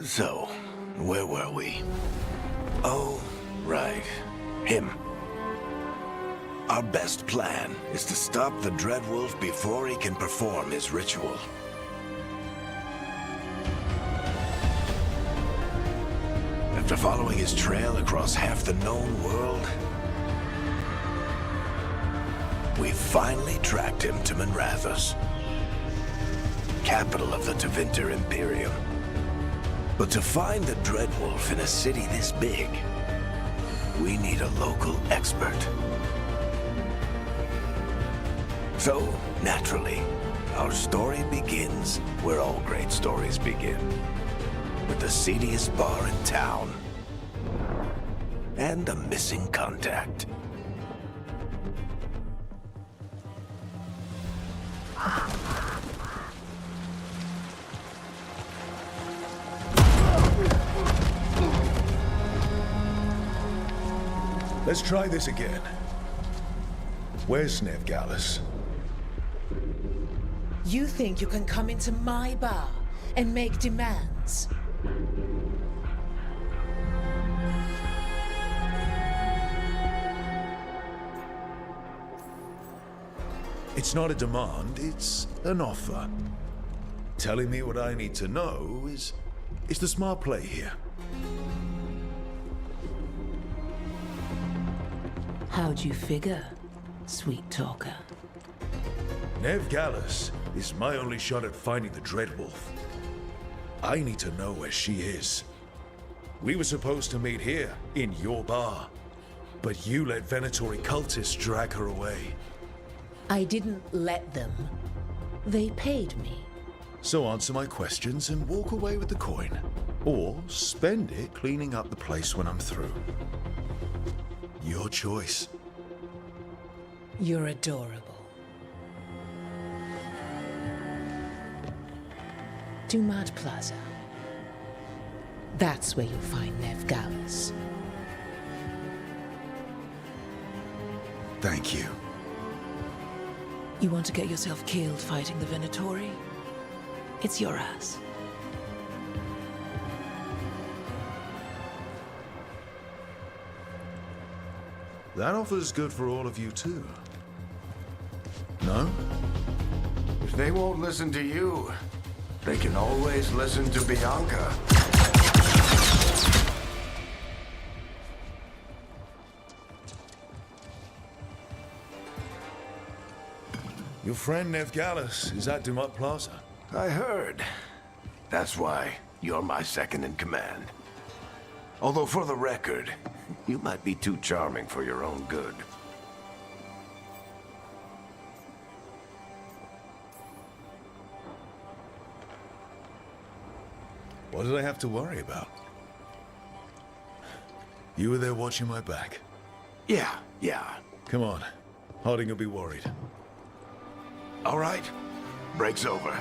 So, where were we? Oh, right. Him. Our best plan is to stop the Dreadwolf before he can perform his ritual. After following his trail across half the known world, we finally tracked him to Minrathous, capital of the Tevinter Imperium. But to find the Dreadwolf in a city this big, we need a local expert. So, naturally, our story begins where all great stories begin. With the seediest bar in town. And a missing contact. Let's try this again. Where's Veilguard? You think you can come into my bar and make demands? It's not a demand, it's an offer. Telling me what I need to know is the smart play here. How'd you figure, sweet talker? Veilguard is my only shot at finding the Dreadwolf. I need to know where she is. We were supposed to meet here, in your bar. But you let Venatori cultists drag her away. I didn't let them. They paid me. So answer my questions and walk away with the coin. Or spend it cleaning up the place when I'm through. Your choice. You're adorable. Dumad Plaza. That's where you'll find Veilguard. Thank you. You want to get yourself killed fighting the Venatori? It's your ass. That offer's good for all of you too. No? If they won't listen to you, they can always listen to Bianca. Your friend Veilguard is at Dumad Plaza. I heard. That's why you're my second in command. Although for the record, you might be too charming for your own good. What did I have to worry about? You were there watching my back. Yeah. Come on. Harding will be worried. All right. Break's over.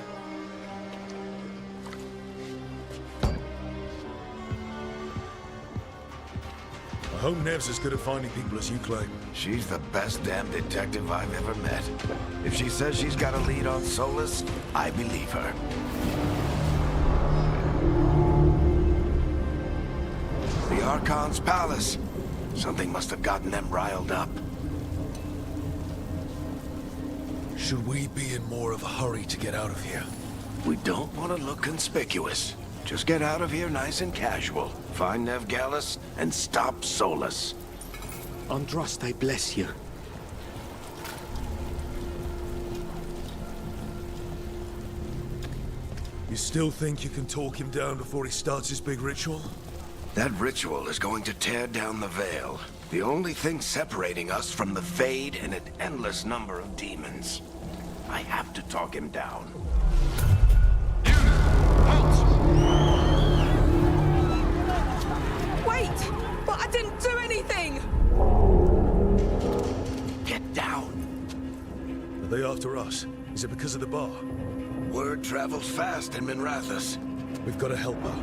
I hope Nev's as good at finding people as you claim. She's the best damn detective I've ever met. If she says she's got a lead on Solas, I believe her. The Archon's palace. Something must have gotten them riled up. Should we be in more of a hurry to get out of here? We don't want to look conspicuous. Just get out of here nice and casual. Find Veilguard and stop Solas. Androst, I bless you. You still think you can talk him down before he starts his big ritual? That ritual is going to tear down the veil. The only thing separating us from the Fade and an endless number of demons. I have to talk him down. Wait! But I didn't do anything! Get down. Are they after us? Is it because of the bar? Word travels fast in Minrathous. We've got to help her.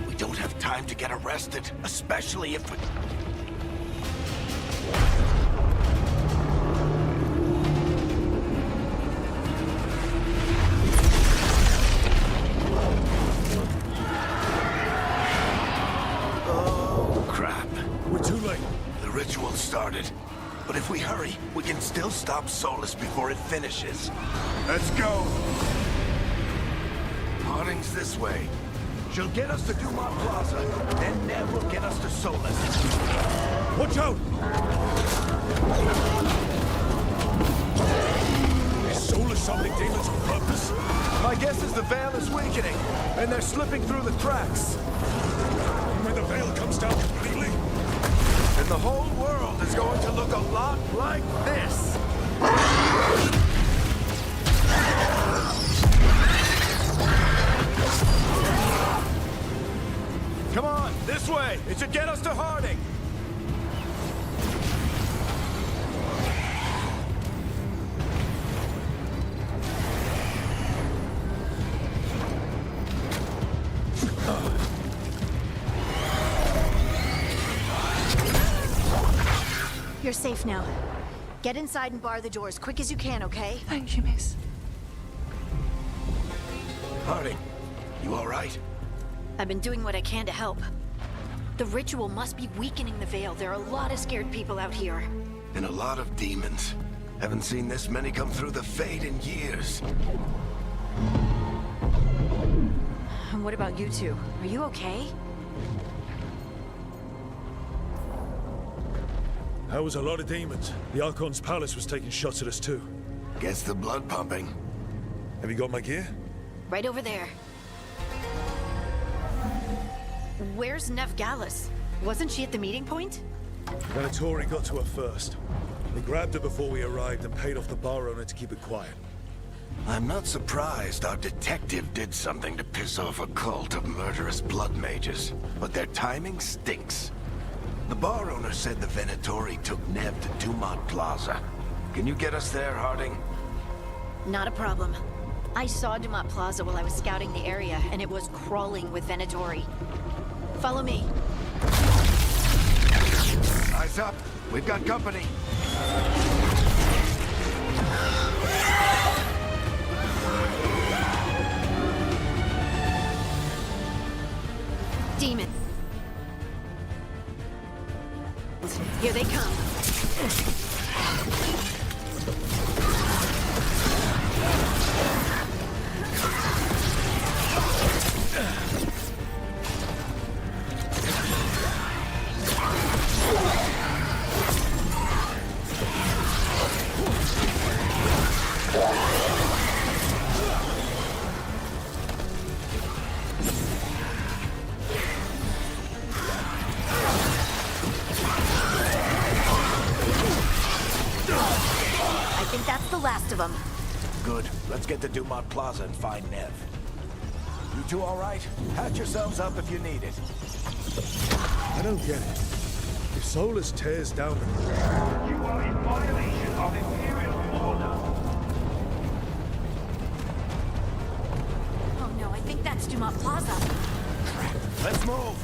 We don't have time to get arrested, especially if we... ritual started. But if we hurry, we can still stop Solas before it finishes. Let's go! Harding's this way. She'll get us to Dumont Plaza, then Nev will get us to Solas. Watch out! Is Solas summoning demons on purpose? My guess is the Veil is weakening, and they're slipping through the cracks. When the veil comes down completely? And the whole world is going to look a lot like this. Come on, this way. It should get us to Harding. You're safe now. Get inside and bar the doors quick as you can, okay? Thank you, miss. Harding, you all right? I've been doing what I can to help. The ritual must be weakening the Veil. There are a lot of scared people out here. And a lot of demons. Haven't seen this many come through the Fade in years. And what about you two? Are you okay? That was a lot of demons. The Archon's palace was taking shots at us too. Gets the blood pumping. Have you got my gear? Right over there. Where's Nev Gallus? Wasn't she at the meeting point? Venatori got to her first. They grabbed her before we arrived and paid off the bar owner to keep it quiet. I'm not surprised our detective did something to piss off a cult of murderous blood mages, but their timing stinks. The bar owner said the Venatori took Nev to Dumont Plaza. Can you get us there, Harding? Not a problem. I saw Dumont Plaza while I was scouting the area, and it was crawling with Venatori. Follow me. Eyes up. We've got company. Demon. Here they come. I think that's the last of them. Good. Let's get to Dumont Plaza and find Nev. You two all right? Patch yourselves up if you need it. I don't get it. If Solas tears down the... You are in violation of Imperial order. Oh no, I think that's Dumont Plaza. Let's move.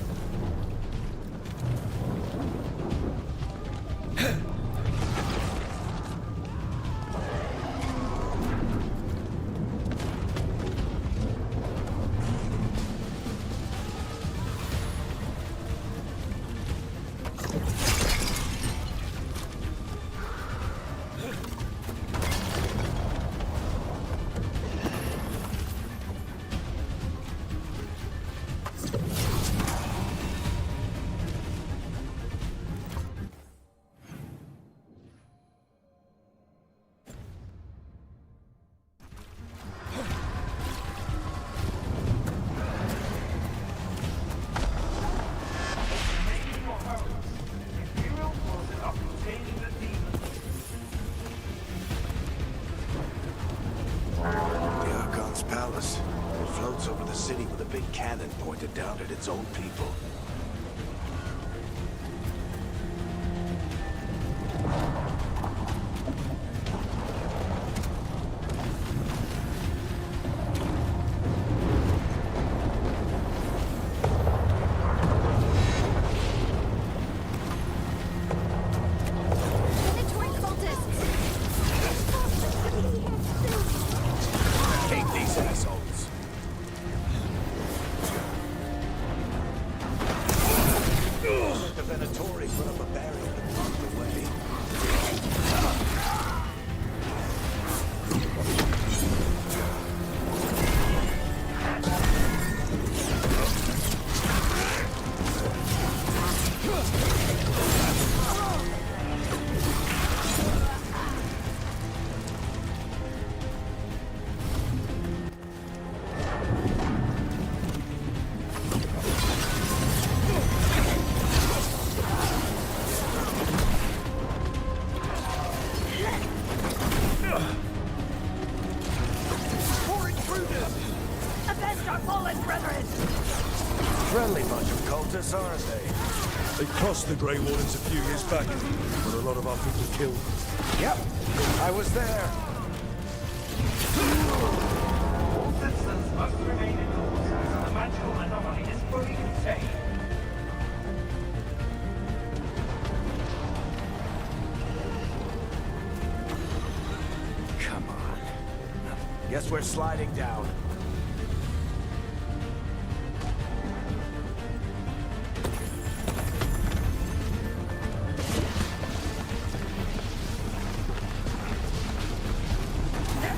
Imperial forces are containing the demons. The Archon's palace. It floats over the city with a big cannon pointed down at its own people. Venatori cultists! Take these assholes. lost the Grey Wardens a few years back, but a lot of our people killed. Yep, I was there. All citizens must remain indoors until the magical anomaly is fully contained. Come on. Guess we're sliding down.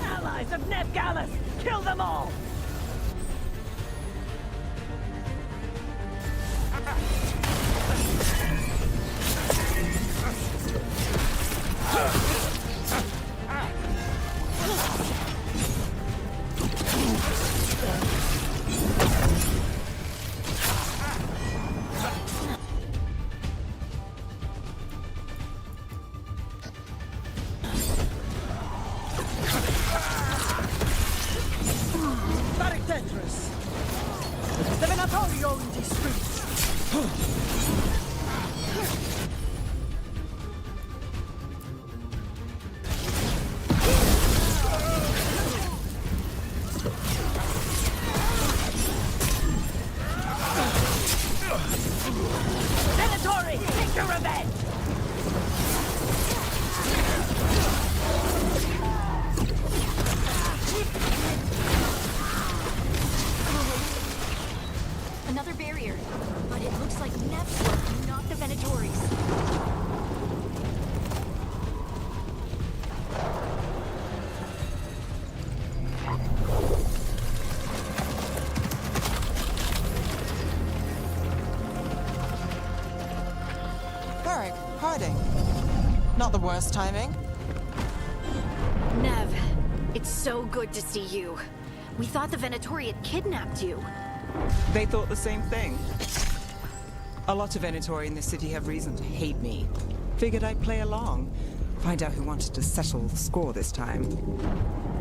Allies of Neb Gallus! Kill them all! Predecessors! The Venatorial discrete! Venatori, take your revenge! Another barrier, but it looks like Nev's work, not the Venatori's. Varric, hiding. Not the worst timing. Nev, it's so good to see you. We thought the Venatori had kidnapped you. They thought the same thing. A lot of Venatori in this city have reason to hate me. Figured I'd play along. Find out who wanted to settle the score this time.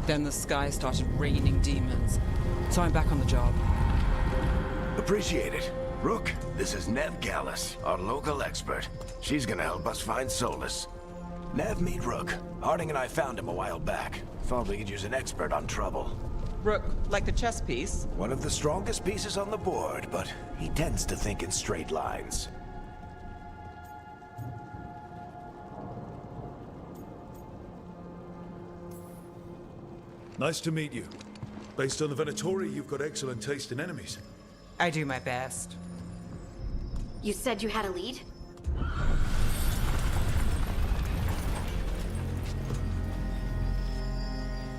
Then the sky started raining demons. So I'm back on the job. Appreciate it. Rook, this is Neb Gallus, our local expert. She's gonna help us find Solas. Nev, meet Rook. Harding and I found him a while back. Thought we could use an expert on trouble. Rook, like the chess piece? One of the strongest pieces on the board, but he tends to think in straight lines. Nice to meet you. Based on the Venatori, you've got excellent taste in enemies. I do my best. You said you had a lead?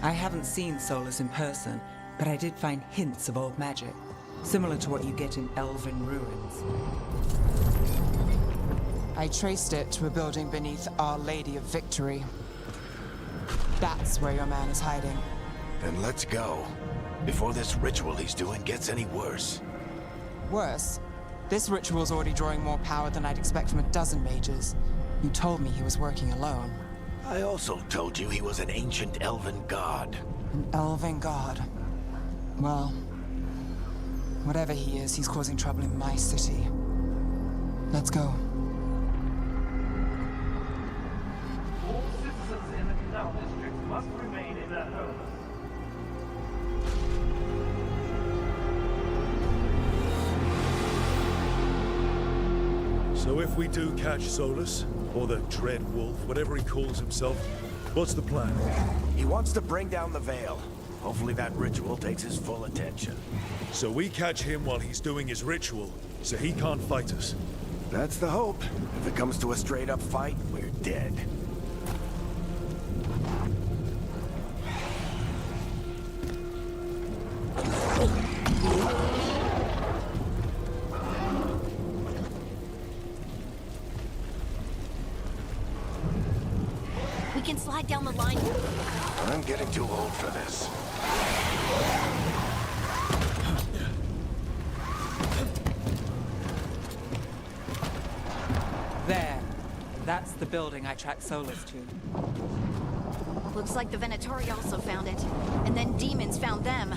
I haven't seen Solas in person, but I did find hints of old magic, similar to what you get in elven ruins. I traced it to a building beneath Our Lady of Victory. That's where your man is hiding. Then let's go. Before this ritual he's doing gets any worse. Worse, this ritual's already drawing more power than I'd expect from a dozen mages. You told me he was working alone. I also told you he was an ancient elven god. An elven god. Well, whatever he is, he's causing trouble in my city. Let's go. All citizens in the canal district must remain in their homes. So if we do catch Solas, or the Dread Wolf, whatever he calls himself, what's the plan? He wants to bring down the Veil. Hopefully that ritual takes his full attention. So we catch him while he's doing his ritual, so he can't fight us. That's the hope. If it comes to a straight-up fight, we're dead. We can slide down the line. I'm getting too old for this. There. That's the building I tracked Solas to. Looks like the Venatori also found it. And then demons found them.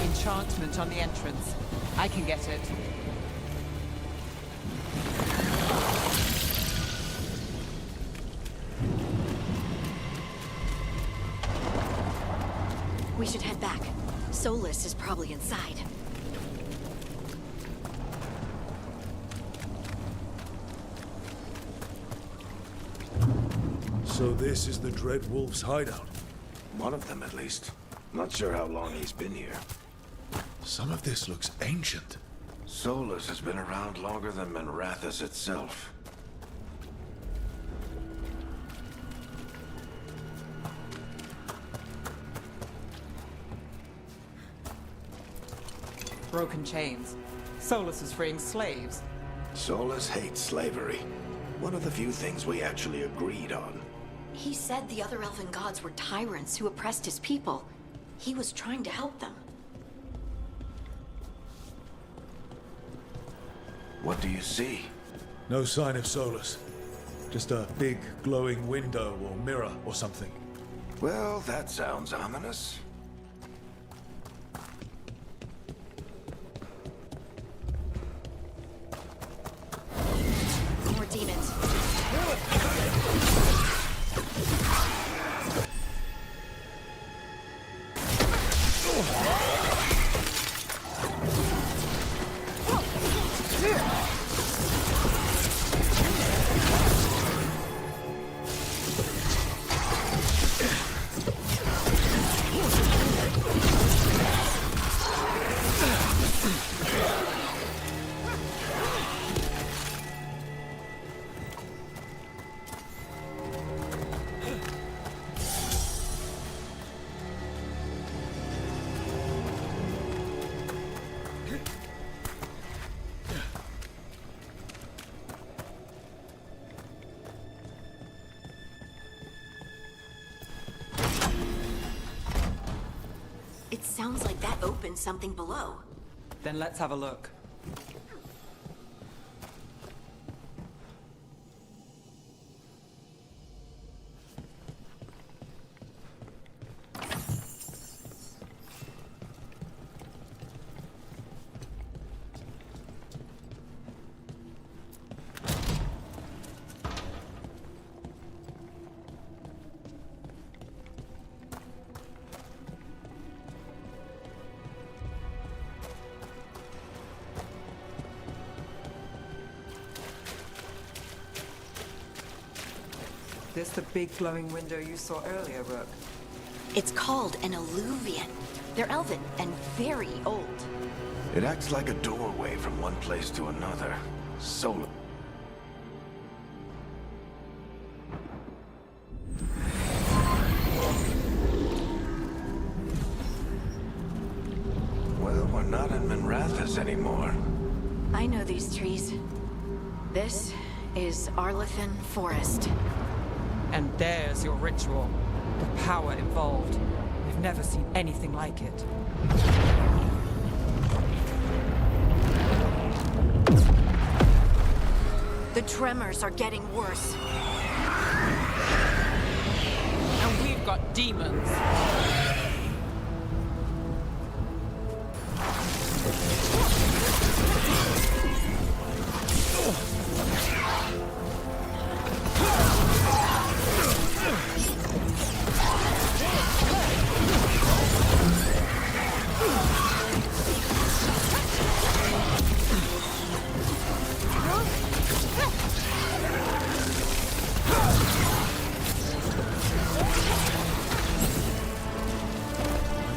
Enchantment on the entrance. I can get it. We should head back. Solas is probably inside. So this is the Dread Wolf's hideout. One of them, at least. Not sure how long he's been here. Some of this looks ancient. Solas has been around longer than Minrathous itself. Broken chains. Solas is freeing slaves. Solas hates slavery. One of the few things we actually agreed on. He said the other elven gods were tyrants who oppressed his people. He was trying to help them. What do you see? No sign of Solas. Just a big glowing window or mirror or something. Well, that sounds ominous. More demons. It sounds like that opened something below. Then let's have a look. This the big glowing window you saw earlier, Rook? It's called an alluvian. They're elven and very old. It acts like a doorway from one place to another. Solas. Well, we're not in Minrathous anymore. I know these trees. This is Arlethan Forest. And there's your ritual. The power involved. We've never seen anything like it. The tremors are getting worse. And we've got demons.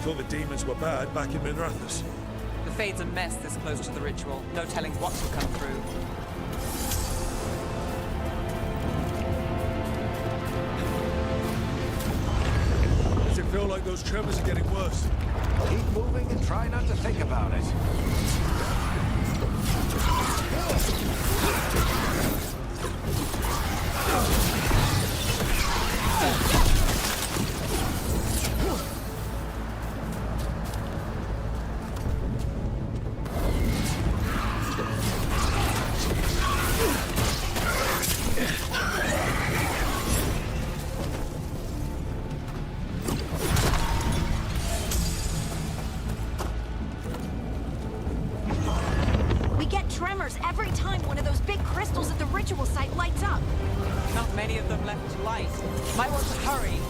Thought the demons were bad back in Minrathous. The Fade's a mess this close to the ritual. No telling what will come through. Does it feel like those tremors are getting worse? Keep moving and try not to think about it. tremors every time one of those big crystals at the ritual site lights up. Not many of them left to light. Might want to hurry.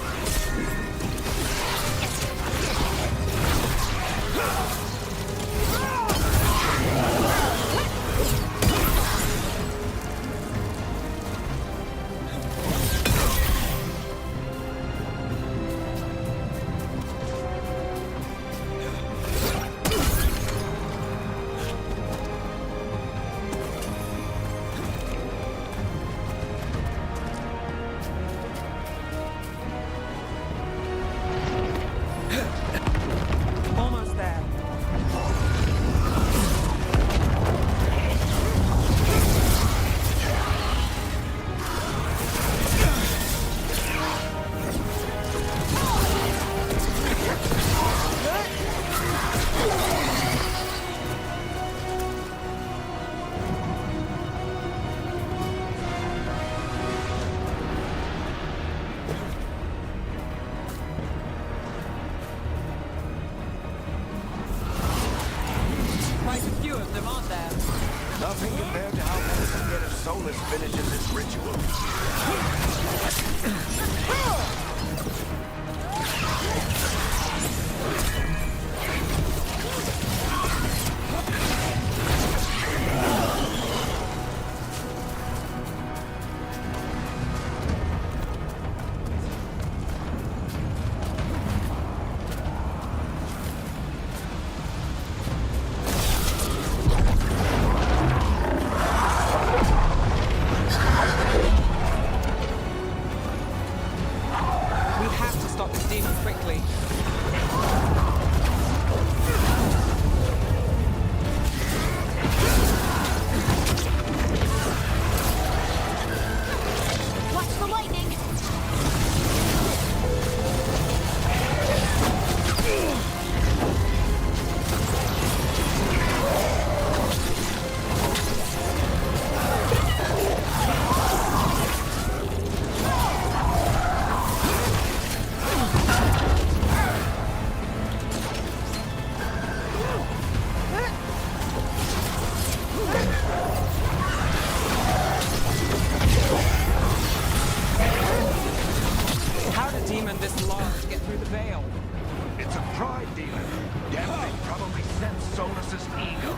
Almost there. Quite a few of them, aren't there? Nothing compared to how medicine get if Solas finishes his ritual. We have to stop this demon quickly. Watch the lightning! How did demon this large get through the veil? It's a pride demon. Damn thing probably sensed Solas's ego.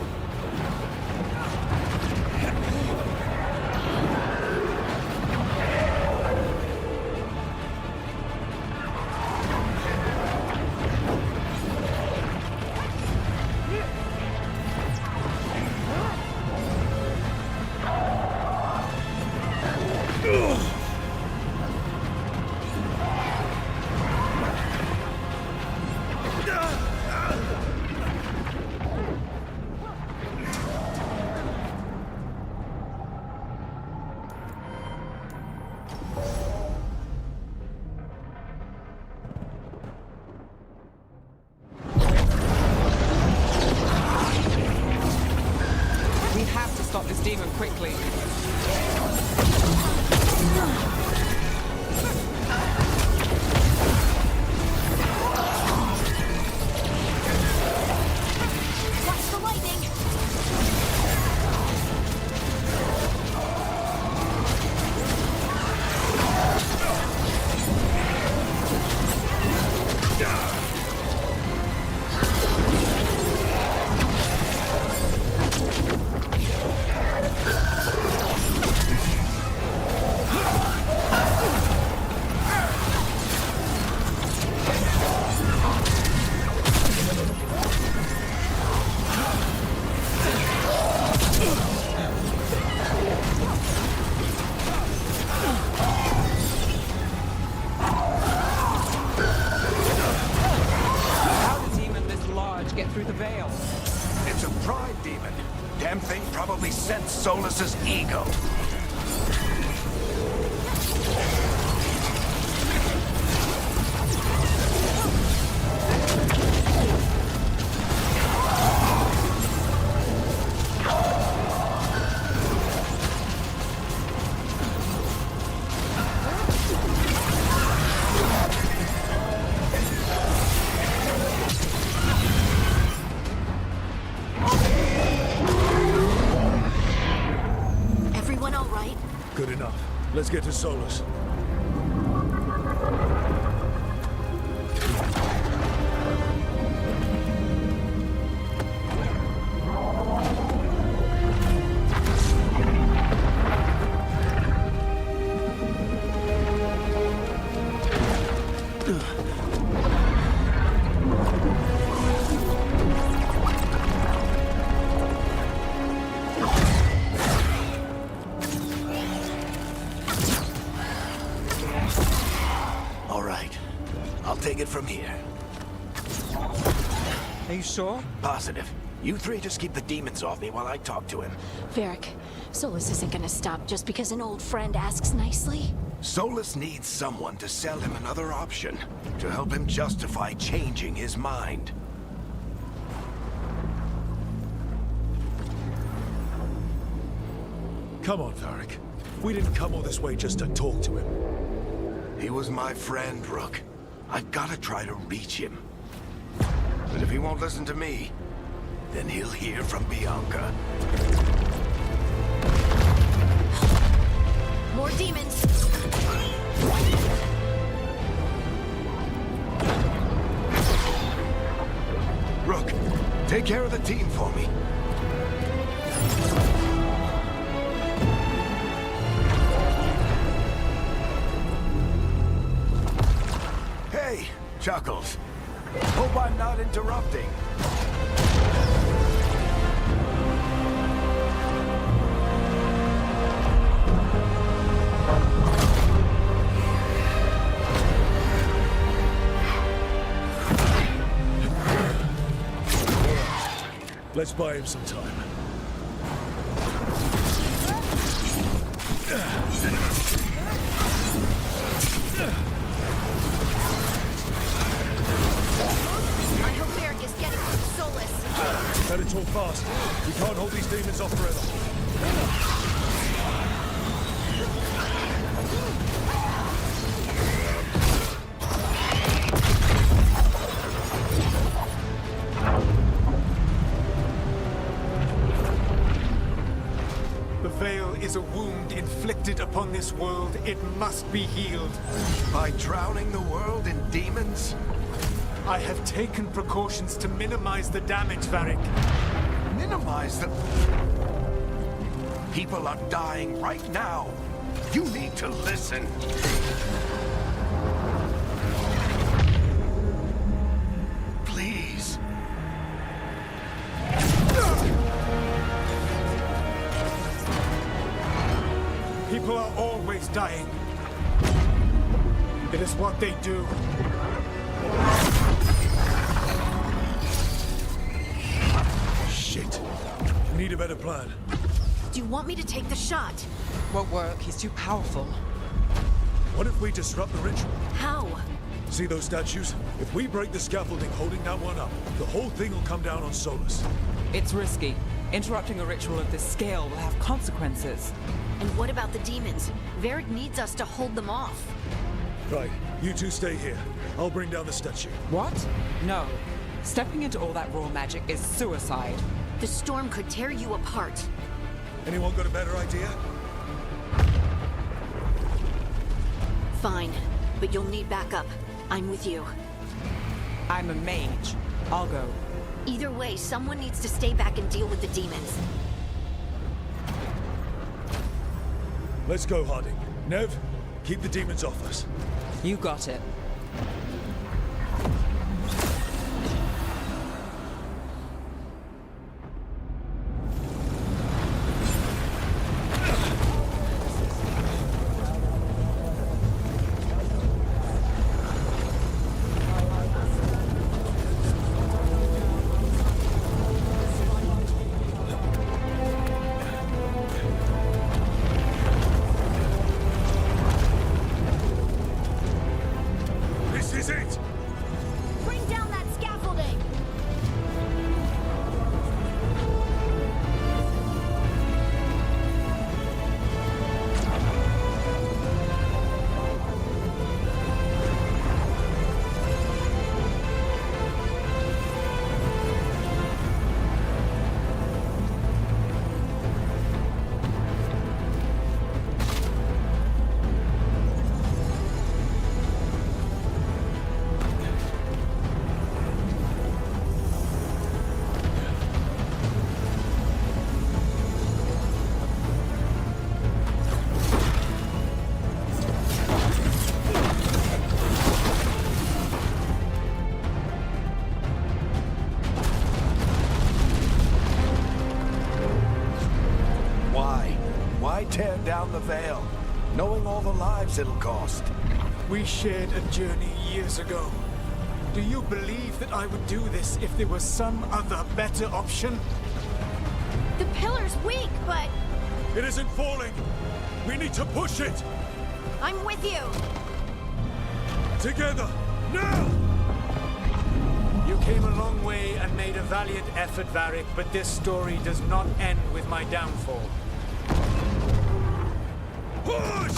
We have to stop this demon quickly. Watch the lightning! How did demon this large get through the veil? It's a pride demon. Damn thing probably sensed Solas's ego. Good enough. Let's get to Solas. All right. I'll take it from here. Are you sure? Positive. You three just keep the demons off me while I talk to him. Varric, Solas isn't gonna stop just because an old friend asks nicely. Solas needs someone to sell him another option, to help him justify changing his mind. Come on, Varric. We didn't come all this way just to talk to him. He was my friend, Rook. I've got to try to reach him. But if he won't listen to me, then he'll hear from Bianca. More demons! Rook, take care of the team for me. Hey, Chuckles. Hope I'm not interrupting. Let's buy him some time. I hope Varric is getting to Solas. Better talk fast. We can't hold these demons off forever. The Veil is a wound inflicted upon this world. It must be healed. By drowning the world in demons? I have taken precautions to minimize the damage, Varric. Minimize the... People are dying right now. You need to listen. Please. People are always dying. It is what they do. Shit. We need a better plan. Do you want me to take the shot? Won't work. He's too powerful. What if we disrupt the ritual? How? See those statues? If we break the scaffolding holding that one up, the whole thing will come down on Solas. It's risky. Interrupting a ritual of this scale will have consequences. And what about the demons? Varric needs us to hold them off. Right, you two stay here. I'll bring down the statue. What? No. Stepping into all that raw magic is suicide. The storm could tear you apart. Anyone got a better idea? Fine, but you'll need backup. I'm with you. I'm a mage. I'll go. Either way, someone needs to stay back and deal with the demons. Let's go, Harding. Nev, keep the demons off us. You got it. This is tear down the Veil, knowing all the lives it'll cost. We shared a journey years ago. Do you believe that I would do this if there was some other better option? The pillar's weak, but It isn't falling! We need to push it! I'm with you. Together! Now! You came a long way and made a valiant effort, Varric, but this story does not end with my downfall. Push!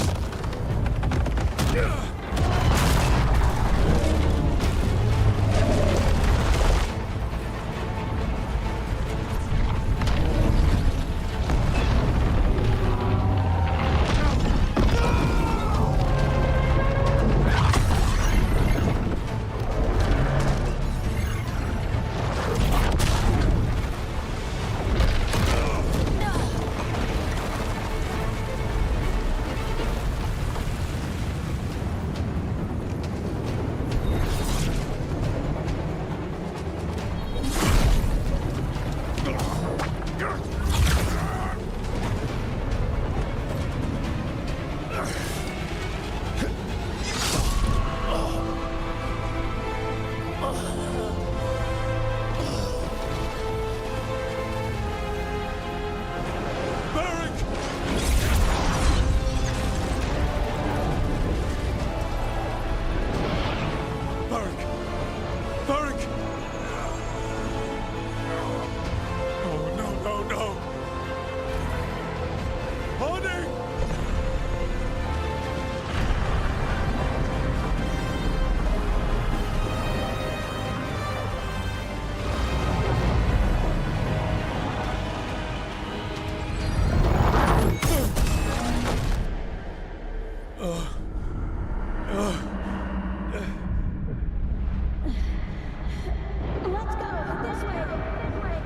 Let's go. This way. This way.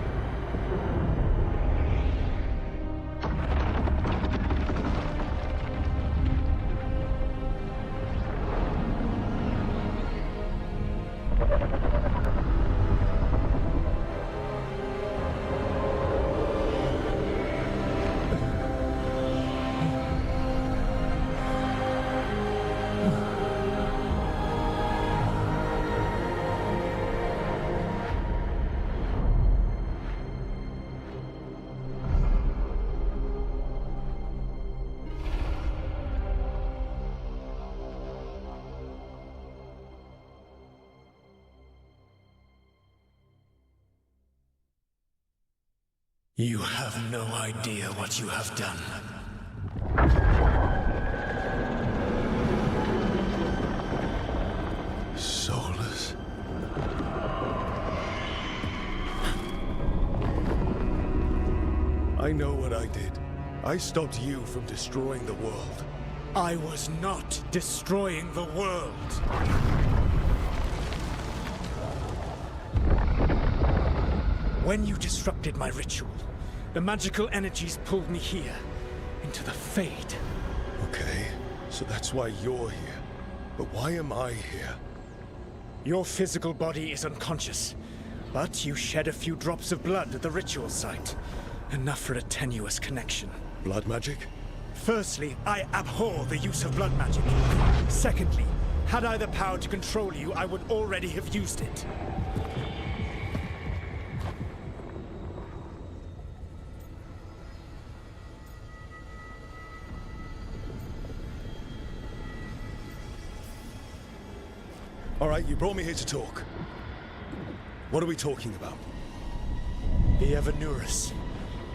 You have no idea what you have done. Solas? I know what I did. I stopped you from destroying the world. I was not destroying the world. When you disrupted my ritual, the magical energies pulled me here, into the Fade. Okay, so that's why you're here. But why am I here? Your physical body is unconscious, but you shed a few drops of blood at the ritual site. Enough for a tenuous connection. Blood magic? Firstly, I abhor the use of blood magic. Secondly, had I the power to control you, I would already have used it. All right, you brought me here to talk. What are we talking about? The Evanurus,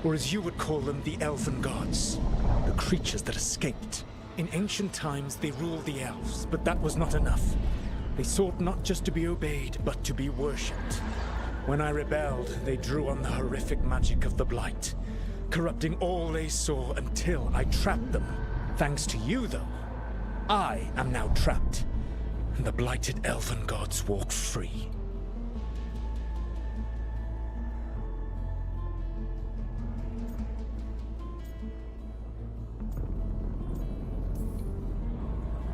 or as you would call them, the elven gods. The creatures that escaped. In ancient times, they ruled the elves, but that was not enough. They sought not just to be obeyed, but to be worshipped. When I rebelled, they drew on the horrific magic of the Blight, corrupting all they saw until I trapped them. Thanks to you, though, I am now trapped, and the blighted elven gods walk free.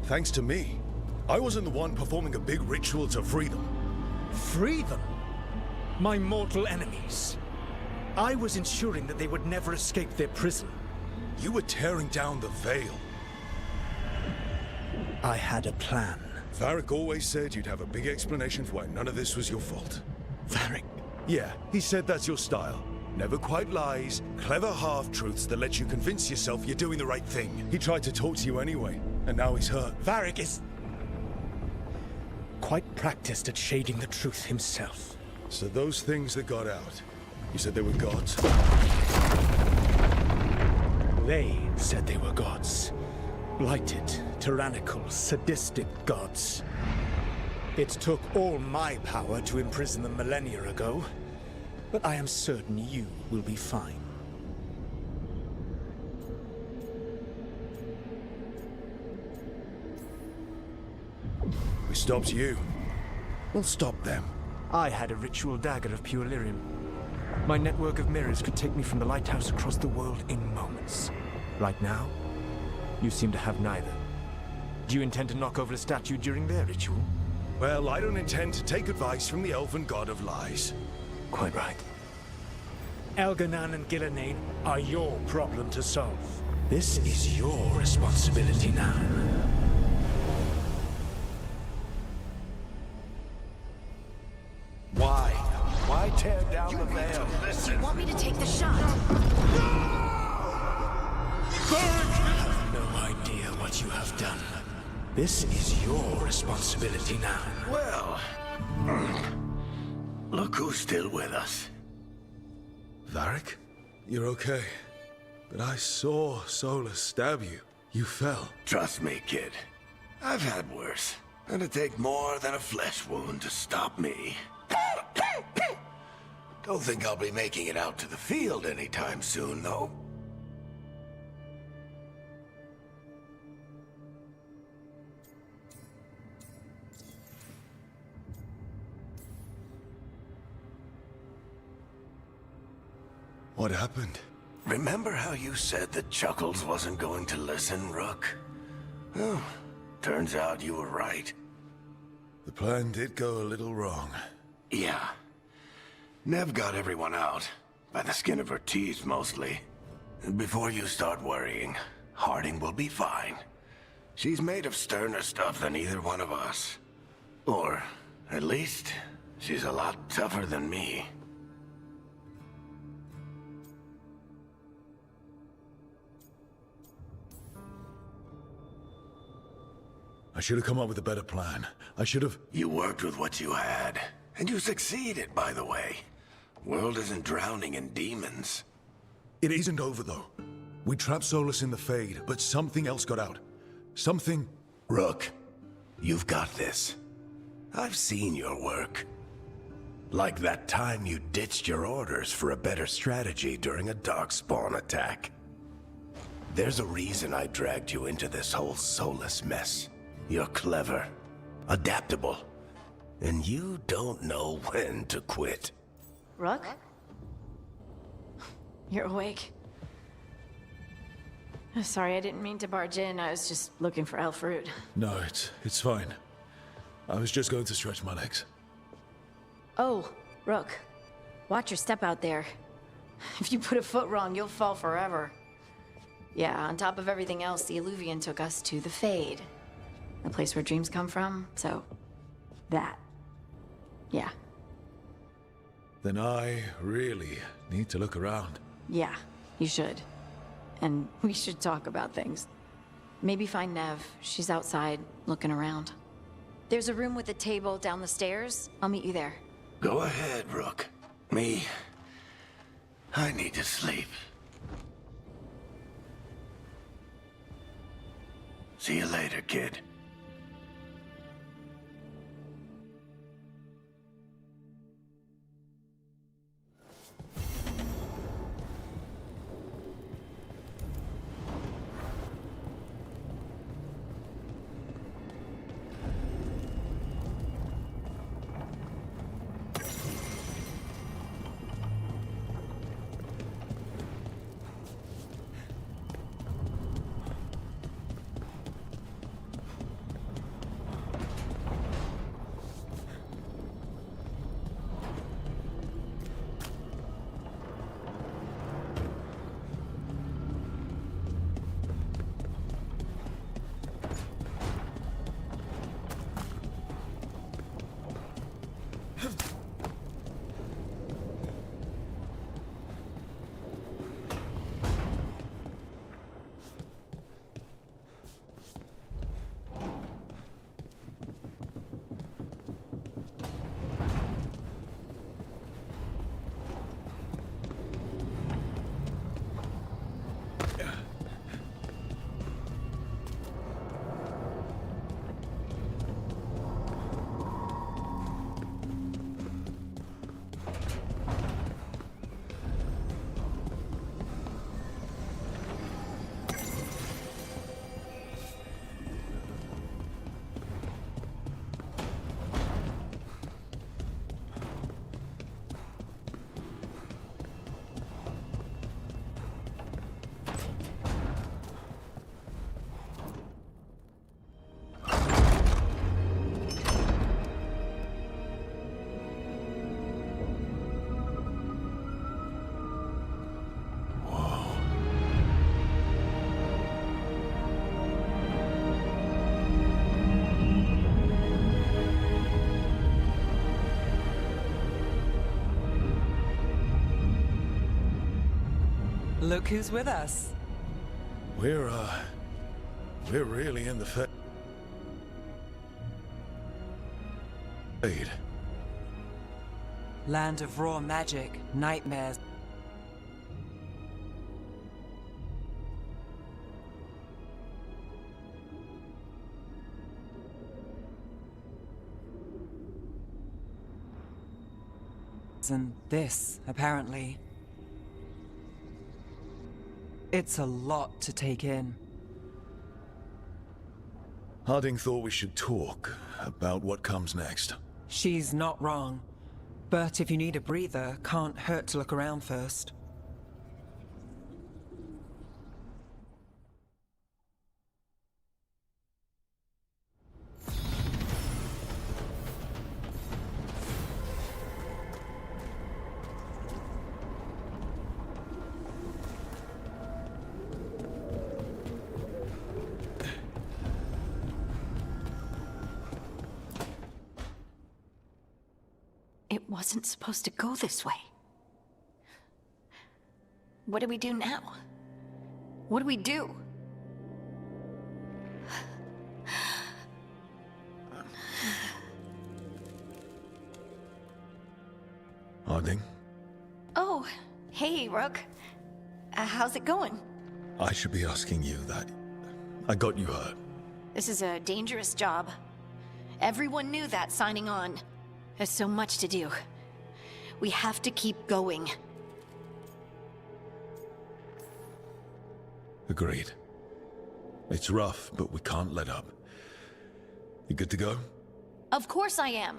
Thanks to me. I wasn't the one performing a big ritual to free them. Free them? My mortal enemies. I was ensuring that they would never escape their prison. You were tearing down the Veil. I had a plan. Varric always said you'd have a big explanation for why none of this was your fault. Varric. Yeah, he said that's your style. Never quite lies, clever half-truths that let you convince yourself you're doing the right thing. He tried to talk to you anyway, and now he's hurt. Varric is quite practiced at shading the truth himself. So those things that got out, you said they were gods? They said they were gods. Blighted, tyrannical, sadistic gods. It took all my power to imprison them millennia ago, but I am certain you will be fine. We stopped you. We'll stop them. I had a ritual dagger of pure lyrium. My network of mirrors could take me from the lighthouse across the world in moments. Right now, you seem to have neither. Do you intend to knock over a statue during their ritual? Well, I don't intend to take advice from the elven god of lies. Quite right. Elganan and Gillenane are your problem to solve. This is your responsibility now. Why? Why tear down the veil? You want me to take the shot? You have no idea what you have done. This is your responsibility now. Well, look who's still with us. Varric? You're okay. But I saw Solas stab you. You fell. Trust me, kid. I've had worse. It'd take more than a flesh wound to stop me. Don't think I'll be making it out to the field anytime soon, though. What happened? Remember how you said that Chuckles wasn't going to listen, Rook? Oh, turns out you were right. The plan did go a little wrong. Yeah. Nev got everyone out. By the skin of her teeth, mostly. Before you start worrying, Harding will be fine. She's made of sterner stuff than either one of us. Or, at least, she's a lot tougher than me. I should have come up with a better plan. I should have... You worked with what you had. And you succeeded, by the way. World isn't drowning in demons. It isn't over, though. We trapped Solas in the Fade, but something else got out. Something... Rook, you've got this. I've seen your work. Like that time you ditched your orders for a better strategy during a darkspawn attack. There's a reason I dragged you into this whole Solas mess. You're clever, adaptable, and you don't know when to quit. Rook? You're awake. Sorry, I didn't mean to barge in. I was just looking for Elfroot. No, it's fine. I was just going to stretch my legs. Oh, Rook. Watch your step out there. If you put a foot wrong, you'll fall forever. Yeah, on top of everything else, the Illuvian took us to the Fade. The place where dreams come from, so... that. Yeah. Then I really need to look around. Yeah, you should. And we should talk about things. Maybe find Nev. She's outside, looking around. There's a room with a table down the stairs. I'll meet you there. Go ahead, Rook. I need to sleep. See you later, kid. Look who's with us. We're really in the fade. Land of raw magic, nightmares. And this, apparently. It's a lot to take in. Harding thought we should talk about what comes next. She's not wrong. But if you need a breather, can't hurt to look around first. It wasn't supposed to go this way. What do we do now? What do we do? Harding? Oh, hey, Rook. How's it going? I should be asking you that. I got you hurt. This is a dangerous job. Everyone knew that signing on. There's so much to do. We have to keep going. Agreed. It's rough, but we can't let up. You good to go? Of course I am.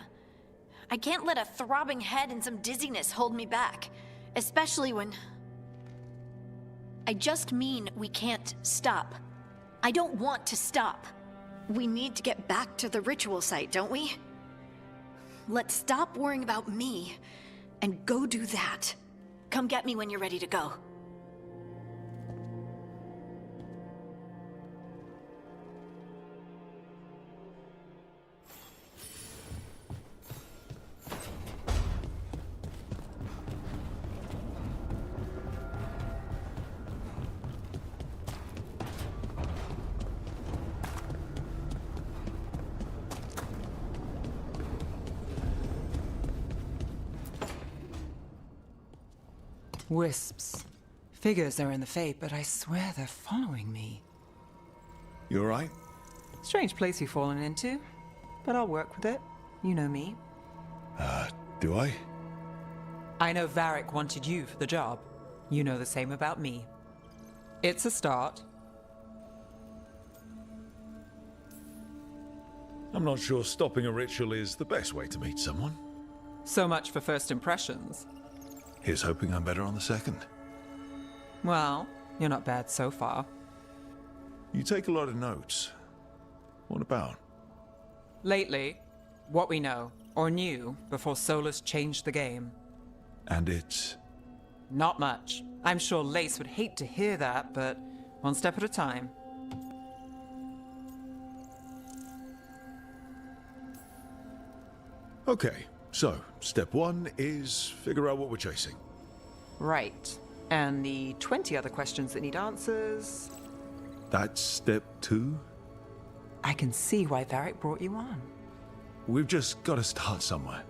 I can't let a throbbing head and some dizziness hold me back. Especially when... I just mean we can't stop. I don't want to stop. We need to get back to the ritual site, don't we? Let's stop worrying about me and go do that. Come get me when you're ready to go. Wisps. Figures are in the fate, but I swear they're following me. You alright? Strange place you've fallen into, but I'll work with it. You know me. Do I? I know Varric wanted you for the job. You know the same about me. It's a start. I'm not sure stopping a ritual is the best way to meet someone. So much for first impressions. Here's hoping I'm better on the second. Well, you're not bad so far. You take a lot of notes. What about? Lately, what we know, or knew, before Solas changed the game. And it's... Not much. I'm sure Lace would hate to hear that, but one step at a time. Okay, so step one is figure out what we're chasing. Right. And the 20 other questions that need answers... That's step two? I can see why Varric brought you on. We've just got to start somewhere.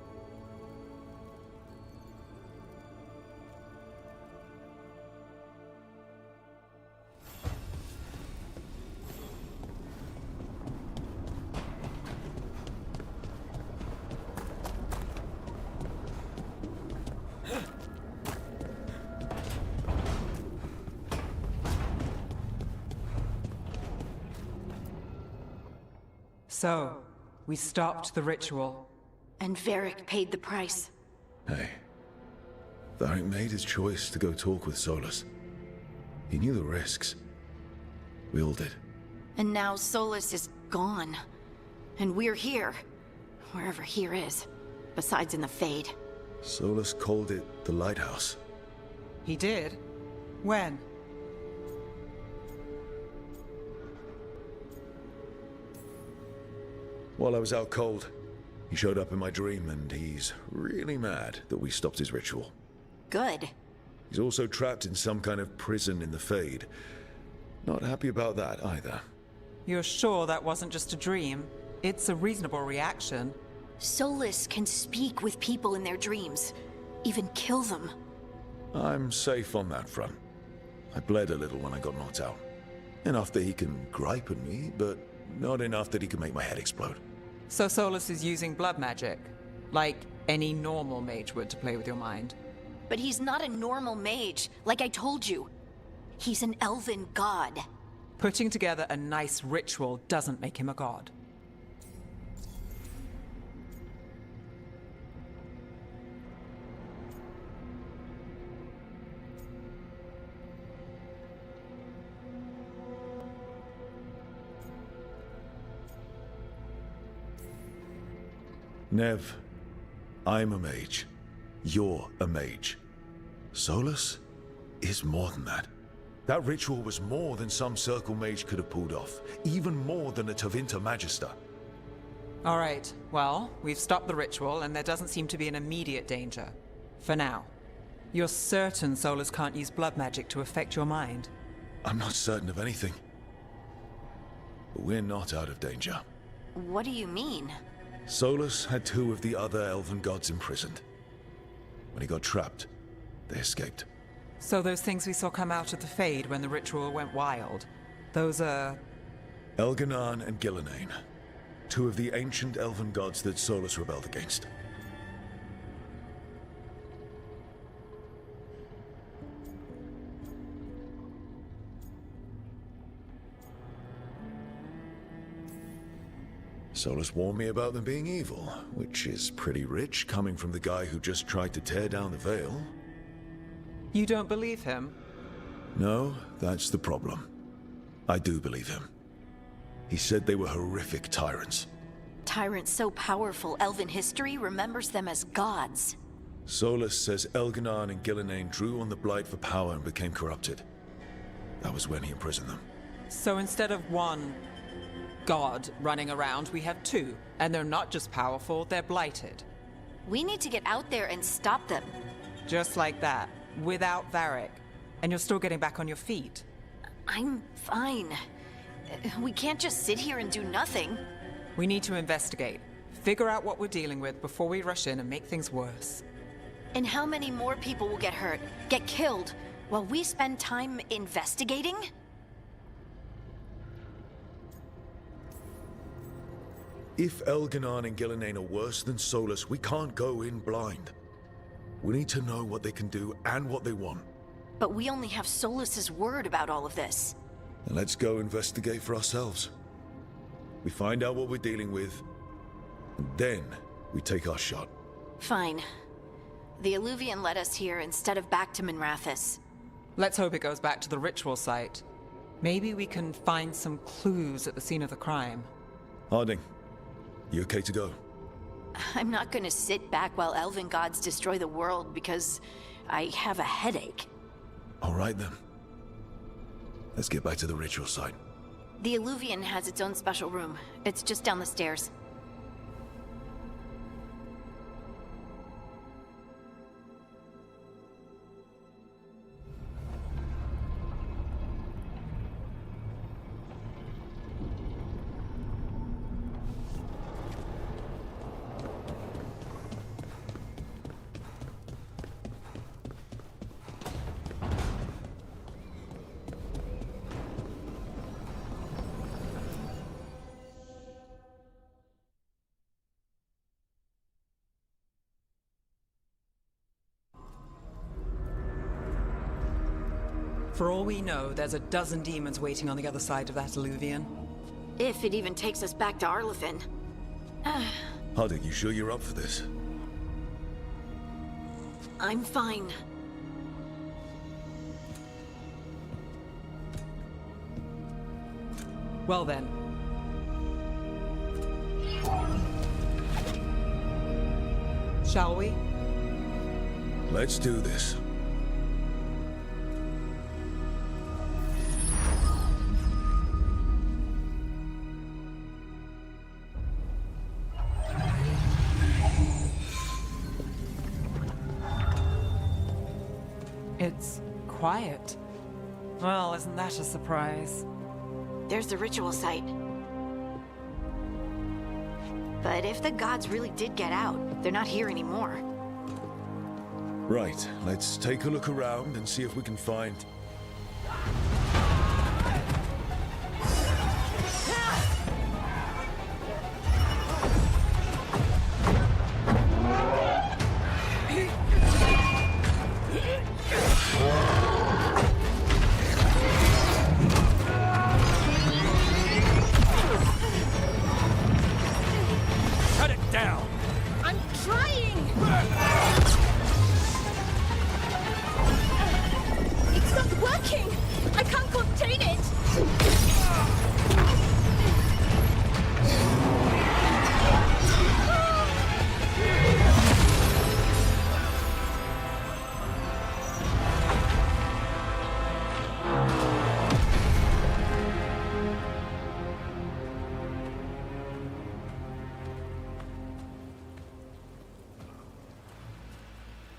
So, we stopped the ritual. And Varric paid the price. Hey, Varric made his choice to go talk with Solas. He knew the risks. We all did. And now Solas is gone. And we're here. Wherever here is. Besides in the Fade. Solas called it the Lighthouse. He did? When? While I was out cold, he showed up in my dream, and he's really mad that we stopped his ritual. Good. He's also trapped in some kind of prison in the Fade. Not happy about that either. You're sure that wasn't just a dream? It's a reasonable reaction. Solas can speak with people in their dreams, even kill them. I'm safe on that front. I bled a little when I got knocked out. Enough that he can gripe at me, but not enough that he can make my head explode. So Solas is using blood magic, like any normal mage would to play with your mind. But he's not a normal mage, like I told you. He's an elven god. Putting together a nice ritual doesn't make him a god. Nev, I'm a mage. You're a mage. Solas is more than that. That ritual was more than some circle mage could have pulled off. Even more than a Tevinter Magister. All right, well, we've stopped the ritual and there doesn't seem to be an immediate danger. For now. You're certain Solas can't use blood magic to affect your mind? I'm not certain of anything. But we're not out of danger. What do you mean? Solas had 2 of the other elven gods imprisoned. When he got trapped, they escaped. So those things we saw come out of the Fade when the ritual went wild, those are... Elganan and Gillenane. 2 of the ancient elven gods that Solas rebelled against. Solas warned me about them being evil, which is pretty rich coming from the guy who just tried to tear down the veil. You don't believe him? No, that's the problem. I do believe him. He said they were horrific tyrants. Tyrants so powerful, elven history remembers them as gods. Solas says Elganan and Gillenane drew on the Blight for power and became corrupted. That was when he imprisoned them. So instead of 1 god running around, we have 2. And they're not just powerful, they're blighted. We need to get out there and stop them. Just like that, without Varric. And you're still getting back on your feet. I'm fine. We can't just sit here and do nothing. We need to investigate. Figure out what we're dealing with before we rush in and make things worse. And how many more people will get hurt, get killed, while we spend time investigating? If Elganan and Gillenane are worse than Solas, we can't go in blind. We need to know what they can do and what they want. But we only have Solas's word about all of this. And let's go investigate for ourselves. We find out what we're dealing with, and then we take our shot. Fine. The Illuvian led us here instead of back to Minrathous. Let's hope it goes back to the ritual site. Maybe we can find some clues at the scene of the crime. Harding, you okay to go? I'm not gonna sit back while elven gods destroy the world because I have a headache. All right then. Let's get back to the ritual site. The Illuvian has its own special room. It's just down the stairs. For all we know, there's a dozen demons waiting on the other side of that Illuvian. If it even takes us back to Arlefin. Harding, you sure you're up for this? I'm fine. Well then. Shall we? Let's do this. It's quiet. Well, isn't that a surprise? There's the ritual site. But if the gods really did get out, they're not here anymore. Right, let's take a look around and see if we can find... Cut it down! I'm trying! It's not working! I can't contain it!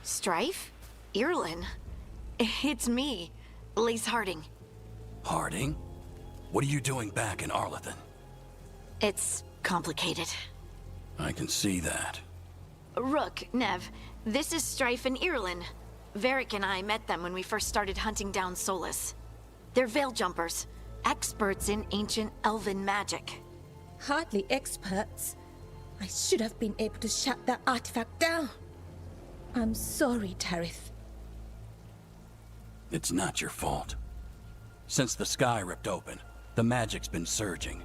Strife? Irlin? It's me, Lace Harding. Harding? What are you doing back in Arlethan? It's complicated. I can see that. Rook, Nev, this is Strife and Irlin. Varric and I met them when we first started hunting down Solas. They're veil jumpers, experts in ancient elven magic. Hardly experts. I should have been able to shut that artifact down. I'm sorry, Tarith. It's not your fault. Since the sky ripped open, the magic's been surging.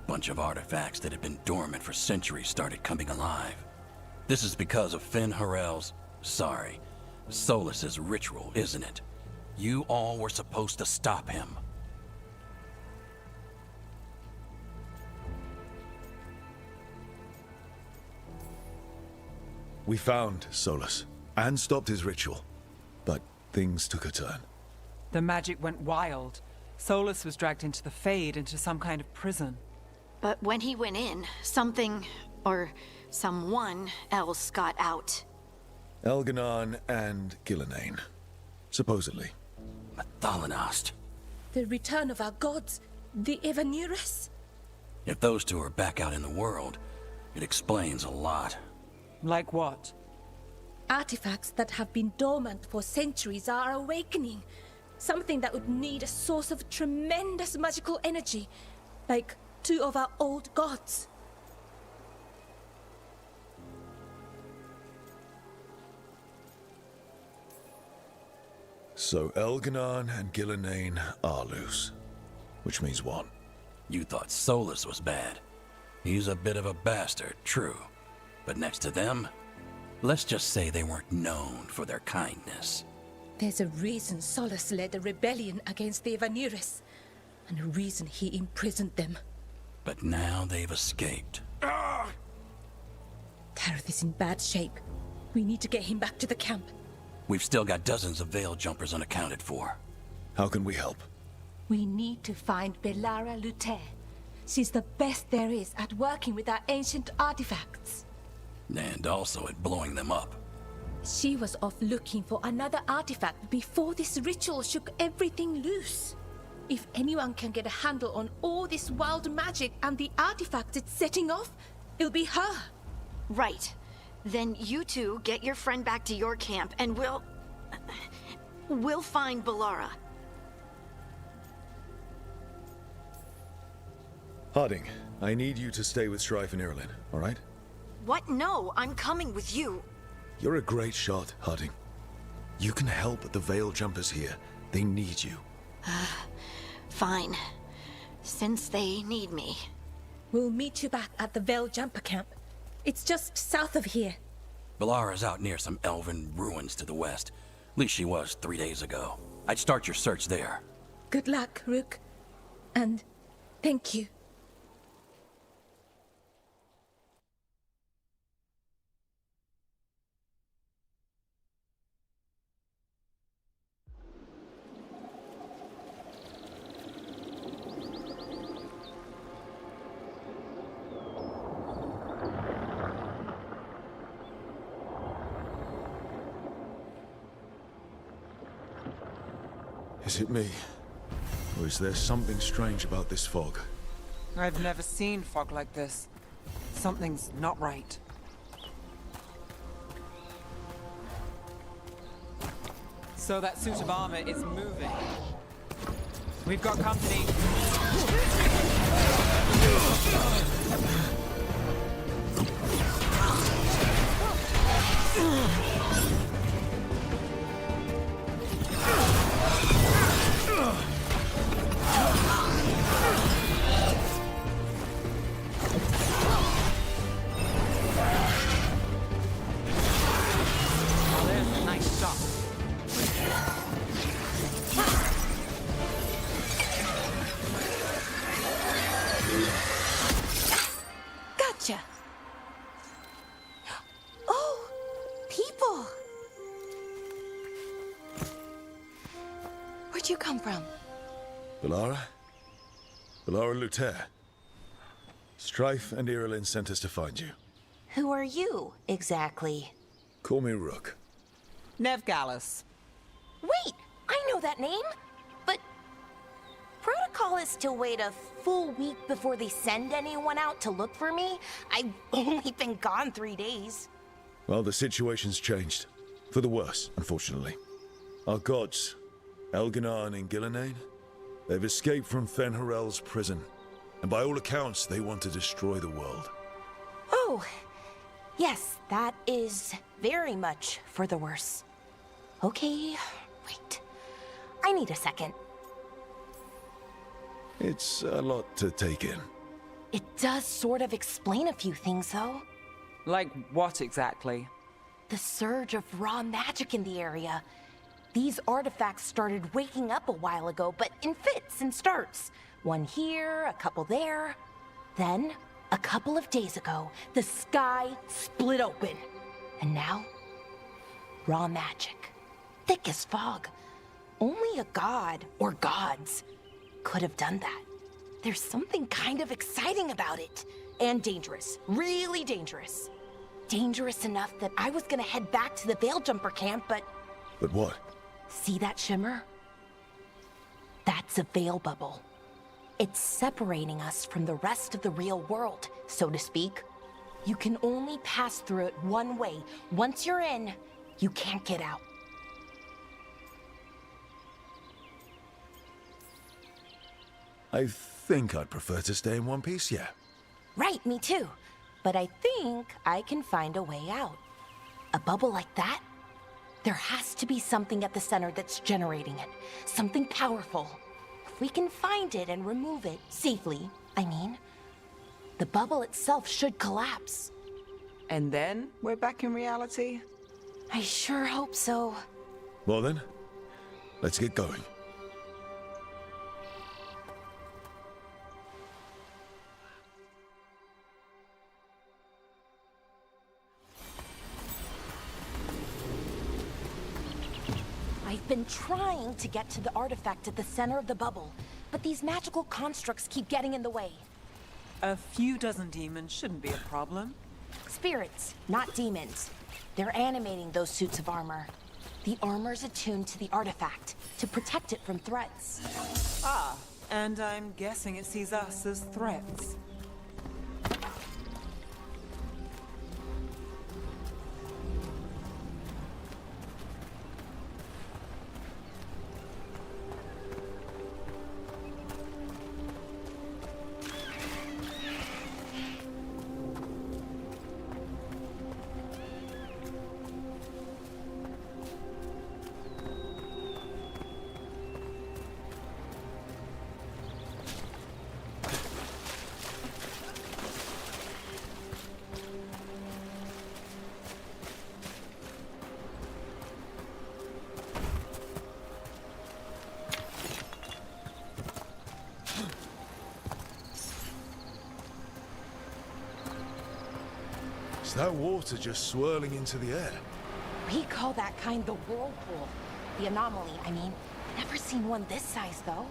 Bunch of artifacts that had been dormant for centuries started coming alive. This is because of Finn Harel's... Solas's ritual, isn't it? You all were supposed to stop him. We found Solas, and stopped his ritual. But things took a turn. The magic went wild. Solas was dragged into the Fade, into some kind of prison. But when he went in, something, or someone else got out. Elganon and Gillenane. Supposedly. Thalanost. The return of our gods, the Evanurus. If those two are back out in the world, it explains a lot. Like what? Artifacts that have been dormant for centuries are awakening. Something that would need a source of tremendous magical energy, like two of our old gods. So Elganon and Gillenane are loose. Which means what? You thought Solas was bad. He's a bit of a bastard, true. But next to them, let's just say they weren't known for their kindness. There's a reason Solas led a rebellion against the Evanurus, and a reason he imprisoned them. But now they've escaped. Tarith is in bad shape. We need to get him back to the camp. We've still got dozens of veil jumpers unaccounted for. How can we help? We need to find Belara Luther. She's the best there is at working with our ancient artifacts. And also at blowing them up. She was off looking for another artifact before this ritual shook everything loose. If anyone can get a handle on all this wild magic and the artifacts it's setting off, it'll be her. Right. Then you two get your friend back to your camp and we'll find Belara. Harding, I need you to stay with Strife and Irlin, alright? What? No, I'm coming with you. You're a great shot, Harding. You can help the veil jumpers here. They need you. Fine. Since they need me. We'll meet you back at the Veil Jumper camp. It's just south of here. Belara's out near some elven ruins to the west. At least she was 3 days ago. I'd start your search there. Good luck, Rook. And thank you. Is it me? Or is there something strange about this fog? I've never seen fog like this. Something's not right. So that suit of armor is moving. We've got company. Gotcha. Oh, people. Where'd you come from? Bellara? Bellara Luther. Strife and Irilyn sent us to find you. Who are you, exactly? Call me Rook. Nevgallus. Wait, I know that name! But protocol is to wait a full week before they send anyone out to look for me? I've only been gone 3 days. Well, the situation's changed. For the worse, unfortunately. Our gods, Elginar and Gillenane, they've escaped from Fen'Harel's prison. And by all accounts, they want to destroy the world. Oh, yes, that is very much for the worse. Okay, wait. I need a second. It's a lot to take in. It does sort of explain a few things, though. Like what exactly? The surge of raw magic in the area. These artifacts started waking up a while ago, but in fits and starts. One here, a couple there. Then, a couple of days ago, the sky split open. And now, raw magic. Thick as fog. Only a god, or gods, could have done that. There's something kind of exciting about it. And dangerous. Really dangerous. Dangerous enough that I was gonna head back to the Veil Jumper camp, but... But what? See that shimmer? That's a veil bubble. It's separating us from the rest of the real world, so to speak. You can only pass through it one way. Once you're in, you can't get out. I think I'd prefer to stay in one piece, yeah. Right, me too. But I think I can find a way out. A bubble like that? There has to be something at the center that's generating it. Something powerful. If we can find it and remove it, safely, I mean, the bubble itself should collapse. And then we're back in reality? I sure hope so. Well then, let's get going. I've been trying to get to the artifact at the center of the bubble, but these magical constructs keep getting in the way. A few dozen demons shouldn't be a problem. Spirits, not demons. They're animating those suits of armor. The armor's attuned to the artifact, to protect it from threats. Ah, and I'm guessing it sees us as threats. Is that water just swirling into the air? We call that kind the whirlpool. The anomaly, I mean. Never seen one this size, though.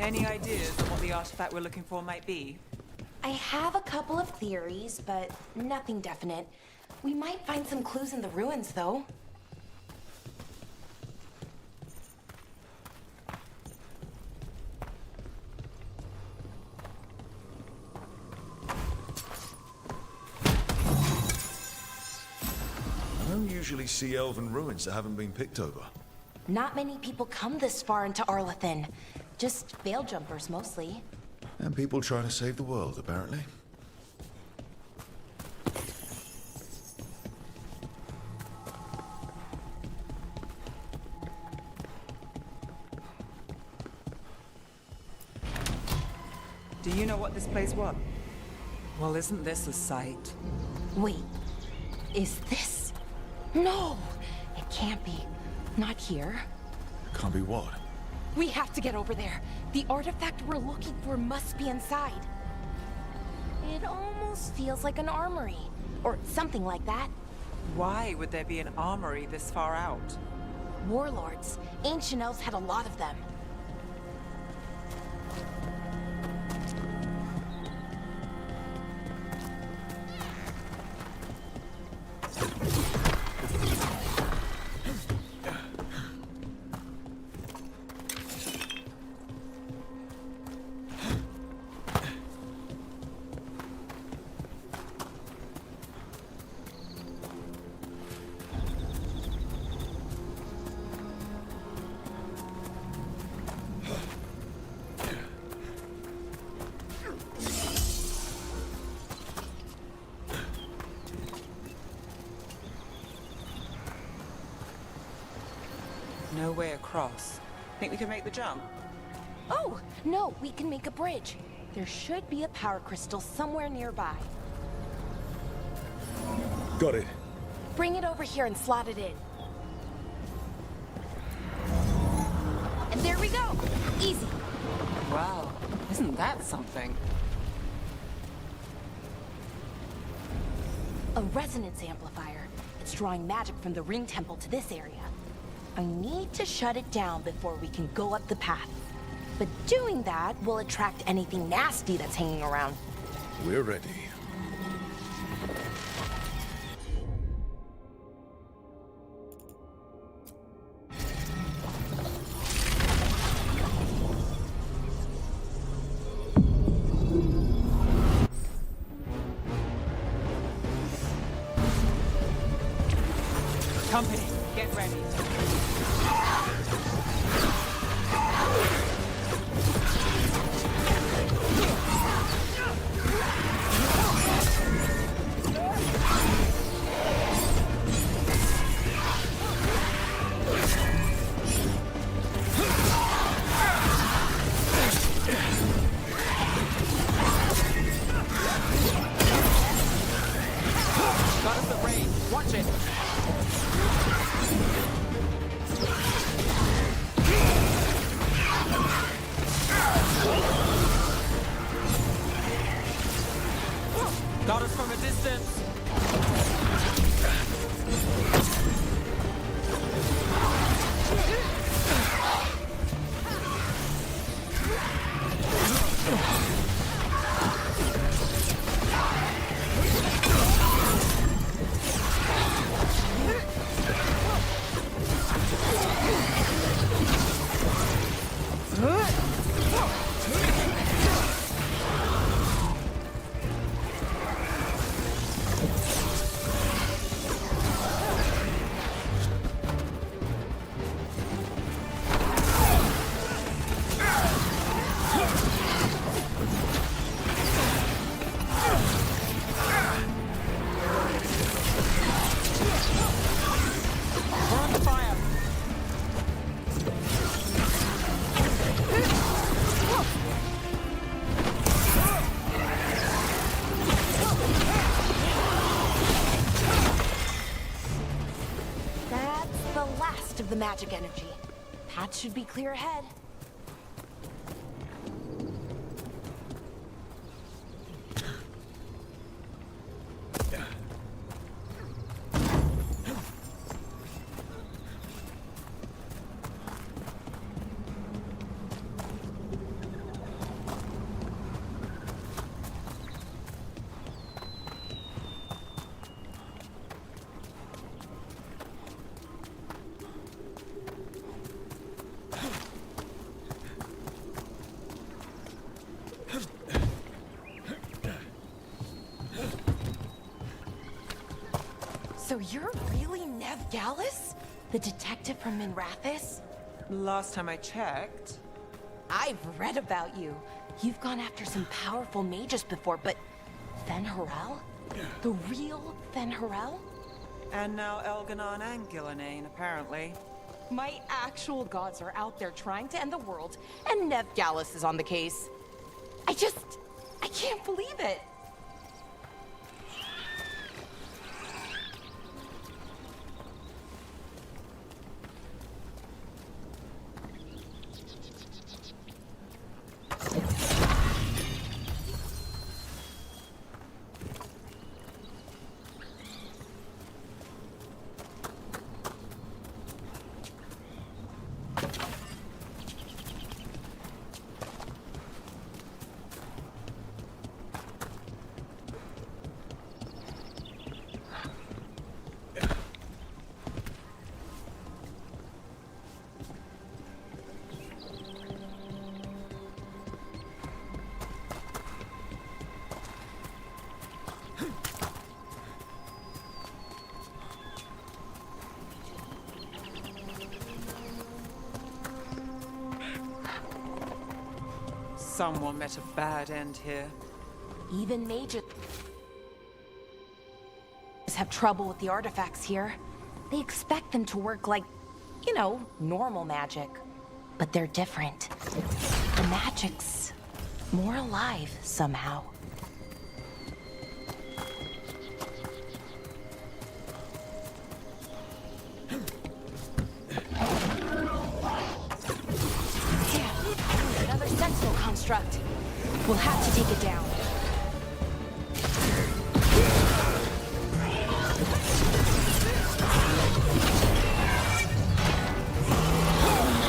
Any ideas on what the artifact we're looking for might be? I have a couple of theories, but nothing definite. We might find some clues in the ruins, though. I don't usually see elven ruins that haven't been picked over. Not many people come this far into Arlathan. Just veil jumpers, mostly. And people trying to save the world, apparently. Do you know what this place was? Well, isn't this a sight? Wait, is this? No, it can't be. Not here. Can't be what? We have to get over there. The artifact we're looking for must be inside. It almost feels like an armory, or something like that. Why would there be an armory this far out? Warlords. Ancient elves had a lot of them. No way across. Think we can make the jump? Oh, no, we can make a bridge. There should be a power crystal somewhere nearby. Got it. Bring it over here and slot it in. And there we go! Easy. Wow, isn't that something? A resonance amplifier. It's drawing magic from the ring temple to this area. I need to shut it down before we can go up the path. But doing that will attract anything nasty that's hanging around. We're ready. Company, get ready. Got us at range. Watch it. Got us from a distance. We're on fire. That's the last of the magic energy. Path should be clear ahead. you're really Nev Gallus? The detective from Minrathis? Last time I checked. I've read about you. You've gone after some powerful mages before, but Fen Harel? The real Fen Harel? And now Elganon and Gillenane, apparently. My actual gods are out there trying to end the world, and Nev Gallus is on the case. I can't believe it. Someone met a bad end here. Even mages have trouble with the artifacts here. They expect them to work like, you know, normal magic. But they're different. The magic's more alive somehow. Another sentinel construct. We'll have to take it down.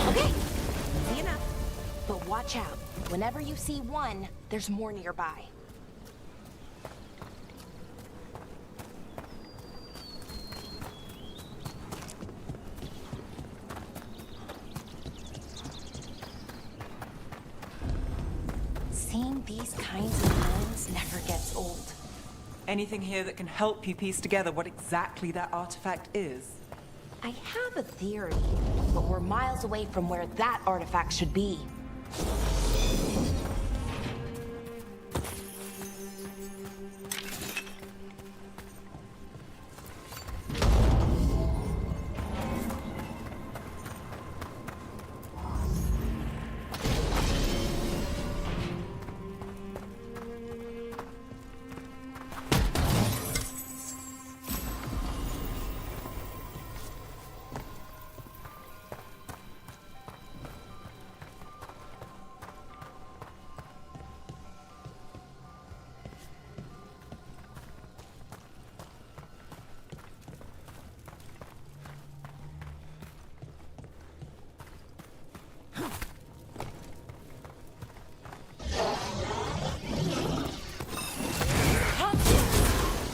Okay, easy enough. But watch out. Whenever you see one, there's more nearby. Seeing these kinds of ruins never gets old. Anything here that can help you piece together what exactly that artifact is? I have a theory, but we're miles away from where that artifact should be.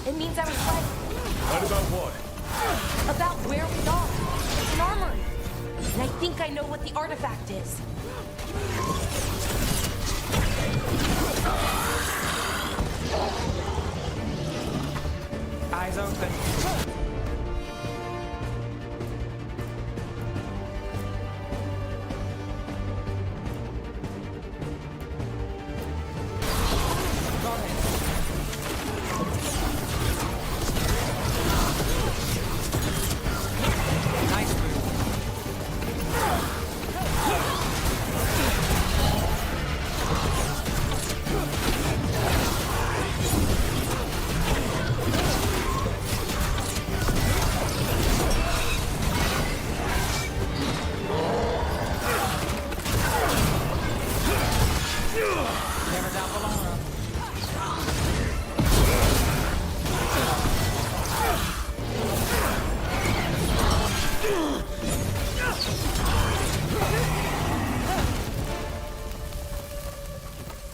It means I was right. Right about what? About where we are. It's an armory. And I think I know what the artifact is. Eyes open.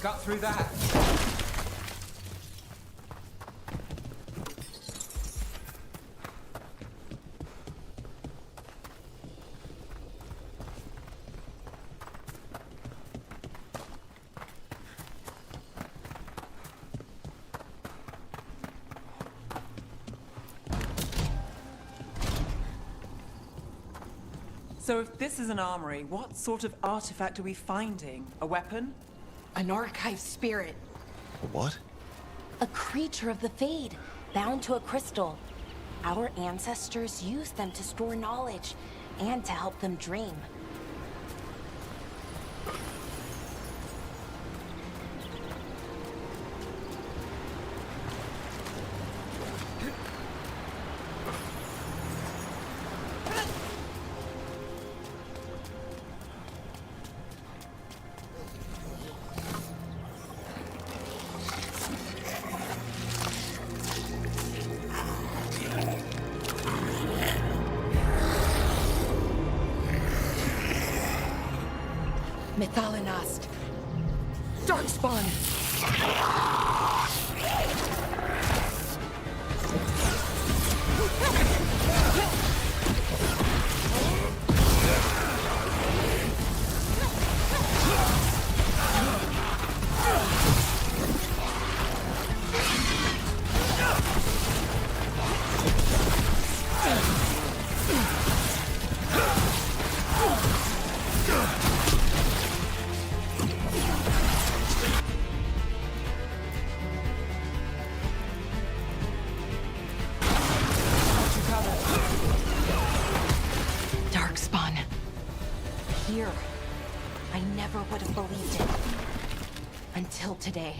Got through that. So if this is an armory, what sort of artifact are we finding? A weapon? An archive spirit. What? A creature of the Fade, bound to a crystal. Our ancestors used them to store knowledge and to help them dream. Methalinast. Darkspawn. Darkspawn. Here. I never would have believed it. Until today.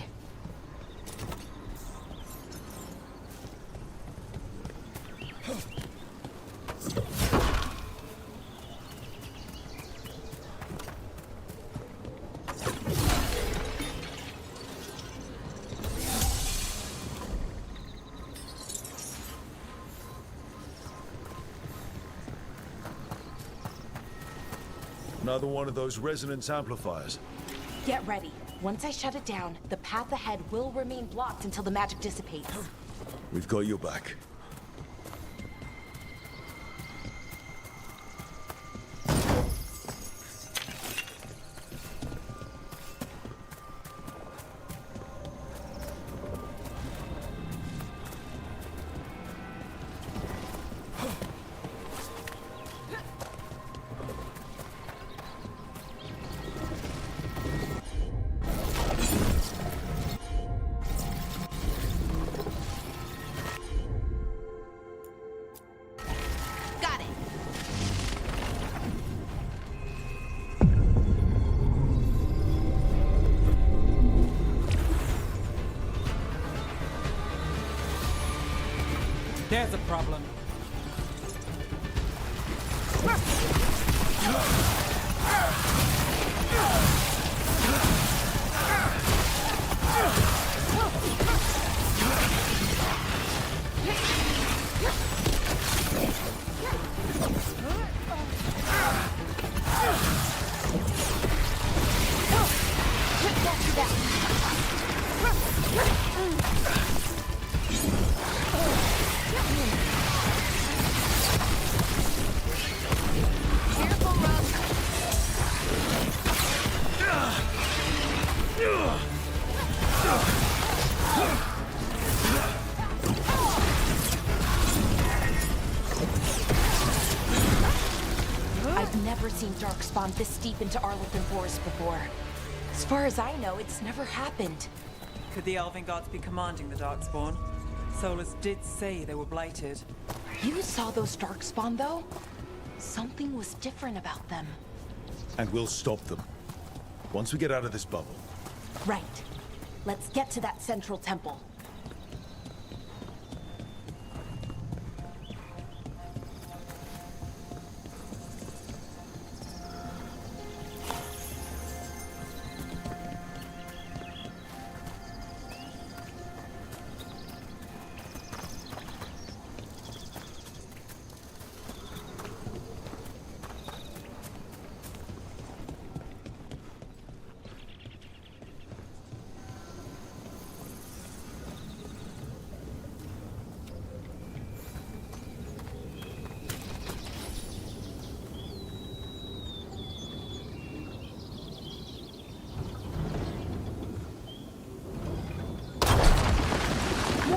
Another one of those resonance amplifiers. Get ready. Once I shut it down, the path ahead will remain blocked until the magic dissipates. We've got your back. There's a problem. I've never seen Darkspawn this deep into Arlequin Forest before. As far as I know, it's never happened. Could the elven gods be commanding the Darkspawn? Solas did say they were blighted. You saw those Darkspawn, though? Something was different about them. And we'll stop them. Once we get out of this bubble. Right. Let's get to that central temple.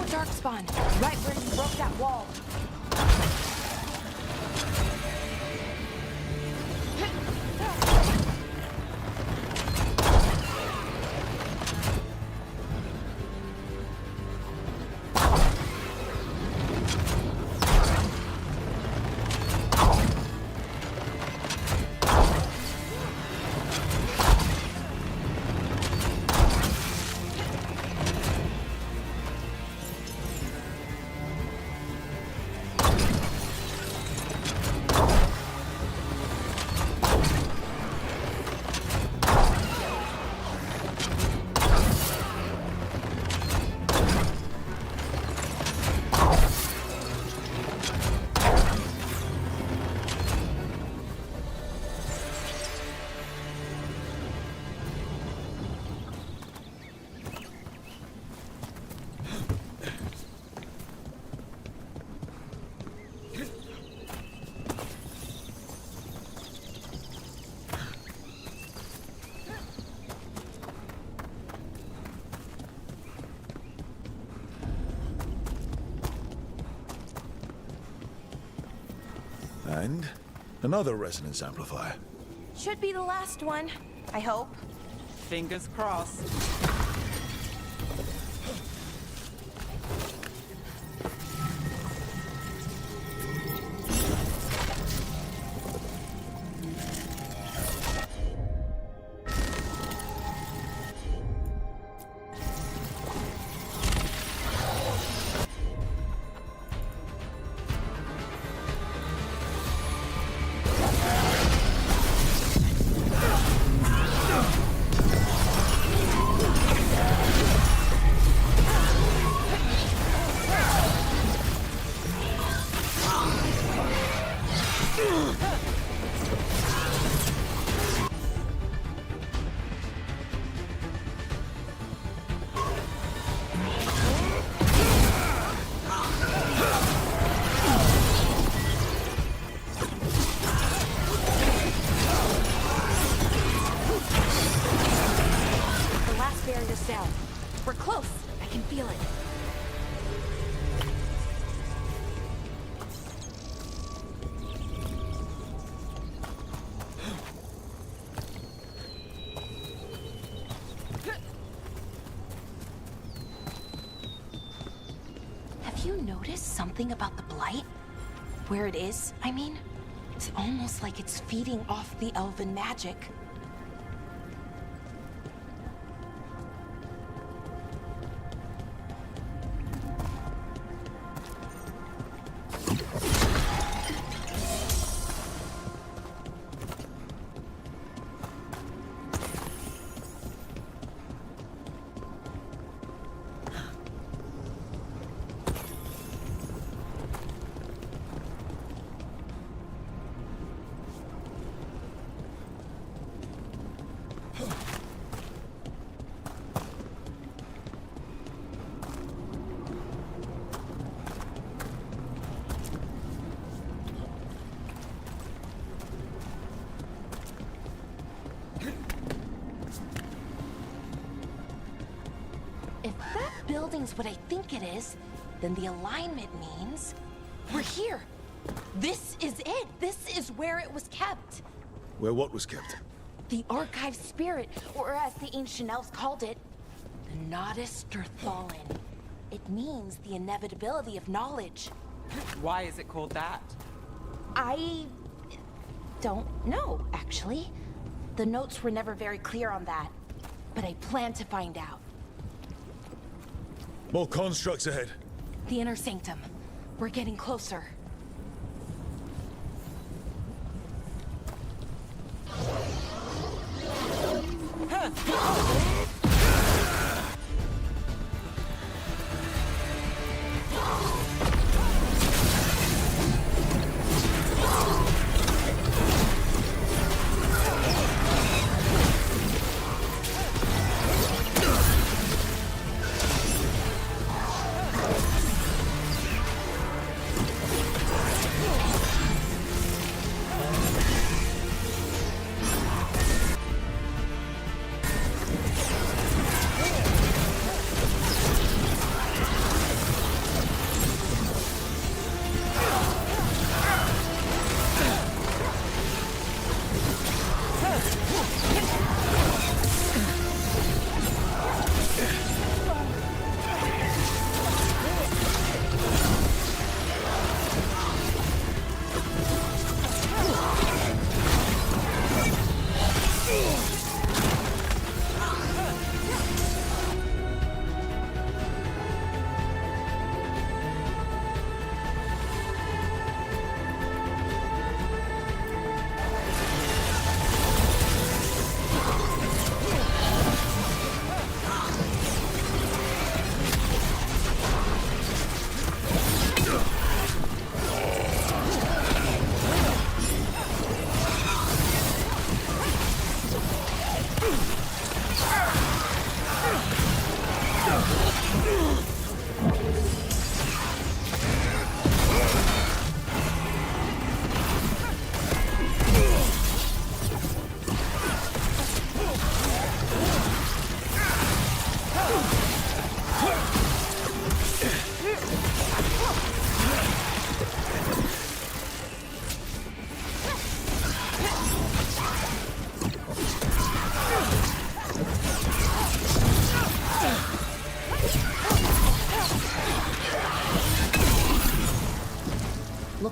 Darkspawn, right where you broke that wall. And another resonance amplifier. Should be the last one, I hope. Fingers crossed. Down. We're close. I can feel it. Have you noticed something about the blight? Where it is, I mean? It's almost like it's feeding off the elven magic. If that building's what I think it is, then the alignment means we're here. This is it. This is where it was kept. Where what was kept? The archive spirit, or as the ancient elves called it, the Nodus Fallen. It means the inevitability of knowledge. Why is it called that? I don't know, actually. The notes were never very clear on that, but I plan to find out. More constructs ahead. The inner sanctum. We're getting closer.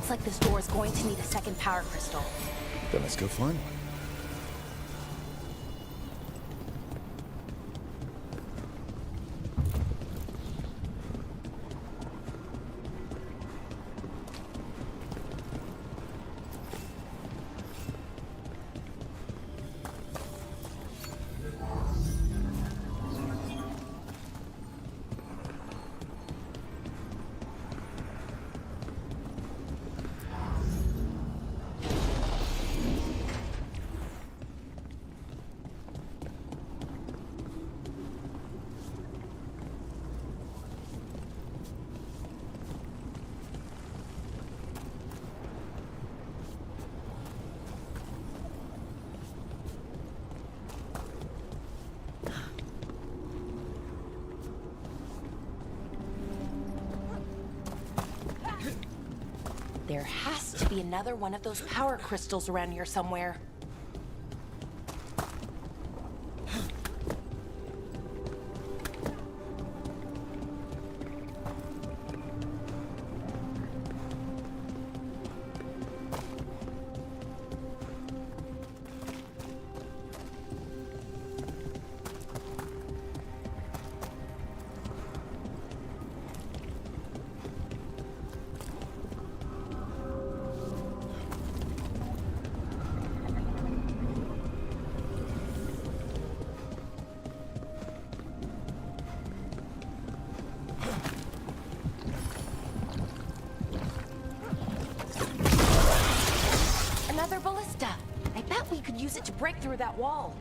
Looks like this door is going to need a second power crystal. Then let's go find one. There has to be another one of those power crystals around here somewhere. Another ballista. I bet we could use it to break through that wall.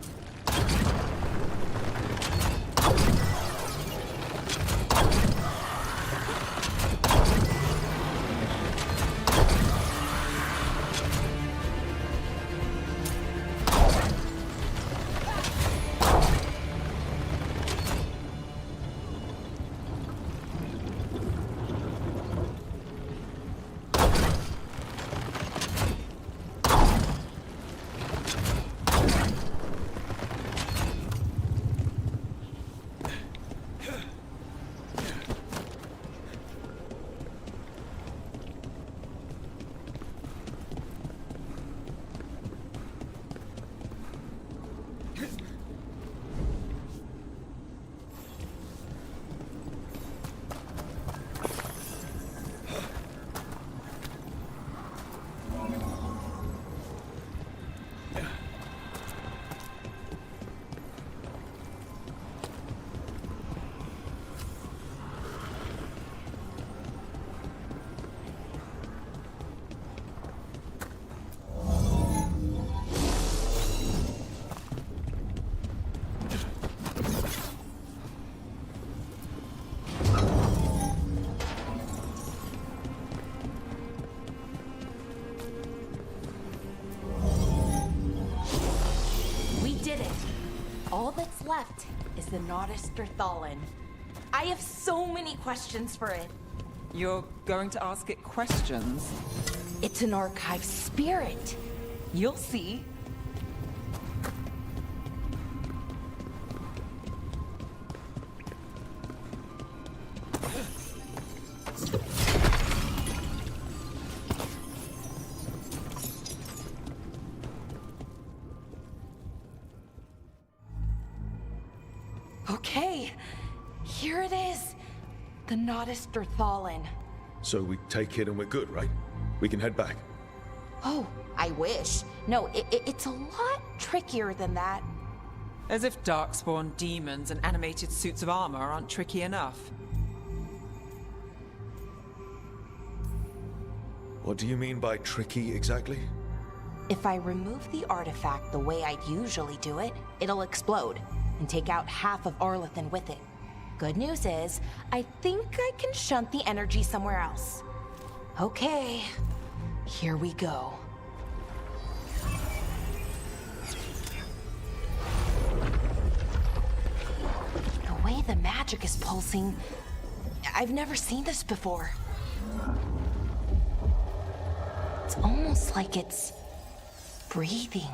All that's left is the Thallen. I have so many questions for it. You're going to ask it questions? It's an archive spirit. You'll see. Okay, here it is. The Thallen. So we take it and we're good, right? We can head back. Oh, I wish. No, it's a lot trickier than that. As if darkspawn demons and animated suits of armor aren't tricky enough. What do you mean by tricky exactly? If I remove the artifact the way I'd usually do it, it'll explode and take out half of Arlathan with it. Good news is, I think I can shunt the energy somewhere else. Okay, here we go. The way the magic is pulsing, I've never seen this before. It's almost like it's breathing.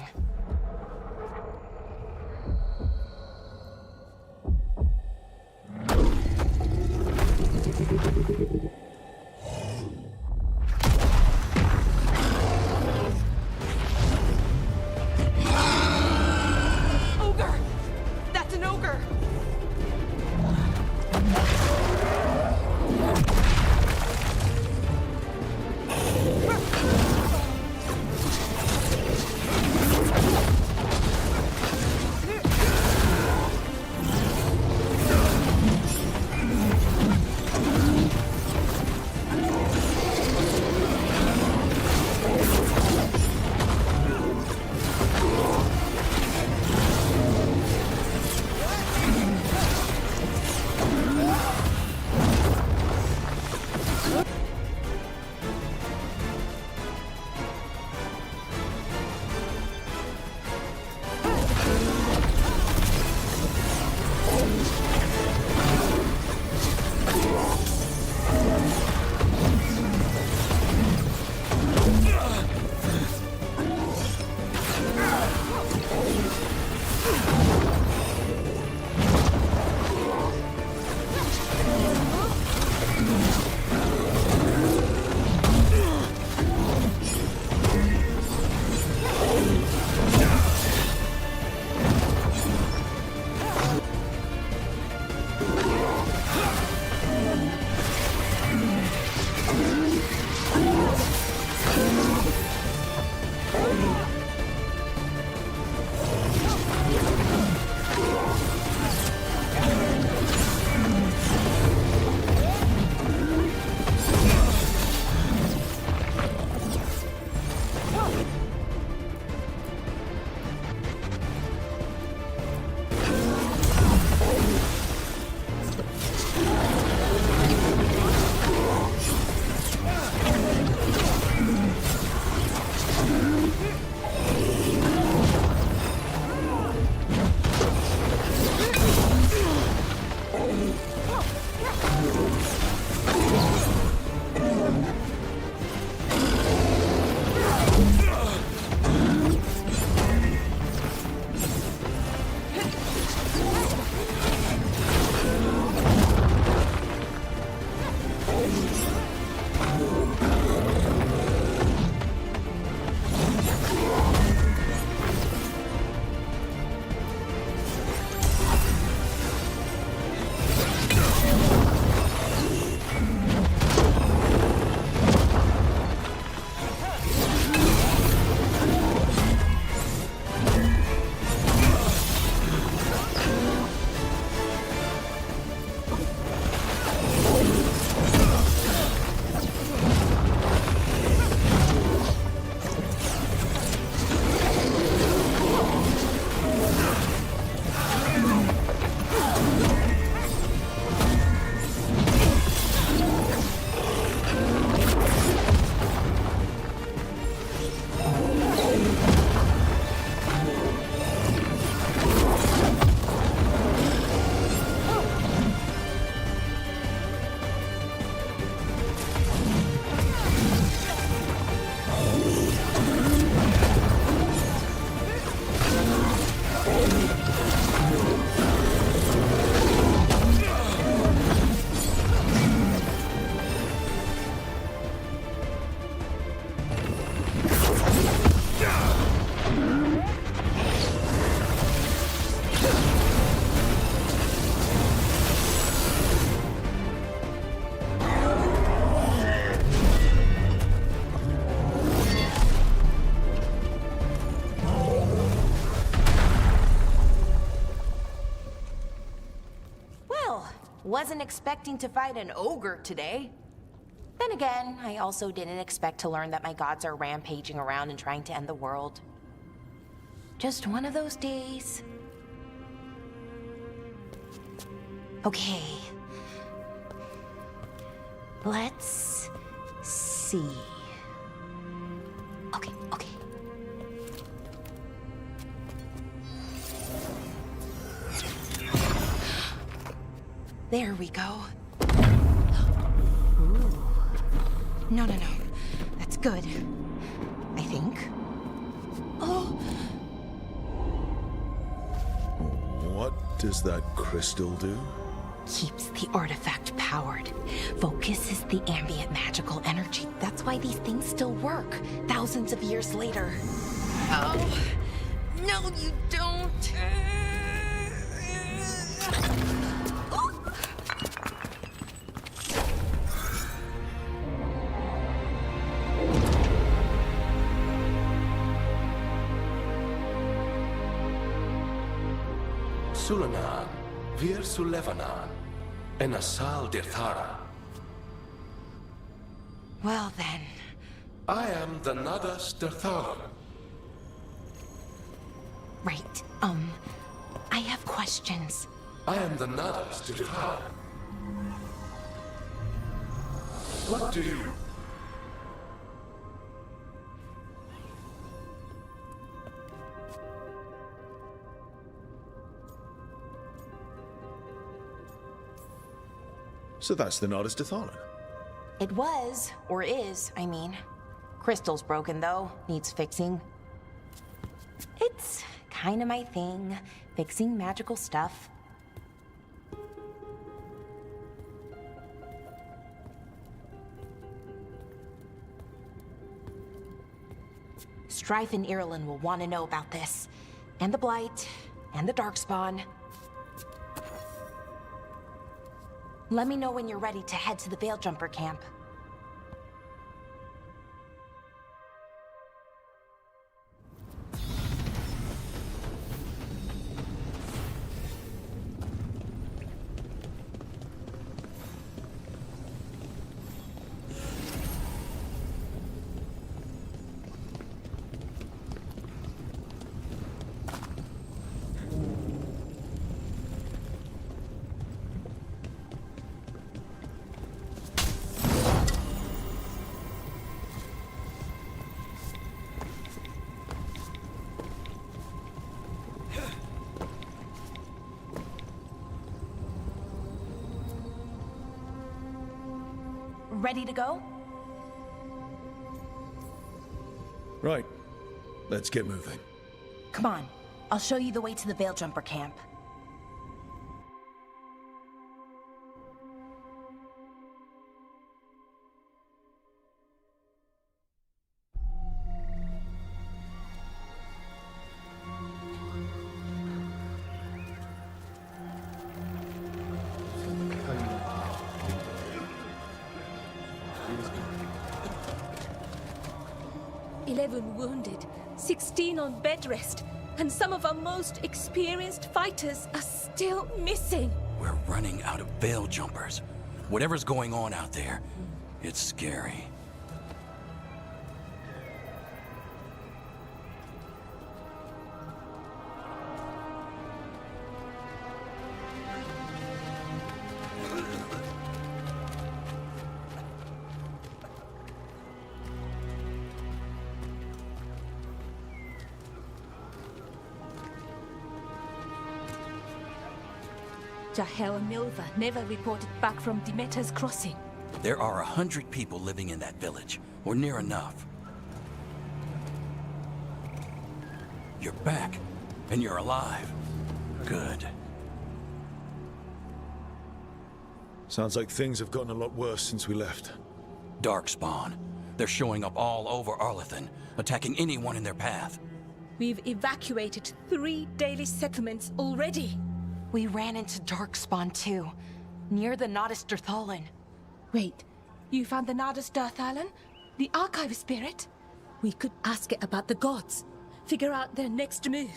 Wasn't expecting to fight an ogre today. Then again, I also didn't expect to learn that my gods are rampaging around and trying to end the world. Just one of those days. Okay. Let's see. Okay. There we go. Ooh. No. That's good. I think. Oh! What does that crystal do? Keeps the artifact powered. Focuses the ambient magical energy. That's why these things still work, thousands of years later. Oh! No, you don't! Sulanan, Vir Sulevanan, and Asal Dirthara. Well then. I am the Nadas Dirthalan. Right, I have questions. I am the Nadas Dirthalan. What do you... So that's the Nardus Dathalan. It was, or is, I mean. Crystal's broken though, needs fixing. It's kinda my thing, fixing magical stuff. Strife and Irulan will want to know about this. And the Blight, and the Darkspawn. Let me know when you're ready to head to the Veilguard camp. Ready to go? Right. Let's get moving. Come on. I'll show you the way to the Veilguard camp. Wounded, 16 on bed rest, and some of our most experienced fighters are still missing. We're running out of veil jumpers. Whatever's going on out there, it's scary. Jahel and Milva never reported back from Demeter's crossing. There are 100 people living in that village, or near enough. You're back, and you're alive. Good. Sounds like things have gotten a lot worse since we left. Darkspawn. They're showing up all over Arlathan, attacking anyone in their path. We've evacuated 3 daily settlements already. We ran into Darkspawn too, near the Nardus Dirthalan. Wait, you found the Nardus Dirthalan? The archive spirit? We could ask it about the gods. Figure out their next move.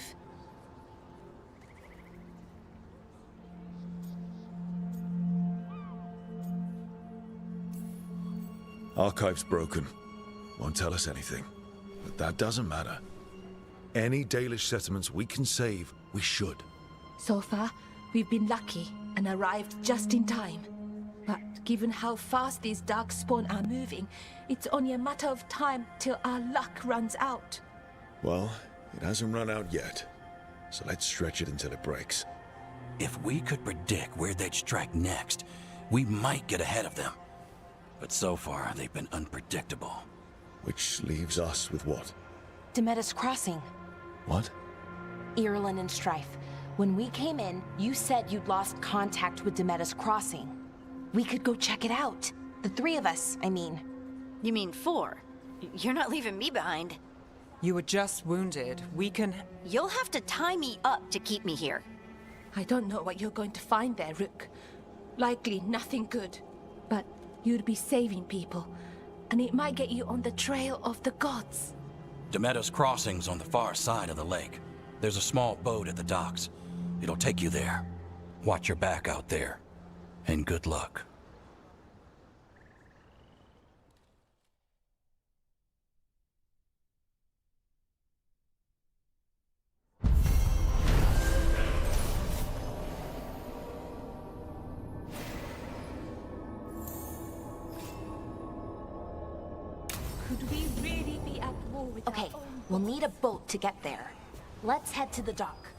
Archive's broken. Won't tell us anything. But that doesn't matter. Any Dalish settlements we can save, we should. So far, we've been lucky and arrived just in time. But given how fast these darkspawn are moving, it's only a matter of time till our luck runs out. Well, it hasn't run out yet. So let's stretch it until it breaks. If we could predict where they'd strike next, we might get ahead of them. But so far, they've been unpredictable. Which leaves us with what? Demetis Crossing. What? Irulan and Strife. When we came in, you said you'd lost contact with Demetis Crossing. We could go check it out. The three of us, I mean. You mean 4? You're not leaving me behind. You were just wounded. We can... You'll have to tie me up to keep me here. I don't know what you're going to find there, Rook. Likely nothing good. But you'd be saving people, and it might get you on the trail of the gods. Demetis Crossing's on the far side of the lake. There's a small boat at the docks. It'll take you there. Watch your back out there. And good luck. Could we really be at war with Okay, we'll need a boat to get there. Let's head to the dock.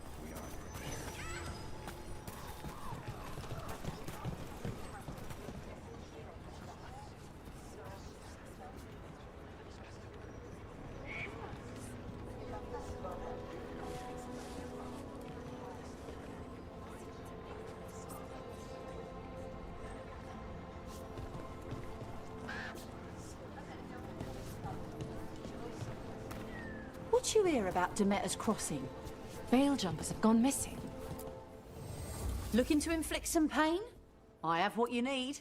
What you hear about Demeter's Crossing? Veil jumpers have gone missing. Looking to inflict some pain? I have what you need.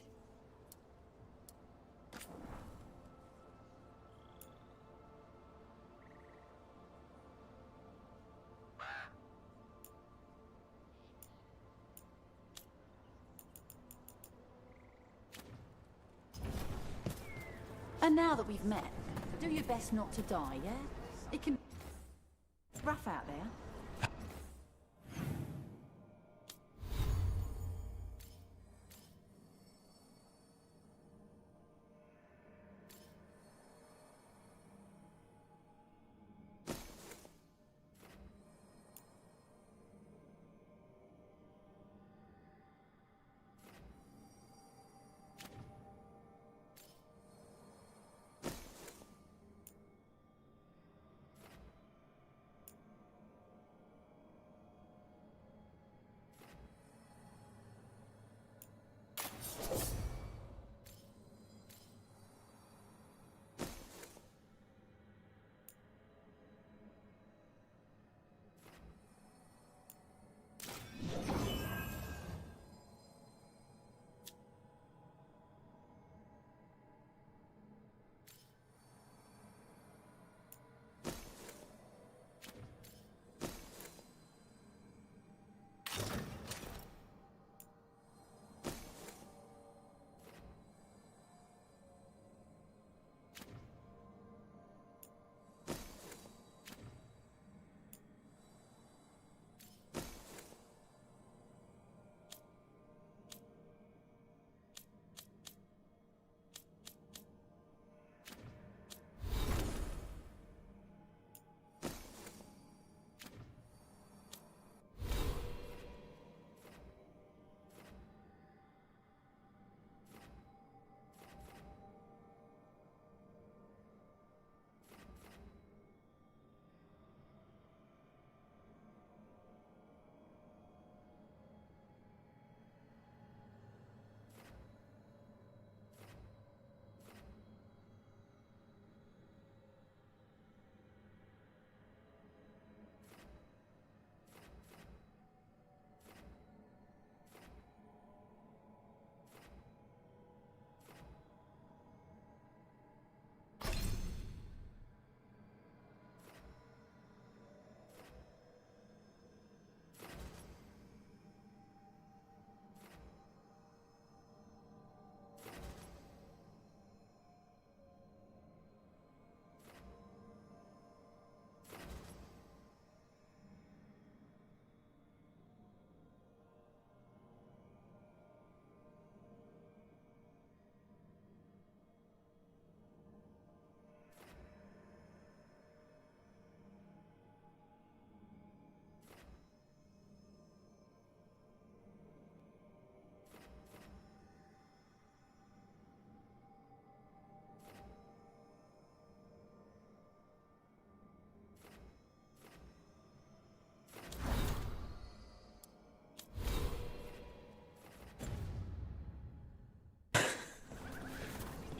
And now that we've met, do your best not to die, yeah? It can... It's rough out there.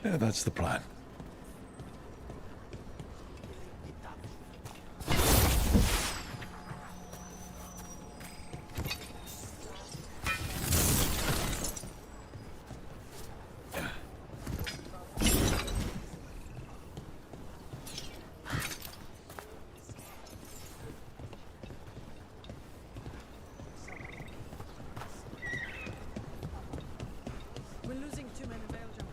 Yeah, that's the plan. We're losing too many veil jumpers.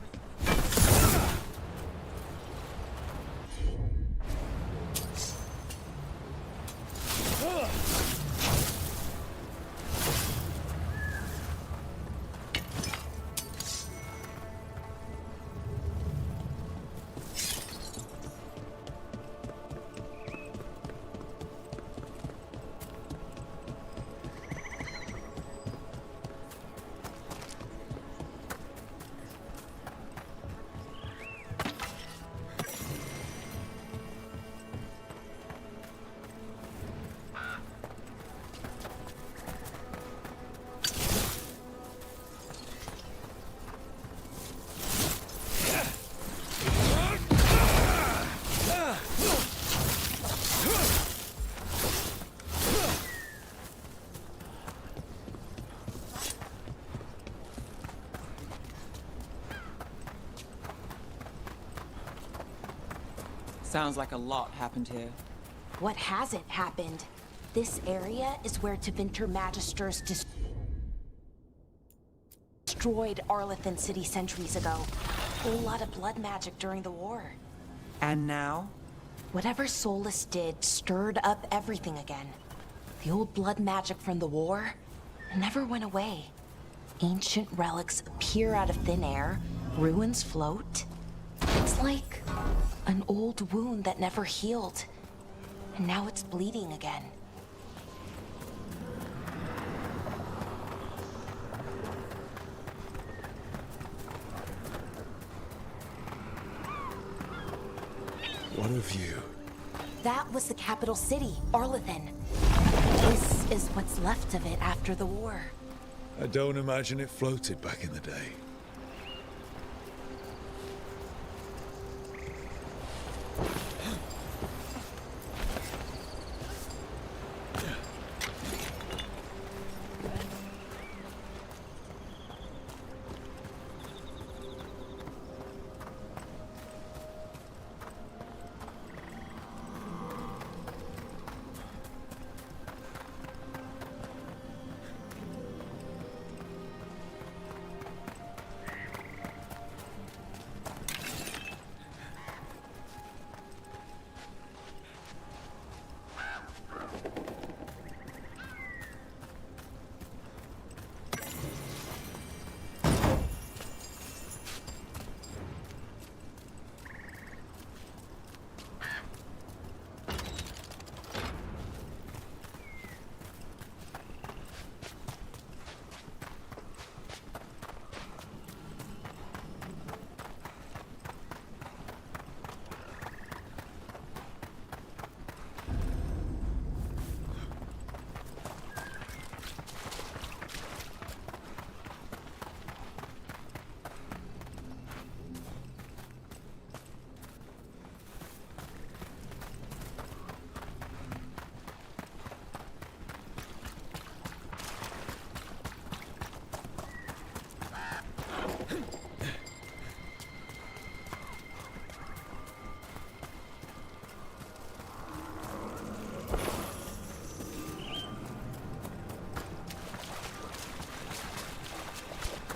Sounds like a lot happened here. What hasn't happened? This area is where Tevinter Magisters destroyed Arlethan City centuries ago. Whole lot of blood magic during the war. And now? Whatever Solas did stirred up everything again. The old blood magic from the war never went away. Ancient relics appear out of thin air, ruins float. It's like an old wound that never healed, and now it's bleeding again. What of you? That was the capital city, Arlethan. This is what's left of it after the war. I don't imagine it floated back in the day.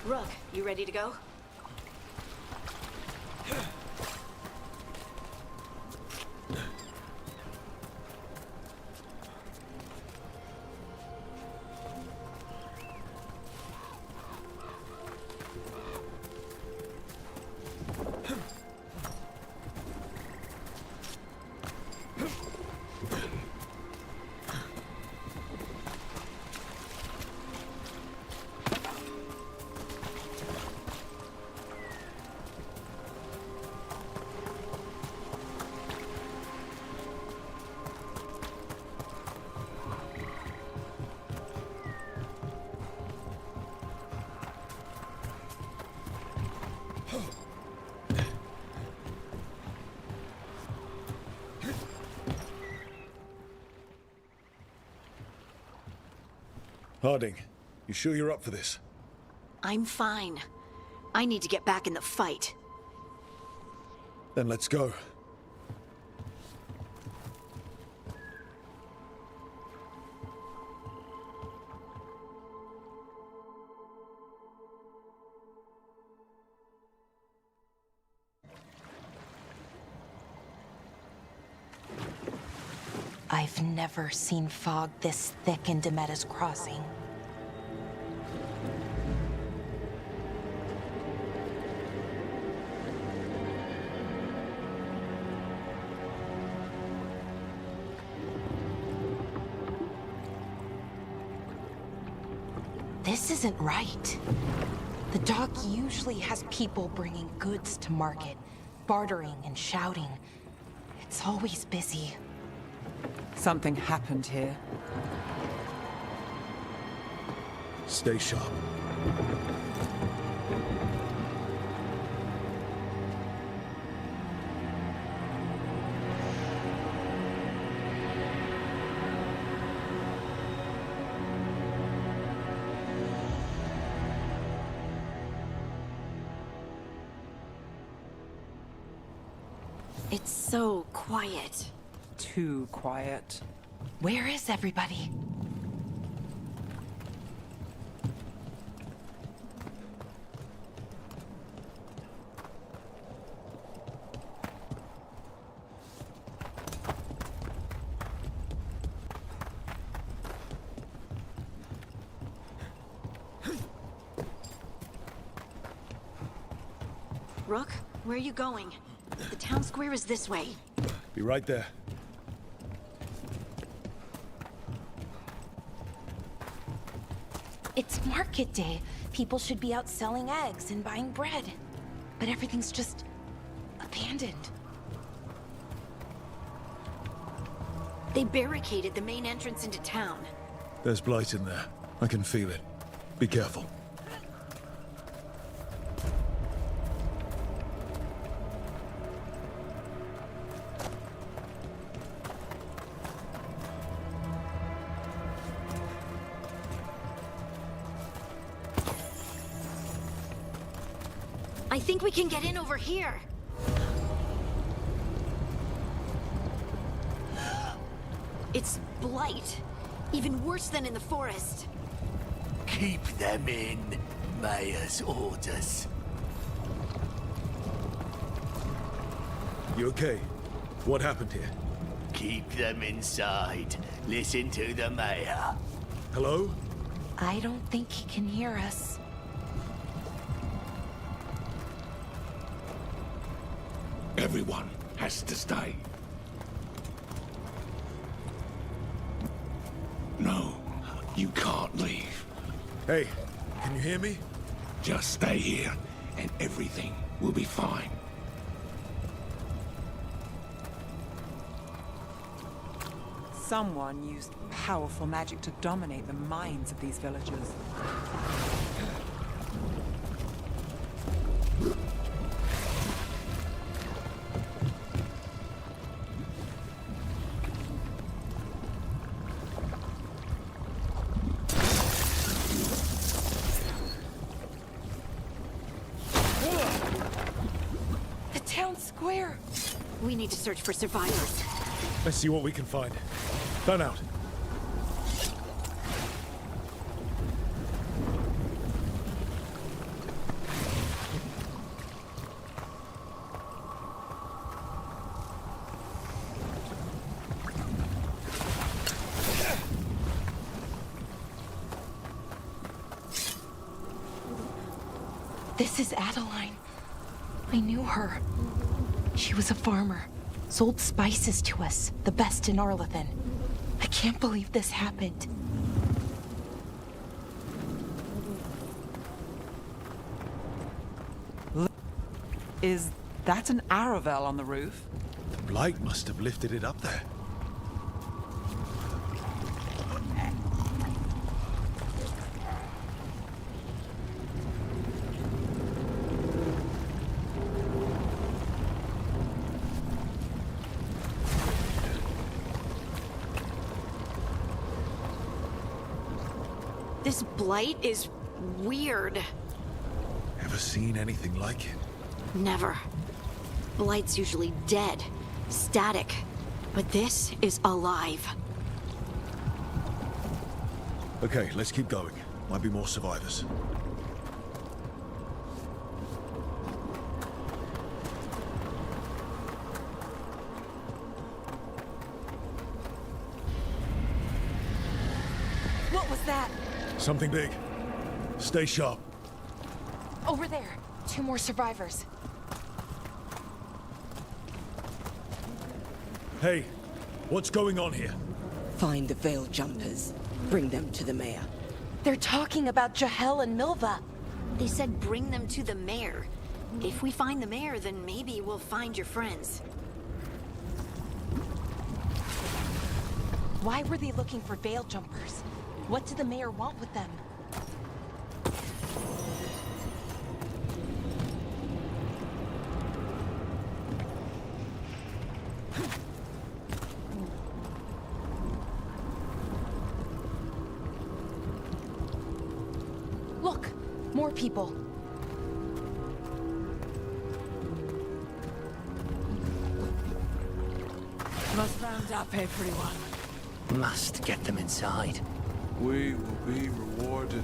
Rook, you ready to go? Harding, you sure you're up for this? I'm fine. I need to get back in the fight. Then let's go. I've never seen fog this thick in Demetta's Crossing. This isn't right. The dock usually has people bringing goods to market, bartering and shouting. It's always busy. Something happened here. Stay sharp. It's so quiet. Too quiet. Where is everybody? Rook, where are you going? The town square is this way. Be right there. It's market day. People should be out selling eggs and buying bread. But everything's just abandoned. They barricaded the main entrance into town. There's blight in there. I can feel it. Be careful. I think we can get in over here. It's blight. Even worse than in the forest. Keep them in. Mayor's orders. You okay? What happened here? Keep them inside. Listen to the mayor. Hello? I don't think he can hear us. Everyone has to stay. No, you can't leave. Hey, can you hear me? Just stay here, and everything will be fine. Someone used powerful magic to dominate the minds of these villagers. The town square! We need to search for survivors. Let's see what we can find. Turn out. This is Adeline. I knew her. She was a farmer. Sold spices to us, the best in Arlathan. I can't believe this happened. Is that an Aravel on the roof? The blight must have lifted it up there. This blight is weird. Ever seen anything like it? Never. Blight's usually dead, static. But this is alive. Okay, let's keep going. Might be more survivors. What was that? Something big. Stay sharp. Over there. 2 more survivors. Hey, what's going on here? Find the veil jumpers. Bring them to the mayor. They're talking about Jahel and Milva. They said bring them to the mayor. If we find the mayor, then maybe we'll find your friends. Why were they looking for veil jumpers? What did the mayor want with them? Look, more people. Must round up everyone. Must get them inside. We will be rewarded.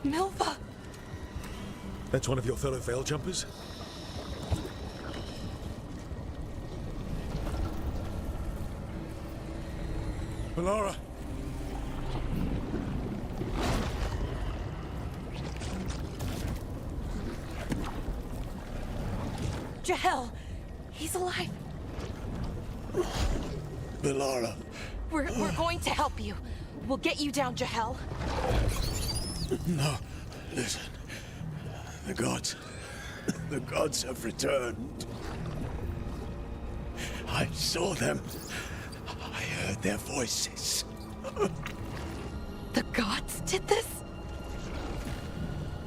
Milva! That's one of your fellow veil jumpers? Melara! Jahel! He's alive! Melara. We're going to help you. We'll get you down, Jahel. No, listen. The gods have returned. I saw them. I heard their voices. The gods did this?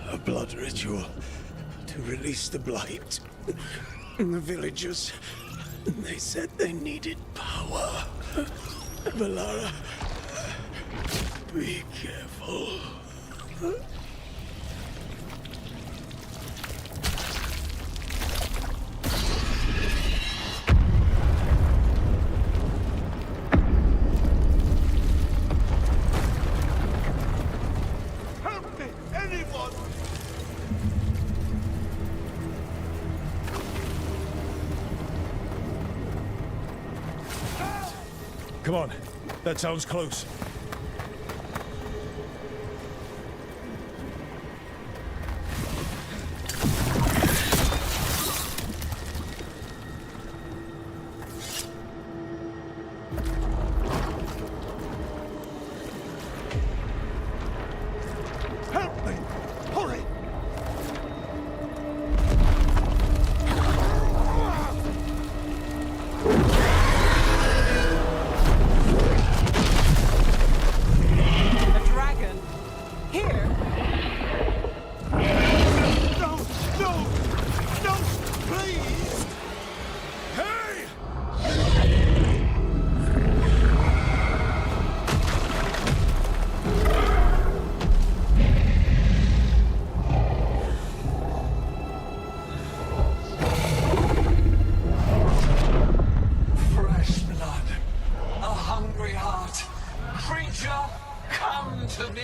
A blood ritual to release the blight. The villagers, they said they needed power. Melara, be careful. Help me! Anyone! Come on. That sounds close. Help me! Hurry! A dragon? Here? No! No! No! Please! Hey! Fresh blood. A hungry heart. Creature, come to me!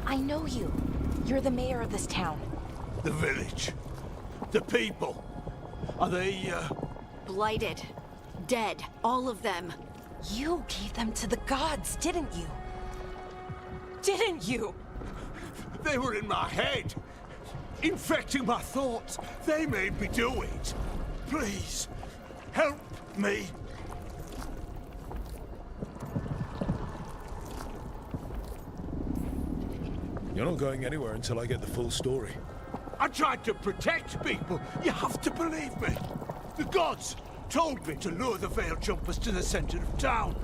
I know you. You're the mayor of this town. The village. The people. Are they, Blighted. Dead. All of them. You gave them to the gods, didn't you? Didn't you? They were in my head. Infecting my thoughts. They made me do it. Please, help me. You're not going anywhere until I get the full story. I tried to protect people. You have to believe me. The gods told me to lure the Veil Jumpers to the center of town.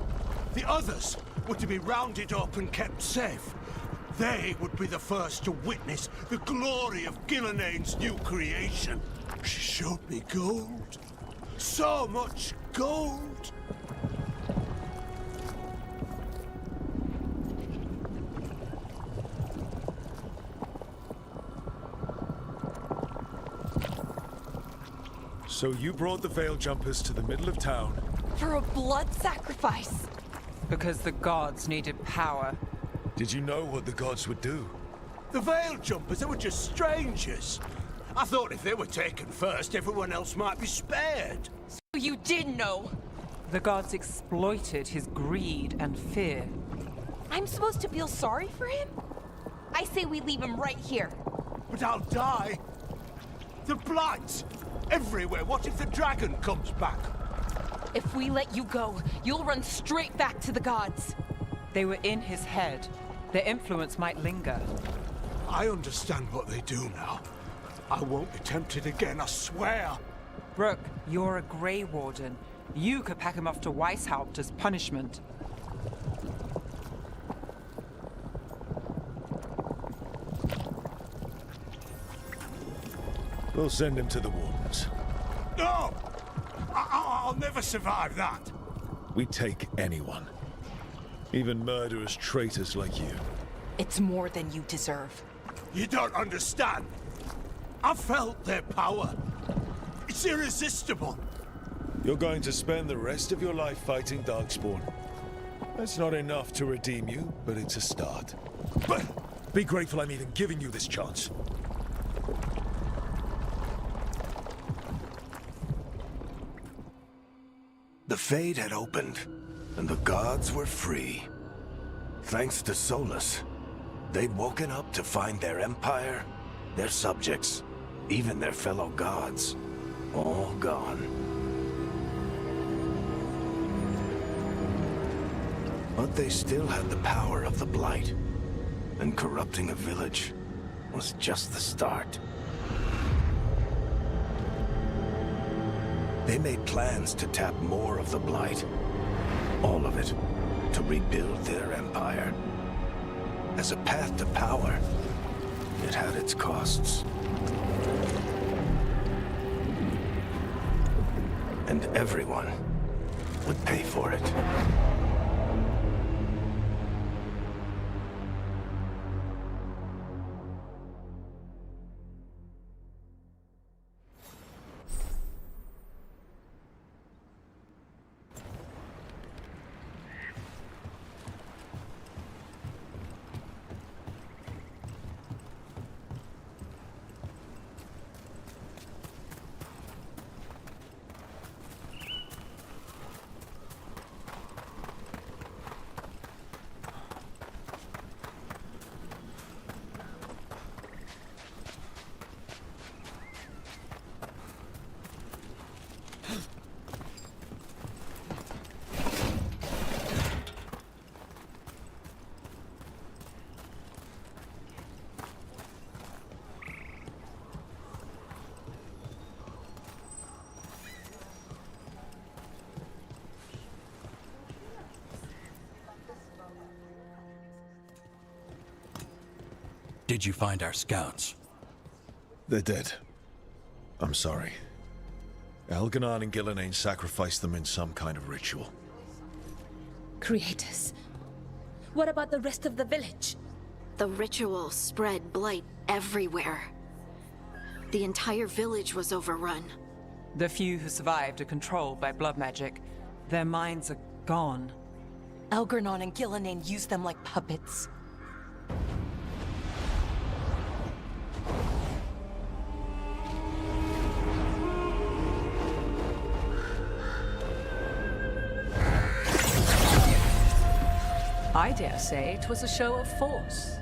The others were to be rounded up and kept safe. They would be the first to witness the glory of Gillenane's new creation. She showed me gold. So much gold. So you brought the Veil Jumpers to the middle of town? For a blood sacrifice. Because the gods needed power. Did you know what the gods would do? The Veil Jumpers, they were just strangers. I thought if they were taken first, everyone else might be spared. So you did know. The gods exploited his greed and fear. I'm supposed to feel sorry for him? I say we leave him right here. But I'll die. The blight! Everywhere. What if the dragon comes back? If we let you go, you'll run straight back to the gods. They were in his head. Their influence might linger. I understand what they do now. I won't be tempted again, I swear. Rook, you're a Grey Warden. You could pack him off to Weishaupt as punishment. We'll send him to the Wardens. No! I'll never survive that. We take anyone. Even murderous traitors like you. It's more than you deserve. You don't understand. I've felt their power. It's irresistible. You're going to spend the rest of your life fighting Darkspawn. That's not enough to redeem you, but it's a start. But be grateful I'm even giving you this chance. The Fade had opened, and the gods were free. Thanks to Solas, they'd woken up to find their empire, their subjects, even their fellow gods, all gone. But they still had the power of the Blight, and corrupting a village was just the start. They made plans to tap more of the Blight. All of it, to rebuild their empire. As a path to power, it had its costs. And everyone would pay for it. Did you find our scouts? They're dead. I'm sorry. Elganon and Gillenane sacrificed them in some kind of ritual. Creators. What about the rest of the village? The ritual spread blight everywhere. The entire village was overrun. The few who survived are controlled by blood magic. Their minds are gone. Elganon and Gillenane used them like puppets. I dare say it was a show of force.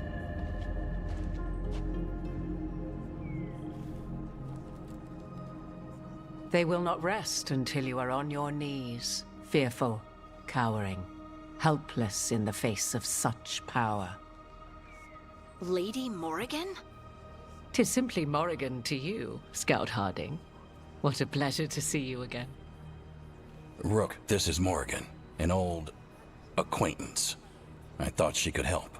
They will not rest until you are on your knees, fearful, cowering, helpless in the face of such power. Lady Morrigan? 'Tis simply Morrigan to you, Scout Harding. What a pleasure to see you again. Rook, this is Morrigan, an old acquaintance. I thought she could help.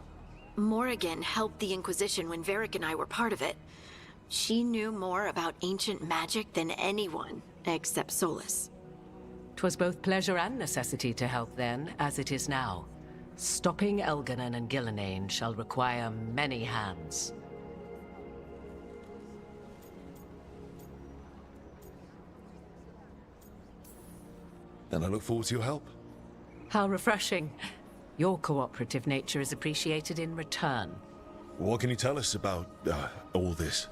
Morrigan helped the Inquisition when Varric and I were part of it. She knew more about ancient magic than anyone, except Solas. 'Twas both pleasure and necessity to help then, as it is now. Stopping Elganon and Gillenane shall require many hands. Then I look forward to your help. How refreshing. Your cooperative nature is appreciated in return. What can you tell us about all this?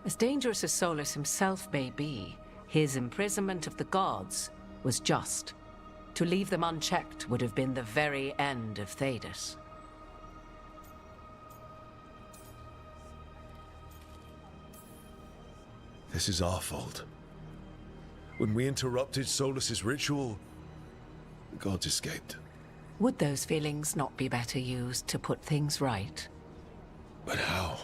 As dangerous as Solas himself may be, his imprisonment of the gods was just. To leave them unchecked would have been the very end of Thedas. This is our fault. When we interrupted Solas's ritual, the gods escaped. Would those feelings not be better used to put things right? But how?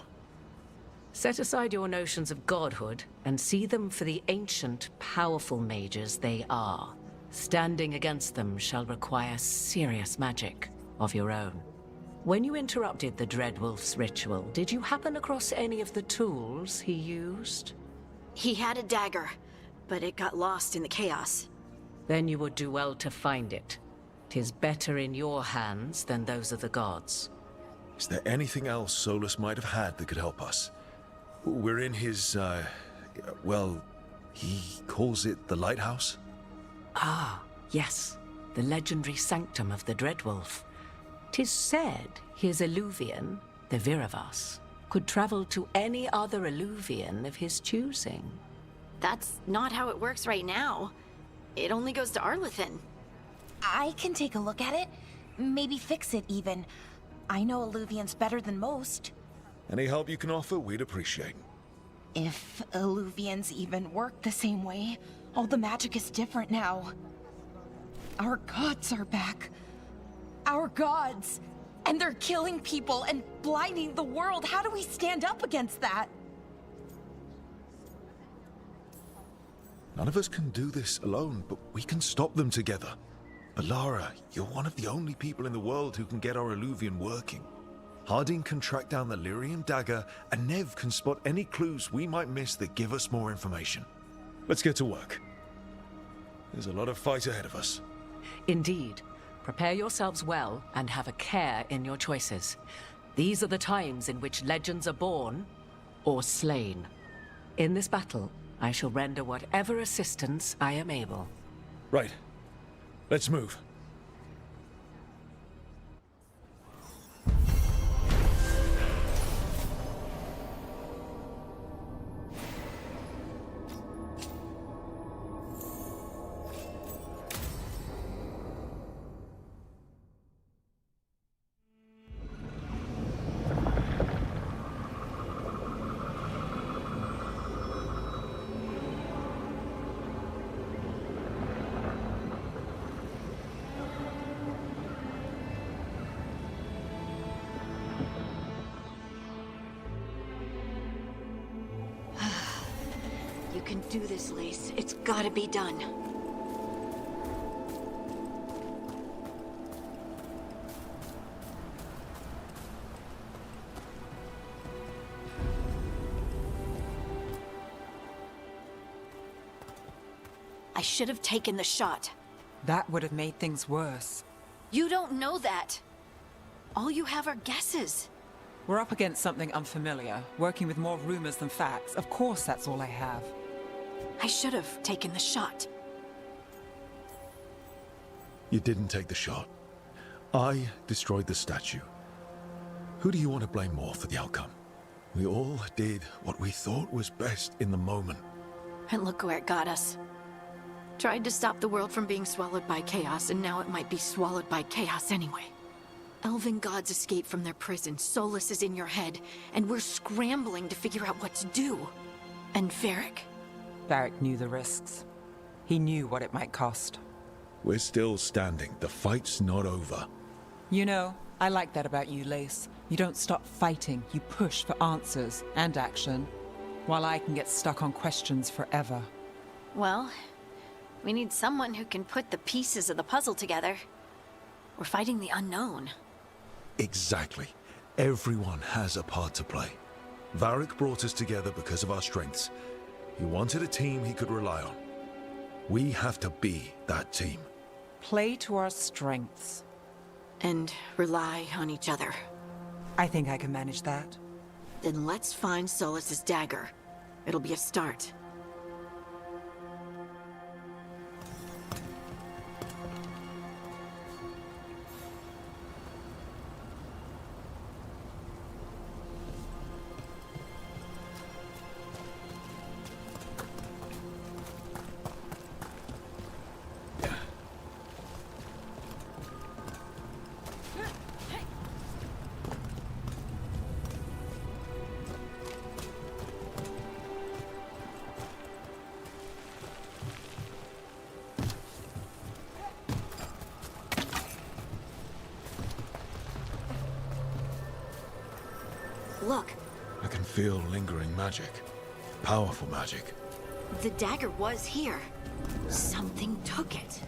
Set aside your notions of godhood and see them for the ancient, powerful mages they are. Standing against them shall require serious magic of your own. When you interrupted the Dreadwolf's ritual, did you happen across any of the tools he used? He had a dagger, but it got lost in the chaos. Then you would do well to find it. 'Tis better in your hands than those of the gods. Is there anything else Solas might have had that could help us? We're in his, well, he calls it the lighthouse? Ah, yes. The legendary sanctum of the Dreadwolf. 'Tis said his Eluvian, the Viravas, could travel to any other Eluvian of his choosing. That's not how it works right now. It only goes to Arlethan. I can take a look at it. Maybe fix it, even. I know Eluvians better than most. Any help you can offer, we'd appreciate. If Eluvians even work the same way, all the magic is different now. Our gods are back. Our gods! And they're killing people and blinding the world. How do we stand up against that? None of us can do this alone, but we can stop them together. Alara, you're one of the only people in the world who can get our Eluvian working. Harding can track down the Lyrian dagger, and Nev can spot any clues we might miss that give us more information. Let's get to work. There's a lot of fight ahead of us. Indeed. Prepare yourselves well and have a care in your choices. These are the times in which legends are born or slain. In this battle, I shall render whatever assistance I am able. Right. Let's move. You can do this, Lace. It's gotta be done. I should have taken the shot. That would have made things worse. You don't know that. All you have are guesses. We're up against something unfamiliar, working with more rumors than facts. Of course, that's all I have. I should have taken the shot. You didn't take the shot. I destroyed the statue. Who do you want to blame more for the outcome? We all did what we thought was best in the moment. And look where it got us. Tried to stop the world from being swallowed by chaos, and now it might be swallowed by chaos anyway. Elven gods escaped from their prison, Solas is in your head, and we're scrambling to figure out what to do. And Varric? Varric knew the risks. He knew what it might cost. We're still standing. The fight's not over. You know, I like that about you, Lace. You don't stop fighting. You push for answers and action, while I can get stuck on questions forever. Well, we need someone who can put the pieces of the puzzle together. We're fighting the unknown. Exactly. Everyone has a part to play. Varric brought us together because of our strengths. He wanted a team he could rely on. We have to be that team. Play to our strengths. And rely on each other. I think I can manage that. Then let's find Solas' dagger. It'll be a start. Look. I can feel lingering magic. Powerful magic. The dagger was here. Something took it.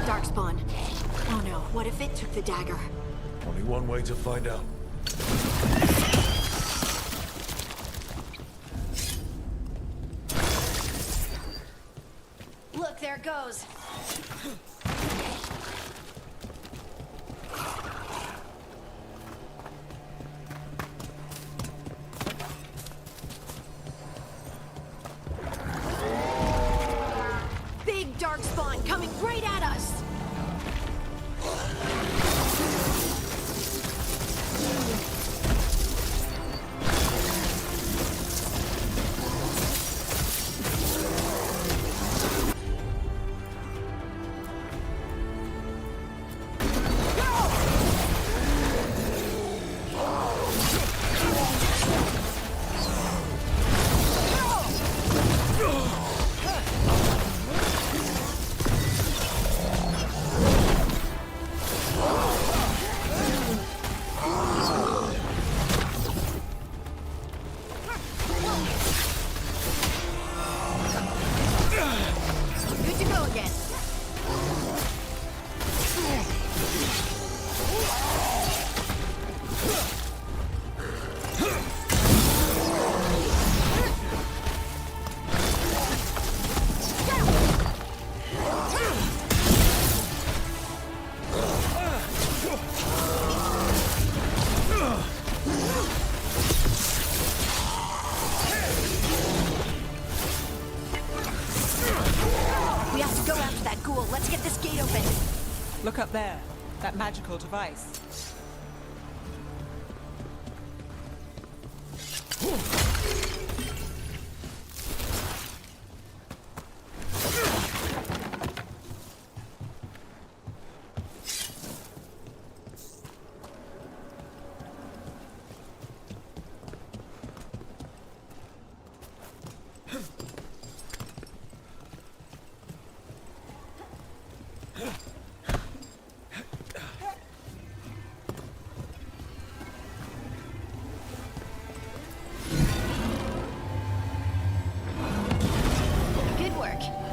Darkspawn. Oh no, what if it took the dagger? Only one way to find out. Look, there it goes. Big Darkspawn coming right at us! Look up there. That magical device.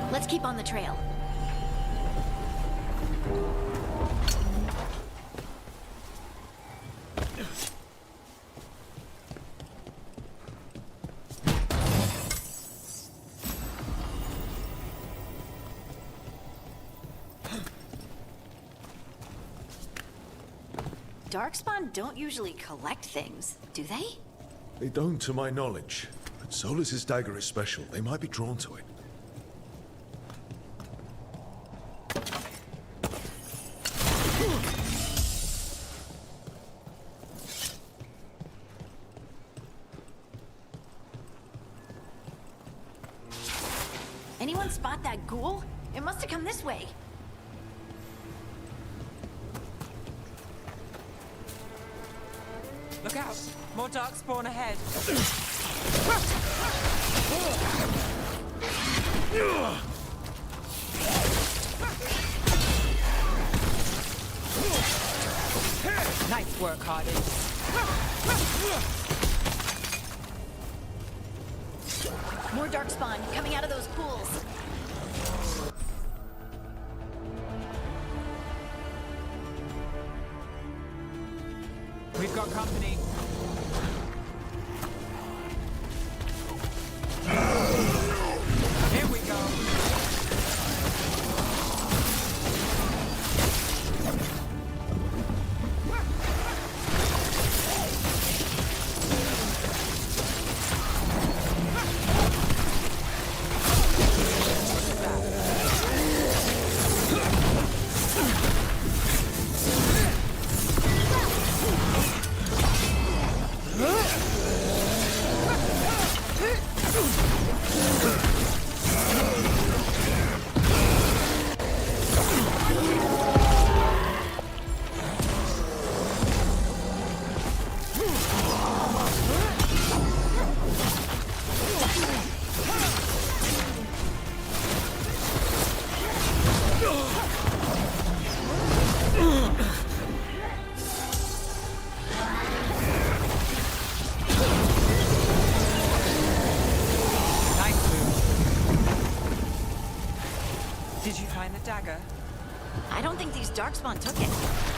Let's keep on the trail. Darkspawn don't usually collect things, do they? They don't, to my knowledge. But Solas' dagger is special. They might be drawn to it. Anyone spot that ghoul? It must have come this way. Look out! More darkspawn ahead. Nice work, Hardy. More darkspawn coming out of those pools. We've got company. Here we go. Did you find the dagger? I don't think these darkspawn took it.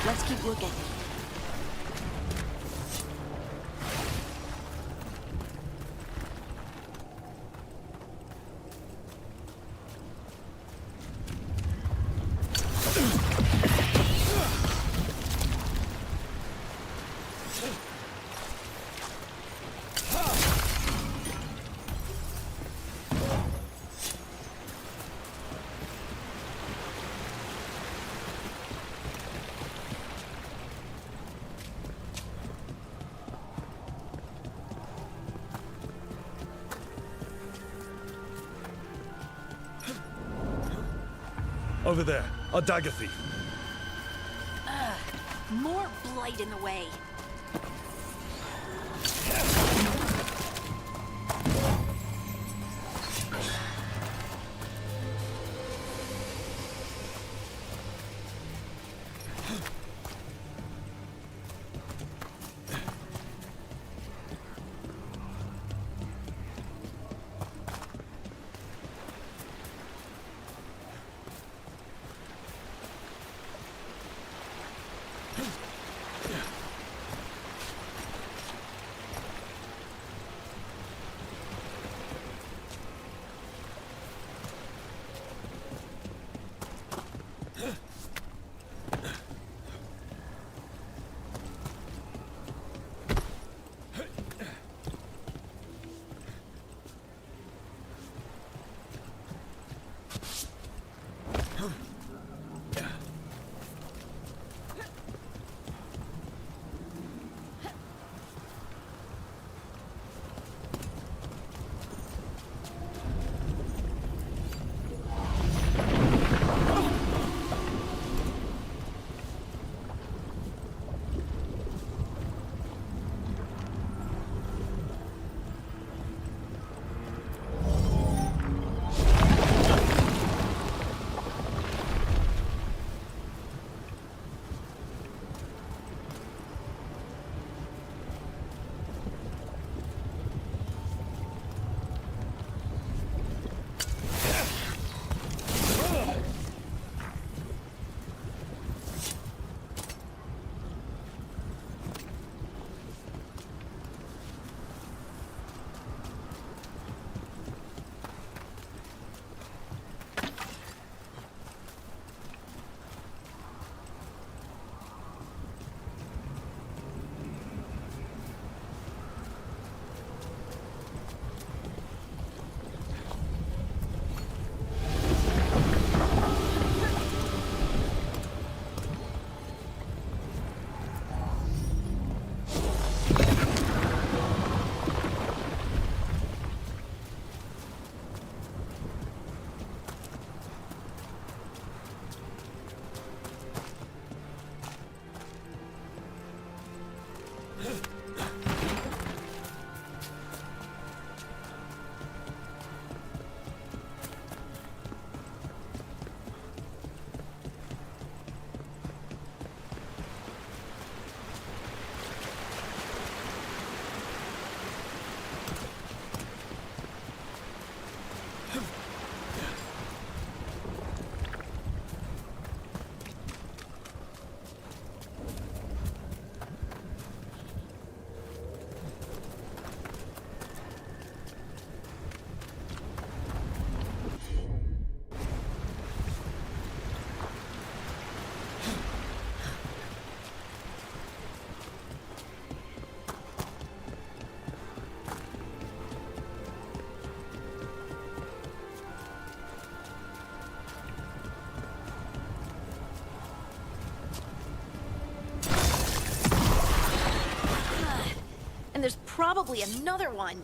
Let's keep looking. Over there, a dagger thief. More blight in the way. And there's probably another one.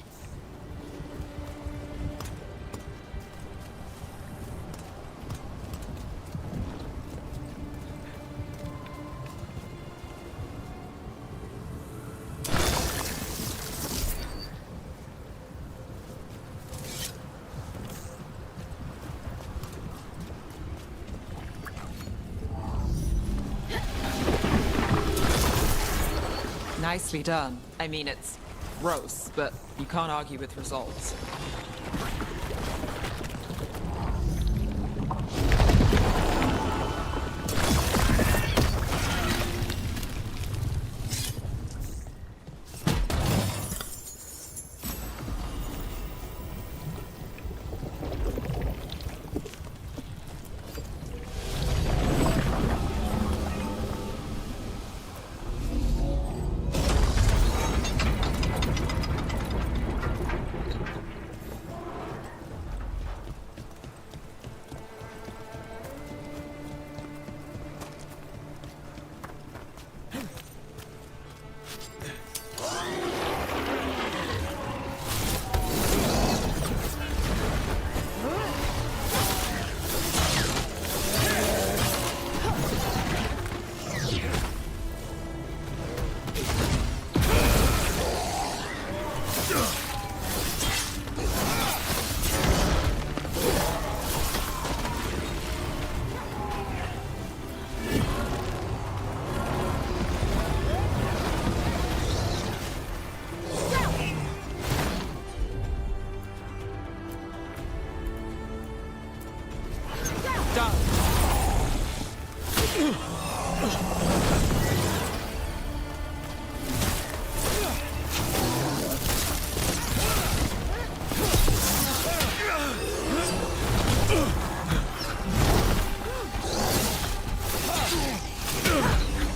Nicely done. I mean, it's gross, but you can't argue with results.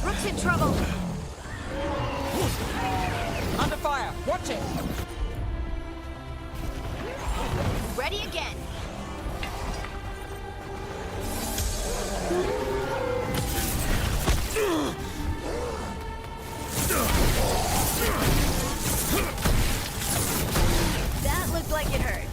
Rook's in trouble. Under fire! Watch it! Ready again. That looked like it hurt.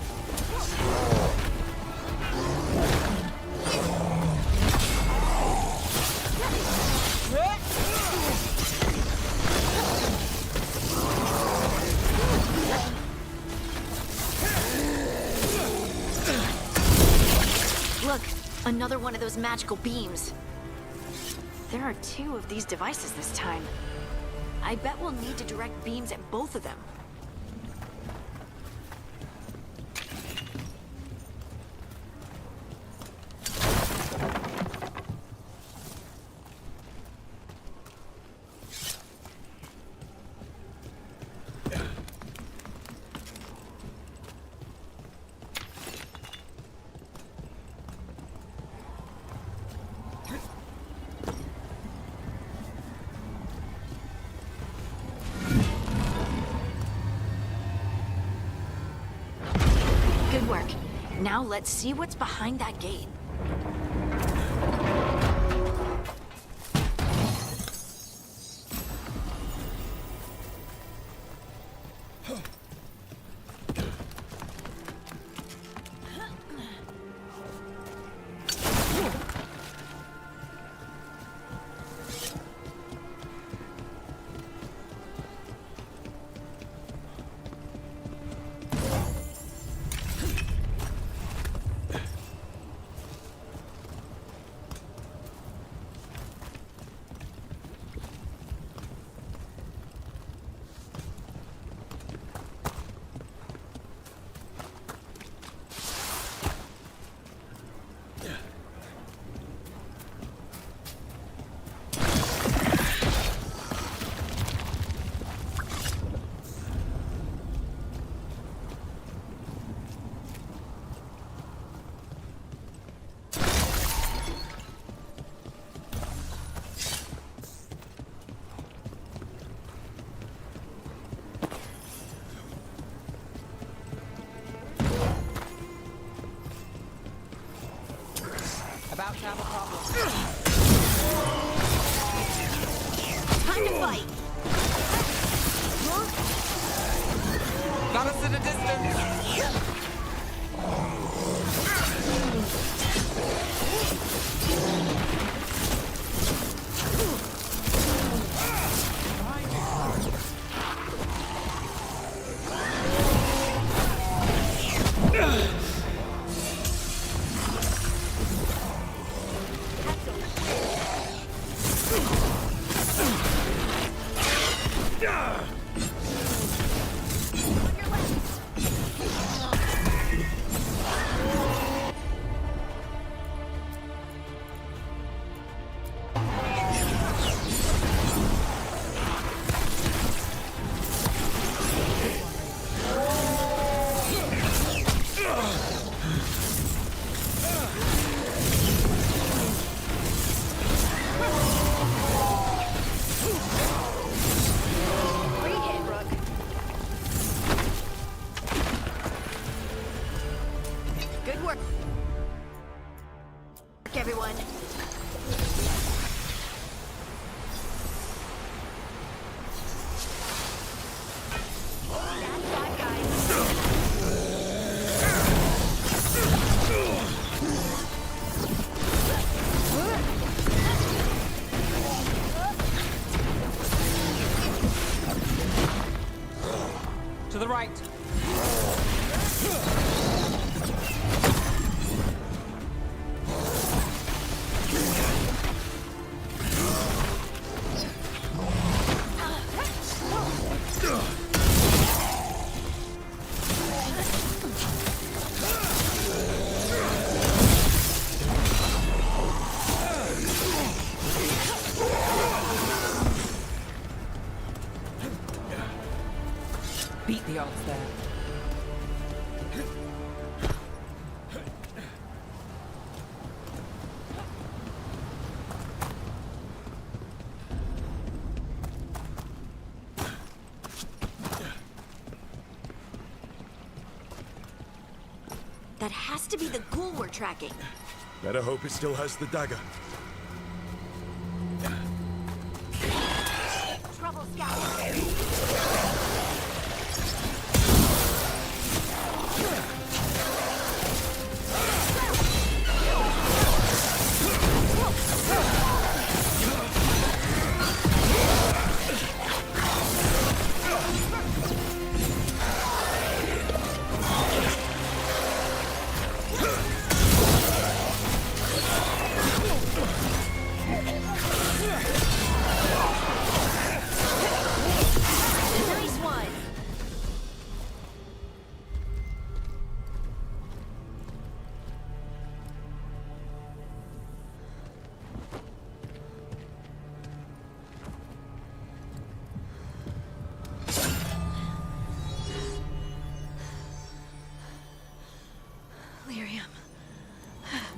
Look, another one of those magical beams. There are 2 of these devices this time. I bet we'll need to direct beams at both of them. Good work. Now let's see what's behind that gate. About to have a problem. Time to fight! Everyone. To the right. Beat the odds there. That has to be the ghoul we're tracking. Better hope it still has the dagger. Trouble scout.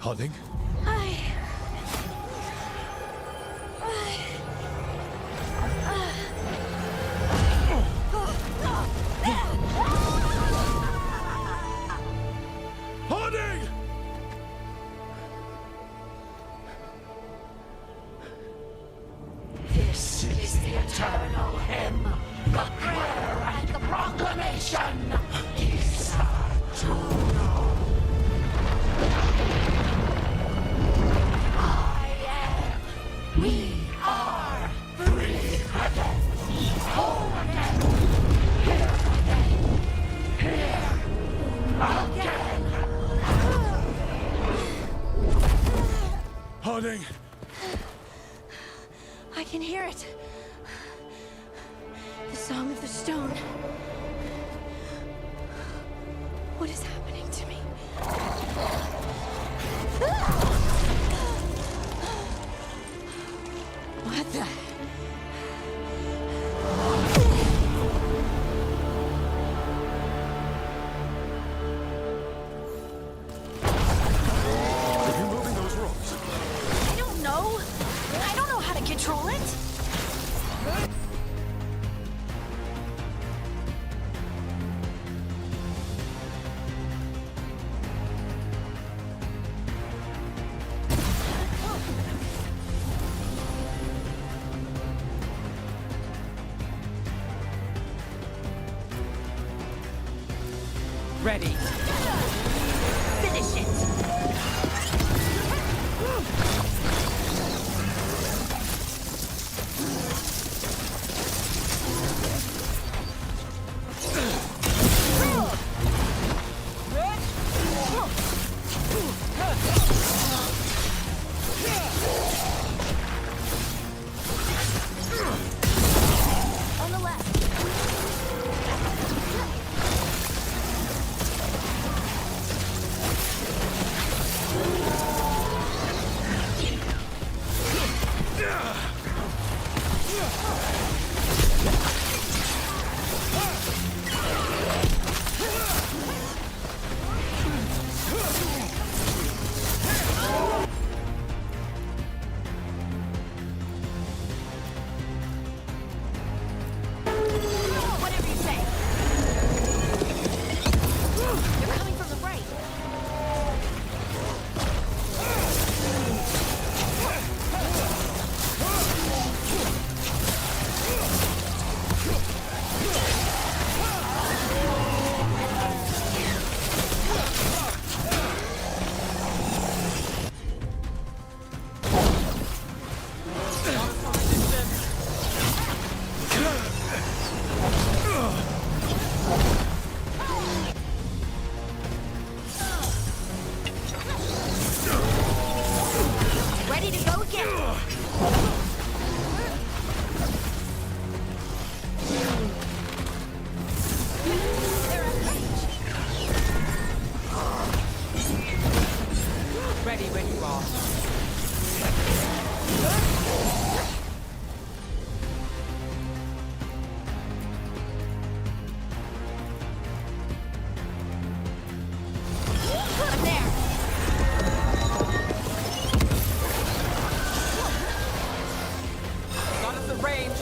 Hunting? Hunting! This is the eternal hymn, the prayer and the proclamation. We are free again, whole again, here again. Hunting! I can hear it. The song of the stone. What is happening to me? What the? Are you moving those rocks? I don't know. I don't know how to control it. Ready. Finish it. On the left. Whatever you say. They're coming from the right. Ready to go again. Ready when you are. I'm there. Got us at range.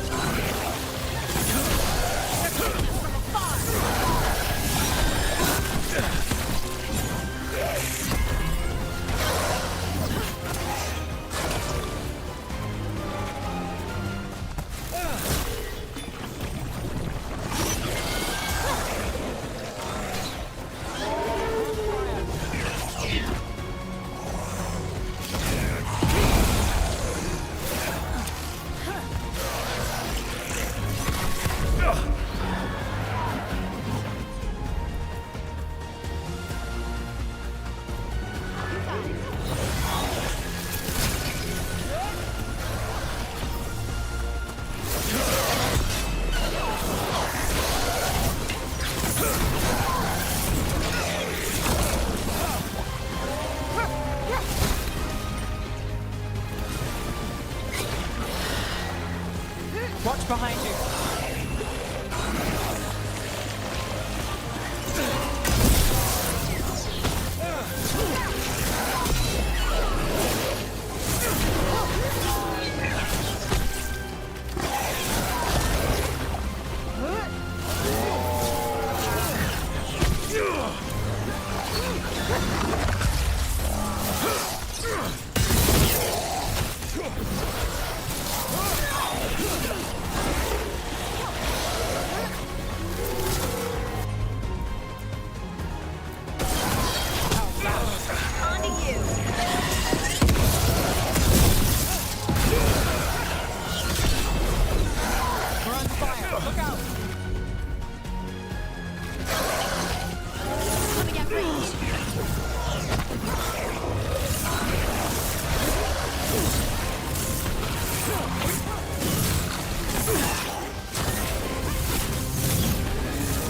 Watch behind you.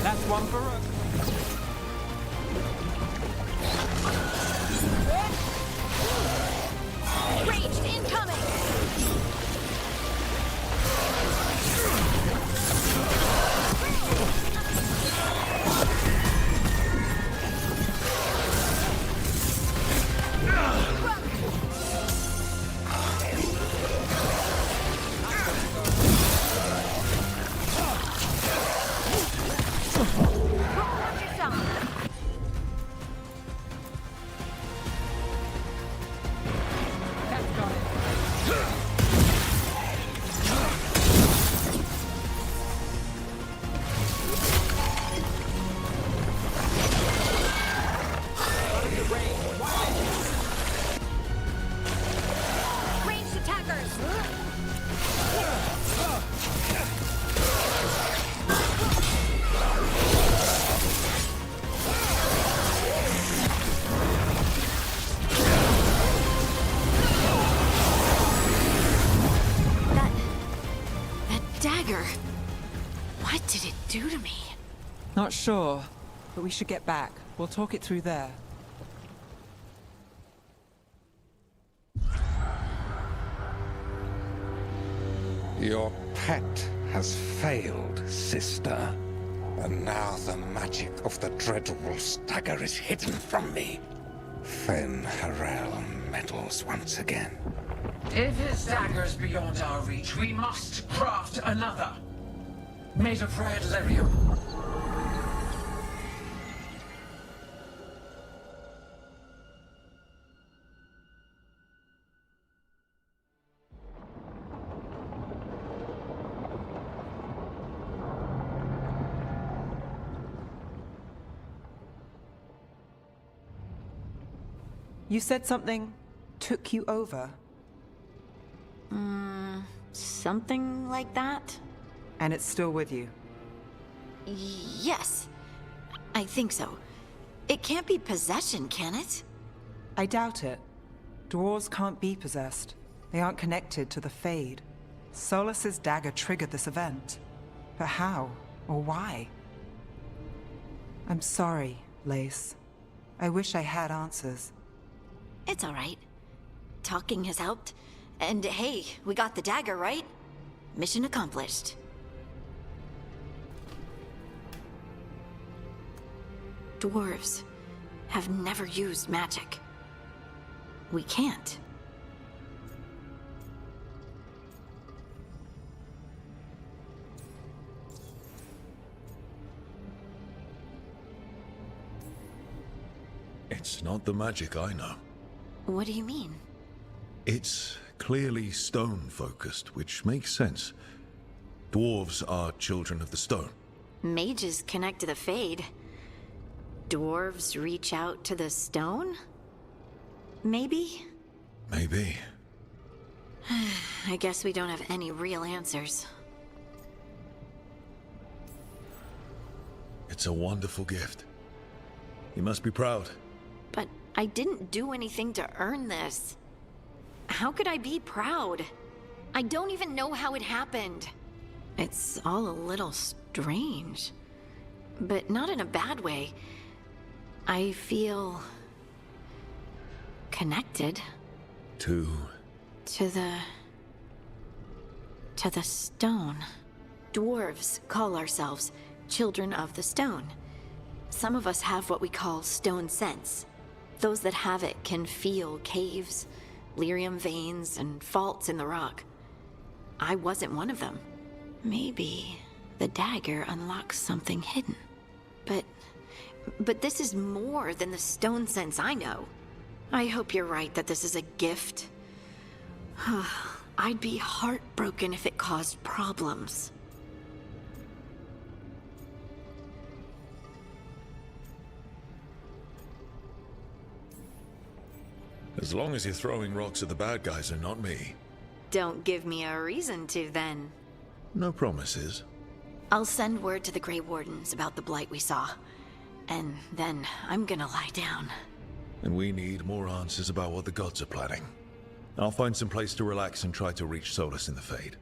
That's one for Rook. Ranged incoming! Ranged attackers! That dagger. What did it do to me? Not sure, but we should get back. We'll talk it through there. Your pet has failed, sister. And now the magic of the Dreadwolf's dagger is hidden from me. Fen Harel meddles once again. If his dagger's beyond our reach, we must craft another. Made of red lyrium. You said something took you over. Something like that? And it's still with you? Yes. I think so. It can't be possession, can it? I doubt it. Dwarves can't be possessed. They aren't connected to the Fade. Solas's dagger triggered this event. But how? Or why? I'm sorry, Lace. I wish I had answers. It's all right. Talking has helped. And hey, we got the dagger, right? Mission accomplished. Dwarves have never used magic. We can't. It's not the magic I know. What do you mean? It's clearly stone-focused, which makes sense. Dwarves are children of the stone. Mages connect to the Fade. Dwarves reach out to the stone? Maybe? Maybe. I guess we don't have any real answers. It's a wonderful gift. You must be proud. But I didn't do anything to earn this. How could I be proud? I don't even know how it happened. It's all a little strange. But not in a bad way. I feel... connected. To the stone. Dwarves call ourselves children of the stone. Some of us have what we call stone sense. Those that have it can feel caves, lyrium veins, and faults in the rock. I wasn't one of them. Maybe the dagger unlocks something hidden. But this is more than the stone sense I know. I hope you're right that this is a gift. I'd be heartbroken if it caused problems. As long as you're throwing rocks at the bad guys and not me. Don't give me a reason to, then. No promises. I'll send word to the Grey Wardens about the blight we saw. And then I'm gonna lie down. And we need more answers about what the gods are planning. I'll find some place to relax and try to reach Solas in the Fade.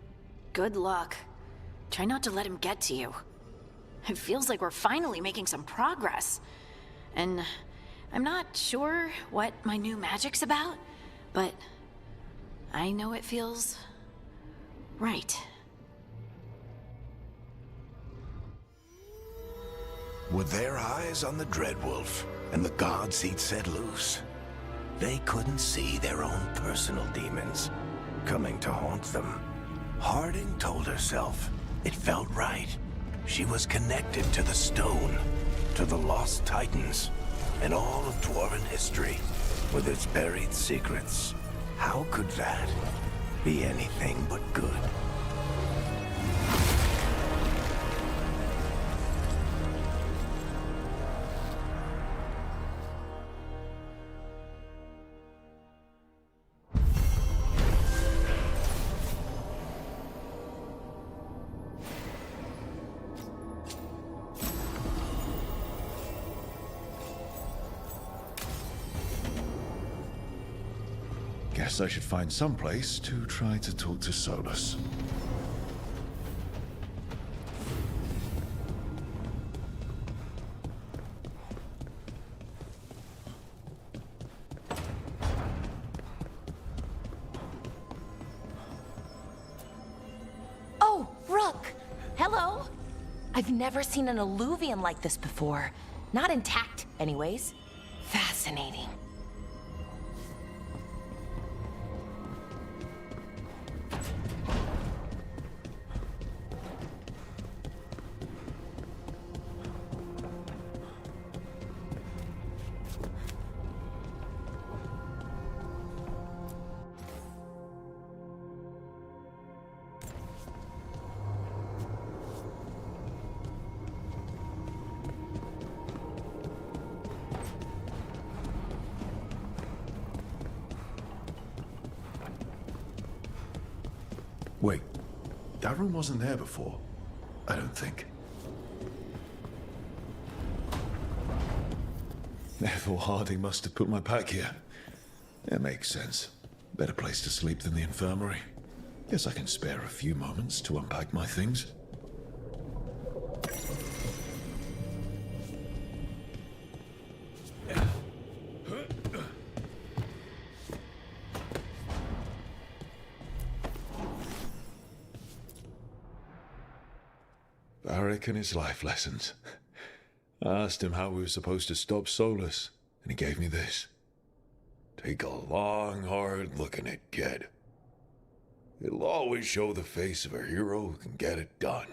Good luck. Try not to let him get to you. It feels like we're finally making some progress. And I'm not sure what my new magic's about, but I know it feels right. With their eyes on the Dreadwolf and the gods he'd set loose, they couldn't see their own personal demons coming to haunt them. Harding told herself it felt right. She was connected to the stone, to the lost titans, and all of Dwarven history, with its buried secrets. How could that be anything but good? Guess I should find some place to try to talk to Solas. look! Hello? I've never seen an eluvian like this before. Not intact, anyways. Fascinating. Wait, that room wasn't there before. I don't think. Therefore, Harding must have put my pack here. It makes sense. Better place to sleep than the infirmary. Guess I can spare a few moments to unpack my things. Varric and his life lessons. I asked him how we were supposed to stop Solas, and he gave me this. Take a long, hard look at it, kid. It'll always show the face of a hero who can get it done.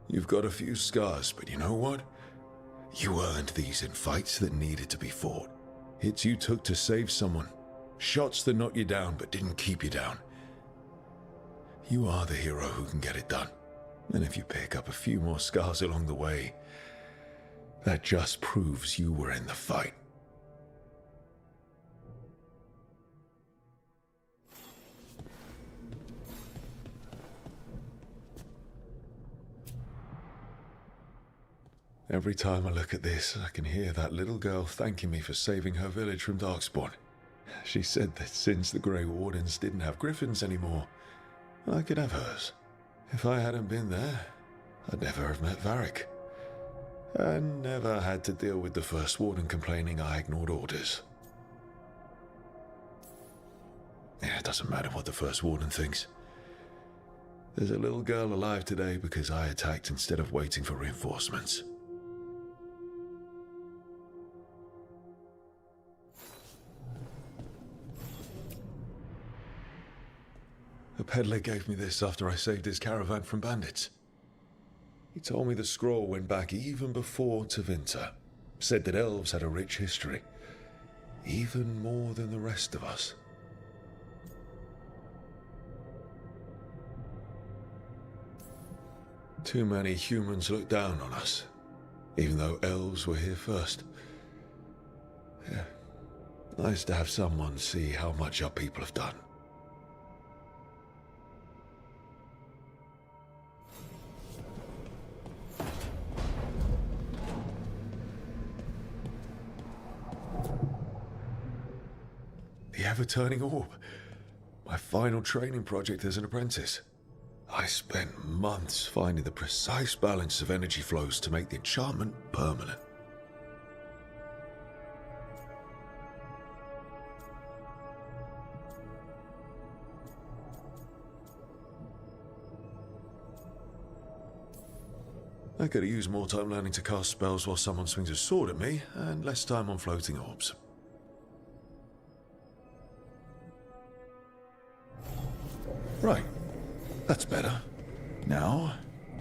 You've got a few scars, but you know what? You earned these in fights that needed to be fought. Hits you took to save someone. Shots that knocked you down but didn't keep you down. You are the hero who can get it done. And if you pick up a few more scars along the way, that just proves you were in the fight. Every time I look at this, I can hear that little girl thanking me for saving her village from Darkspawn. She said that since the Grey Wardens didn't have griffins anymore, I could have hers. If I hadn't been there, I'd never have met Varric. And never had to deal with the First Warden complaining I ignored orders. Yeah, it doesn't matter what the First Warden thinks. There's a little girl alive today because I attacked instead of waiting for reinforcements. A peddler gave me this after I saved his caravan from bandits. He told me the scroll went back even before Tevinter. Said that elves had a rich history, even more than the rest of us. Too many humans look down on us, even though elves were here first. Yeah, nice to have someone see how much our people have done. The ever-turning orb. My final training project as an apprentice. I spent months finding the precise balance of energy flows to make the enchantment permanent. I could have used more time learning to cast spells while someone swings a sword at me, and less time on floating orbs. Right. That's better. Now,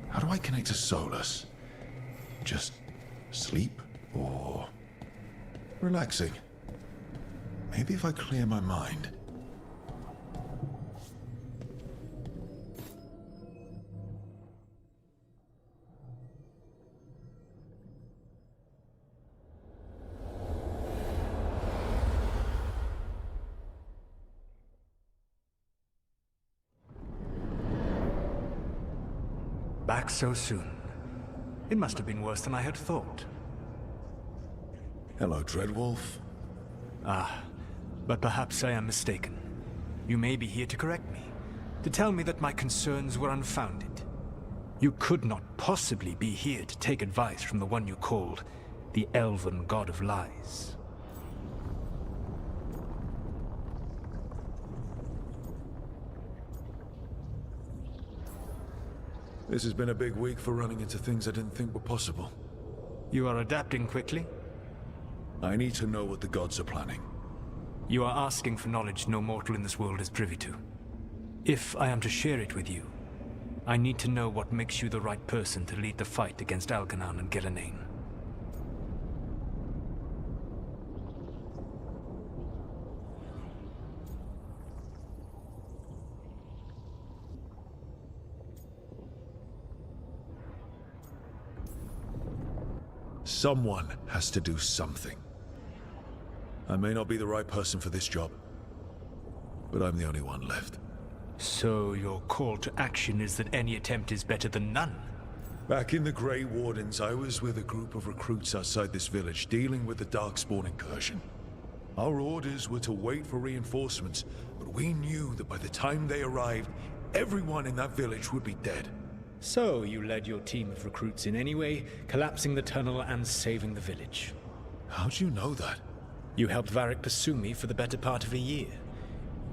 how do I connect to Solas? Just sleep or relaxing? Maybe if I clear my mind. Back so soon. It must have been worse than I had thought. Hello, Dreadwolf. Ah, but perhaps I am mistaken. You may be here to correct me, to tell me that my concerns were unfounded. You could not possibly be here to take advice from the one you called the elven god of lies. This has been a big week for running into things I didn't think were possible. You are adapting quickly? I need to know what the gods are planning. You are asking for knowledge no mortal in this world is privy to. If I am to share it with you, I need to know what makes you the right person to lead the fight against Algernon and Gillenane. Someone has to do something. I may not be the right person for this job, but I'm the only one left. So your call to action is that any attempt is better than none? Back in the Grey Wardens, I was with a group of recruits outside this village dealing with the Darkspawn incursion. Our orders were to wait for reinforcements, but we knew that by the time they arrived, everyone in that village would be dead. So you led your team of recruits in any way, collapsing the tunnel and saving the village. How'd you know that? You helped Varric pursue me for the better part of a year.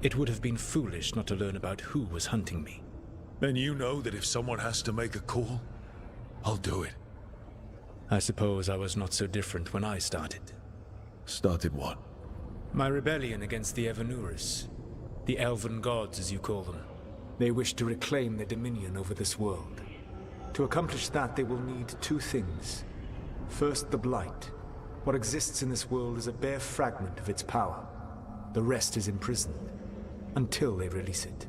It would have been foolish not to learn about who was hunting me. Then you know that if someone has to make a call, I'll do it. I suppose I was not so different when I started. Started what? My rebellion against the Evanurus. The elven gods, as you call them. They wish to reclaim their dominion over this world. To accomplish that, they will need two things. First, the Blight. What exists in this world is a bare fragment of its power. The rest is imprisoned, until they release it.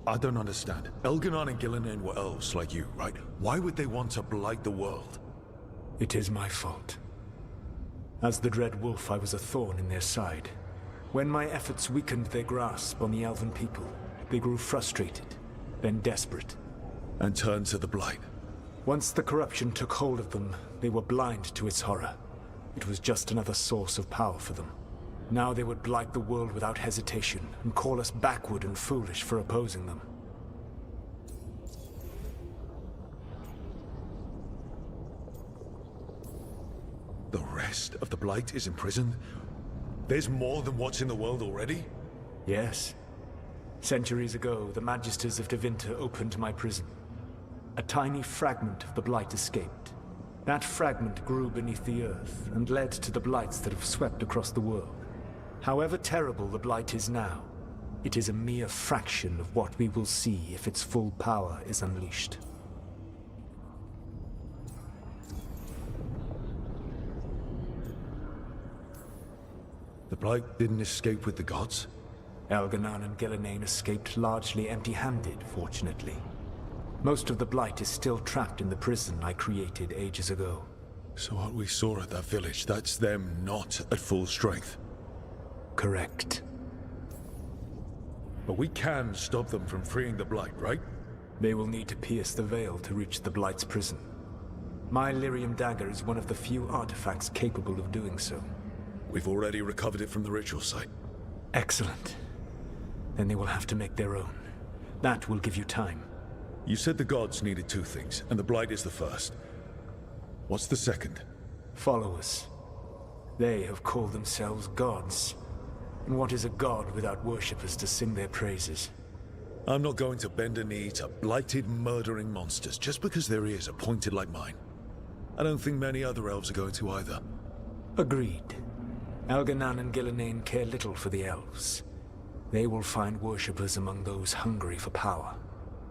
I don't understand. Elgernon and Gillenane were elves like you, right? Why would they want to blight the world? It is my fault. As the Dread Wolf, I was a thorn in their side. When my efforts weakened their grasp on the elven people, they grew frustrated, then desperate. And turned to the Blight. Once the corruption took hold of them, they were blind to its horror. It was just another source of power for them. Now they would blight the world without hesitation, and call us backward and foolish for opposing them. The rest of the Blight is imprisoned? There's more than what's in the world already? Yes. Centuries ago, the Magisters of Tevinter opened my prison. A tiny fragment of the Blight escaped. That fragment grew beneath the earth, and led to the Blights that have swept across the world. However terrible the Blight is now, it is a mere fraction of what we will see if its full power is unleashed. The Blight didn't escape with the gods? Algernon and Gillenane escaped largely empty-handed, fortunately. Most of the Blight is still trapped in the prison I created ages ago. So what we saw at that village, that's them not at full strength? Correct. But we can stop them from freeing the Blight, right? They will need to pierce the veil to reach the Blight's prison. My Lyrium dagger is one of the few artifacts capable of doing so. We've already recovered it from the ritual site. Excellent. Then they will have to make their own. That will give you time. You said the gods needed two things, and the Blight is the first. What's the second? Followers. They have called themselves gods. And what is a god without worshippers to sing their praises? I'm not going to bend a knee to blighted, murdering monsters just because their ears are pointed like mine. I don't think many other elves are going to either. Agreed. Algernon and Gillenane care little for the elves. They will find worshippers among those hungry for power.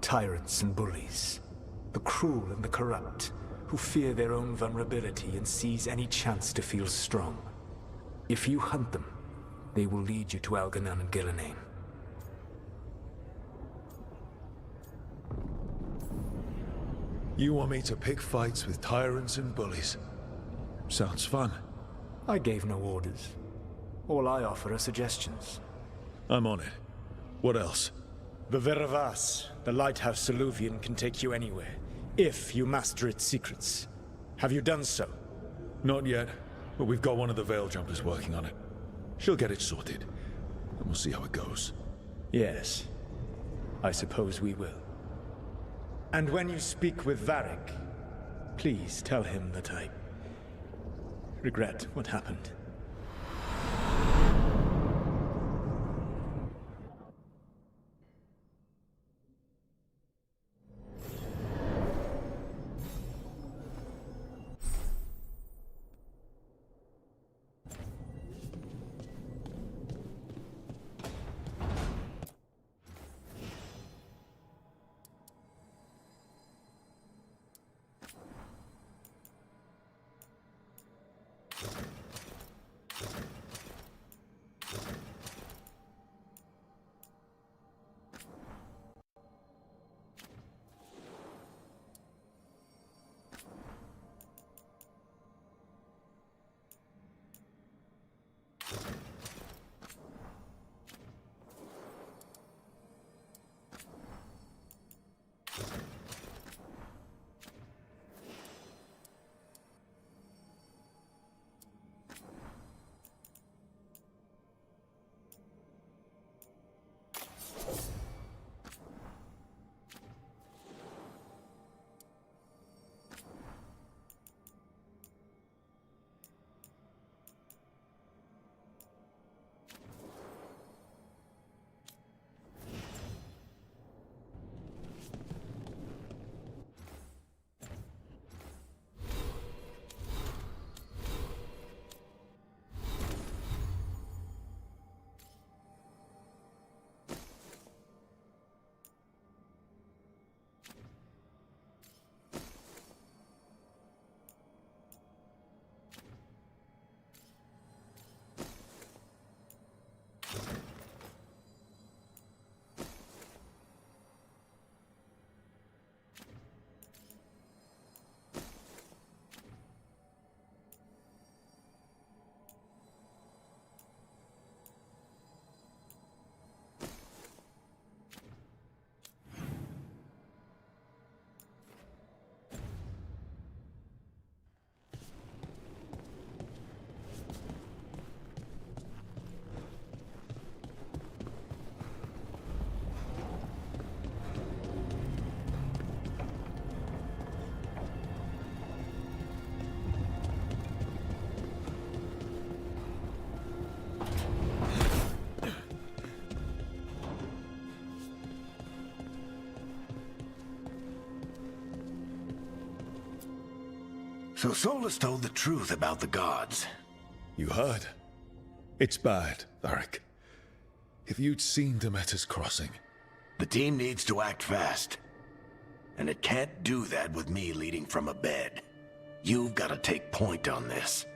Tyrants and bullies. The cruel and the corrupt, who fear their own vulnerability and seize any chance to feel strong. If you hunt them, they will lead you to Algernon and Gillenane. You want me to pick fights with tyrants and bullies? Sounds fun. I gave no orders. All I offer are suggestions. I'm on it. What else? The Veravas, the lighthouse Soluvian, can take you anywhere, if you master its secrets. Have you done so? Not yet, but we've got one of the Veil Jumpers working on it. She'll get it sorted, and we'll see how it goes. Yes. I suppose we will. And when you speak with Varric, please tell him that I regret what happened. So Solas told the truth about the gods. You heard? It's bad, Varric. If you'd seen Demeter's crossing... The team needs to act fast. And it can't do that with me leading from a bed. You've got to take point on this.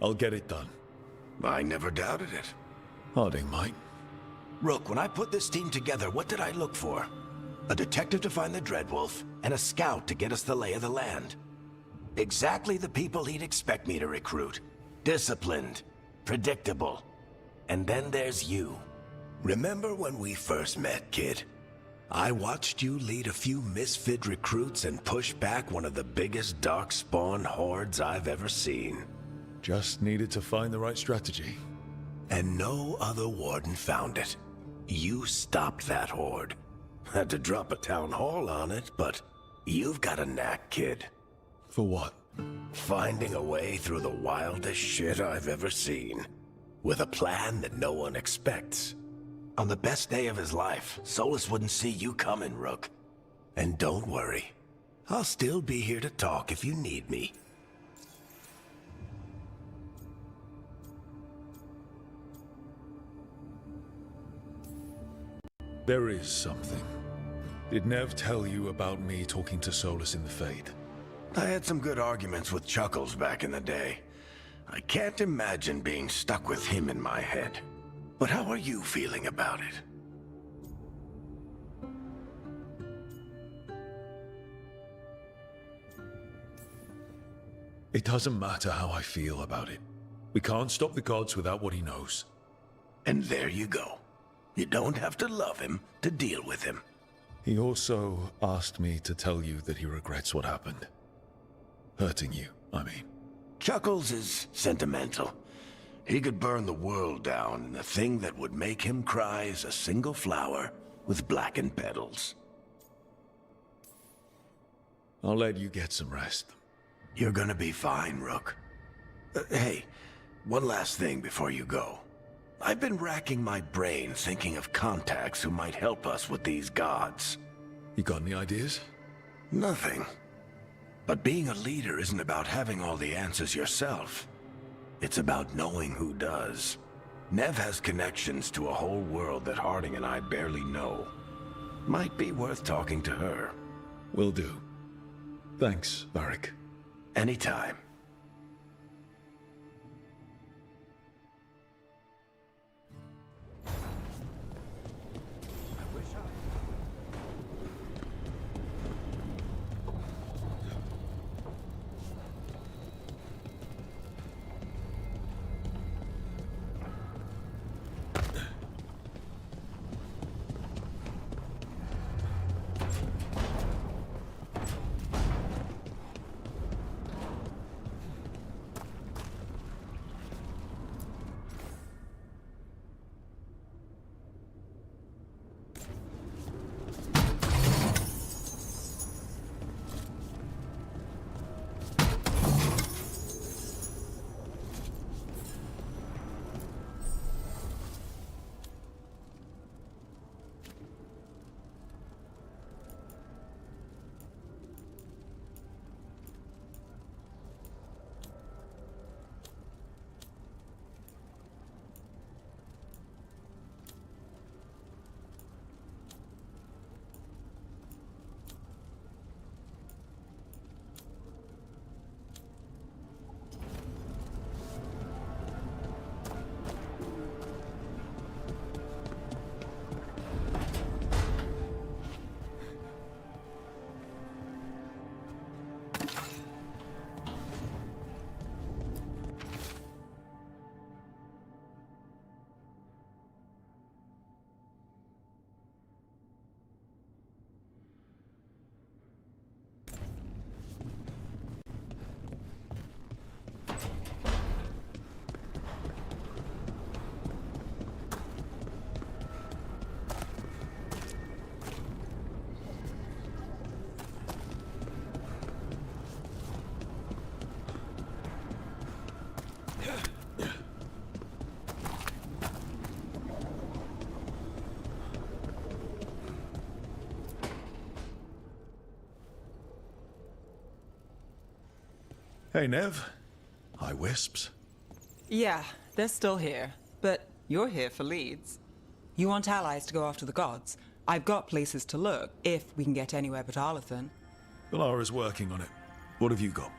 I'll get it done. I never doubted it. Harding might. Rook, when I put this team together, what did I look for? A detective to find the Dreadwolf, and a scout to get us the lay of the land. Exactly the people he'd expect me to recruit. Disciplined, predictable. And then there's you. Remember when we first met, kid? I watched you lead a few misfit recruits and push back one of the biggest darkspawn hordes I've ever seen. Just needed to find the right strategy. And no other warden found it. You stopped that horde. Had to drop a town hall on it, but you've got a knack, kid. For what? Finding a way through the wildest shit I've ever seen. With a plan that no one expects. On the best day of his life, Solas wouldn't see you coming, Rook. And don't worry. I'll still be here to talk if you need me. There is something. Did Nev tell you about me talking to Solas in the Fade? I had some good arguments with Chuckles back in the day. I can't imagine being stuck with him in my head. But how are you feeling about it? It doesn't matter how I feel about it. We can't stop the gods without what he knows. And there you go. You don't have to love him to deal with him. He also asked me to tell you that he regrets what happened. Hurting you, I mean. Chuckles is sentimental. He could burn the world down, and the thing that would make him cry is a single flower with blackened petals. I'll let you get some rest. You're gonna be fine, Rook. Hey, one last thing before you go. I've been racking my brain thinking of contacts who might help us with these gods. You got any ideas? Nothing. But being a leader isn't about having all the answers yourself. It's about knowing who does. Nev has connections to a whole world that Harding and I barely know. Might be worth talking to her. Will do. Thanks, Varric. Anytime. Hey, Nev. Hi, Wisps. Yeah, they're still here. But you're here for leads. You want allies to go after the gods? I've got places to look, if we can get anywhere but Arlathan. Valara's working on it. What have you got?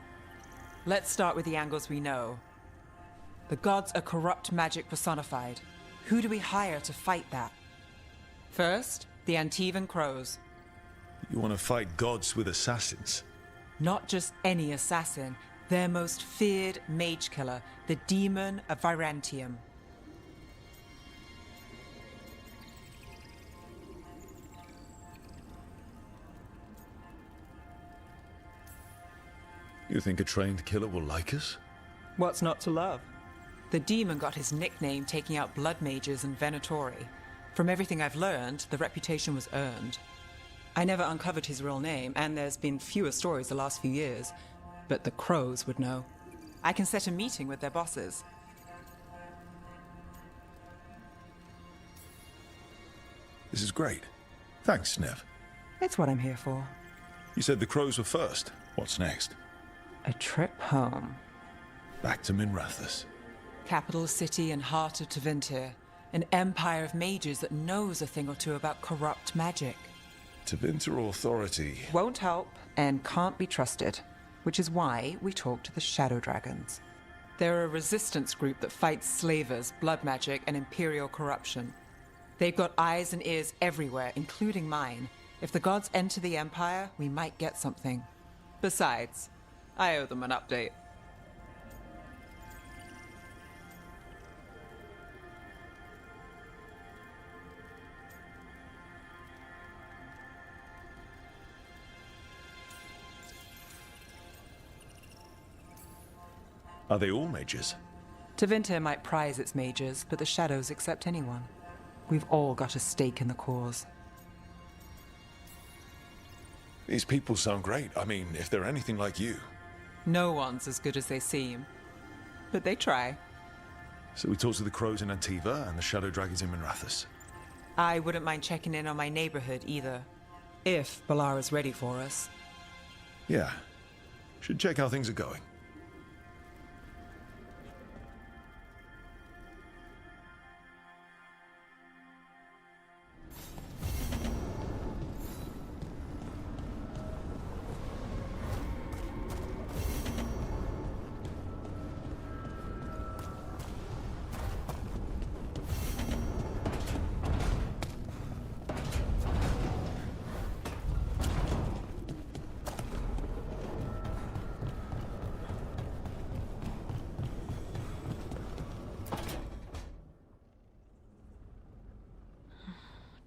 Let's start with the angles we know. The gods are corrupt magic personified. Who do we hire to fight that? First, the Antivan Crows. You want to fight gods with assassins? Not just any assassin. Their most feared mage killer, the Demon of Virantium. You think a trained killer will like us? What's not to love? The demon got his nickname taking out blood mages and Venatori. From everything I've learned, the reputation was earned. I never uncovered his real name, and there's been fewer stories the last few years. But the crows would know. I can set a meeting with their bosses. This is great. Thanks, Nev. It's what I'm here for. You said the crows were first. What's next? A trip home. Back to Minrathous. Capital city and heart of Tevinter. An empire of mages that knows a thing or two about corrupt magic. Tevinter authority. Won't help and can't be trusted. Which is why we talk to the Shadow Dragons. They're a resistance group that fights slavers, blood magic, and imperial corruption. They've got eyes and ears everywhere, including mine. If the gods enter the Empire, we might get something. Besides, I owe them an update. Are they all mages? Tevinter might prize its mages, but the Shadows accept anyone. We've all got a stake in the cause. These people sound great. I mean, if they're anything like you. No one's as good as they seem. But they try. So we talk to the crows in Antiva and the Shadow Dragons in Minrathous. I wouldn't mind checking in on my neighborhood either. If Balara's ready for us. Yeah. Should check how things are going.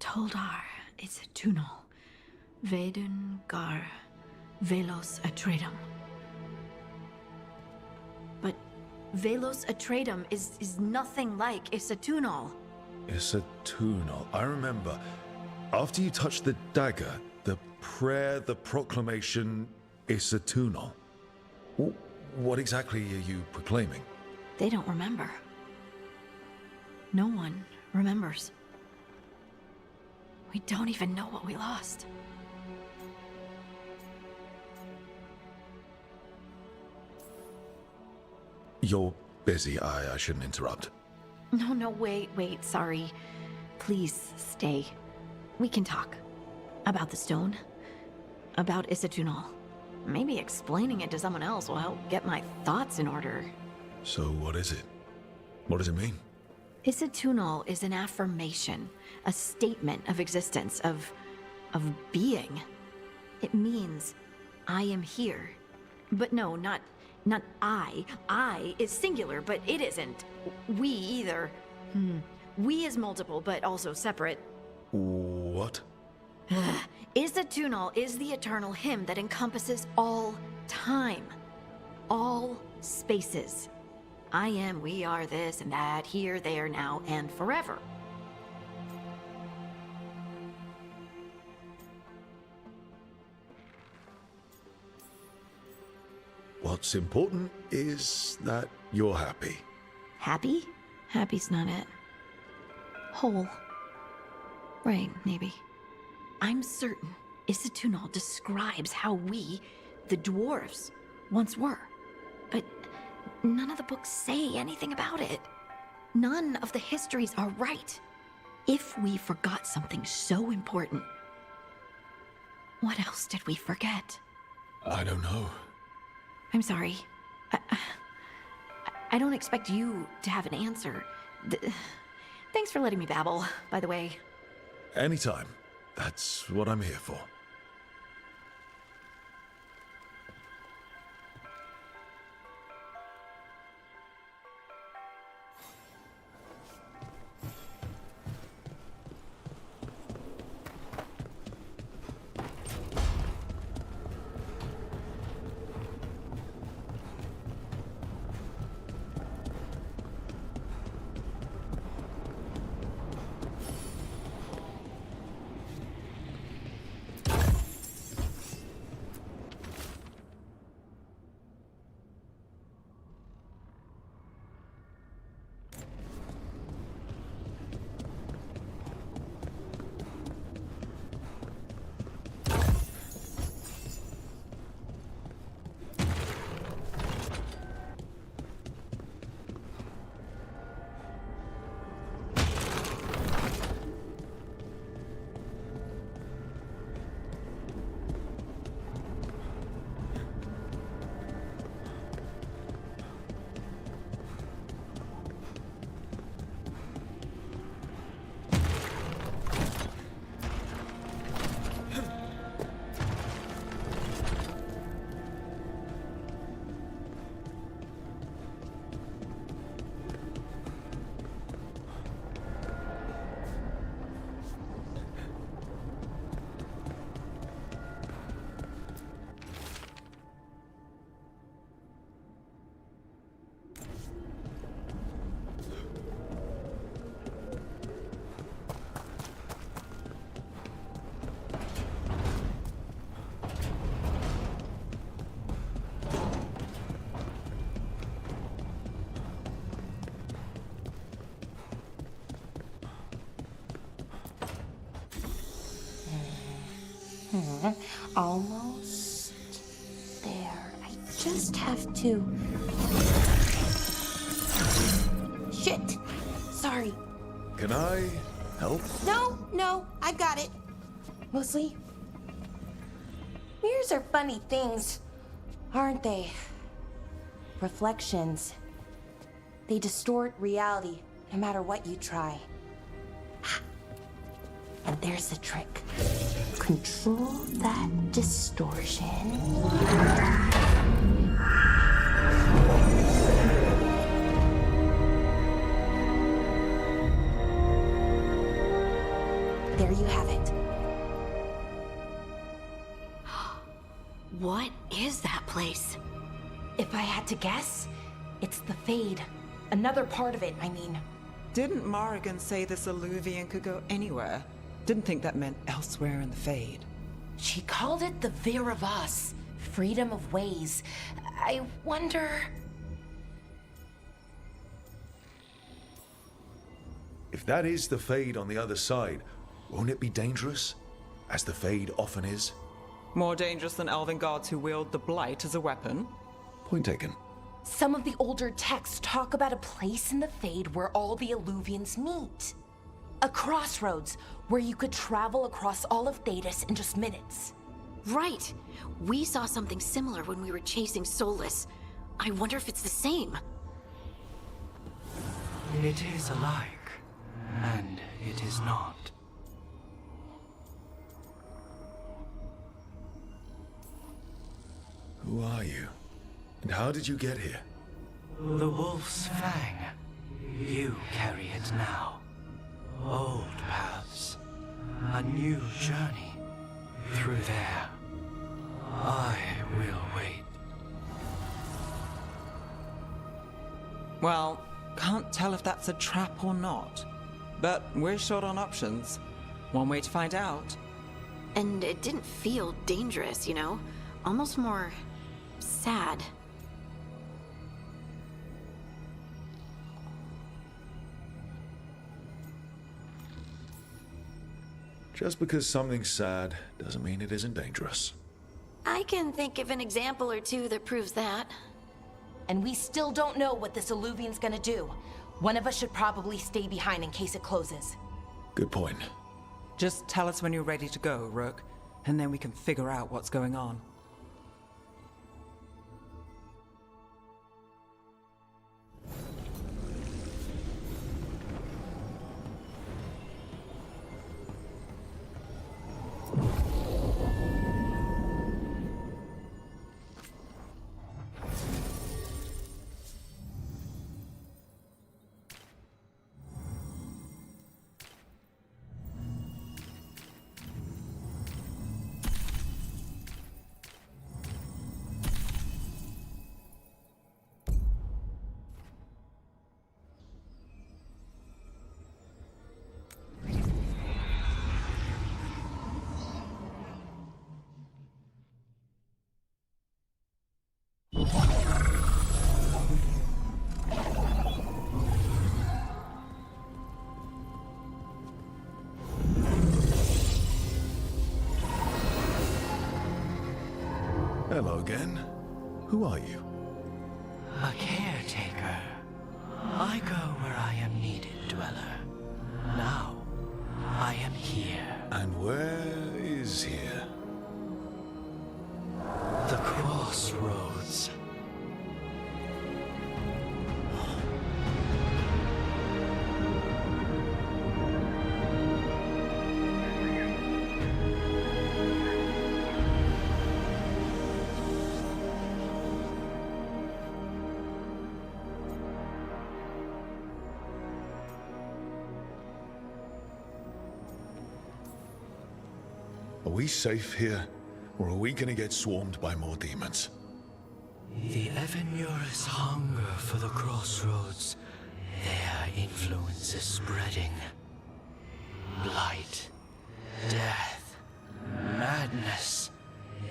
Toldar, it's a tunnel. Vedun gar velos atredum. But velos atredum is nothing like Isatunal. Isatunal. I remember. After you touched the dagger, the prayer, the proclamation, Isatunal. What exactly are you proclaiming? They don't remember. No one remembers. We don't even know what we lost. You're busy. I shouldn't interrupt. No, wait, sorry. Please stay. We can talk. About the stone. About Isatunal. Maybe explaining it to someone else will help get my thoughts in order. So what is it? What does it mean? Isatunal is an affirmation, a statement of existence, of being. It means, I am here. But no, not I. I is singular, but it isn't. We either. We is multiple, but also separate. What? Isatunal is the eternal hymn that encompasses all time. All spaces. I am, we are, this and that, here, there, now, and forever. What's important is that you're happy. Happy? Happy's not it. Whole. Right, maybe. I'm certain Isatunal describes how we, the dwarves, once were. But none of the books say anything about it. None of the histories are right. If we forgot something so important, what else did we forget? I don't know. I'm sorry. I don't expect you to have an answer. Thanks for letting me babble, by the way. Anytime. That's what I'm here for. Almost there. I just have to... Shit! Sorry. Can I help? No, I've got it. Mostly, mirrors are funny things, aren't they? Reflections. They distort reality, no matter what you try. And there's the trick. Control that distortion. There you have it. What is that place? If I had to guess, it's the Fade. Another part of it, I mean. Didn't Morrigan say this Illuvian could go anywhere? Didn't think that meant elsewhere in the Fade. She called it the Veer of Us. Freedom of ways. I wonder... If that is the Fade on the other side, won't it be dangerous? As the Fade often is? More dangerous than elven gods who wield the Blight as a weapon? Point taken. Some of the older texts talk about a place in the Fade where all the Illuvians meet. A crossroads where you could travel across all of Thedas in just minutes. Right. We saw something similar when we were chasing Solas. I wonder if it's the same. It is alike, and it is not. Who are you? And how did you get here? The Wolf's Fang. You carry it now. Old paths. A new journey. Through there. I will wait. Well, can't tell if that's a trap or not. But we're short on options. One way to find out. And it didn't feel dangerous, you know? Almost more... sad. Just because something's sad doesn't mean it isn't dangerous. I can think of an example or two that proves that. And we still don't know what this Illuvian's gonna do. One of us should probably stay behind in case it closes. Good point. Just tell us when you're ready to go, Rook, and then we can figure out what's going on. Hello again. Who are you? A caretaker. I go where I am needed, Dweller. Now, I am here. And where is here? The crossroads. Are we safe here, or are we gonna get swarmed by more demons? The Evenurus hunger for the crossroads. Their influence is spreading. Blight, death, madness.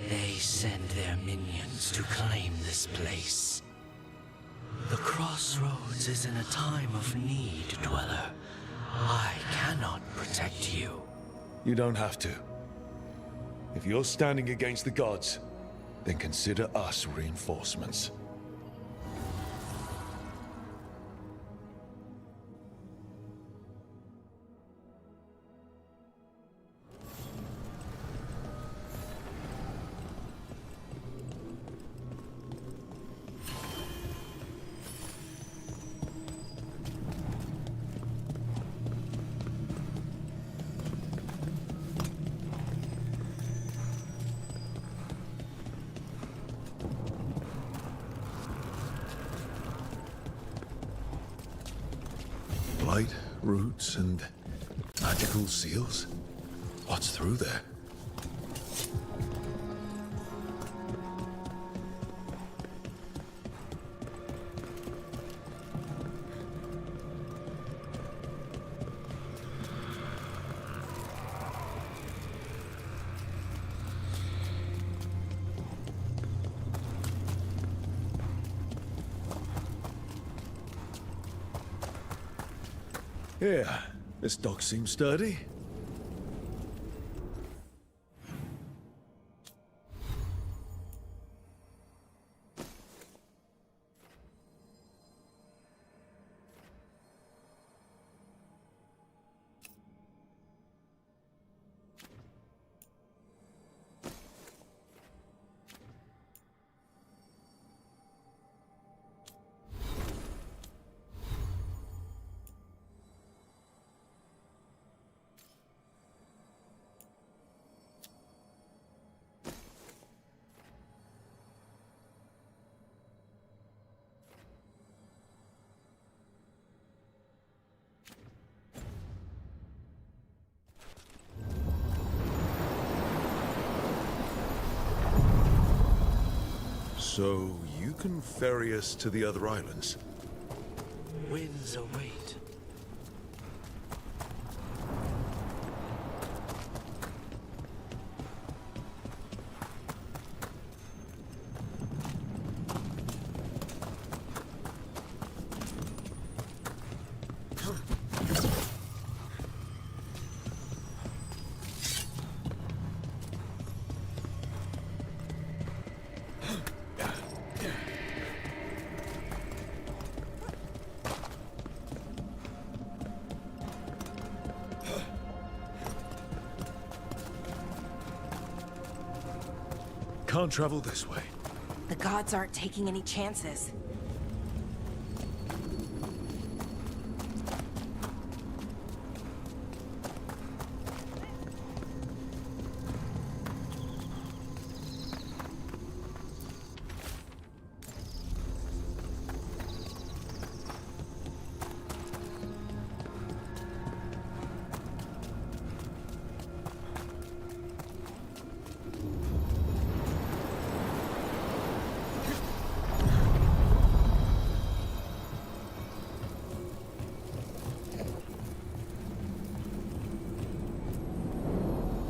They send their minions to claim this place. The crossroads is in a time of need, Dweller. I cannot protect you. You don't have to. If you're standing against the gods, then consider us reinforcements. Blight, roots, and magical seals? What's through there? Yeah, this dock seems sturdy. So, you can ferry us to the other islands? Winds await. Can't travel this way. The gods aren't taking any chances.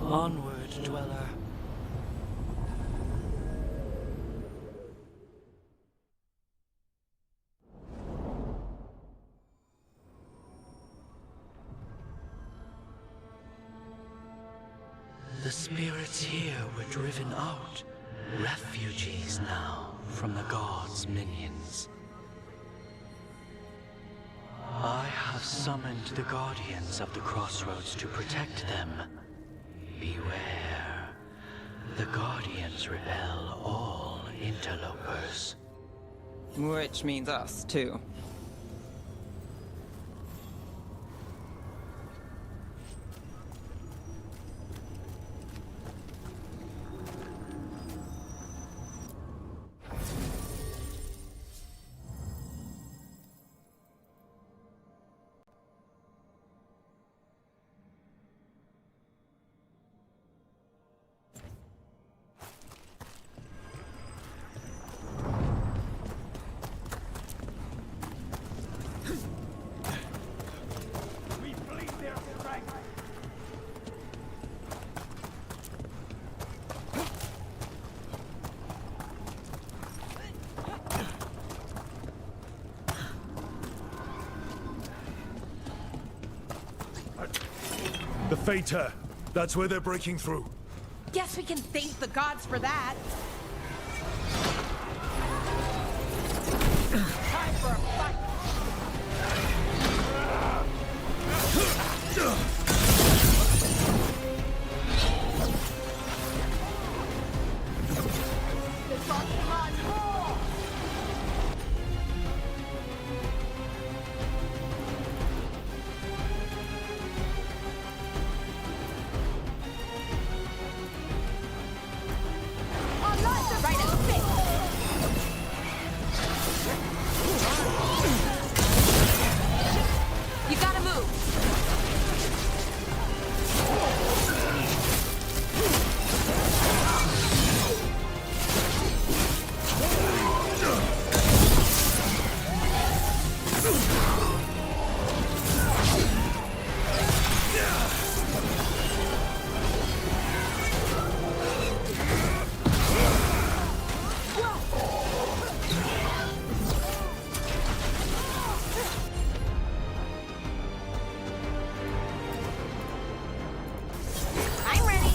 Onward, dweller. The spirits here were driven out, refugees now from the gods' minions. I have summoned the guardians of the crossroads to protect them. Beware. The guardians repel all interlopers. Which means us, too. The Favour. That's where they're breaking through. Guess we can thank the gods for that. Time for a fight. You gotta move. I'm ready.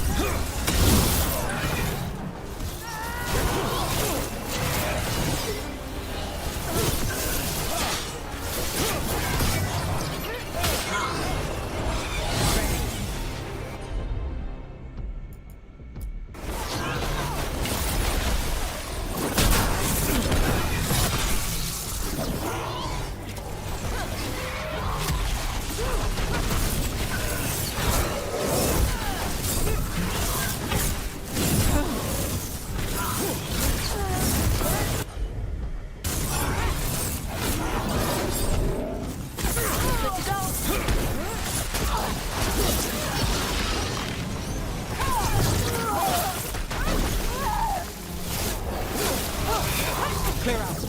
Clear out.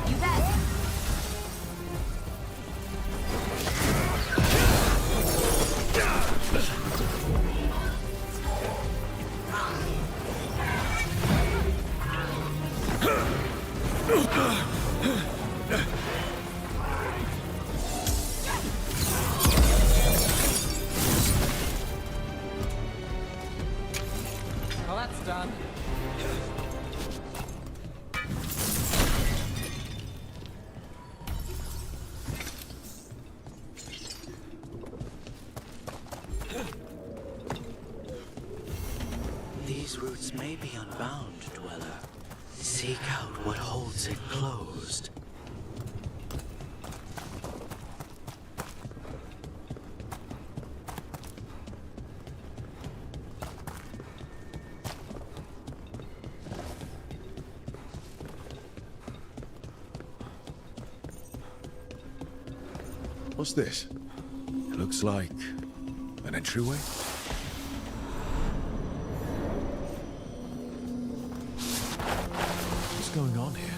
You bet. Well, that's done. These roots may be unbound, Dweller. Seek out what holds it closed. What's this? It looks like an entryway? What's going on here?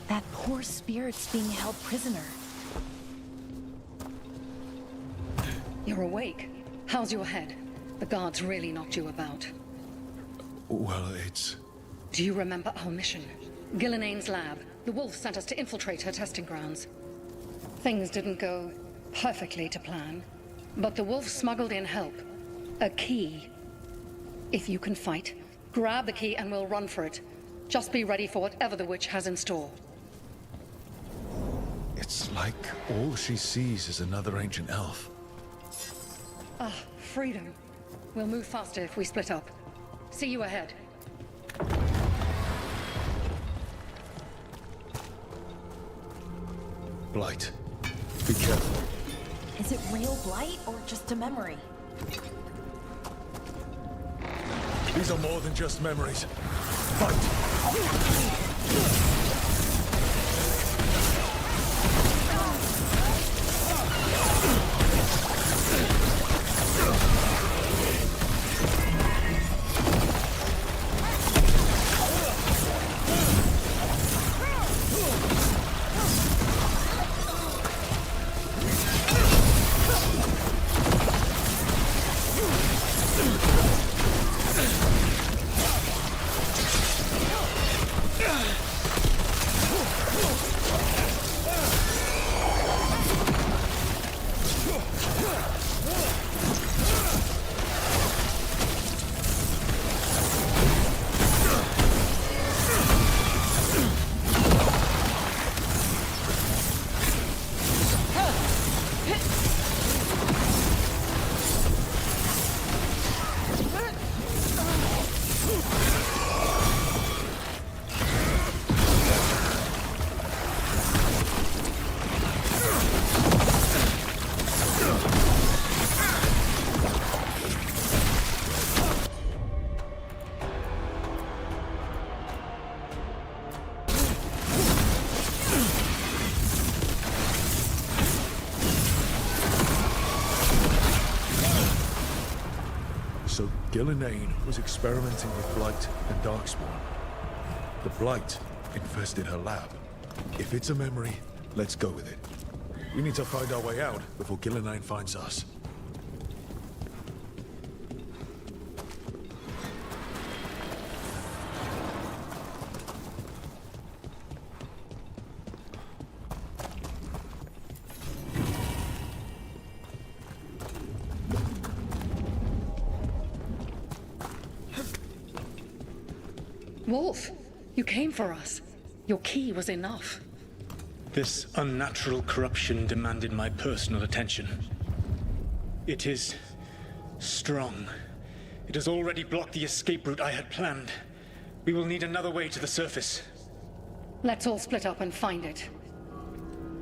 That poor spirit's being held prisoner. You're awake. How's your head? The guards really knocked you about. Well, it's... Do you remember our mission? Gillinane's lab. The wolf sent us to infiltrate her testing grounds. Things didn't go perfectly to plan, but the wolf smuggled in help. A key. If you can fight, grab the key and we'll run for it. Just be ready for whatever the witch has in store. It's like all she sees is another ancient elf. Ah, freedom. We'll move faster if we split up. See you ahead. Blight. Be careful. Is it real blight or just a memory? These are more than just memories. Fight! So Gillenane was experimenting with Blight and Darkspawn. The Blight infested her lab. If it's a memory, let's go with it. We need to find our way out before Gillenane finds us. Wolf, you came for us. Your key was enough. This unnatural corruption demanded my personal attention. It is strong. It has already blocked the escape route I had planned. We will need another way to the surface. Let's all split up and find it.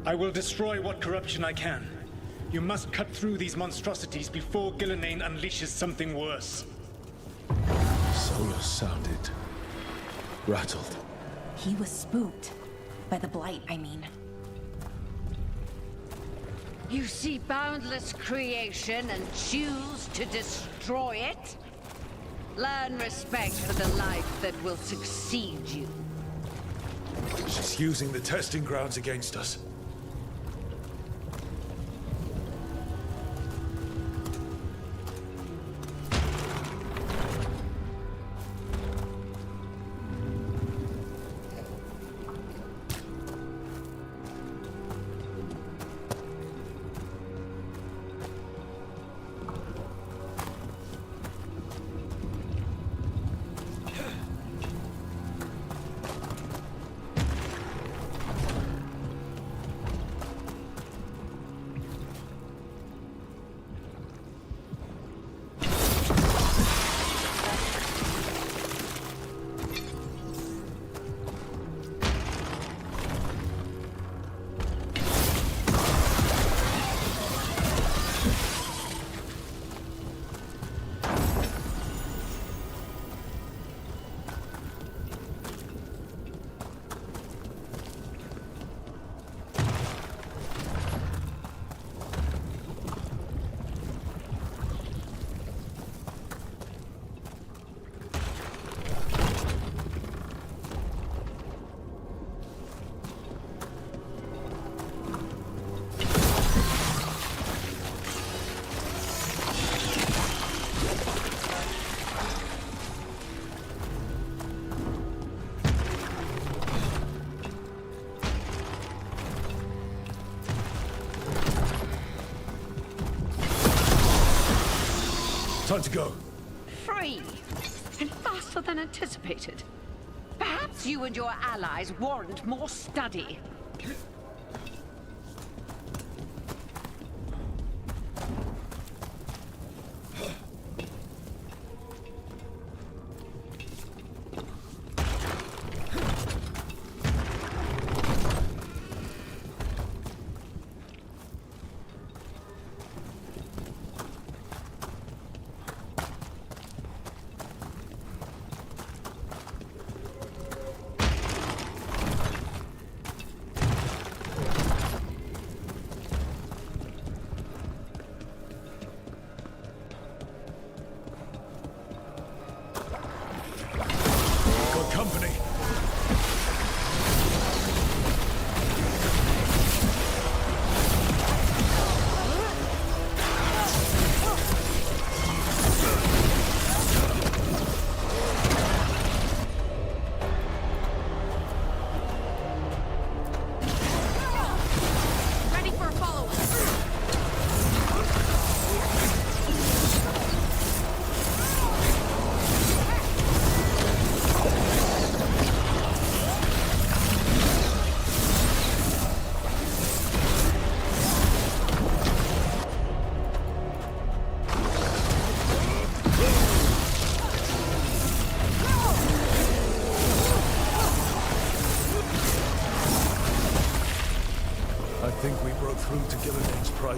I will destroy what corruption I can. You must cut through these monstrosities before Gillenane unleashes something worse. Solas sounded rattled. He was spooked. By the Blight, I mean. You see boundless creation and choose to destroy it? Learn respect for the life that will succeed you. She's using the testing grounds against us. Time to go. Free! And faster than anticipated. Perhaps you and your allies warrant more study.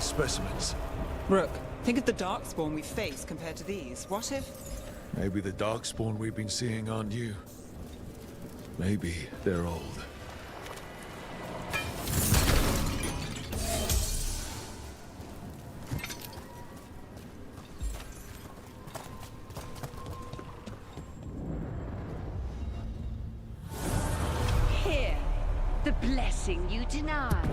Specimens. Rook, think of the Darkspawn we face compared to these. What if... Maybe the Darkspawn we've been seeing aren't you. Maybe they're old. The blessing you denied.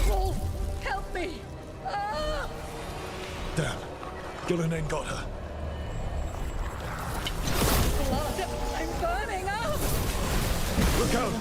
Wolf, help me! Ah! Damn. Gillenane got her. Blood! I'm burning up! Look out!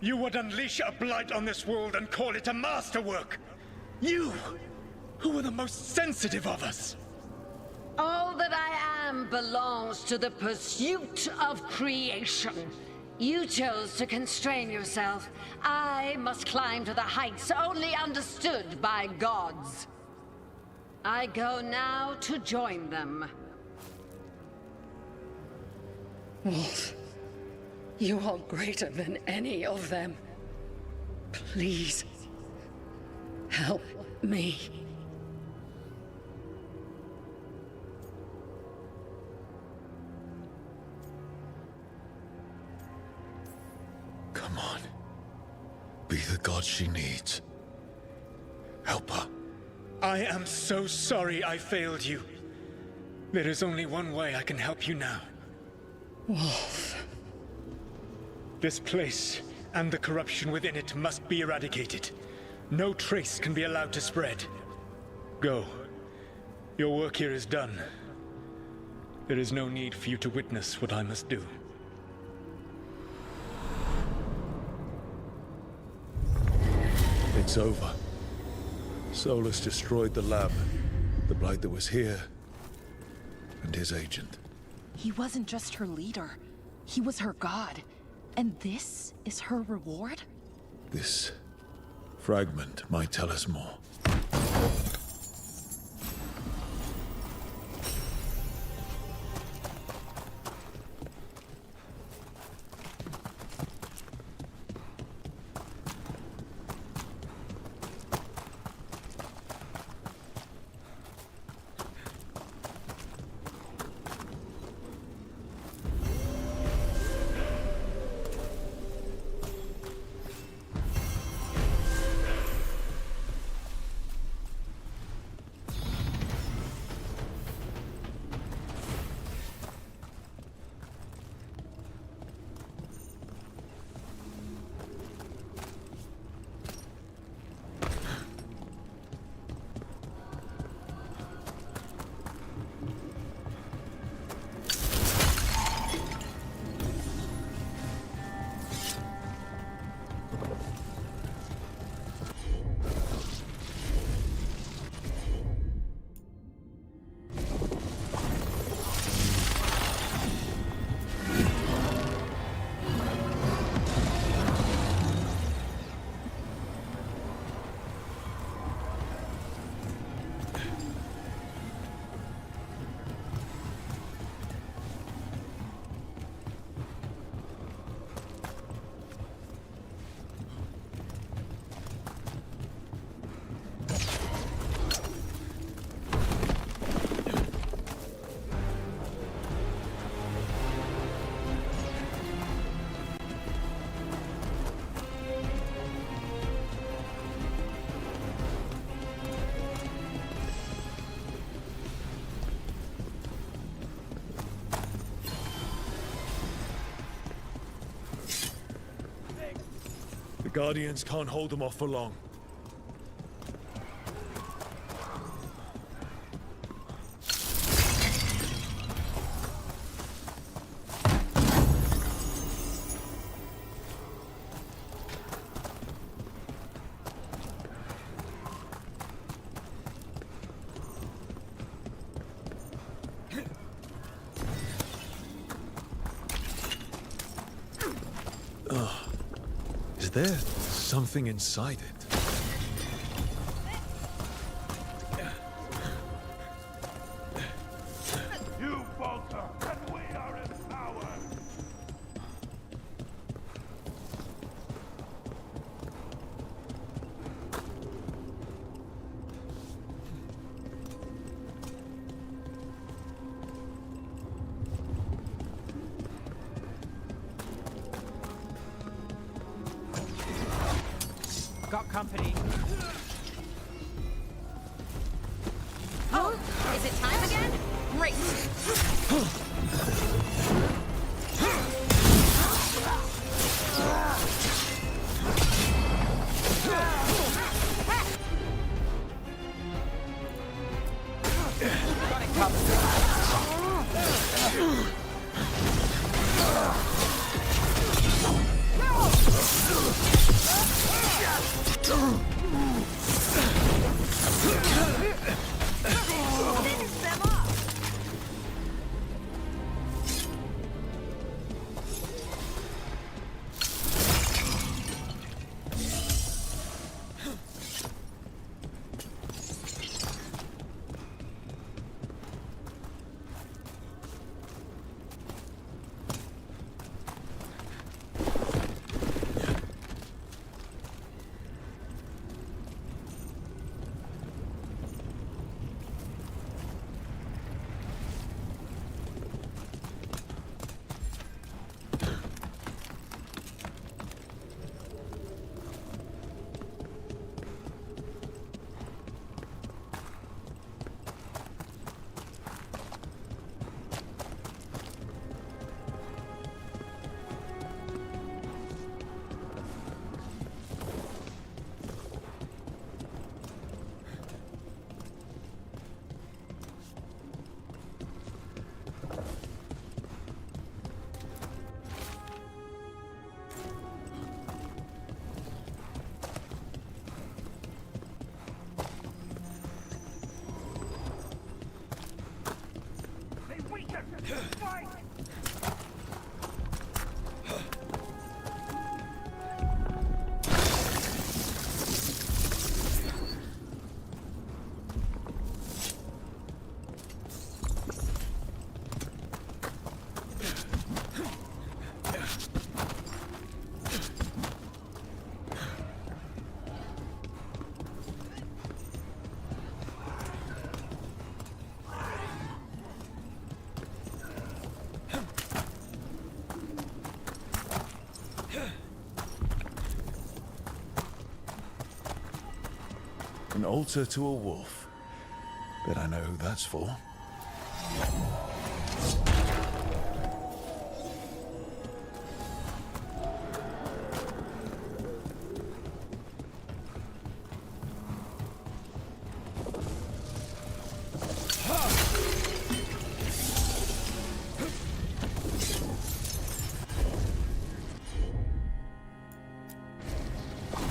You would unleash a blight on this world and call it a masterwork! You, who are the most sensitive of us! All that I am belongs to the pursuit of creation. You chose to constrain yourself. I must climb to the heights only understood by gods. I go now to join them. Wolf, you are greater than any of them. Please, help me. Come on. Be the god she needs. Help her. I am so sorry I failed you. There is only one way I can help you now. Wolf. This place and the corruption within it must be eradicated. No trace can be allowed to spread. Go. Your work here is done. There is no need for you to witness what I must do. It's over. Solas destroyed the lab, the blight that was here, and his agent. He wasn't just her leader. He was her god. And this is her reward? This fragment might tell us more. The Guardians can't hold them off for long. Is there something inside it? You falter, and we are empowered! Got company. Oh, is it time again? Great. Got it covered. An altar to a wolf. Bet I know who that's for.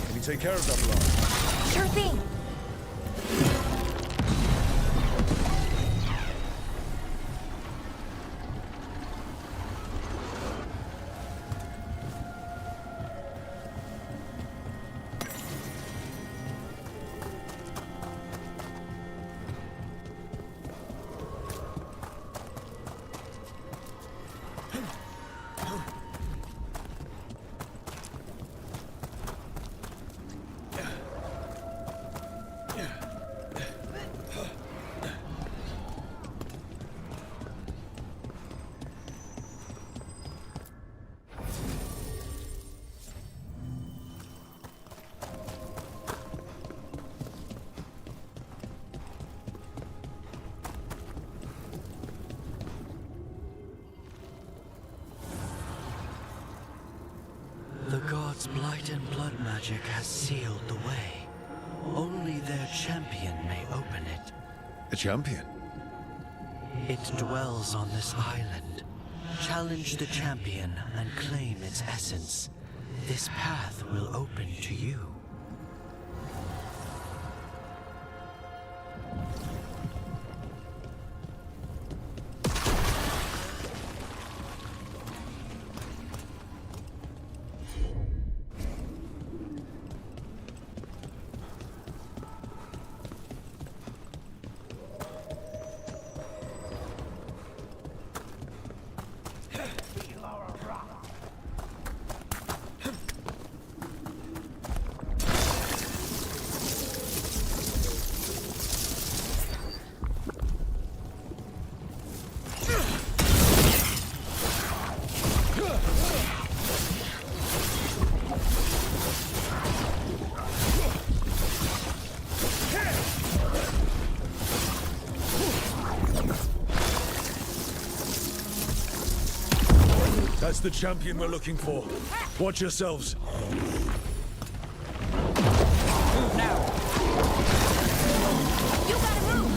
Can you take care of that blind? Sure thing. blight and blood magic has sealed the way. Only their champion may open it. A champion? It dwells on this island. Challenge the champion and claim its essence. This path will open to you. That's the champion we're looking for. Watch yourselves. Move now. You gotta move!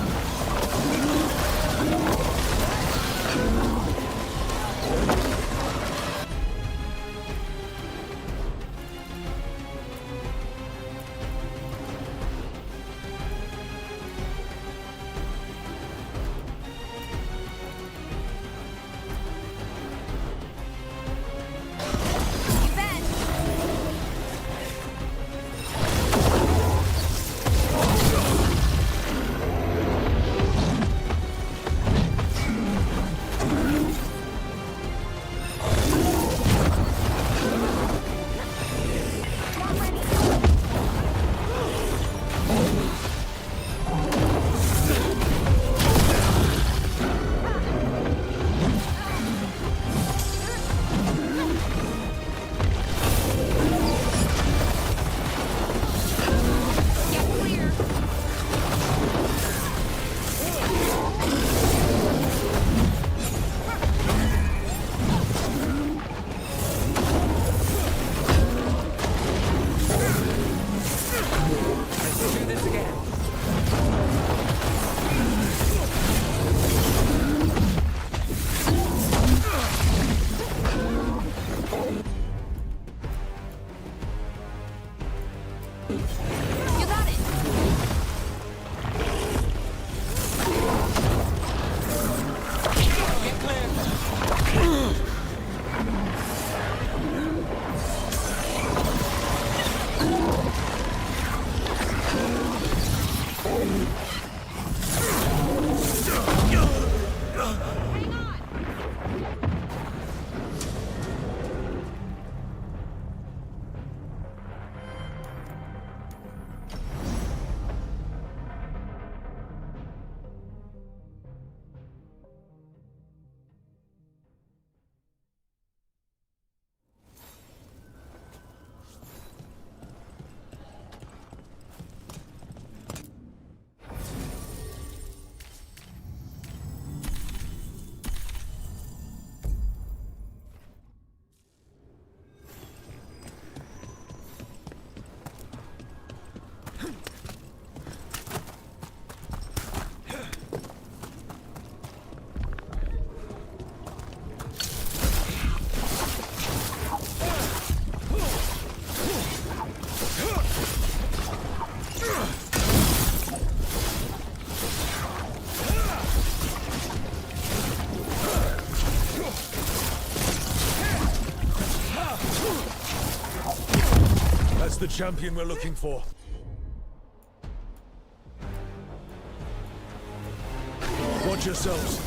The champion we're looking for. Watch yourselves.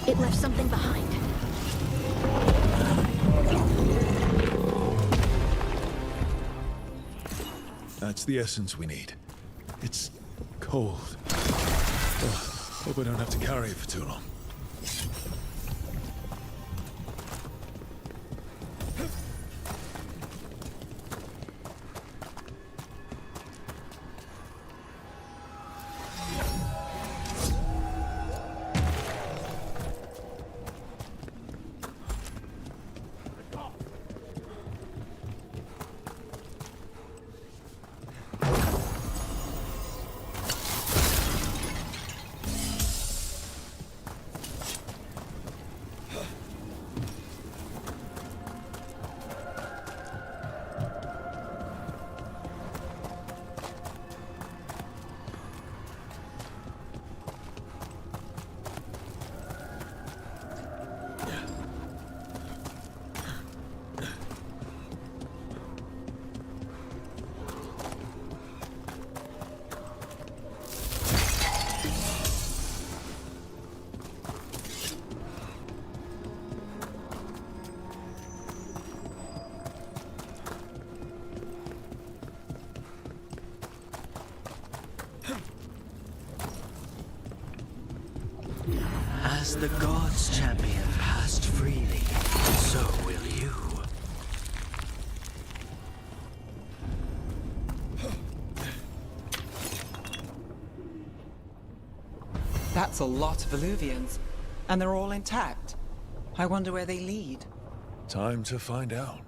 It left something behind. That's the essence we need. It's cold. Oh, hope I don't have to carry it for too long. As the gods' champion passed freely, so will you. That's a lot of Illuvians, and they're all intact. I wonder where they lead. Time to find out.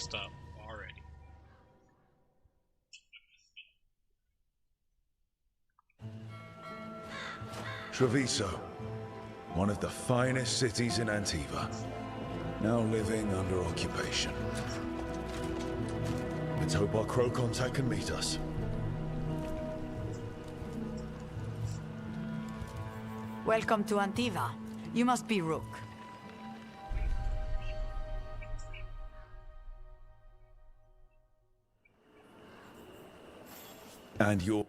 stuff already. Treviso, one of the finest cities in Antiva, now living under occupation. Let's hope our crow contact can meet us. Welcome to Antiva. You must be Rook. And you're...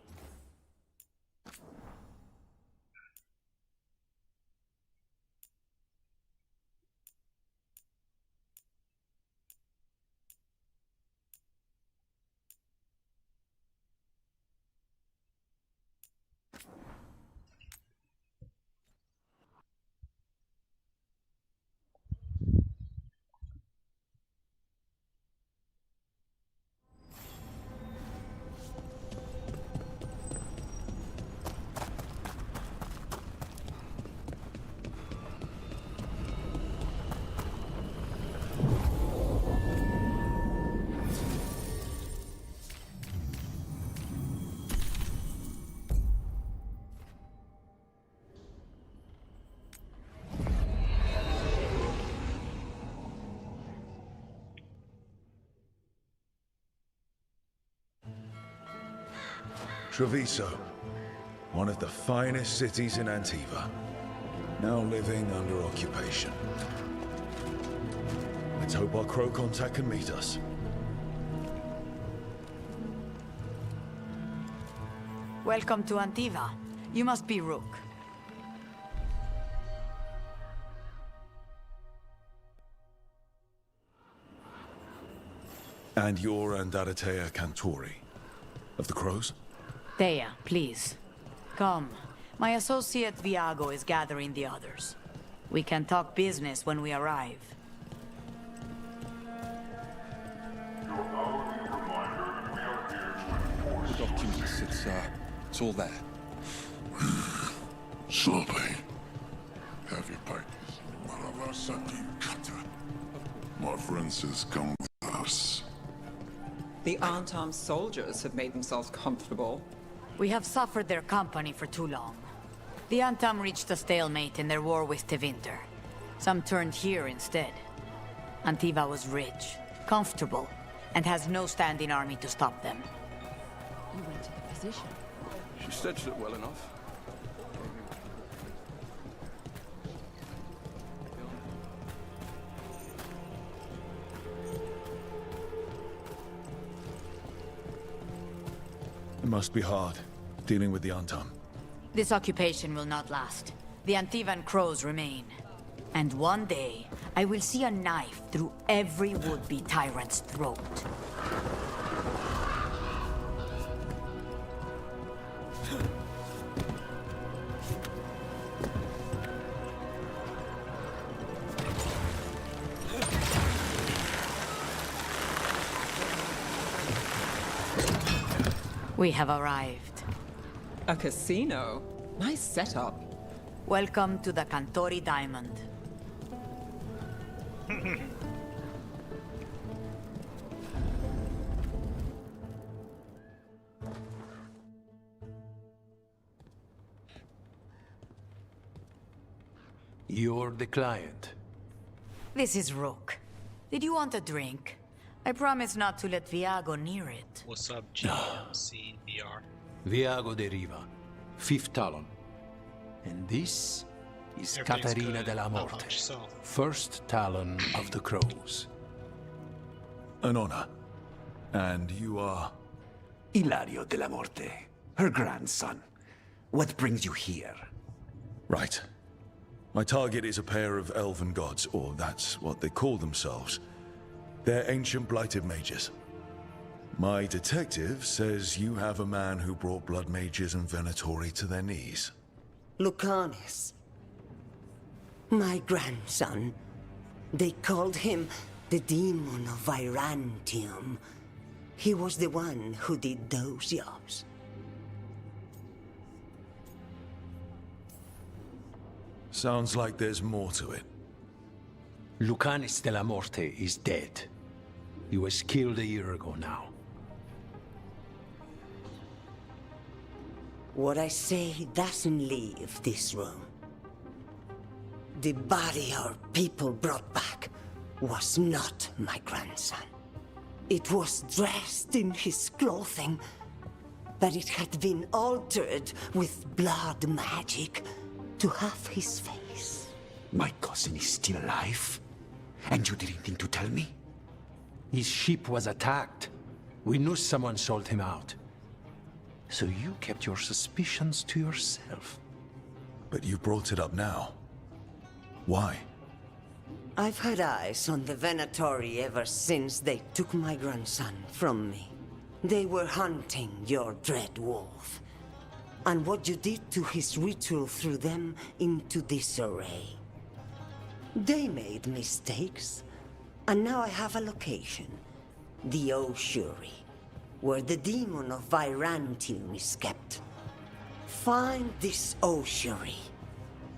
Treviso, one of the finest cities in Antiva, now living under occupation. Let's hope our crow contact can meet us. Welcome to Antiva. You must be Rook. And you're Andaratea Cantori, of the Crows? Thea, please. Come. My associate Viago is gathering the others. We can talk business when we arrive. The documents, it's all there. Sloppy. Have your pipe. My friend says come with us. The unarmed soldiers have made themselves comfortable. We have suffered their company for too long. The Antam reached a stalemate in their war with Tevinter. Some turned here instead. Antiva was rich, comfortable, and has no standing army to stop them. You went to the physician. She stitched it well enough. It must be hard, dealing with the Antam. This occupation will not last. The Antivan crows remain. And one day, I will see a knife through every would-be tyrant's throat. We have arrived. A casino? Nice setup. Welcome to the Cantori Diamond. You're the client. This is Rook. Did you want a drink? I promise not to let Viago near it. What's up, GMCBR? Viago de Riva, 5th Talon. And this is Catarina della Morte, 1st Talon of the Crows. An honor. And you are? Ilario della Morte, her grandson. What brings you here? Right. My target is a pair of elven gods, or that's what they call themselves. They're ancient blighted mages. My detective says you have a man who brought blood mages and Venatori to their knees. Lucanis. My grandson. They called him the Demon of Virantium. He was the one who did those jobs. Sounds like there's more to it. Lucanis della Morte is dead. He was killed a year ago now. What I say doesn't leave this room. The body our people brought back was not my grandson. It was dressed in his clothing, but it had been altered with blood magic to have his face. My cousin is still alive? And you didn't think to tell me? His ship was attacked. We knew someone sold him out. So you kept your suspicions to yourself. But you brought it up now. Why? I've had eyes on the Venatori ever since they took my grandson from me. They were hunting your dread wolf. And what you did to his ritual threw them into disarray. They made mistakes, and now I have a location. The Oshuri, where the demon of Virantium is kept. Find this Oshuri.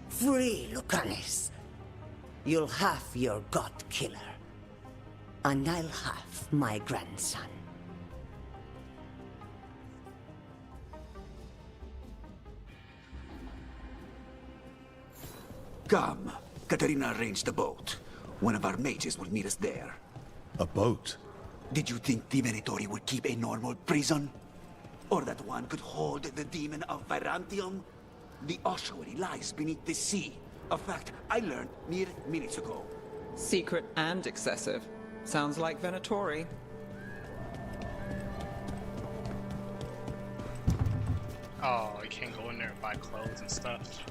Free Lucanis. You'll have your god killer. And I'll have my grandson. Come. Katarina arranged the boat. One of our mages will meet us there. A boat? Did you think the Venatori would keep a normal prison? Or that one could hold the demon of Virantium? The ossuary lies beneath the sea. A fact I learned mere minutes ago. Secret and excessive. Sounds like Venatori. Oh, you can't go in there and buy clothes and stuff.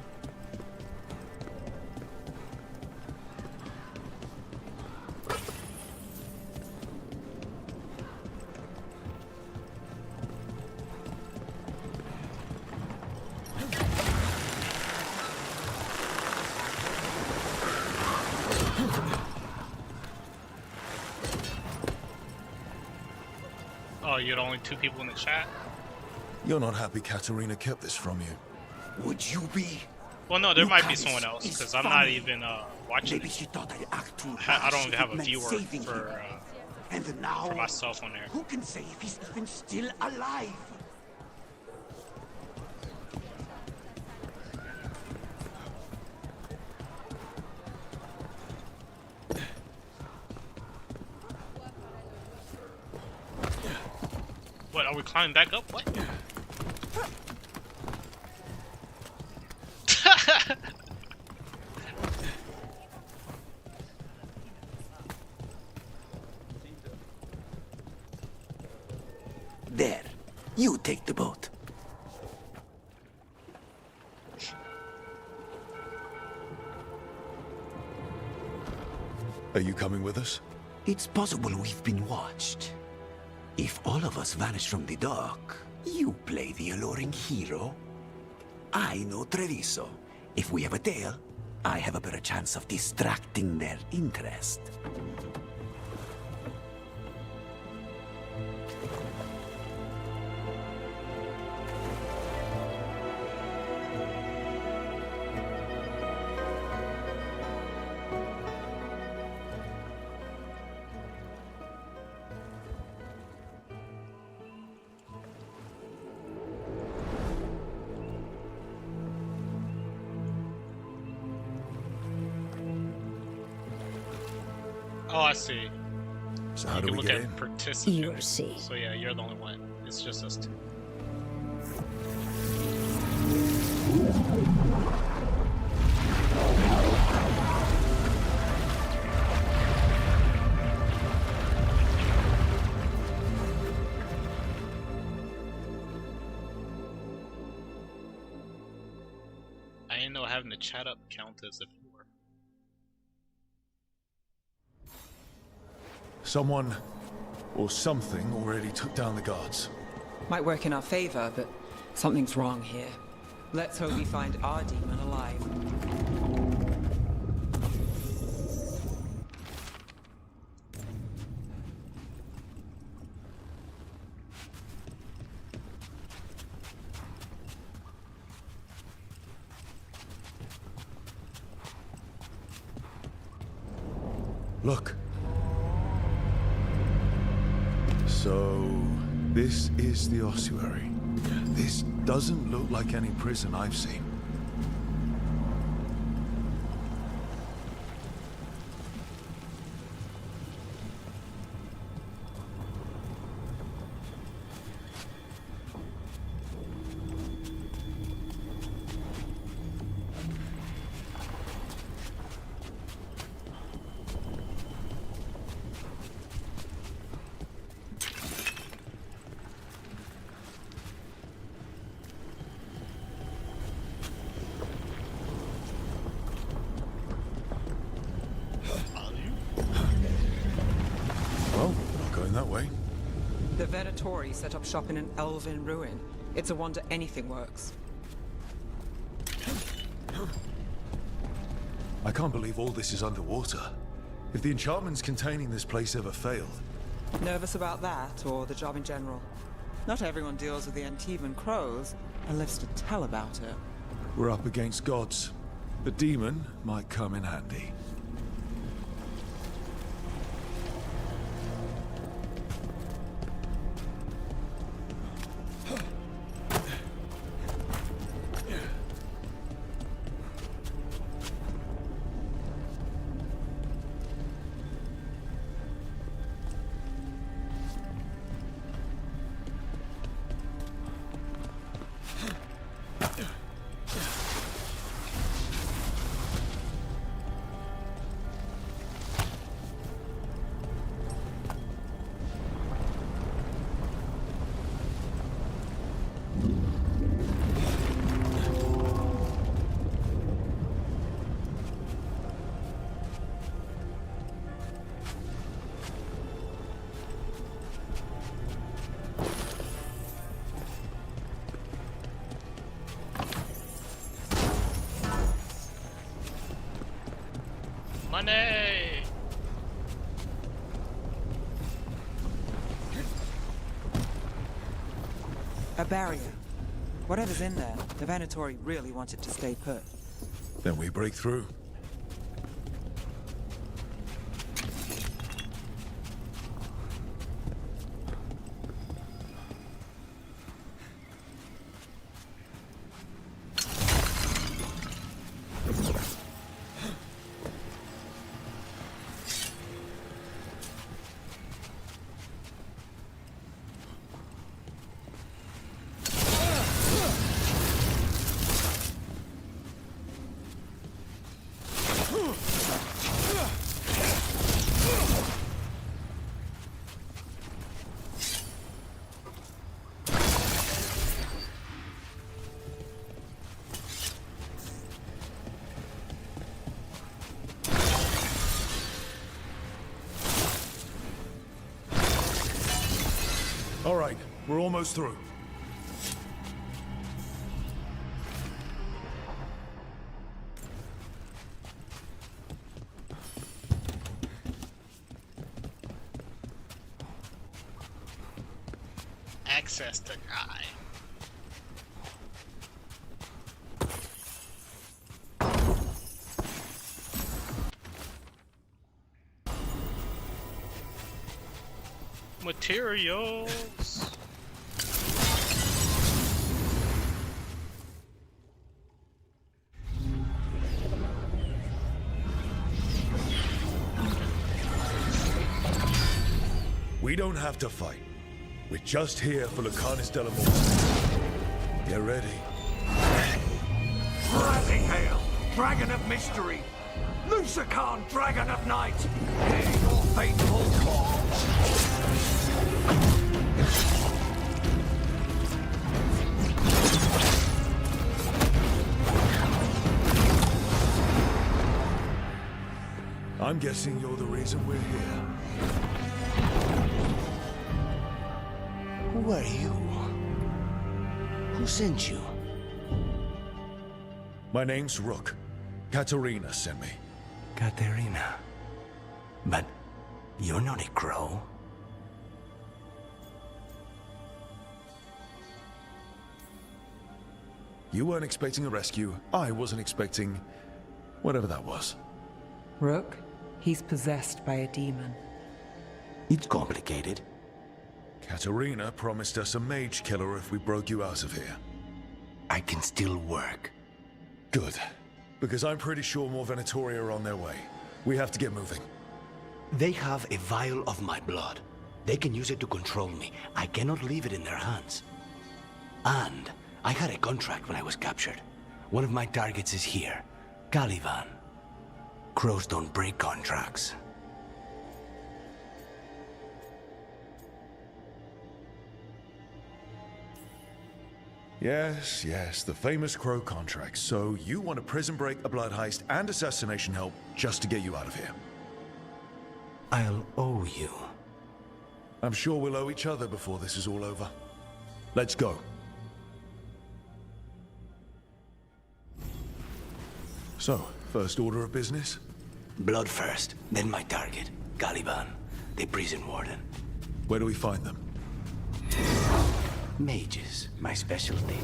Oh, you're the only two people in the chat? You're not happy Katarina kept this from you. Would you be? Well, no, there might be someone else, because I'm not even watching. Maybe she thought I'd act too I don't rash even if have it a meant viewer saving for, him. And now, for myself on there. Who can say if he's even still alive? What, are we climbing back up? What? There. You take the boat. Are you coming with us? It's possible we've been watched. If all of us vanish from the dock, you play the alluring hero. I know Treviso. If we have a tail, I have a better chance of distracting their interest. Oh, I see. So how you do can we look get at in? participants. You'll see. So yeah, you're the only one. It's just us two. I didn't know having the chat up count as a viewer. Someone or something already took down the guards. Might work in our favor, but something's wrong here. Let's hope we find our demon alive. Look. So, this is the ossuary. This doesn't look like any prison I've seen. That way. The Venatori set up shop in an elven ruin. It's a wonder anything works. I can't believe all this is underwater. If the enchantments containing this place ever failed... Nervous about that, or the job in general? Not everyone deals with the Antivan crows and lives to tell about it. We're up against gods. The demon might come in handy. Money! A barrier. Whatever's in there, the Venatori really want it to stay put. Then we break through. All right, we're almost through. Access the guy. Materials. We don't have to fight. We're just here for Lucanus de la Morte. Get ready. Rising hail, dragon of mystery. Lucican, dragon of night. Hear your fateful call. I'm guessing you're the reason we're here. Who are you? Who sent you? My name's Rook. Katerina sent me. Katerina. But you're not a crow. You weren't expecting a rescue. I wasn't expecting whatever that was. Rook, he's possessed by a demon. It's complicated. Katarina promised us a mage killer if we broke you out of here. I can still work. Good. Because I'm pretty sure more Venatori are on their way. We have to get moving. They have a vial of my blood. They can use it to control me. I cannot leave it in their hands. And I had a contract when I was captured. One of my targets is here. Caliban. Crows don't break contracts. Yes, the famous Crow contract. So you want a prison break, a blood heist, and assassination help just to get you out of here? I'll owe you. I'm sure we'll owe each other before this is all over. Let's go. So, first order of business? Blood first, then my target, Caliban, the prison warden. Where do we find them? Mages, my specialty.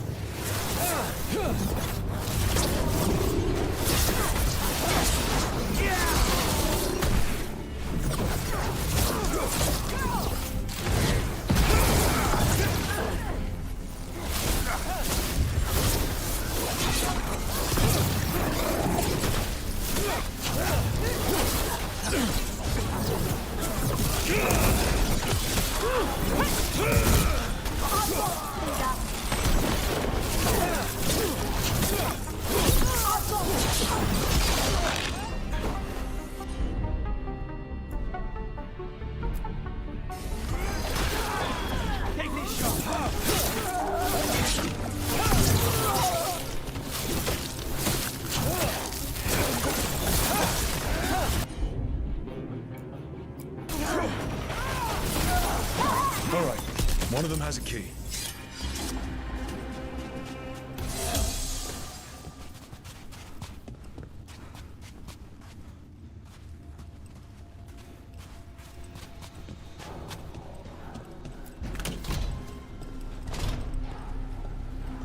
One of them has a key.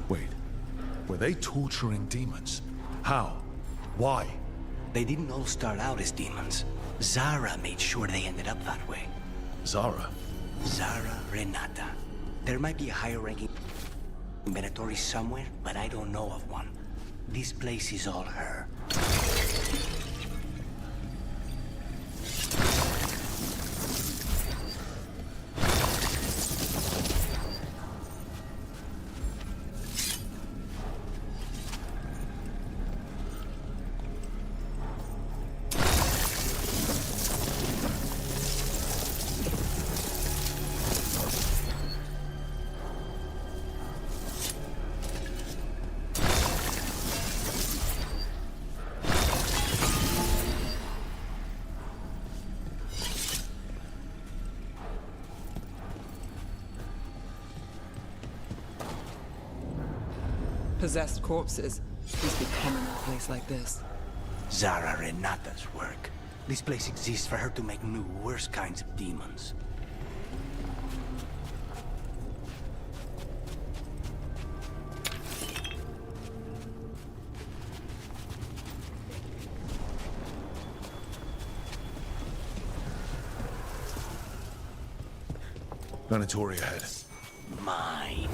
Wait, were they torturing demons? How? Why? They didn't all start out as demons. Zara made sure they ended up that way. Zara? Zara Renata. There might be a higher-ranking Venatori somewhere, but I don't know of one. This place is all her. Possessed corpses must be common in a place like this. Zara Renata's work. This place exists for her to make new, worse kinds of demons. Venatori ahead. Mine.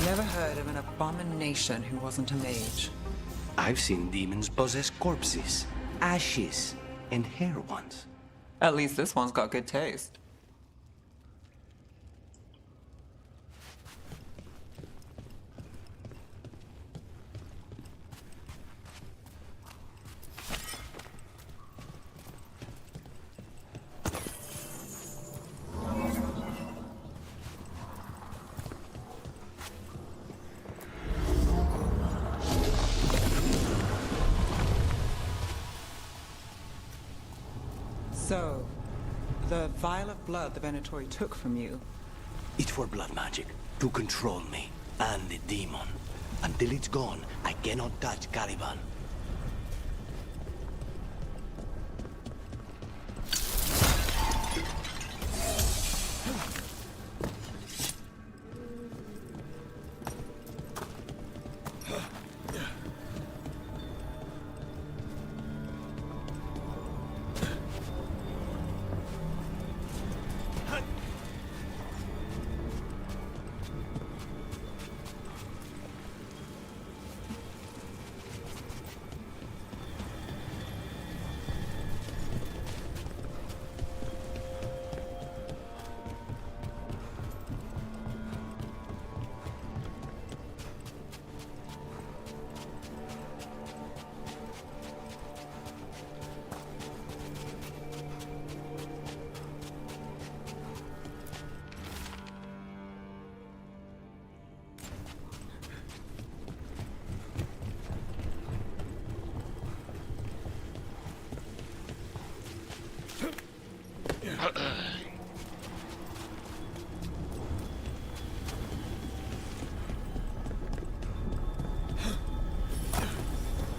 Never heard of an abomination who wasn't a mage. I've seen demons possess corpses, ashes, and hair once. At least this one's got good taste. So, the vial of blood the Venatori took from you. It's for blood magic, to control me, and the demon. Until it's gone, I cannot touch Caliban.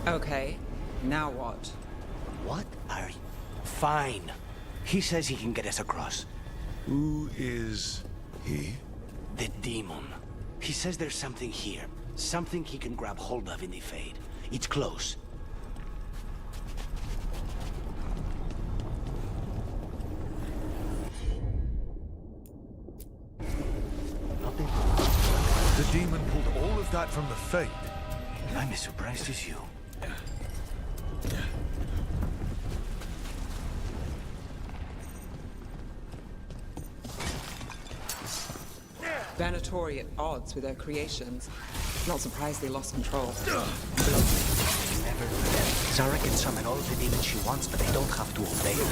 Okay, now what? What are you? Fine. He says he can get us across. Who is he? The demon. He says there's something here. Something he can grab hold of in the Fade. It's close. The demon pulled all of that from the Fade. I'm as surprised as you. Venatori at odds with their creations. Not surprised they lost control. Never forget. Zara can summon all the demons she wants, but they don't have to obey her.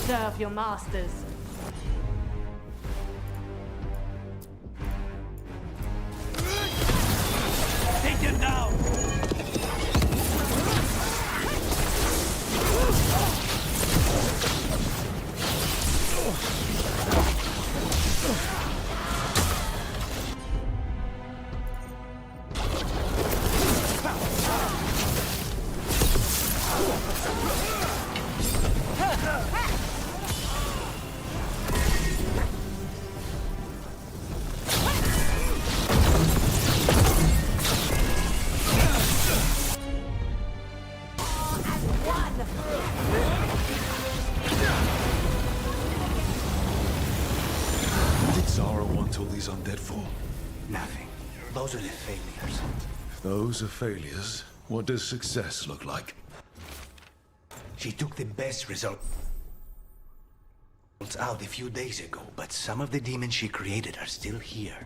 Serve your masters. Take him down! failures. If those are failures, what does success look like? She took the best results out a few days ago, but some of the demons she created are still here.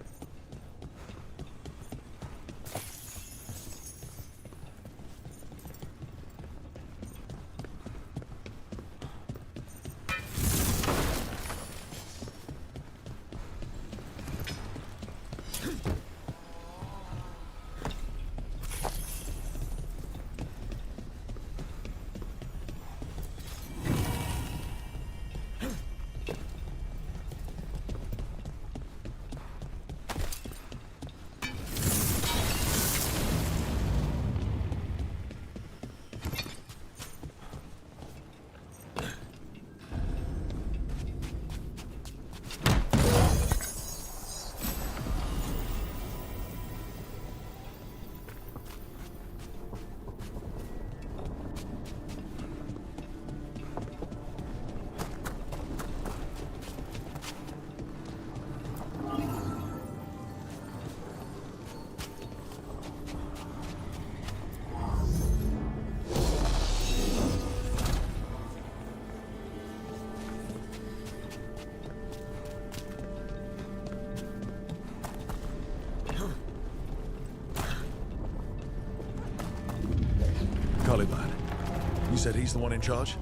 You said he's the one in charge?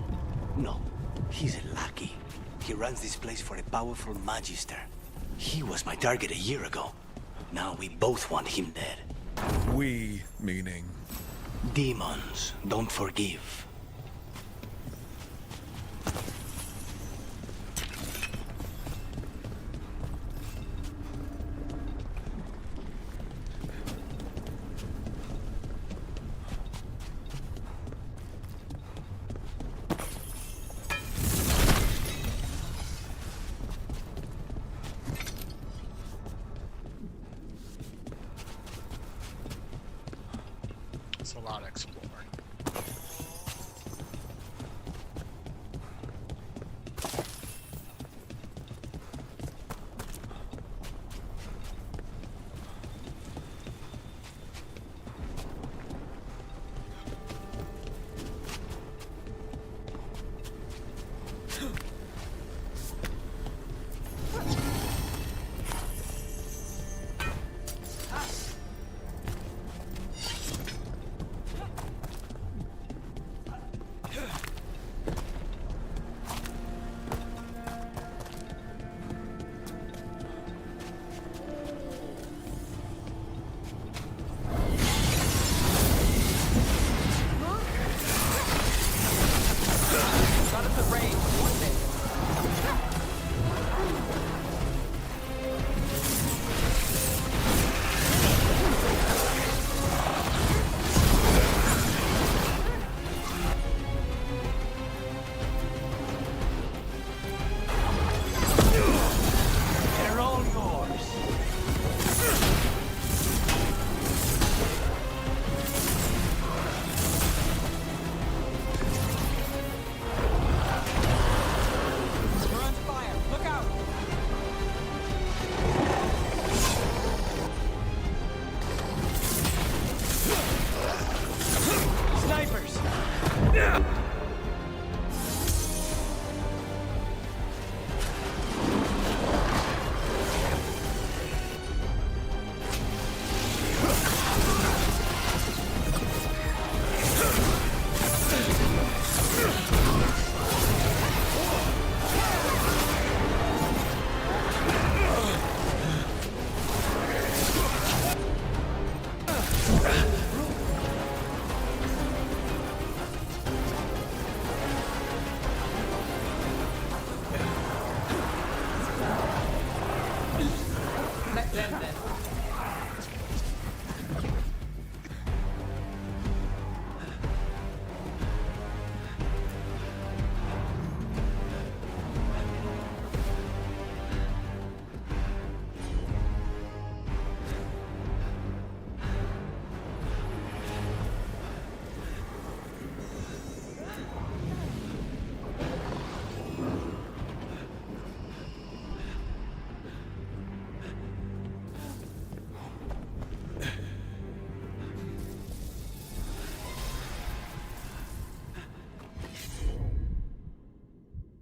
No, he's a lackey. He runs this place for a powerful magister. He was my target a year ago. Now we both want him dead. We, meaning? Demons don't forgive. It's a lot to explore.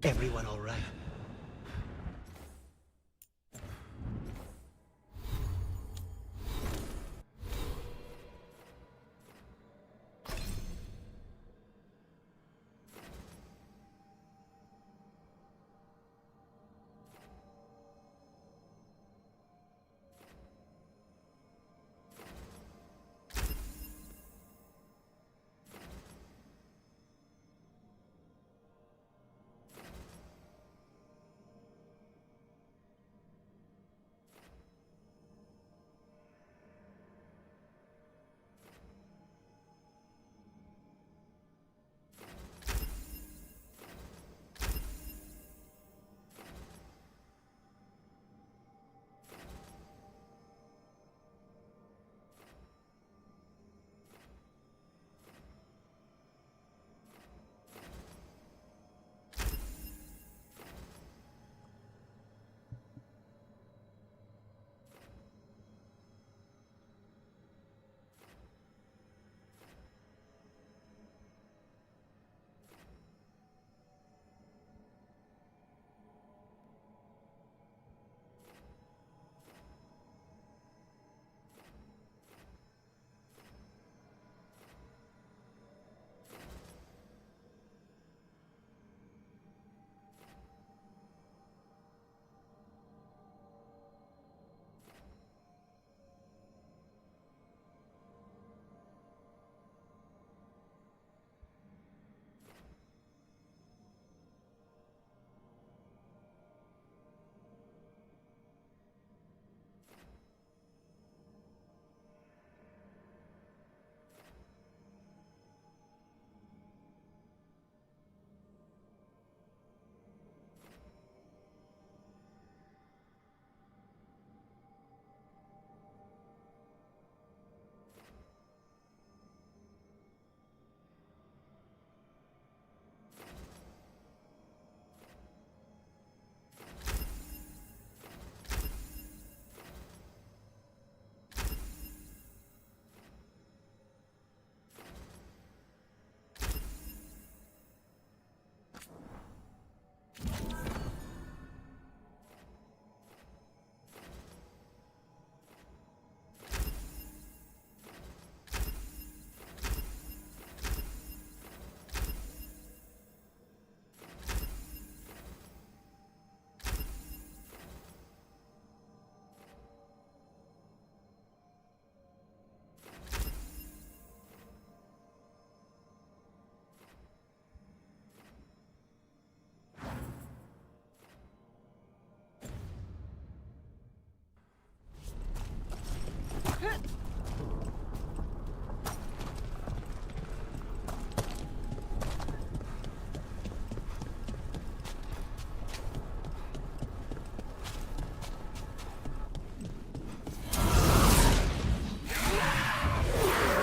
Everyone all right?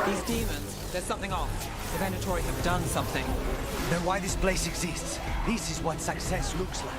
These demons, there's something off. The Venatori have done something. Then why this place exists? This is what success looks like.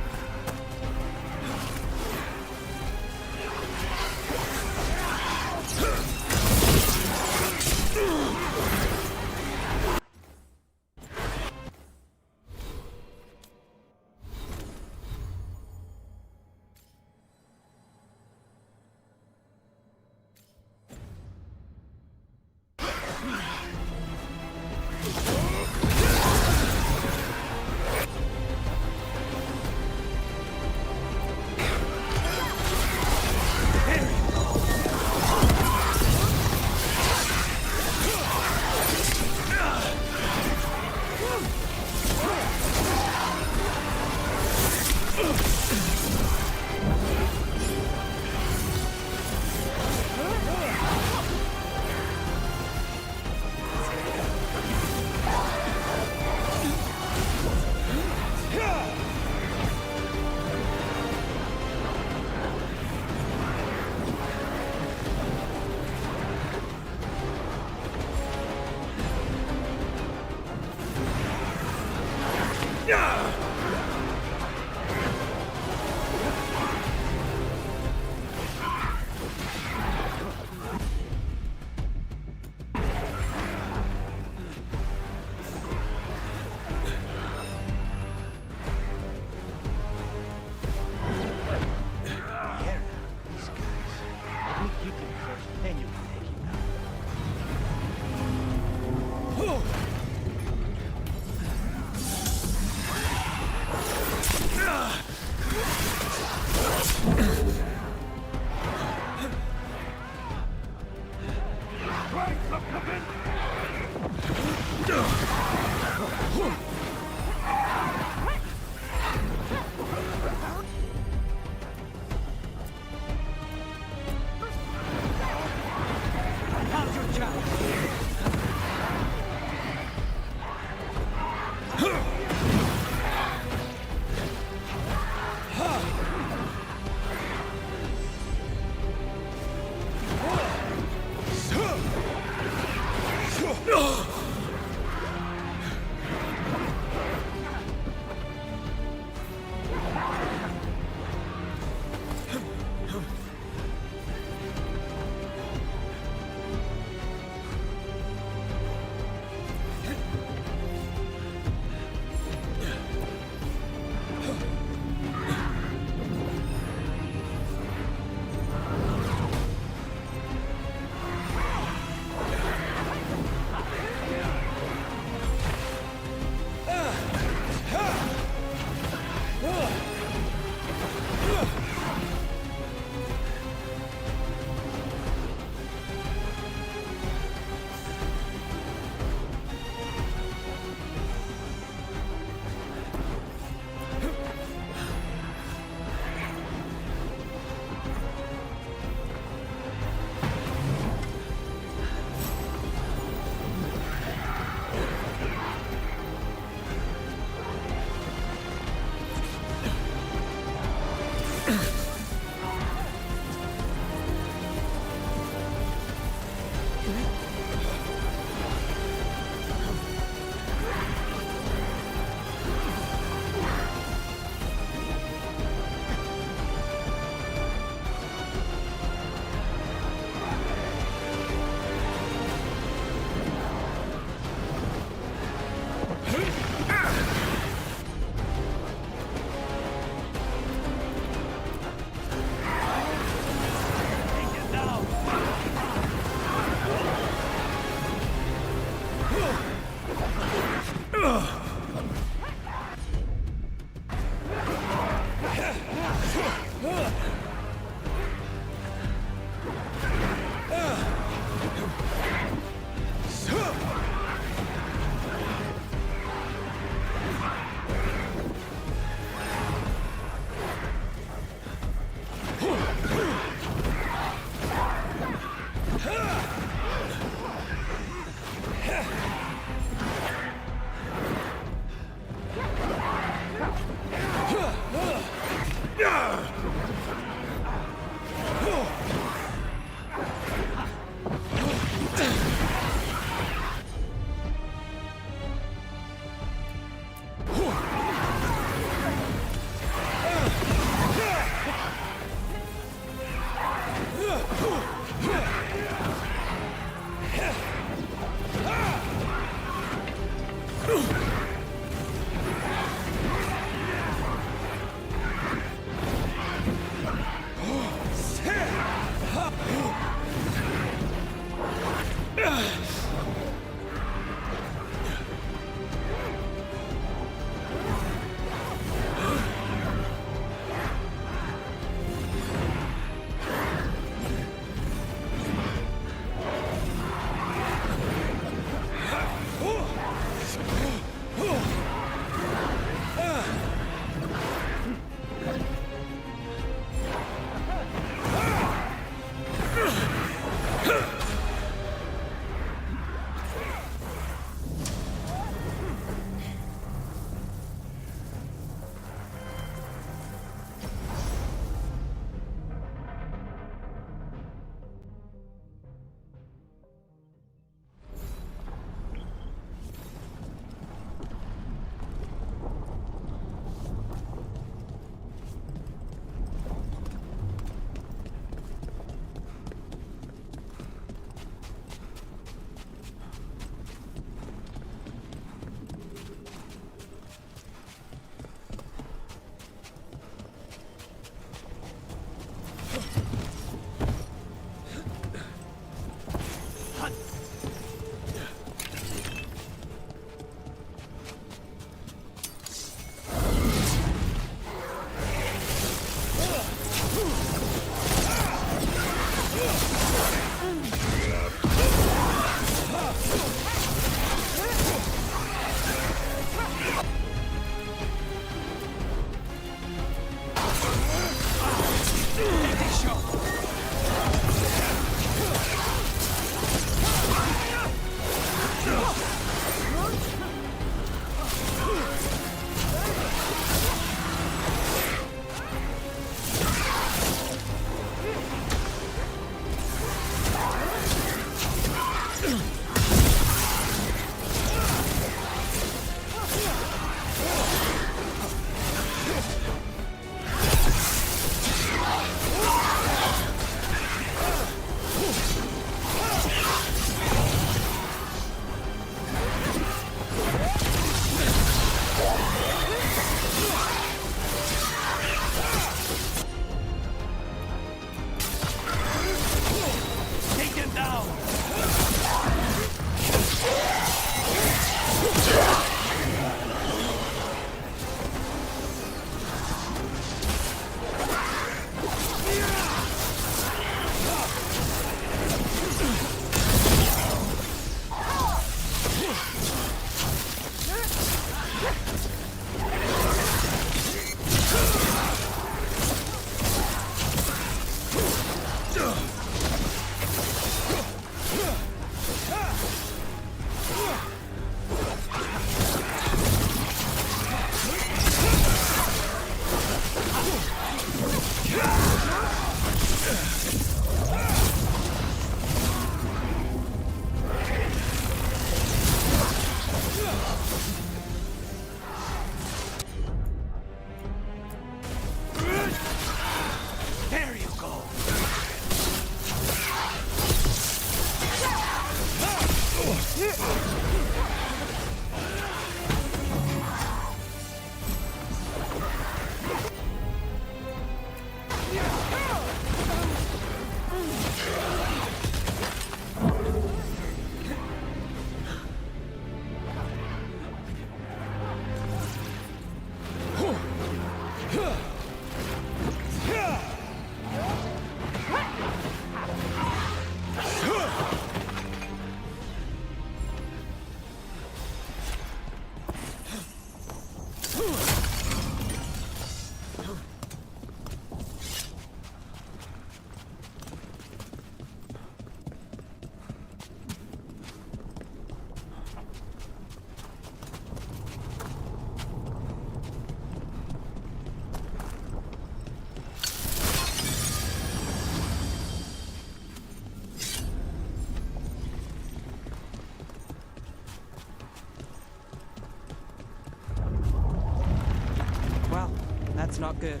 Well, that's not good.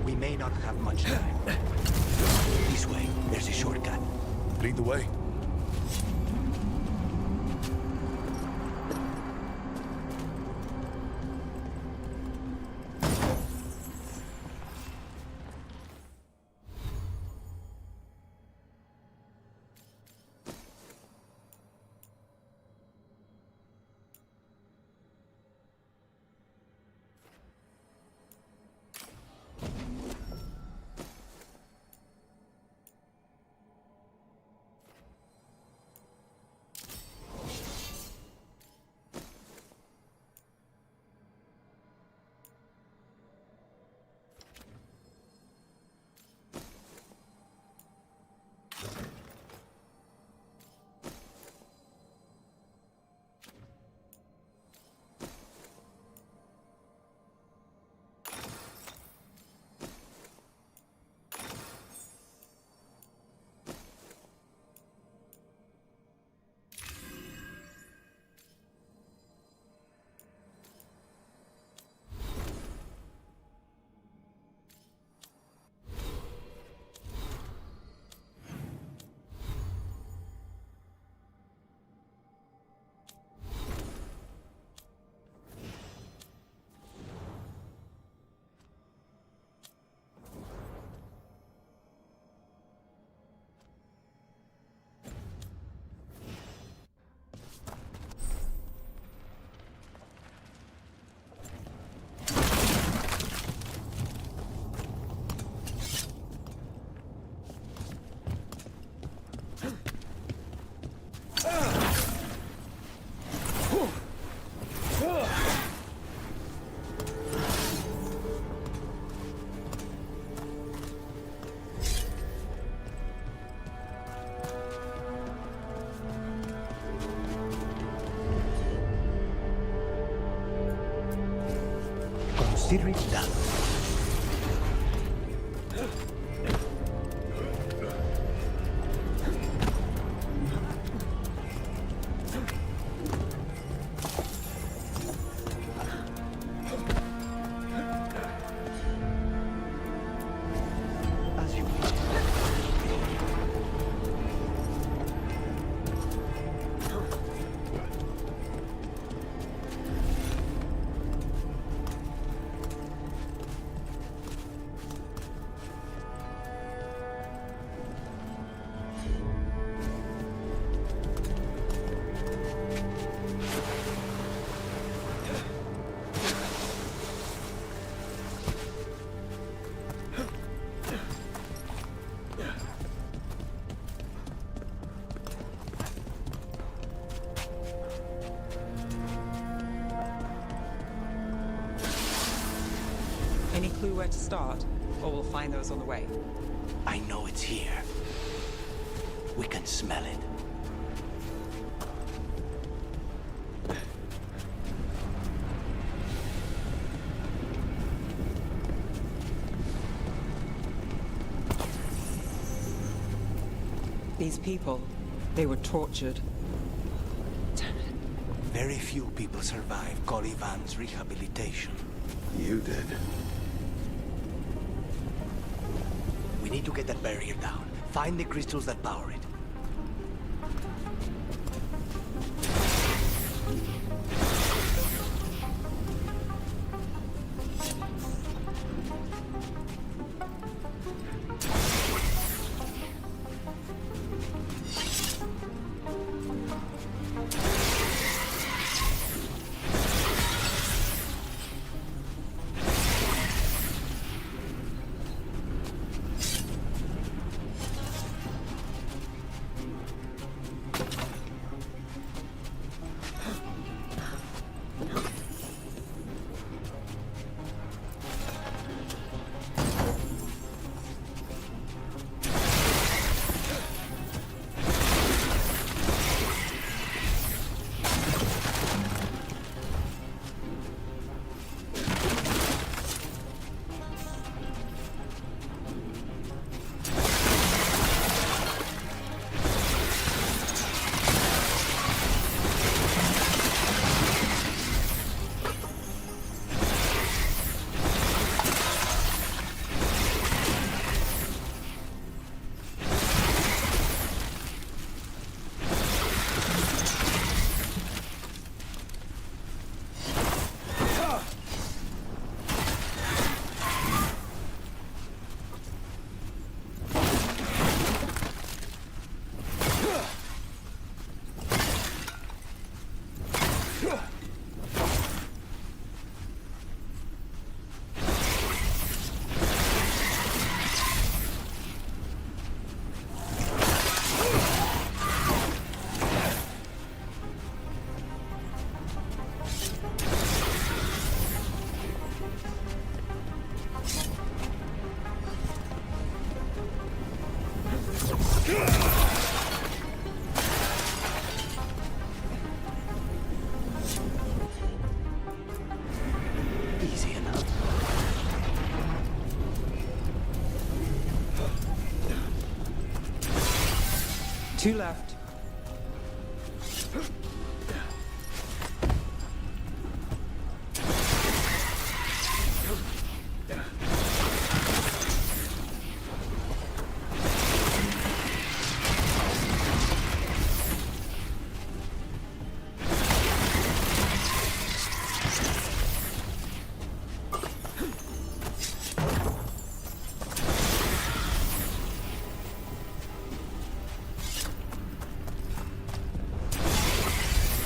We may not have much time. This way. There's a shortcut. Lead the way. Consider it done. As you please. Any clue where to start? Or we'll find those on the way. I know it's here. We can smell it. These people, they were tortured. Very few people survive Colivan's rehabilitation. You did. We need to get that barrier down. Find the crystals that power it. 2 left.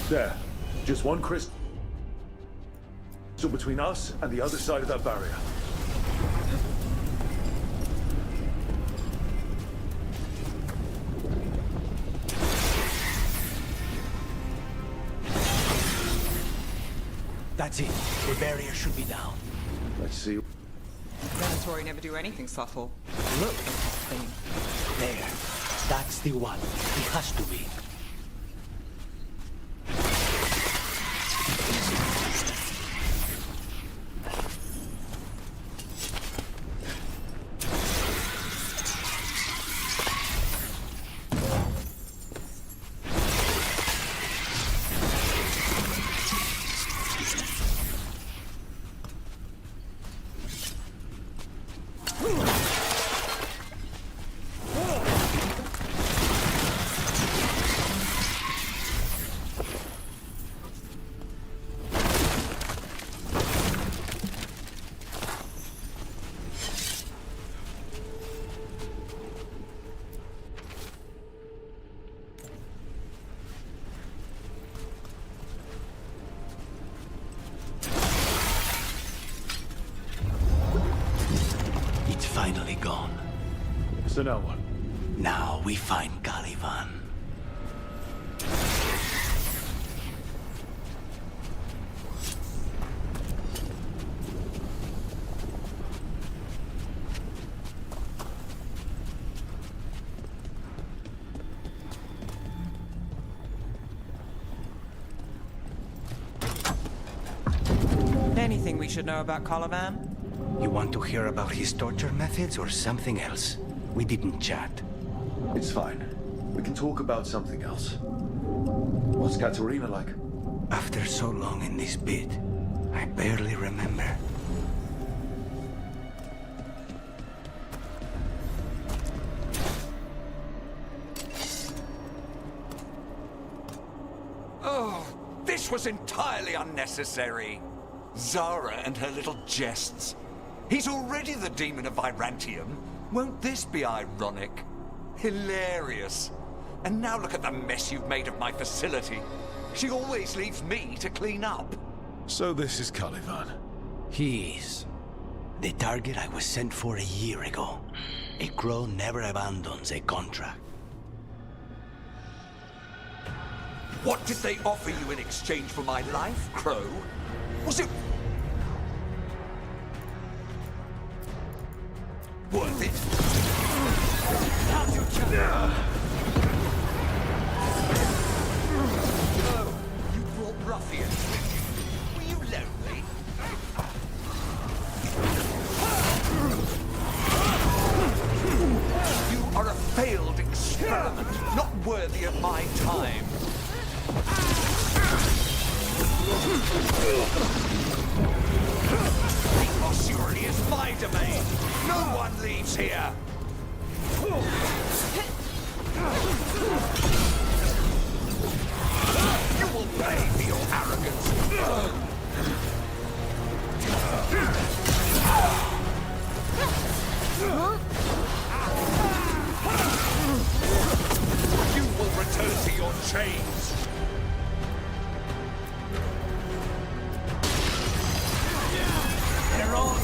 There. Just one crystal between us and the other side of that barrier. That's it. The barrier should be down. Let's see. Veilguard never do anything subtle. Look at that thing. There. That's the one. It has to be. Finally gone. So now what? Now we find Caliban. Anything we should know about Caliban? You want to hear about his torture methods or something else? We didn't chat. It's fine. We can talk about something else. What's Katerina like? After so long in this bit, I barely remember. Oh, this was entirely unnecessary. Zara and her little jests. He's already the demon of Virantium. Won't this be ironic? Hilarious. And now look at the mess you've made of my facility. She always leaves me to clean up. So this is Caliban. He is. The target I was sent for a year ago. A crow never abandons a contract. What did they offer you in exchange for my life, Crow? Was it worth it? Oh, you brought ruffians with you. Were you lonely? You are a failed experiment, not worthy of my time. The ossuary is my domain. No one leaves here. You will pay for your arrogance. You will return to your chains. They're on.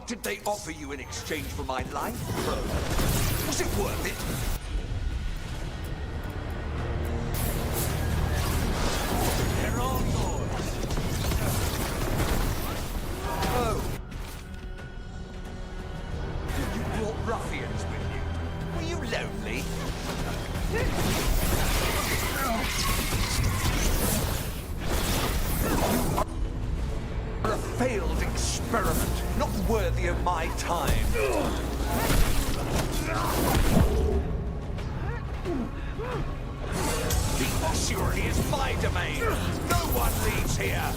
What did they offer you in exchange for my life, Rook? Was it worth it? They're all yours. Oh. You brought ruffians with you. Were you lonely? A failed experiment, not worthy of my time. The ossuary is my domain. No one leaves here.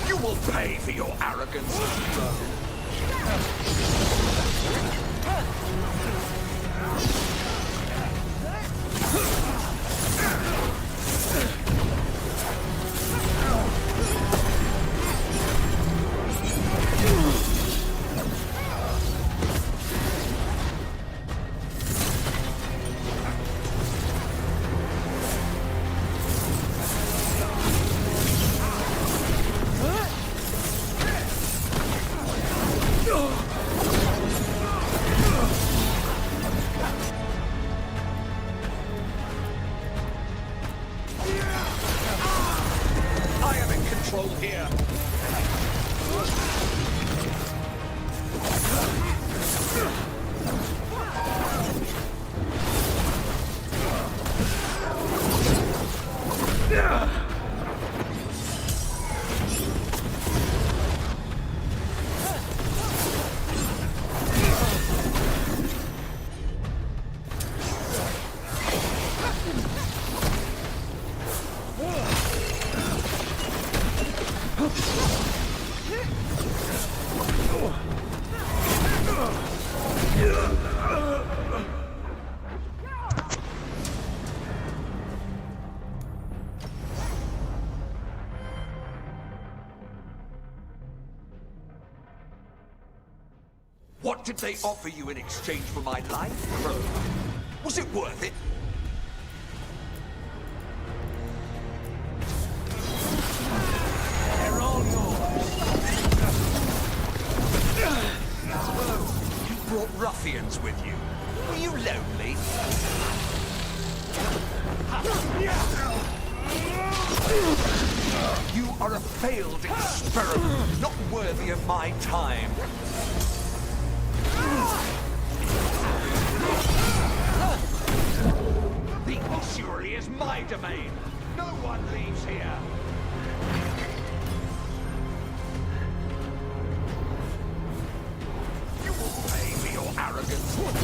You will pay for your arrogance, Rook. I am in control here. What did they offer you in exchange for my life, Rook? Was it worth it? They're all yours. Oh, you brought ruffians with you. Were you lonely? You are a failed experiment, not worthy of my time. The ossuary is my domain. No one leaves here. You will pay for your arrogance, Rook.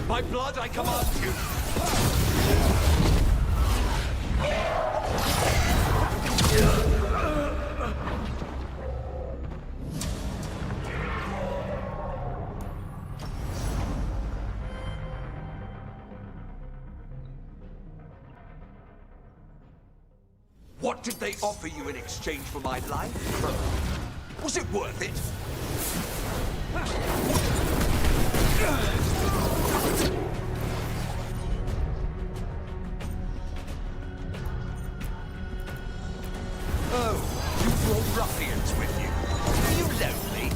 By blood, I command you. What did they offer you in exchange for my life? Was it worth it? Oh, you brought ruffians with you. Are you lonely?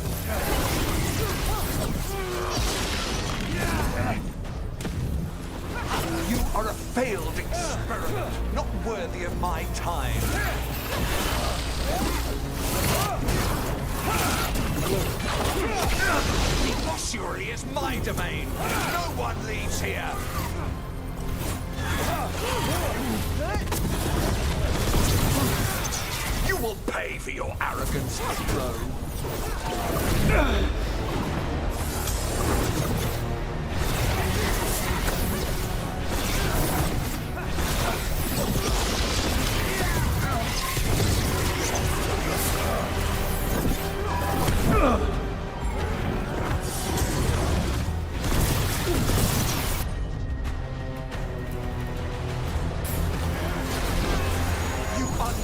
You are a failed experiment, not worthy of my time. Surely is my domain. No one leaves here. You will pay for your arrogance, hero.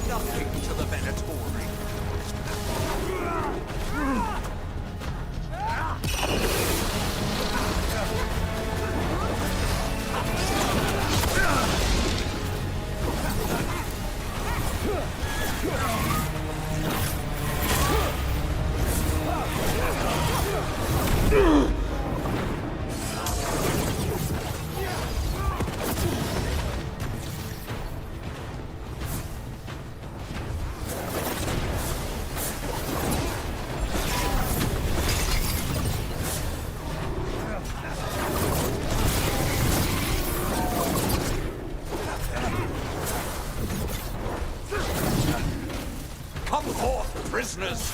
Nothing to the Venatori. Come forth, prisoners!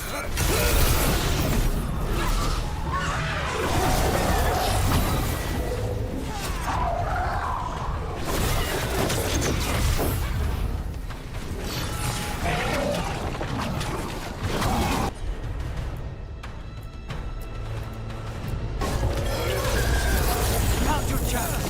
Count your chance!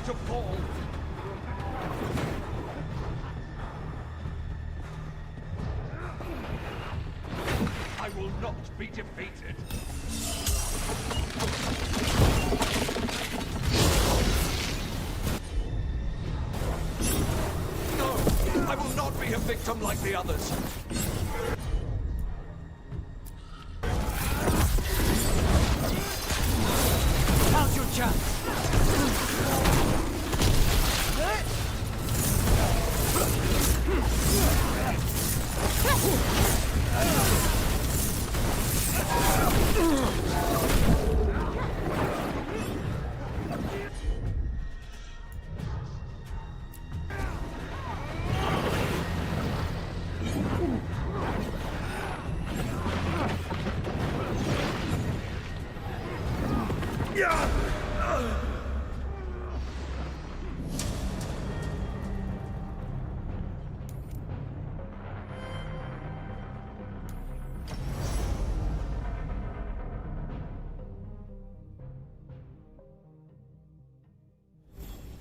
to fall. I will not be defeated. No, I will not be a victim like the others. Now's your chance.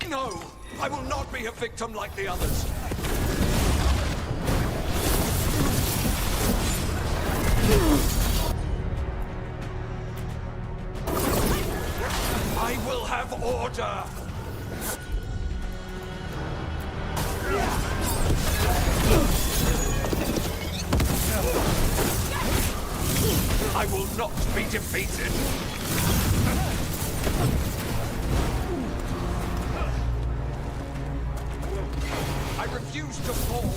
No! I will not be a victim like the others! I will have order! I will not be defeated! I refuse to fall!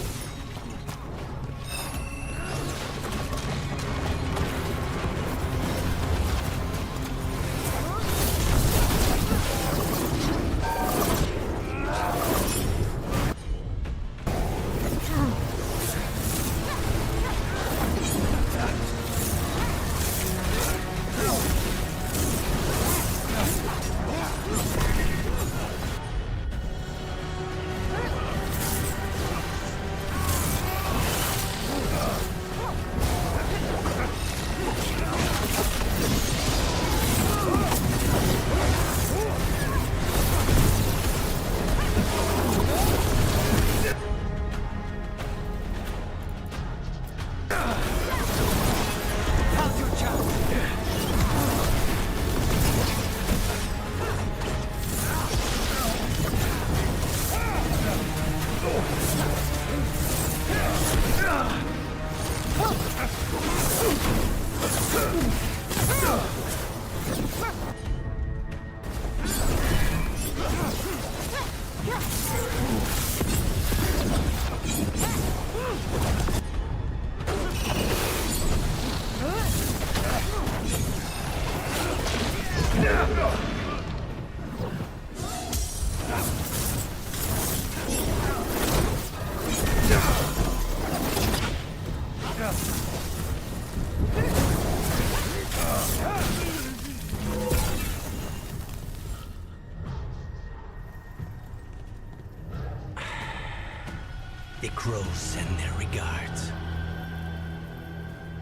The crows send their regards.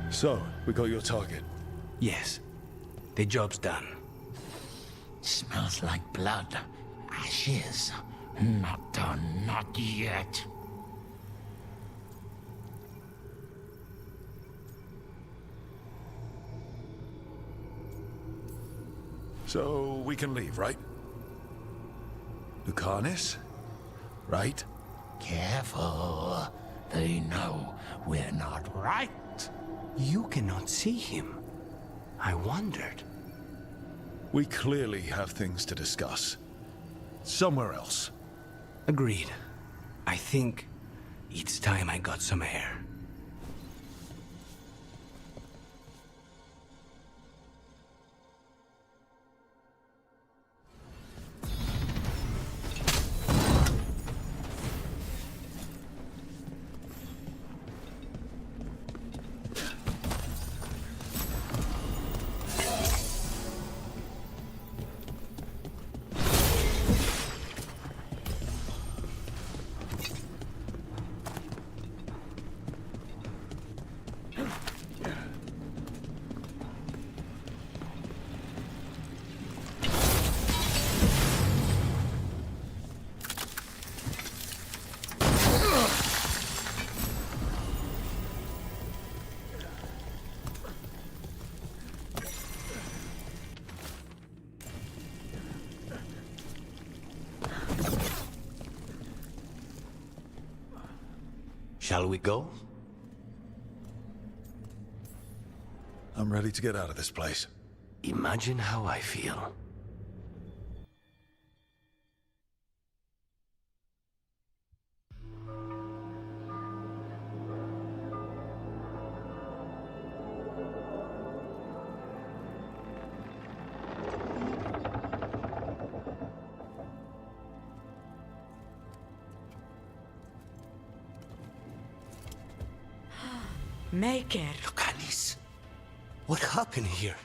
So, we got your target? Yes. The job's done. Smells like blood. Ashes. Not done, not yet. So, we can leave, right? Lucanis? Right? Careful. They know we're not right. You cannot see him. I wondered. We clearly have things to discuss. Somewhere else. Agreed. I think it's time I got some air. Shall we go? I'm ready to get out of this place. Imagine how I feel. Maker. Lucanis, what happened here?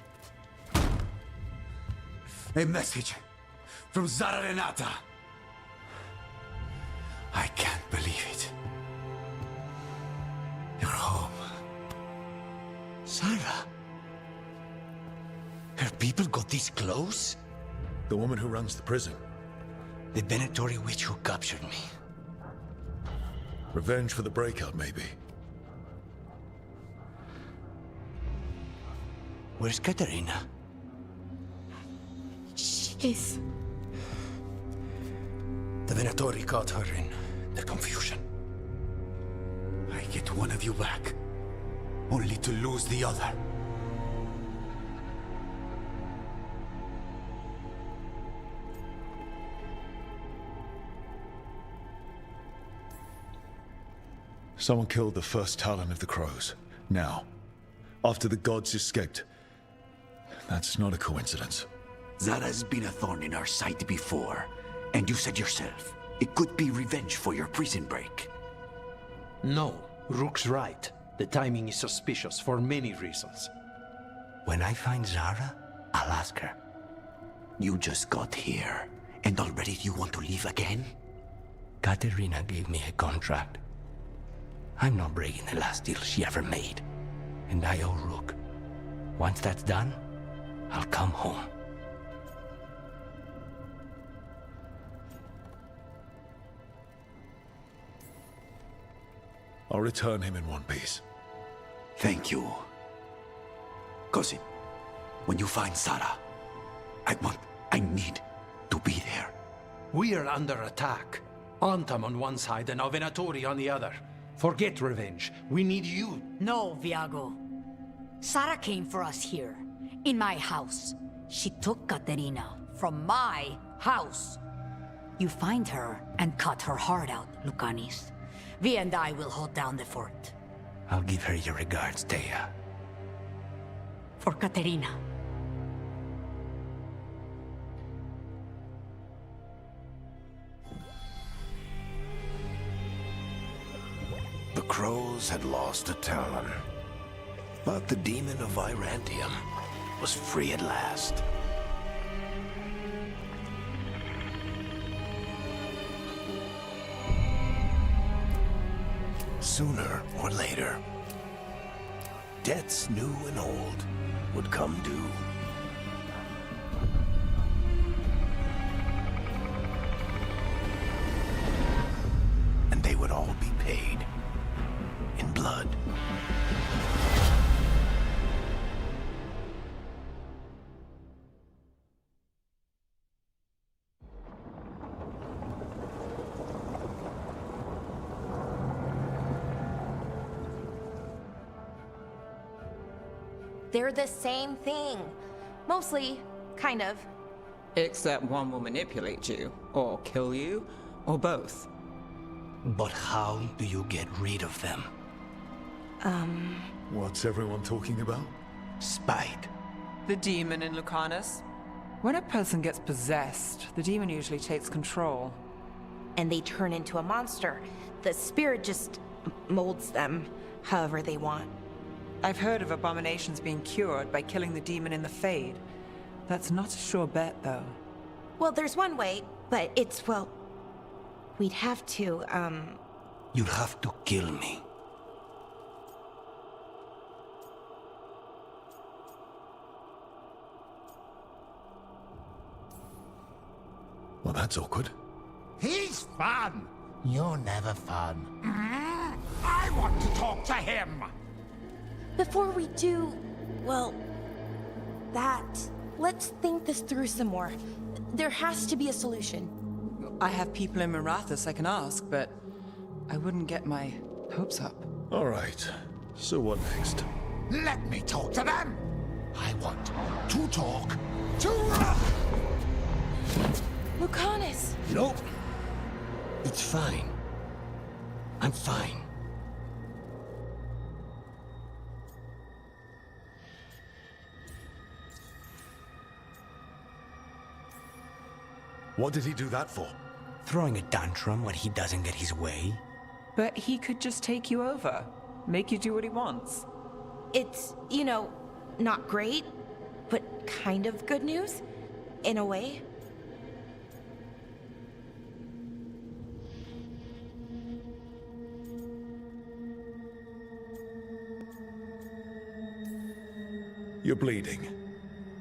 A message from Zara Renata. I can't believe it. You're home. Zara? Her people got this close? The woman who runs the prison. The Venatori witch who captured me. Revenge for the breakout, maybe. Where's Katerina? She's... The Venatori caught her in the confusion. I get one of you back, only to lose the other. Someone killed the first Talon of the Crows. Now, after the gods escaped. That's not a coincidence. Zara's been a thorn in our side before, and you said yourself, it could be revenge for your prison break. No, Rook's right. The timing is suspicious for many reasons. When I find Zara, I'll ask her. You just got here, and already you want to leave again? Katerina gave me a contract. I'm not breaking the last deal she ever made. And I owe Rook. Once that's done, I'll come home. I'll return him in one piece. Thank you. Cousin, when you find Zara, I need to be there. We are under attack. Antam on one side and Venatori on the other. Forget revenge. We need you. No, Viago. Sara came for us here, in my house. She took Katerina from my house. You find her and cut her heart out, Lucanis. Vi and I will hold down the fort. I'll give her your regards, Thea. For Katerina. The Crows had lost a Talon, but the demon of Virantium was free at last. Sooner or later, debts new and old would come due. And they would all be paid in blood. They're the same thing. Mostly, kind of. Except one will manipulate you, or kill you, or both. But how do you get rid of them? What's everyone talking about? Spite. The demon in Lucanus. When a person gets possessed, the demon usually takes control. And they turn into a monster. The spirit just molds them however they want. I've heard of abominations being cured by killing the demon in the Fade. That's not a sure bet, though. Well, there's one way, but it's, well... We'd have to, You'd have to kill me. Well, that's awkward. He's fun! You're never fun. I want to talk to him! Before we do, well, that, let's think this through some more. There has to be a solution. I have people in Marathas I can ask, but I wouldn't get my hopes up. All right. So what next? Let me talk to them! I want to talk to Rook! Lucanus! Nope. It's fine. I'm fine. What did he do that for? Throwing a tantrum when he doesn't get his way? But he could just take you over. Make you do what he wants. It's, you know, not great, but kind of good news, in a way. You're bleeding.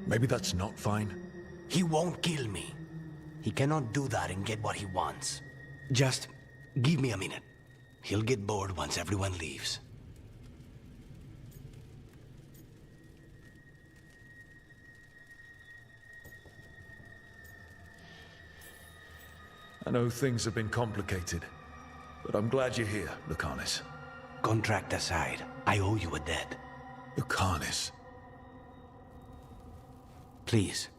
Maybe that's not fine. He won't kill me. He cannot do that and get what he wants. Just give me a minute. He'll get bored once everyone leaves. I know things have been complicated, but I'm glad you're here, Lucanis. Contract aside, I owe you a debt. Lucanis? Please.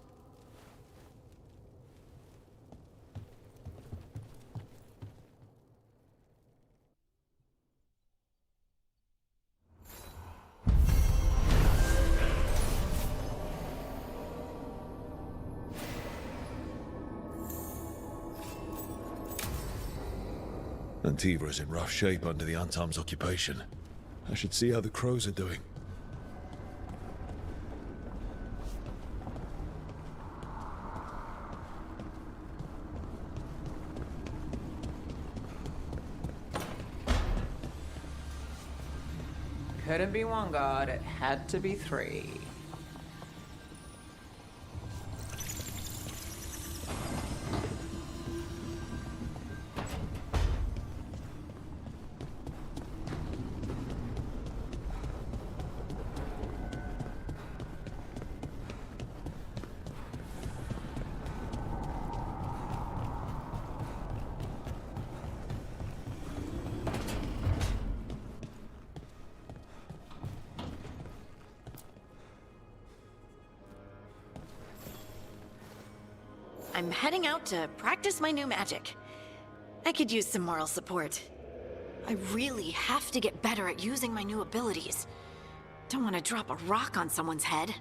Antiva is in rough shape under the Antam's occupation. I should see how the crows are doing. Couldn't be one god, it had to be three. I'm heading out to practice my new magic. I could use some moral support. I really have to get better at using my new abilities. Don't want to drop a rock on someone's head.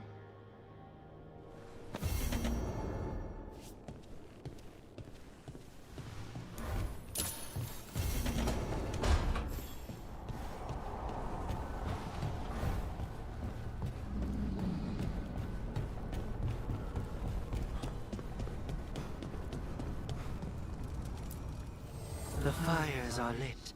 The fires are lit.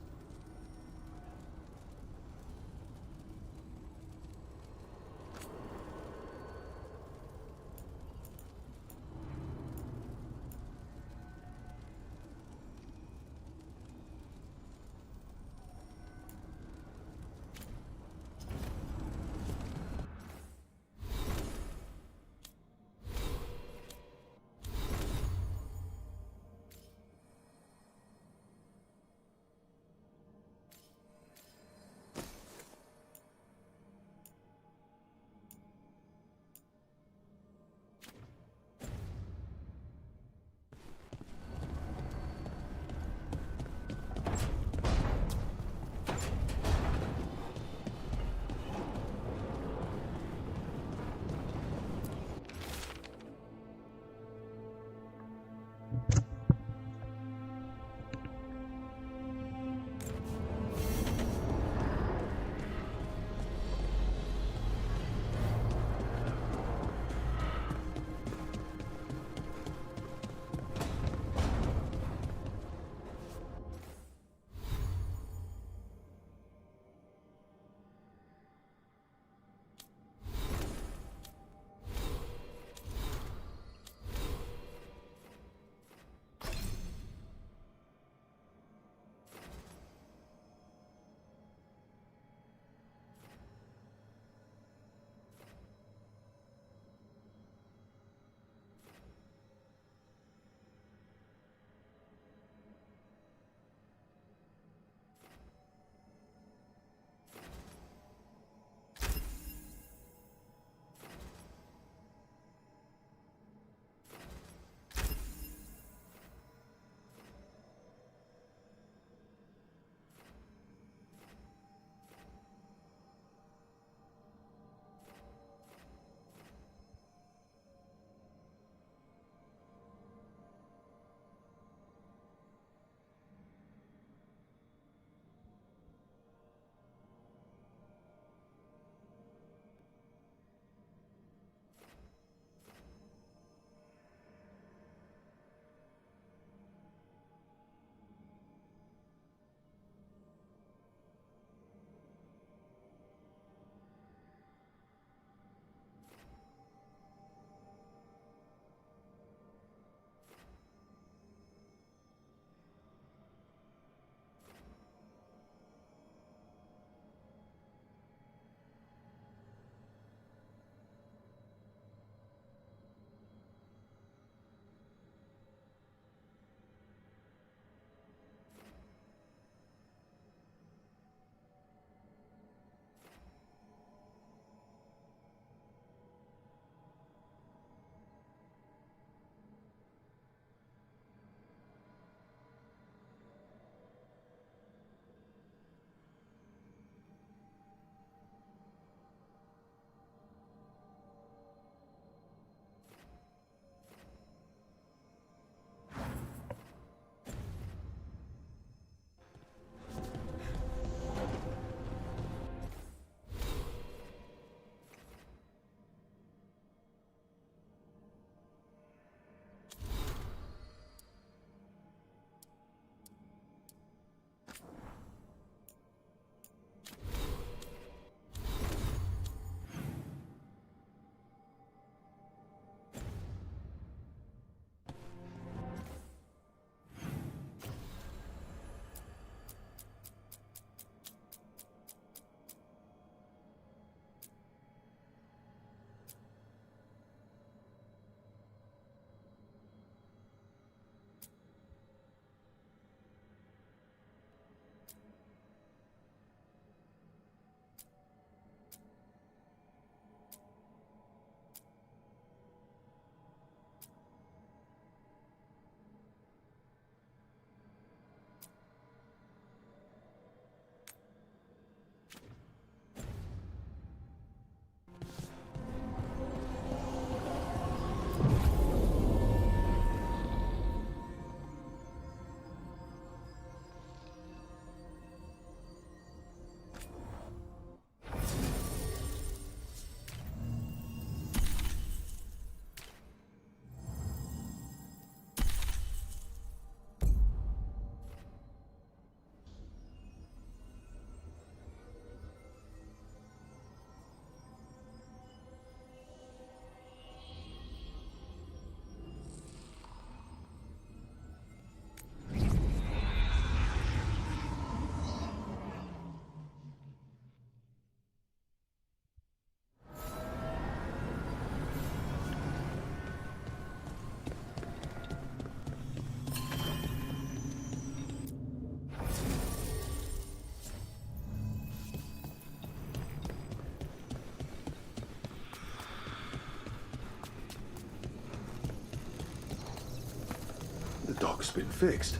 dock's been fixed.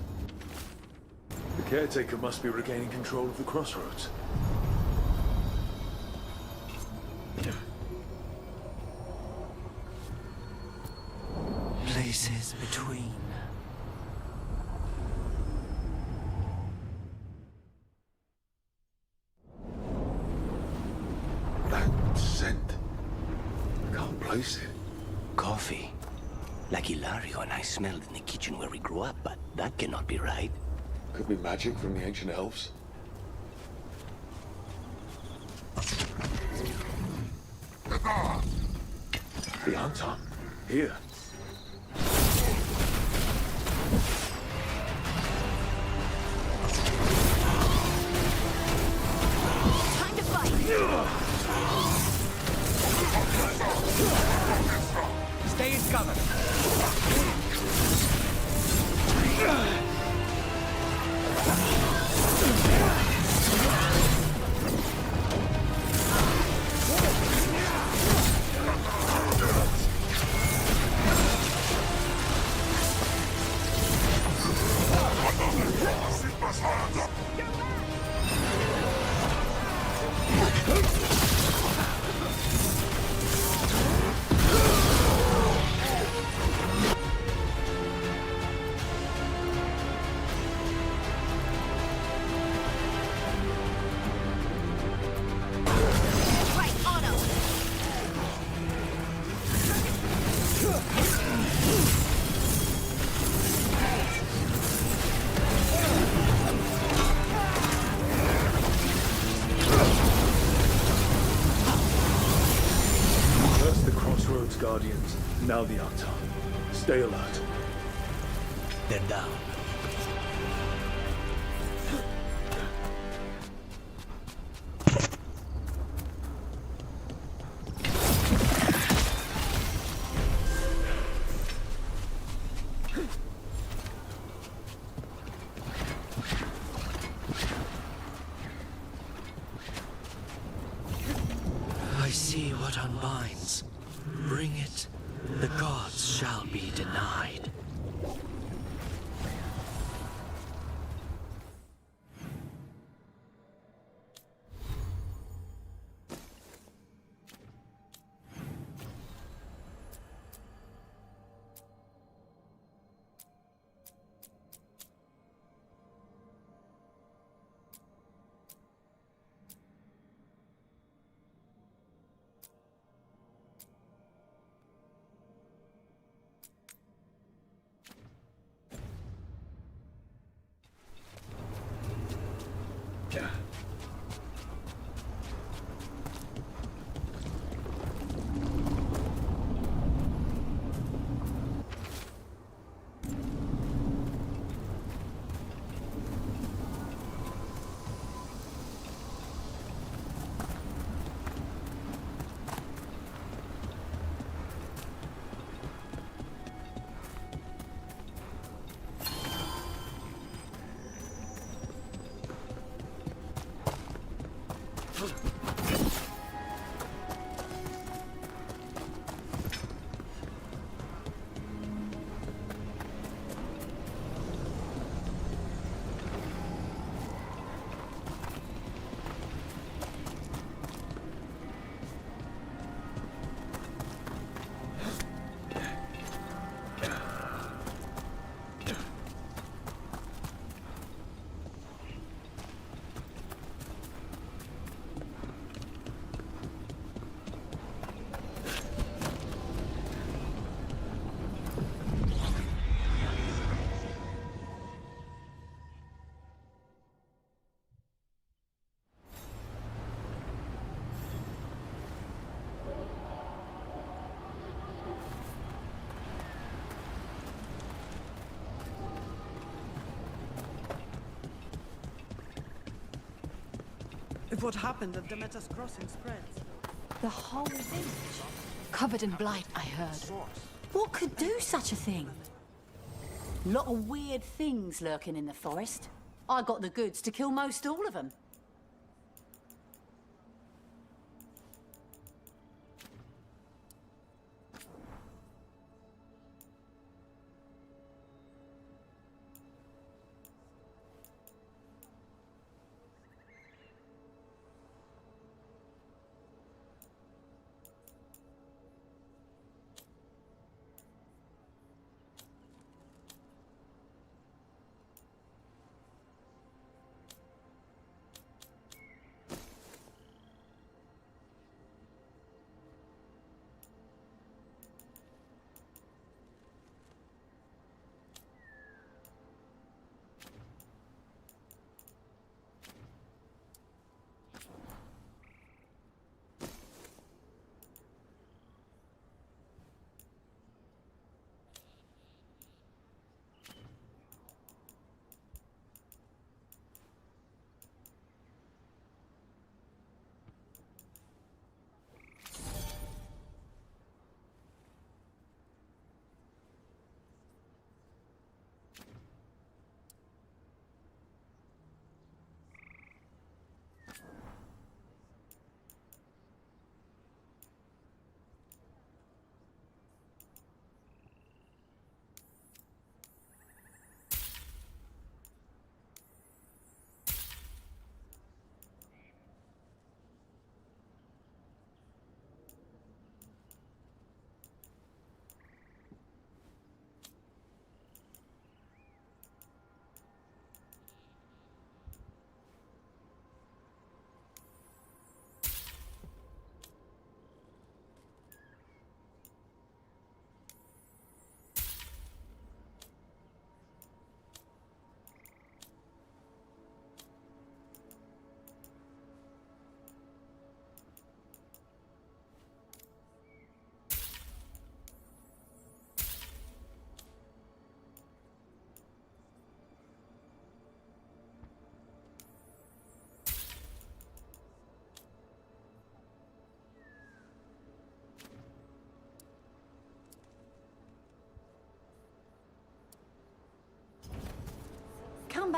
The caretaker must be regaining control of the crossroads. Places between. That scent. I can't place it. Coffee. Like Hilario and I smelled in the kitchen where we grew up, but that cannot be right. Could be magic from the ancient elves. The Anton. Here. Time to fight! Stay in cover. Guardians, now the Anton. Stay alert. They're down. I see what unbinds. Bring it, the gods shall be denied. If what happened at Demeter's Crossing spreads. The whole village. Covered in blight, I heard. What could do such a thing? Lot of weird things lurking in the forest. I got the goods to kill most all of them.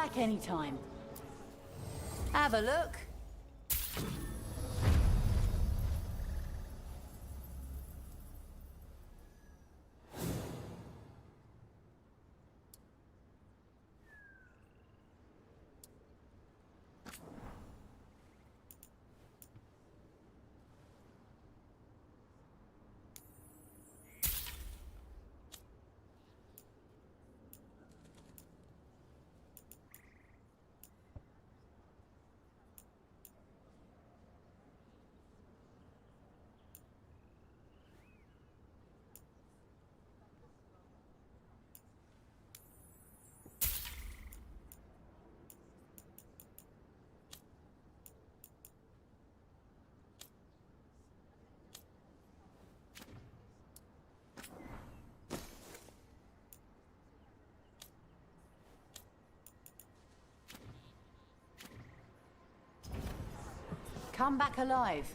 like any time. Have a look. Come back alive.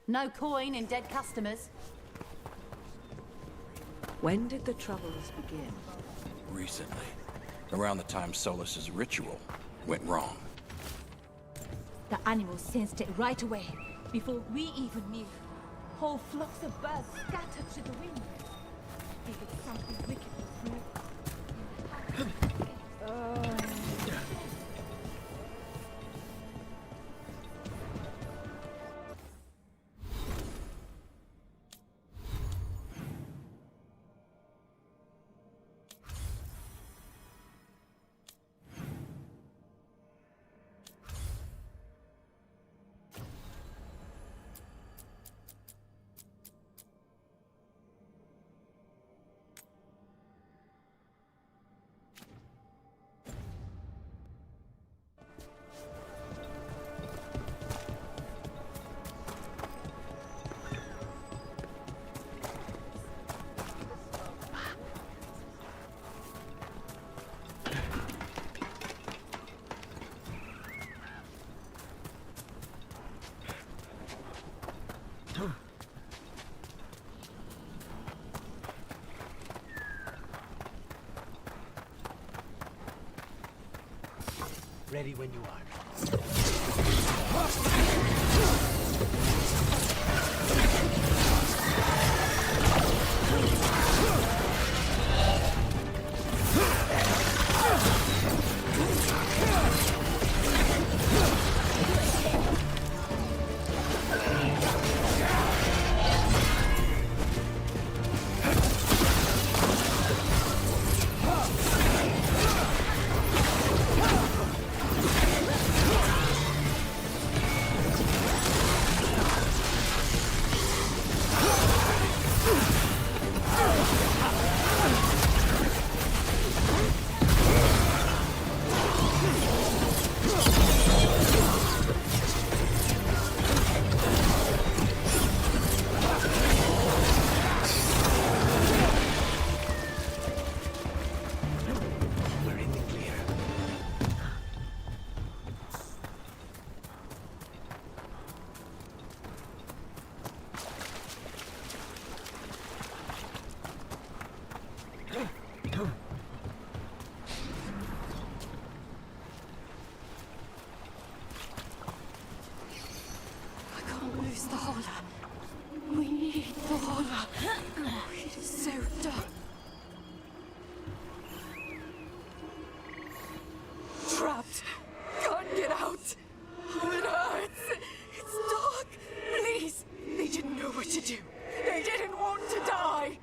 No coin in dead customers. When did the troubles begin? Recently. Around the time Solas' ritual went wrong. The animals sensed it right away, before we even knew. Whole flocks of birds scattered to the wind. Figured something wicked was brewing. Ready when you are. to do. They didn't want to die.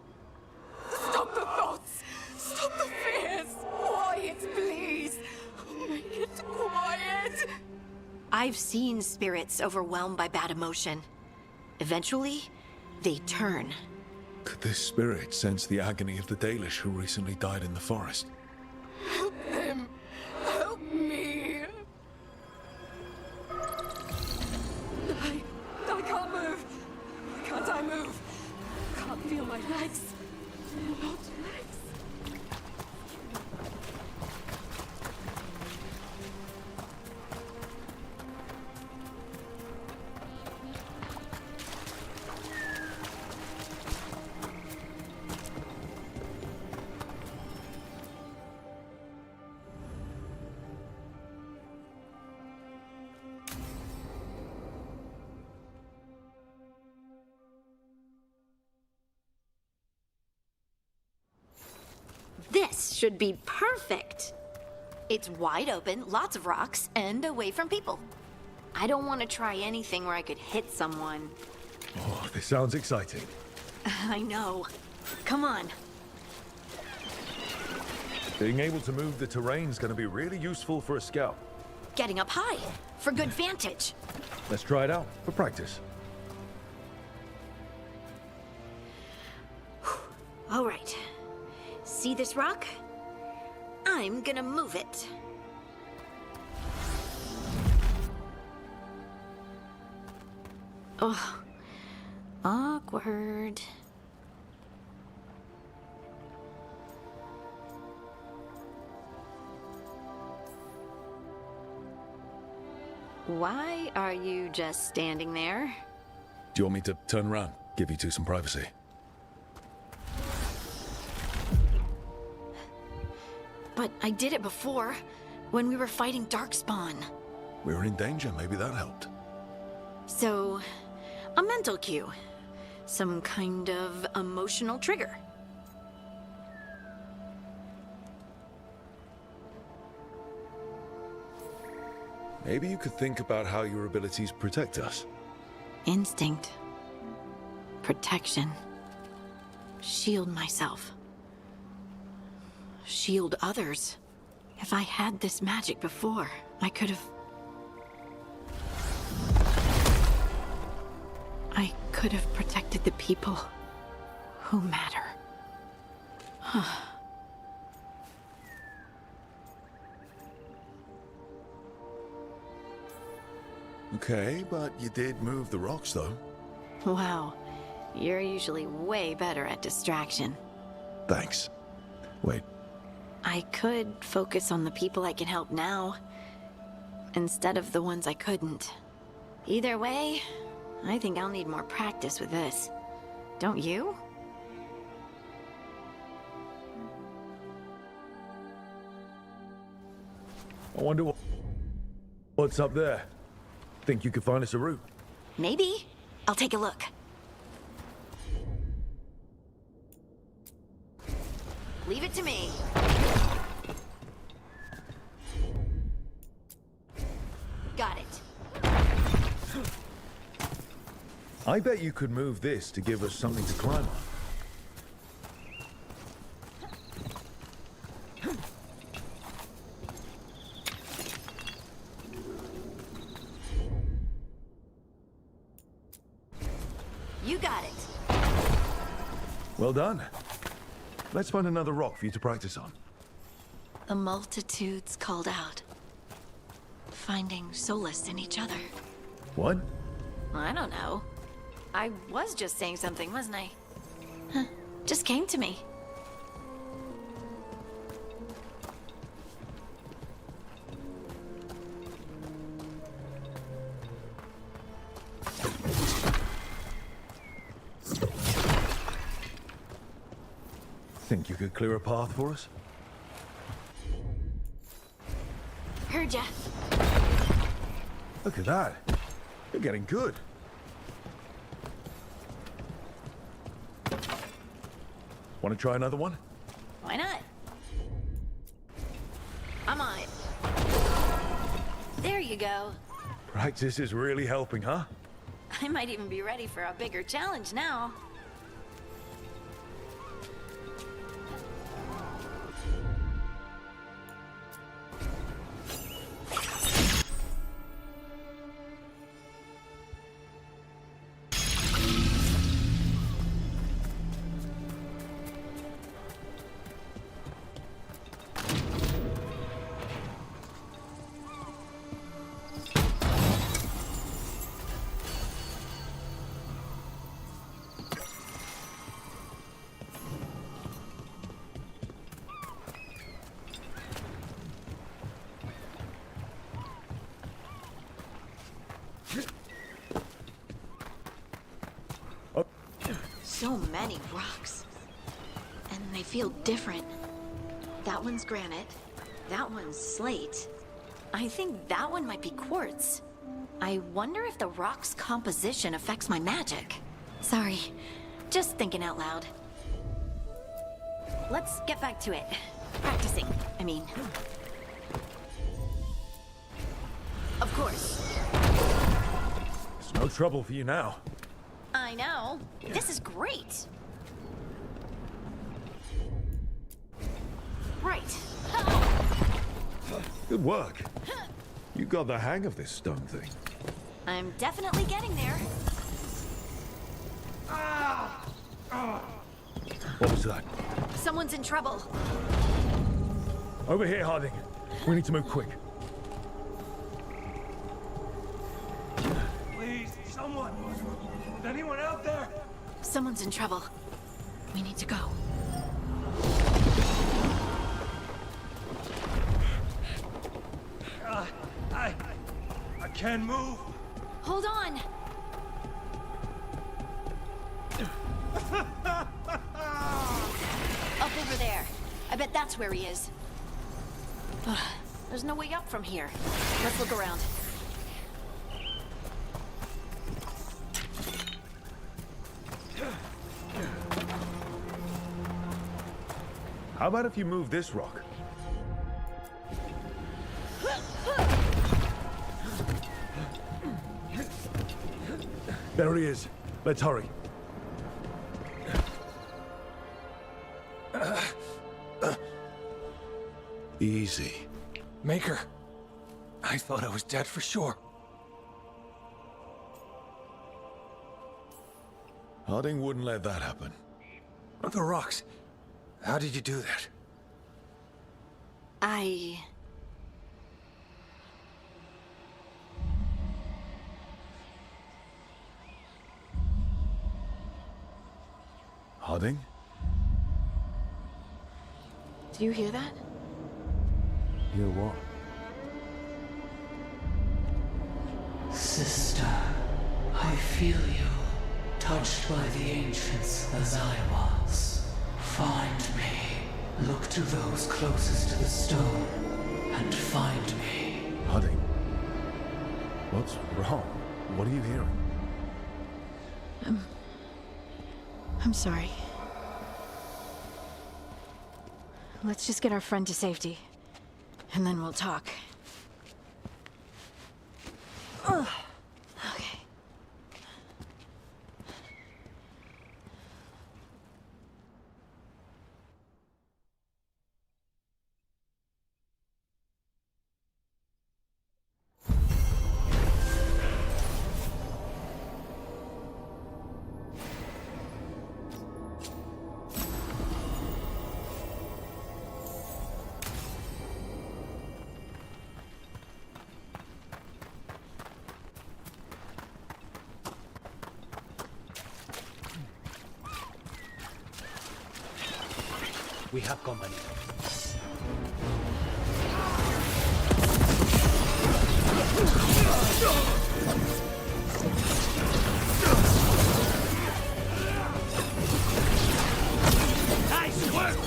Stop the thoughts. Stop the fears. Quiet, please. Make it quiet. I've seen spirits overwhelmed by bad emotion. Eventually, they turn. Could this spirit sense the agony of the Dalish who recently died in the forest? Help them. Help me. I can't move. Why can't I move? Can't feel my legs. They're not legs. This should be perfect. It's wide open, lots of rocks, and away from people. I don't want to try anything where I could hit someone. Oh, this sounds exciting. I know. Come on. Being able to move the terrain's going to be really useful for a scout. Getting up high, for good vantage. Let's try it out for practice. All right. See this rock? I'm gonna move it. Oh, awkward. Why are you just standing there? Do you want me to turn around, give you two some privacy? But I did it before, when we were fighting Darkspawn. We were in danger, maybe that helped. So, a mental cue. Some kind of emotional trigger. Maybe you could think about how your abilities protect us. Instinct. Protection. Shield myself. Shield others. If I had this magic before, I could have... I could have protected the people who matter. Okay, but you did move the rocks, though. Wow. You're usually way better at distraction. Thanks. Wait. I could focus on the people I can help now, instead of the ones I couldn't. Either way, I think I'll need more practice with this. Don't you? I wonder what's up there. Think you could find us a route? Maybe. I'll take a look. Leave it to me. Got it. I bet you could move this to give us something to climb on. You got it. Well done. Let's find another rock for you to practice on. The multitudes called out, finding solace in each other. What? I don't know. I was just saying something, wasn't I? Huh. Just came to me. Think you could clear a path for us? Heard ya. Look at that. You're getting good. Want to try another one? Why not? I'm on it. There you go. Practice is really helping, huh? I might even be ready for a bigger challenge now. So many rocks. And they feel different. That one's granite. That one's slate. I think that one might be quartz. I wonder if the rock's composition affects my magic. Sorry, just thinking out loud. Let's get back to it. Practicing, I mean. Of course. It's no trouble for you now. I know. This is great. Right. Good work. You got the hang of this stone thing. I'm definitely getting there. What was that? Someone's in trouble. Over here, Harding. We need to move quick. Please, someone! Is anyone out there? Someone's in trouble. We need to go. I can't move. Hold on. Up over there. I bet that's where he is. There's no way up from here. Let's look around. How about if you move this rock? There he is. Let's hurry. Easy. Maker, I thought I was dead for sure. Harding wouldn't let that happen. The rocks. How did you do that? Harding? Do you hear that? Hear what? Sister, I feel you, touched by the ancients as I was. Find me. Look to those closest to the stone, and find me. Harding? What's wrong? What are you hearing? I'm sorry. Let's just get our friend to safety, and then we'll talk. Ugh. Okay. We have company. Nice work!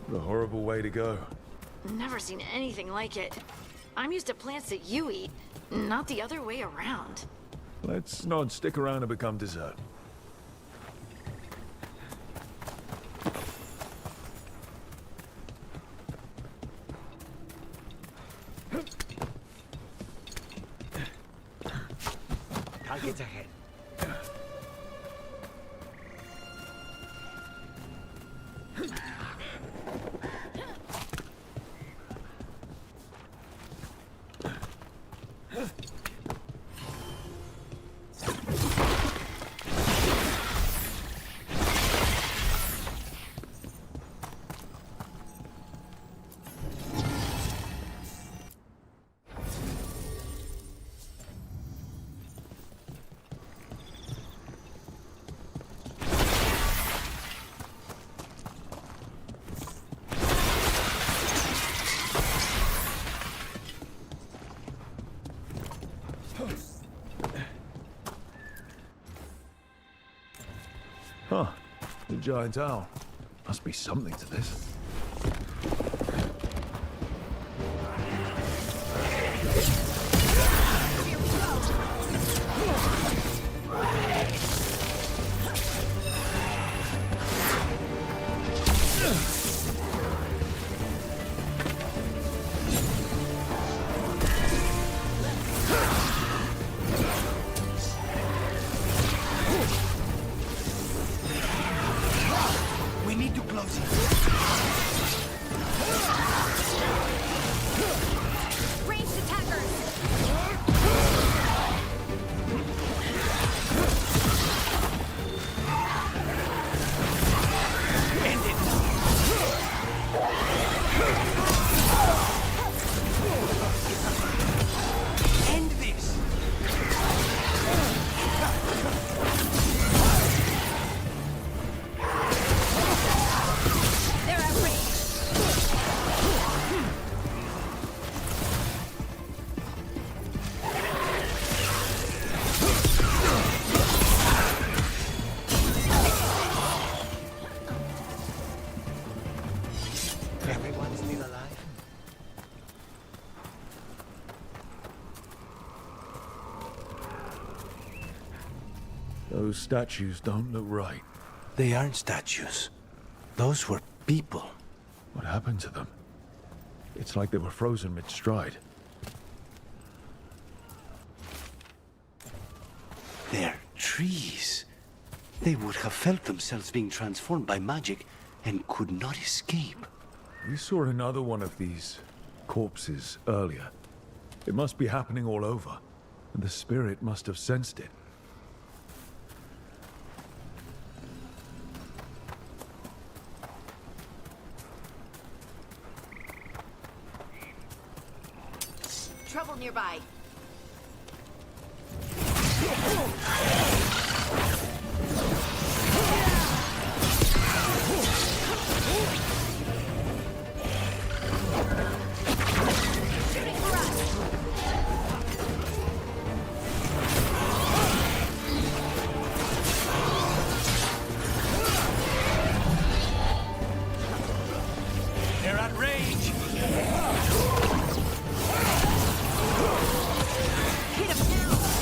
The horrible way to go. Never seen anything like it. I'm used to plants that you eat, not the other way around. Let's not stick around and become dessert. Targets ahead. Huh. The giant owl. Must be something to this. We need to close it. Ranged attackers! End it. End this. They're outraged! Everyone's still alive? Those statues don't look right. They aren't statues. Those were people. What happened to them? It's like they were frozen mid-stride. They're trees. They would have felt themselves being transformed by magic and could not escape. We saw another one of these corpses earlier. It must be happening all over, and the spirit must have sensed it. Trouble nearby. They're at range. Hit him now!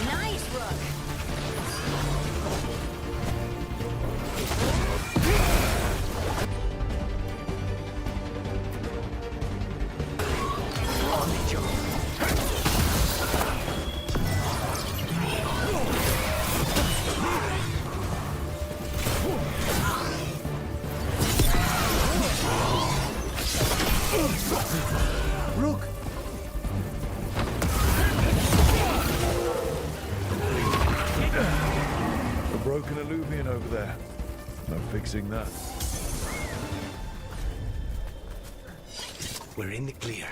Nice, Rook. On the job. Rook! A broken alluvian over there. No fixing that. We're in the clear.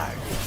hard.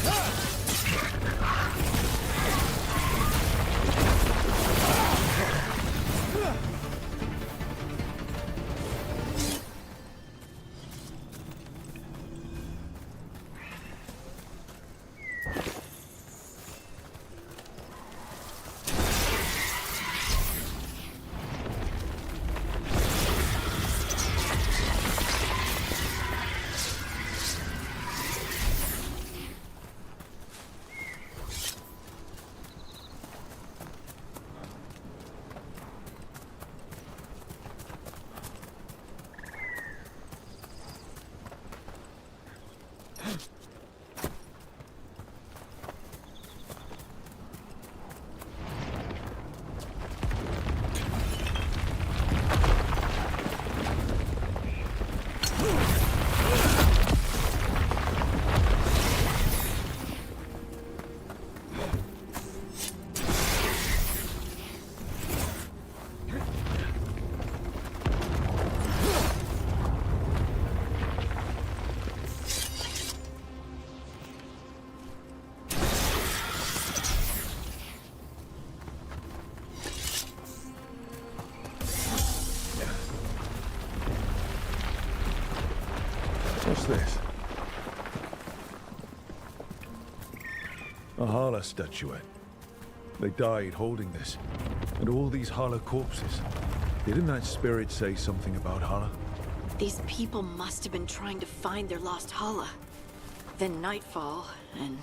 What's this? A Hala statuette. They died holding this. And all these Hala corpses. Didn't that spirit say something about Hala? These people must have been trying to find their lost Hala. Then nightfall, and...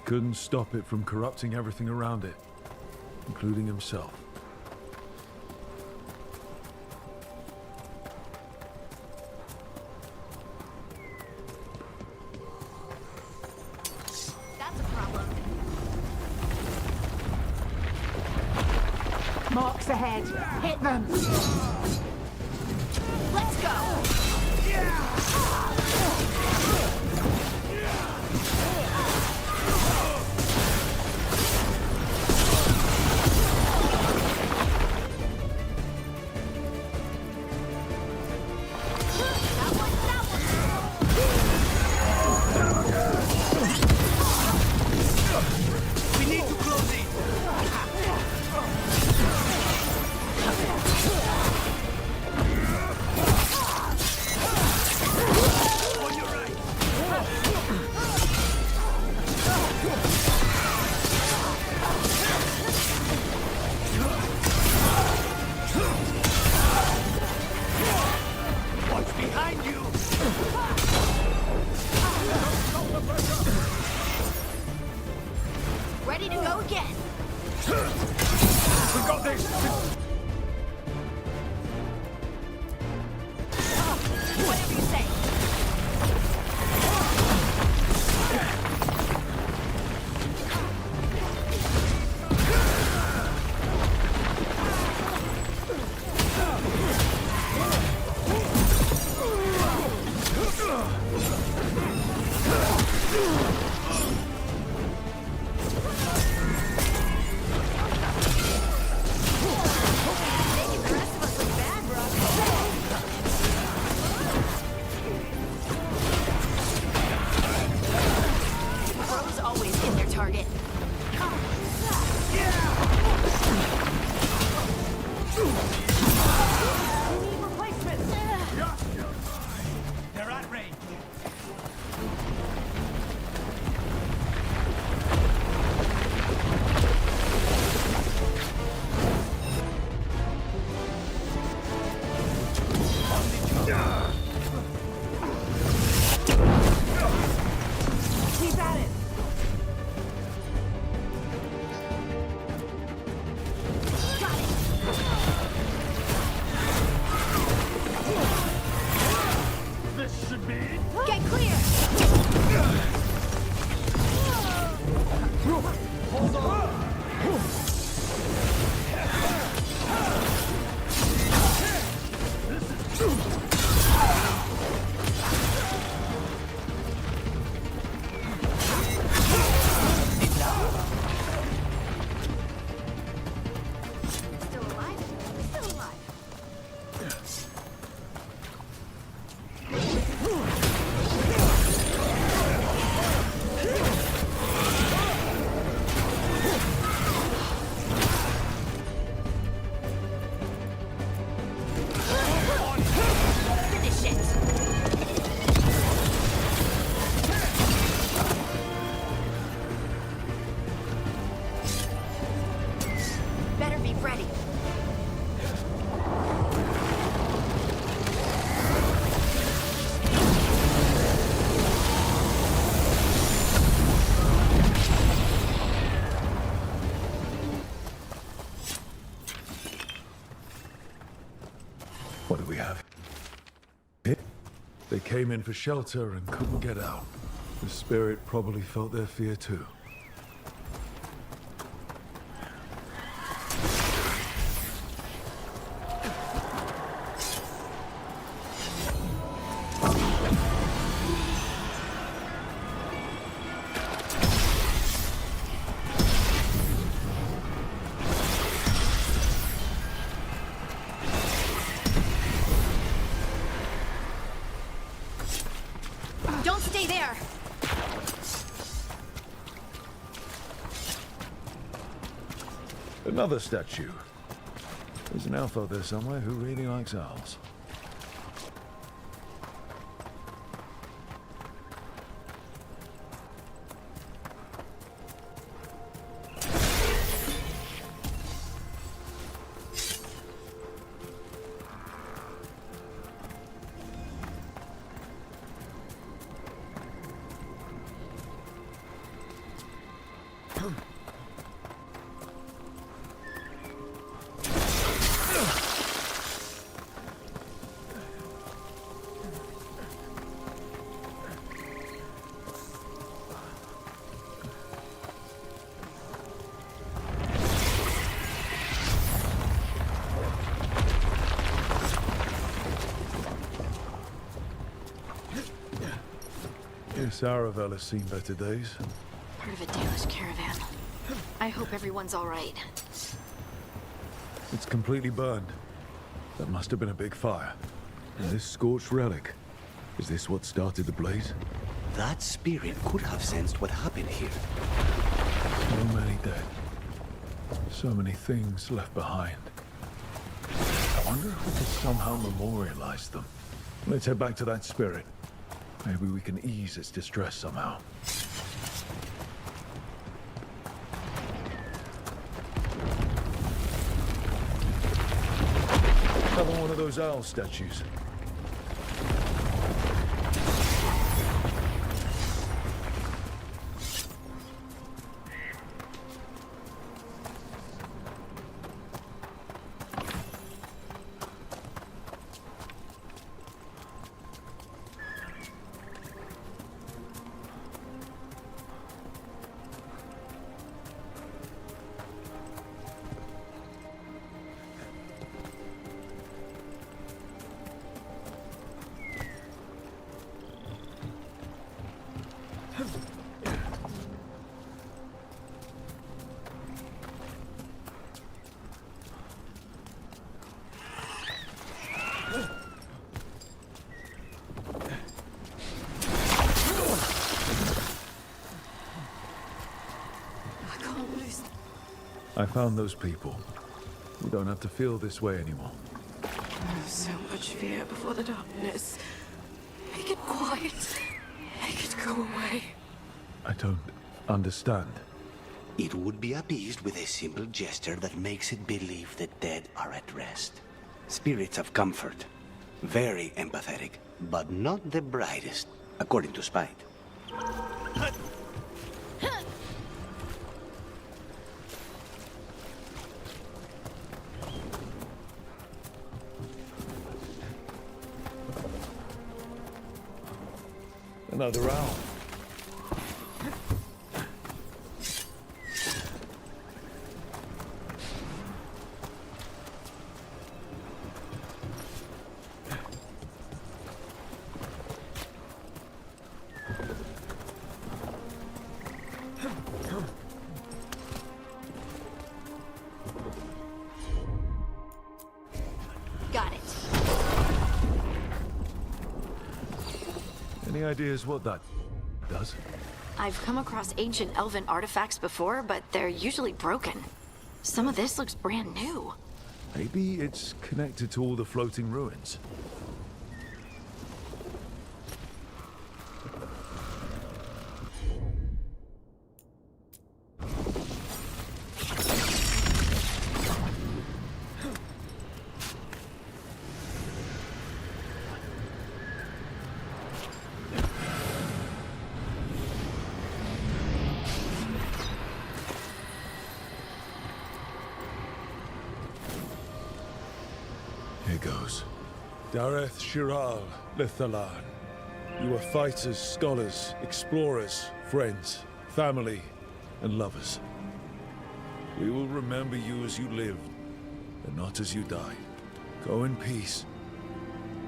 Couldn't stop it from corrupting everything around it, including himself. That's a problem. Marks ahead. Hit them. Let's go. Keep at it! This should be... Get clear! Hold on! What do we have? They came in for shelter and couldn't get out. The spirit probably felt their fear too. Don't stay there! Another statue. There's an elf out there somewhere who really likes owls. Yes, Aravel has seen better days. Part of a Dalish caravan. I hope everyone's all right. It's completely burned. That must have been a big fire. And this scorched relic, is this what started the blaze? That spirit could have sensed what happened here. So many dead. So many things left behind. I wonder if we could somehow memorialize them. Let's head back to that spirit. Maybe we can ease its distress somehow. Another one of those owl statues. I found those people. We don't have to feel this way anymore. So much fear before the darkness. Make it quiet. Make it go away. I don't understand. It would be appeased with a simple gesture that makes it believe the dead are at rest. Spirits of comfort. Very empathetic, but not the brightest, according to Spite. Another owl. Got it. Any ideas what that does? I've come across ancient elven artifacts before, but they're usually broken. Some of this looks brand new. Maybe it's connected to all the floating ruins. Here goes. Dareth Shiral Lithalan. You are fighters, scholars, explorers, friends, family, and lovers. We will remember you as you lived, and not as you died. Go in peace.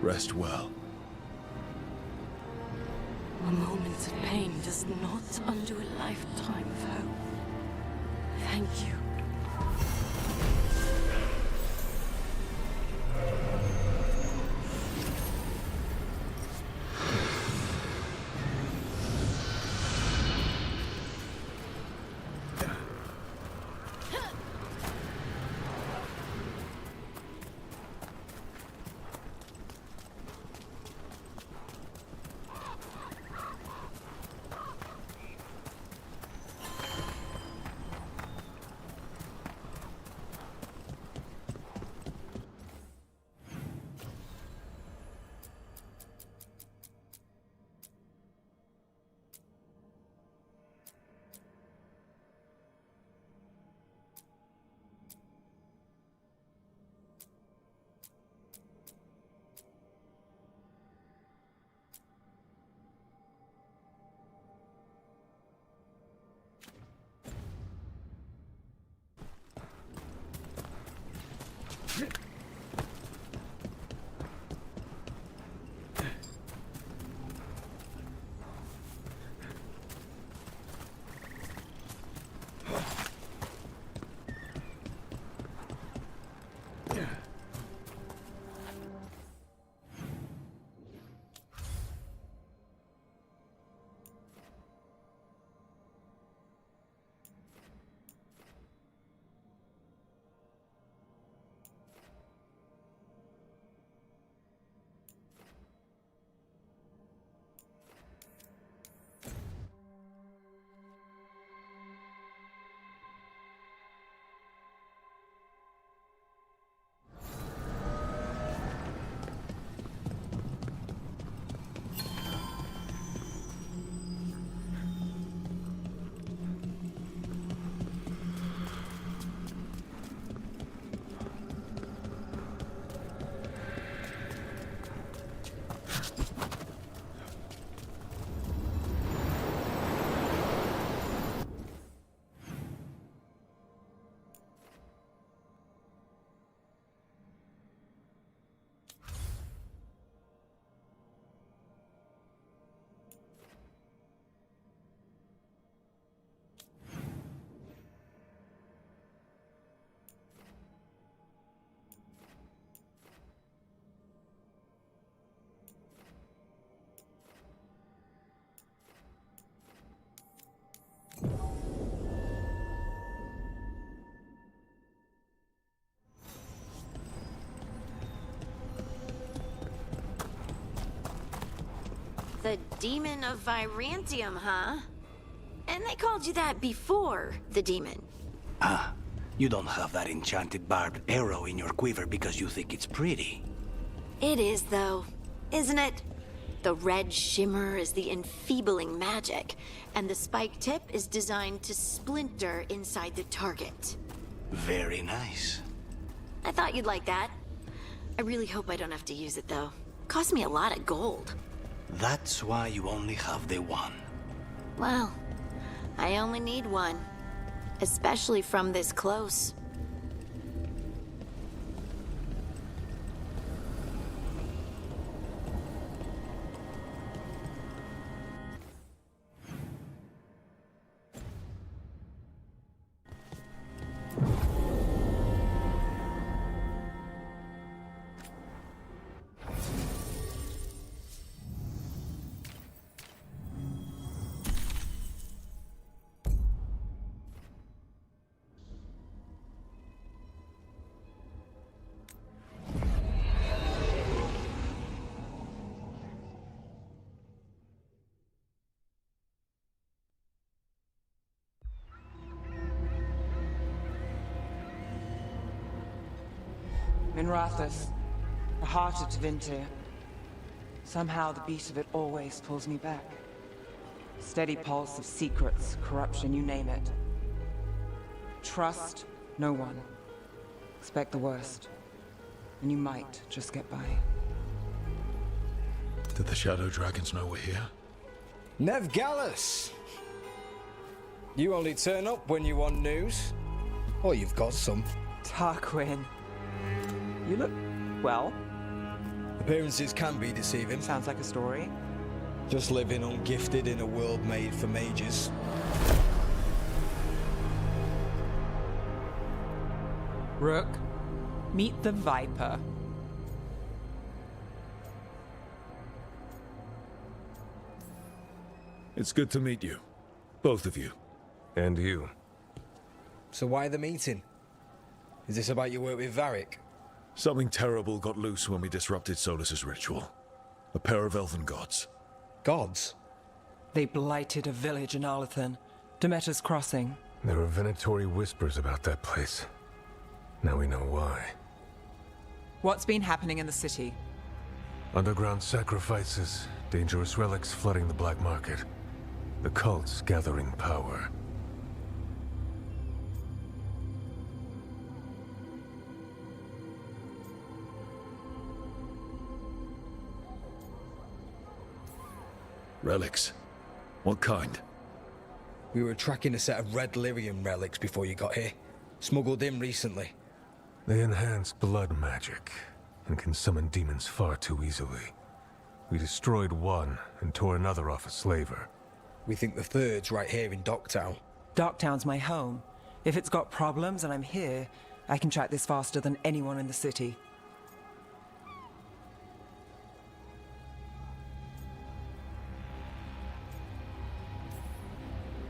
Rest well. A moment of pain does not undo a lifetime of hope. Thank you. The demon of Virantium, huh? And they called you that before the demon. Ah, you don't have that enchanted barbed arrow in your quiver because you think it's pretty. It is, though, isn't it? The red shimmer is the enfeebling magic, and the spike tip is designed to splinter inside the target. Very nice. I thought you'd like that. I really hope I don't have to use it, though. Cost me a lot of gold. That's why you only have the one. Well, I only need one. Especially from this close. Minrathous, the heart of Tevinter. Somehow the beat of it always pulls me back. Steady pulse of secrets, corruption, you name it. Trust no one. Expect the worst. And you might just get by. Did the Shadow Dragons know we're here? Nev Gallus! You only turn up when you want news. Or you've got some. Tarquin. You look well. Appearances can be deceiving. Sounds like a story. Just living ungifted in a world made for mages. Rook, meet the Viper. It's good to meet you. Both of you. And you. So why the meeting? Is this about your work with Varric? Something terrible got loose when we disrupted Solas' ritual. A pair of elven gods. Gods? They blighted a village in Arlathan, Demeter's Crossing. There were venatory whispers about that place. Now we know why. What's been happening in the city? Underground sacrifices, dangerous relics flooding the black market. The cults gathering power. Relics? What kind? We were tracking a set of red lyrium relics before you got here. Smuggled in recently. They enhance blood magic and can summon demons far too easily. We destroyed one and tore another off a slaver. We think the third's right here in Docktown. Docktown's my home. If it's got problems and I'm here, I can track this faster than anyone in the city.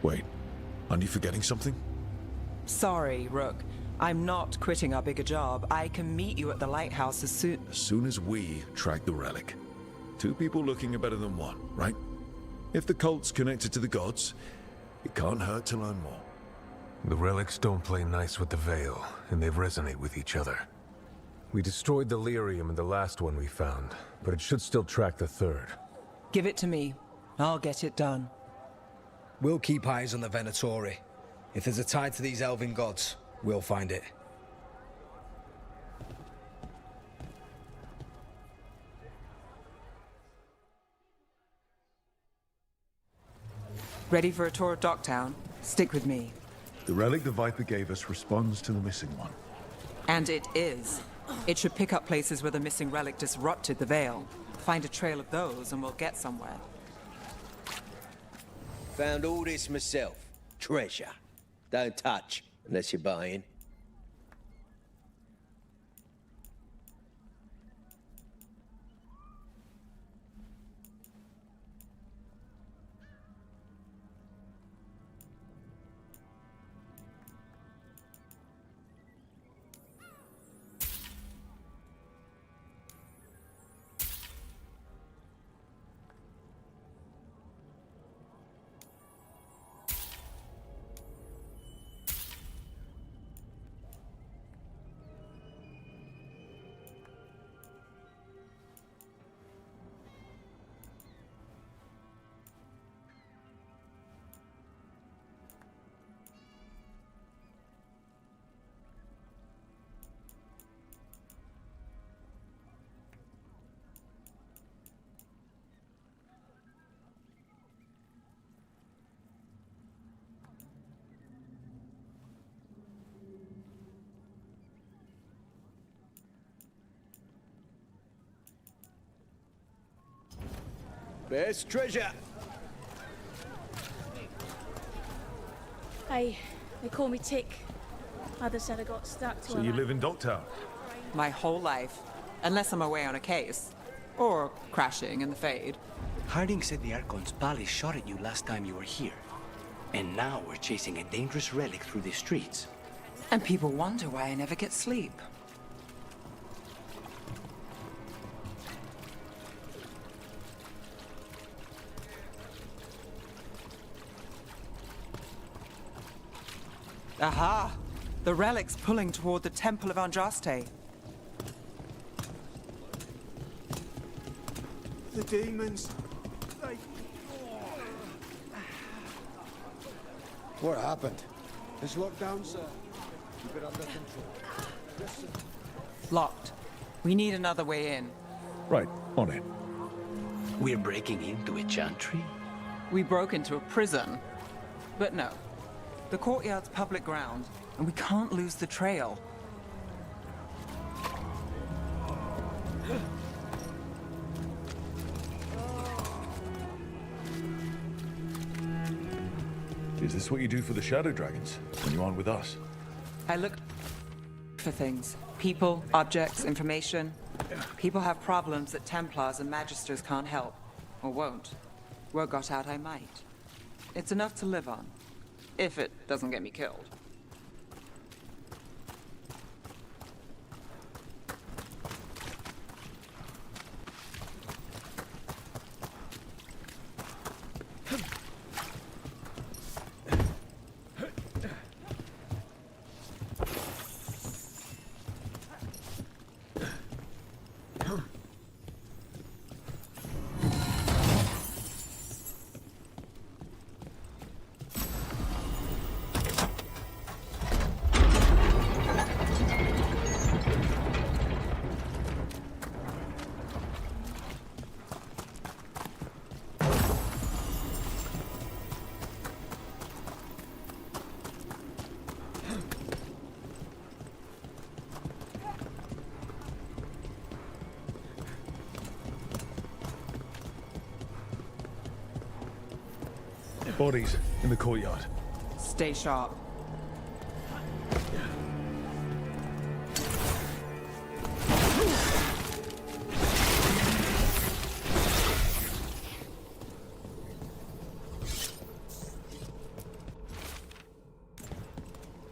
Wait, aren't you forgetting something? Sorry, Rook. I'm not quitting our bigger job. I can meet you at the lighthouse as soon... As soon as we track the relic. Two people looking are better than one, right? If the cult's connected to the gods, it can't hurt to learn more. The relics don't play nice with the Veil, and they resonate with each other. We destroyed the lyrium in the last one we found, but it should still track the third. Give it to me. I'll get it done. We'll keep eyes on the Venatori. If there's a tie to these elven gods, we'll find it. Ready for a tour of Docktown? Stick with me. The relic the Viper gave us responds to the missing one. And it is. It should pick up places where the missing relic disrupted the Veil. Find a trail of those and we'll get somewhere. Found all this myself. Treasure. Don't touch, unless you're buying. Best treasure. Hey, they call me Tick. Others said I got stuck to So you live in Docktown? My whole life. Unless I'm away on a case. Or crashing in the Fade. Harding said the Archon's palace shot at you last time you were here. And now we're chasing a dangerous relic through the streets. And people wonder why I never get sleep. Aha! The relic's pulling toward the Temple of Andraste. The demons. They... What happened? It's locked down, sir. Keep it under control. Yes, sir. Locked. We need another way in. Right, on it. We're breaking into a chantry? We broke into a prison. But no. The courtyard's public ground, and we can't lose the trail. Is this what you do for the Shadow Dragons, when you aren't with us? I look for things. People, objects, information. People have problems that Templars and Magisters can't help. Or won't. Word got out I might. It's enough to live on. If it doesn't get me killed. Bodies in the courtyard. Stay sharp.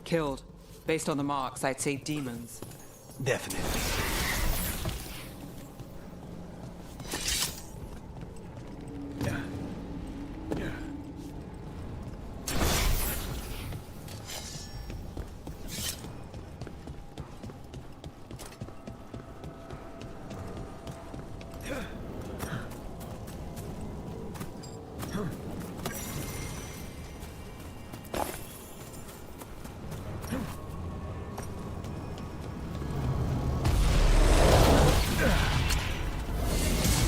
Killed. Based on the marks, I'd say demons. Definitely.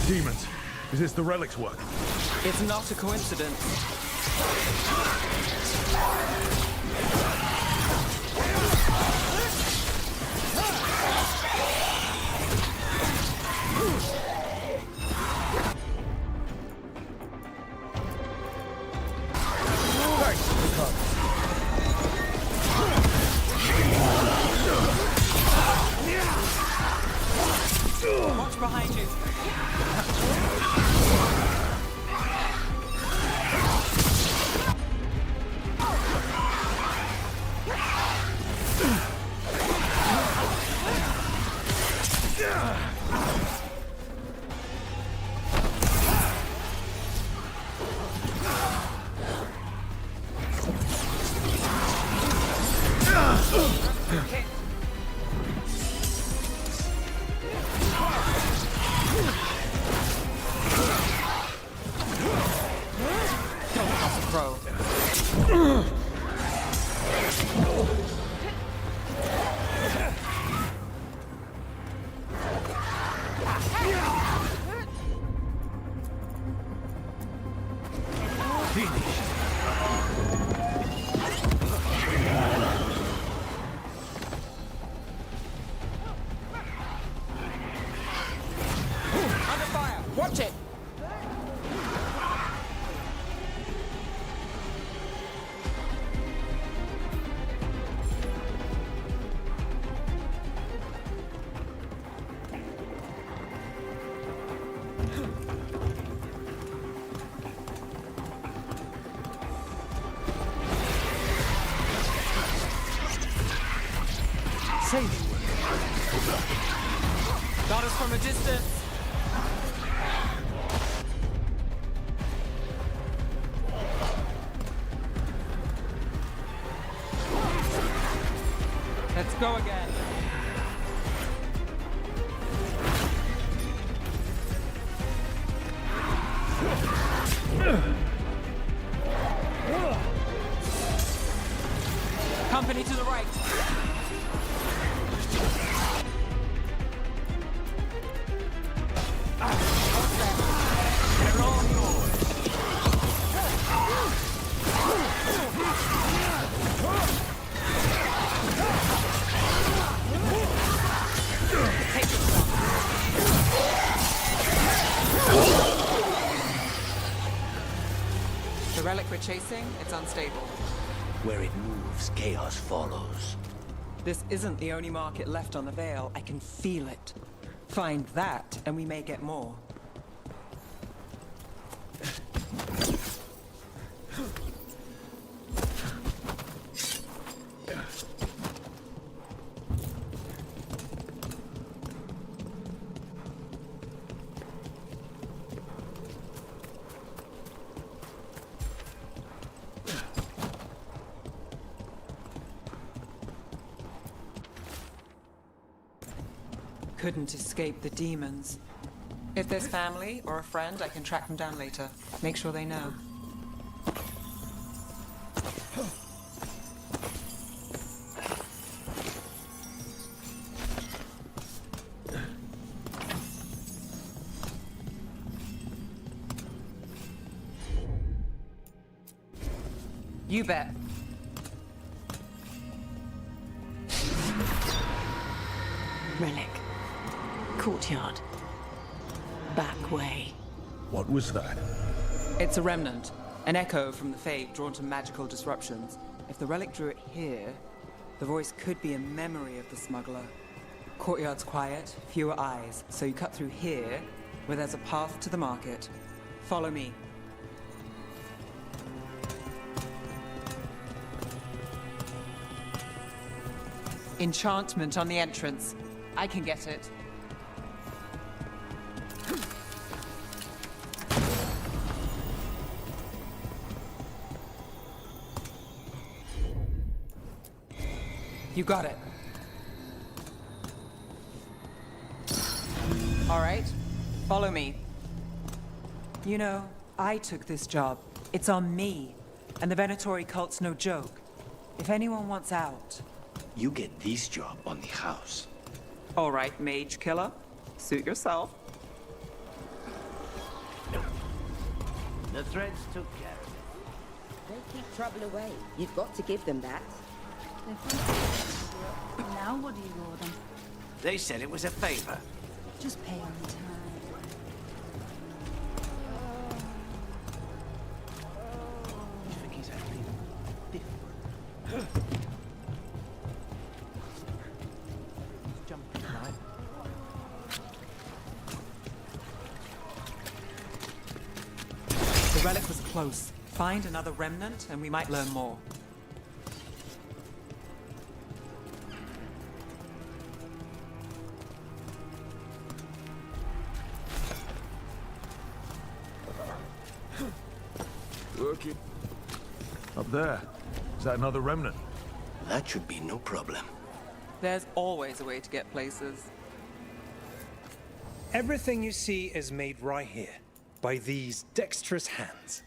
Demons. Is this the relic's work? It's not a coincidence. Watch behind you. Watch it! say they were. Got us from a distance. Let's go again. Company to the right. They're all yours. Take this one. The relic we're chasing, it's unstable. Where it moves, chaos follows. This isn't the only market left on the Veil. I can feel it. Find that, and we may get more. Couldn't escape the demons. If there's family or a friend, I can track them down later. Make sure they know. You bet. Relic. Courtyard. Back way. What was that? It's a remnant. An echo from the Fade drawn to magical disruptions. If the relic drew it here, the voice could be a memory of the smuggler. Courtyard's quiet, fewer eyes, so you cut through here, where there's a path to the market. Follow me. Enchantment on the entrance. I can get it. You got it. All right, follow me. You know, I took this job. It's on me. And the Venatori cult's no joke. If anyone wants out... You get this job on the house. All right, mage killer. Suit yourself. The threads took care of it. They keep trouble away. You've got to give them that. Now what do you owe them? They said it was a favor. Just pay on time. You think he's acting different? He's jumping, right? The relic was close. Find another remnant and we might learn more. Working. Up there. Is that another remnant? That should be no problem. There's always a way to get places. Everything you see is made right here, by these dexterous hands.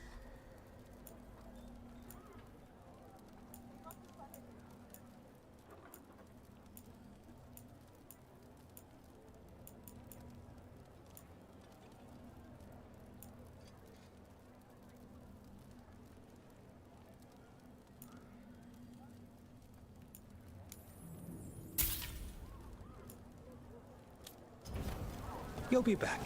You'll be back.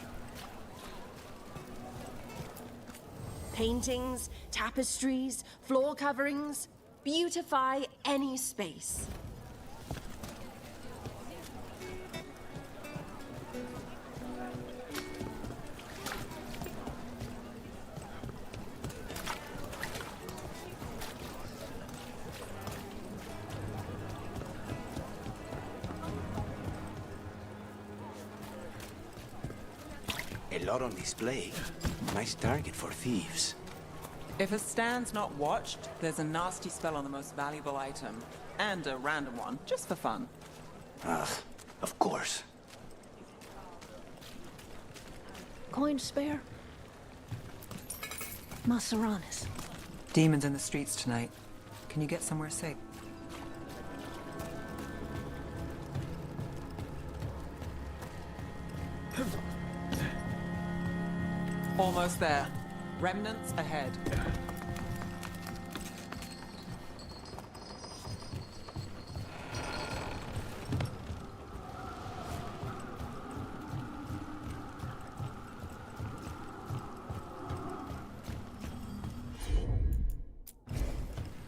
Paintings, tapestries, floor coverings. Beautify any space. A lot on display. Nice target for thieves. If a stand's not watched, there's a nasty spell on the most valuable item. And a random one, just for fun. Of course. Coin spare? Maseranis. Demons in the streets tonight. Can you get somewhere safe? Almost there. Remnants ahead.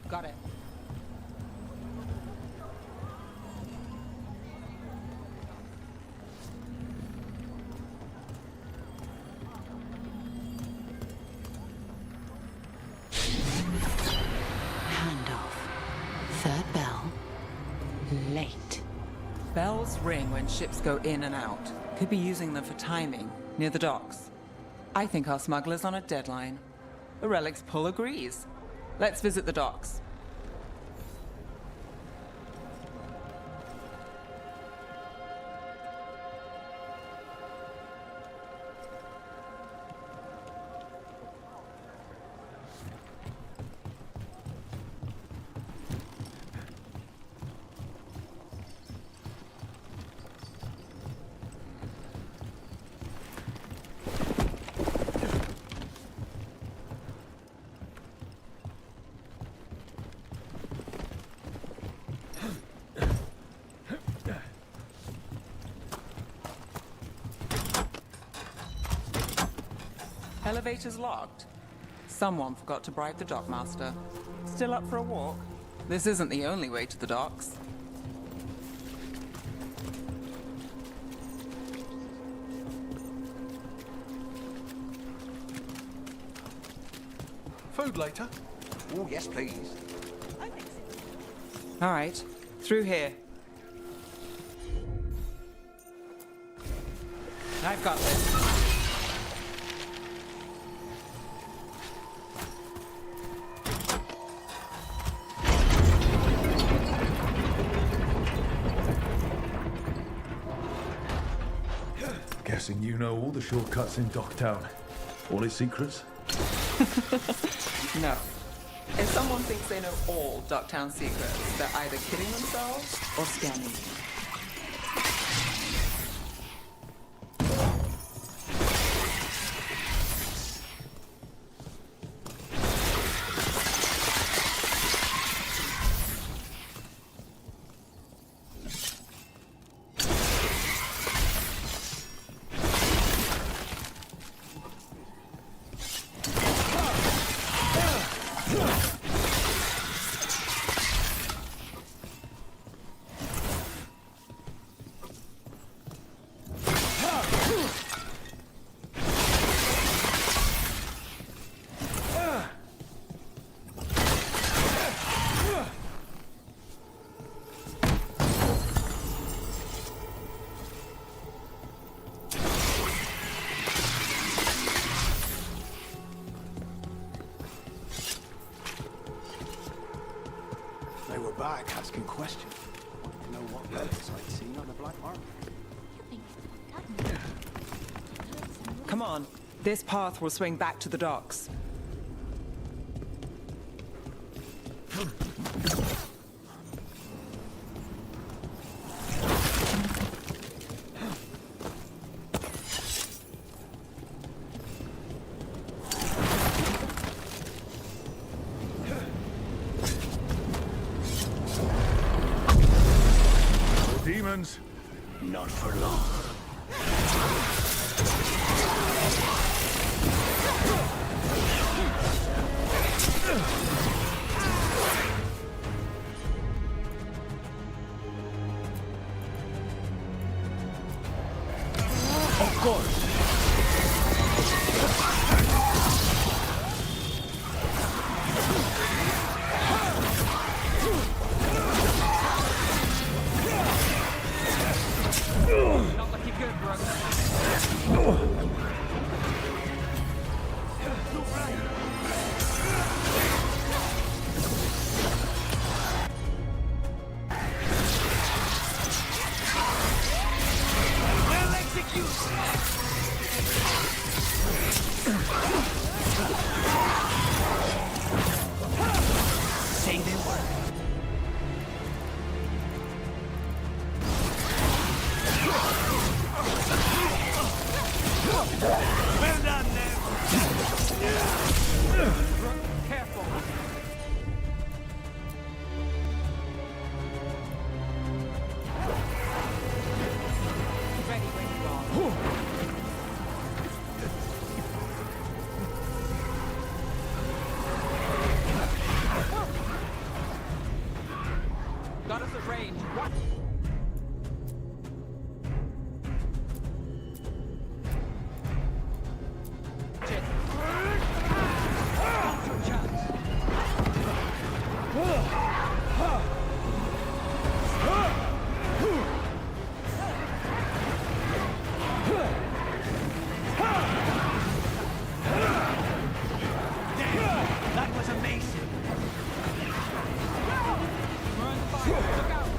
Got it. Third bell. Late. Bells ring when ships go in and out. Could be using them for timing, near the docks. I think our smuggler's on a deadline. The relic's pull agrees. Let's visit the docks. Elevator's locked. Someone forgot to bribe the dockmaster. Still up for a walk? This isn't the only way to the docks. Food later? Oh, yes, please. All right, through here. I've got this. Guessing you know all the shortcuts in Docktown. All its secrets? No. If someone thinks they know all Docktown secrets, they're either kidding themselves or scamming you. They were back asking questions. Wanted to know what relics I'd seen on the black market. Come on. This path will swing back to the docks. Demons? Not for long. Of course. Not Say they work. Well done, then. Careful. Ready when you are. Got us at range. What? That was amazing. We're on fire. Look out.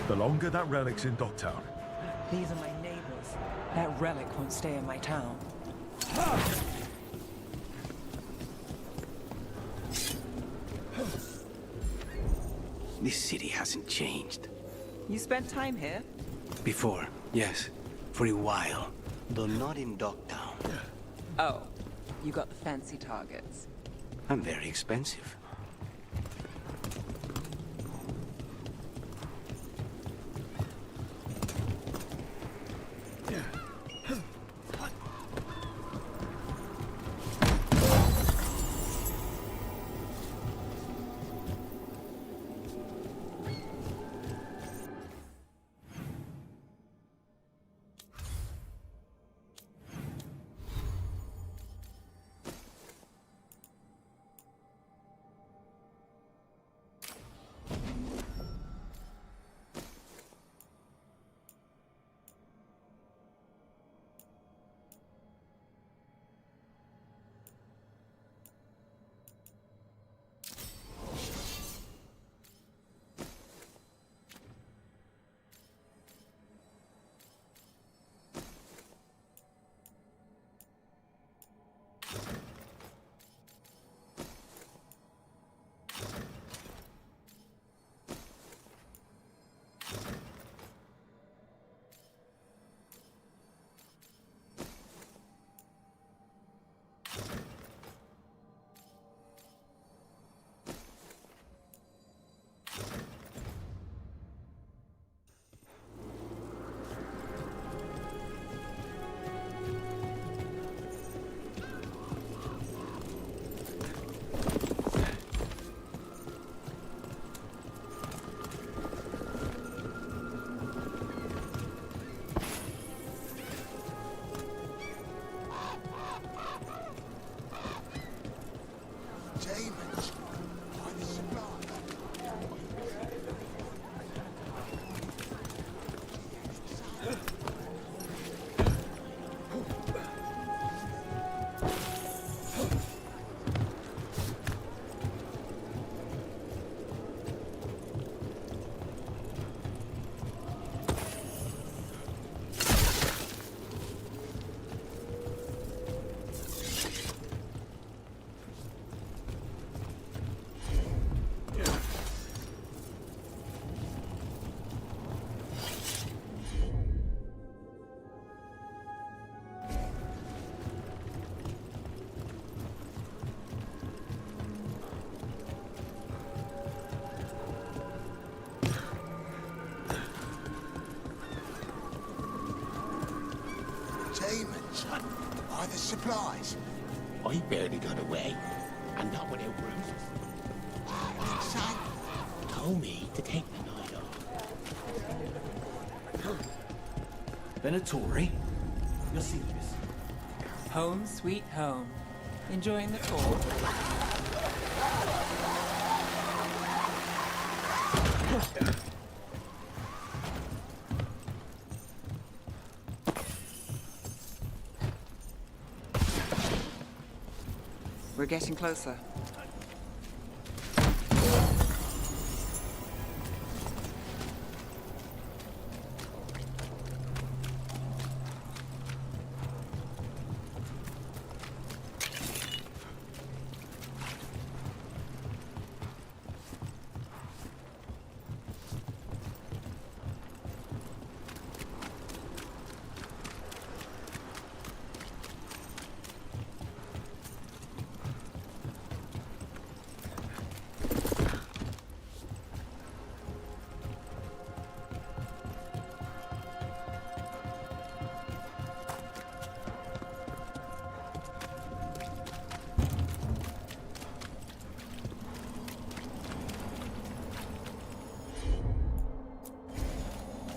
The longer that relic's in Docktown, These are my neighbors. That relic won't stay in my town. This city hasn't changed. You spent time here? Before, yes. For a while. Though not in Docktown. Oh, you got the fancy targets. I'm very expensive. Demons. Find the supply. Demons. Buy the supplies. I barely got away. And not without bruises. What's it say? Told me to take the night off. Venatori? You're serious? Home sweet home. Enjoying the tour? We're getting closer.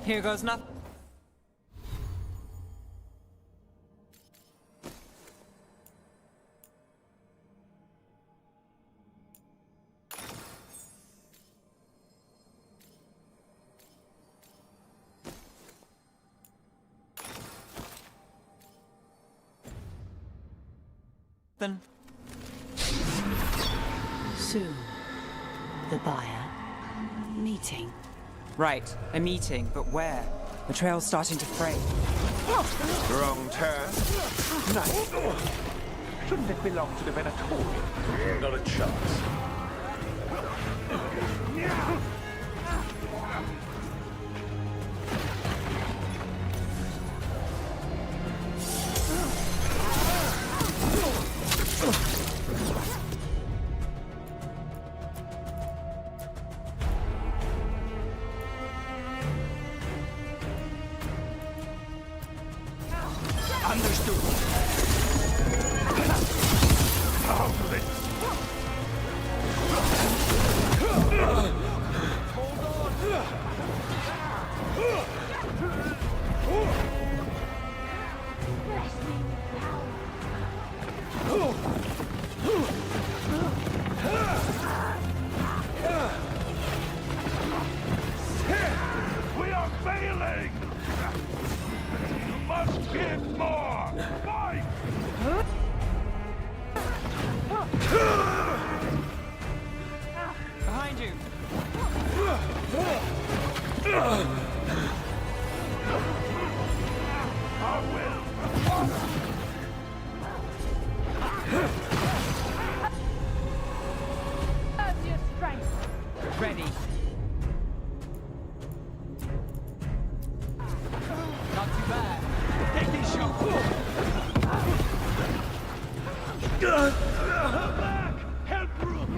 Here goes nothing. Then. Soon, the buyer meeting. Right, a meeting, but where? The trail's starting to fray. Wrong turn. Nice. Shouldn't it belong to the Venatorian? Not a chance. We are failing! You must give more! Fight! Behind you! Ready. Not too bad. Take these shots. Back! Help Rook!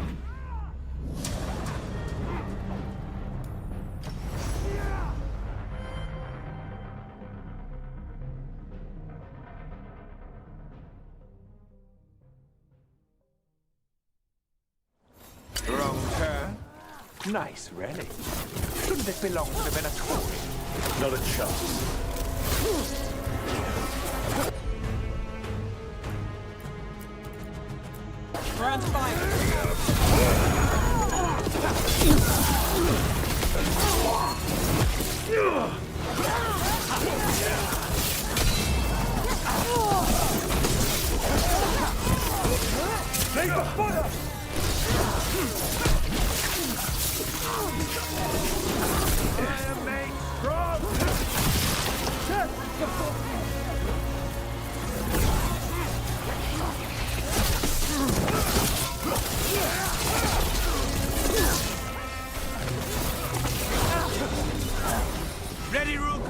Wrong turn. Nice rally. Shouldn't it belong to the Venatorian? Not a chance. We're on fire. Take the foot up! I made strong! Ready, Rook?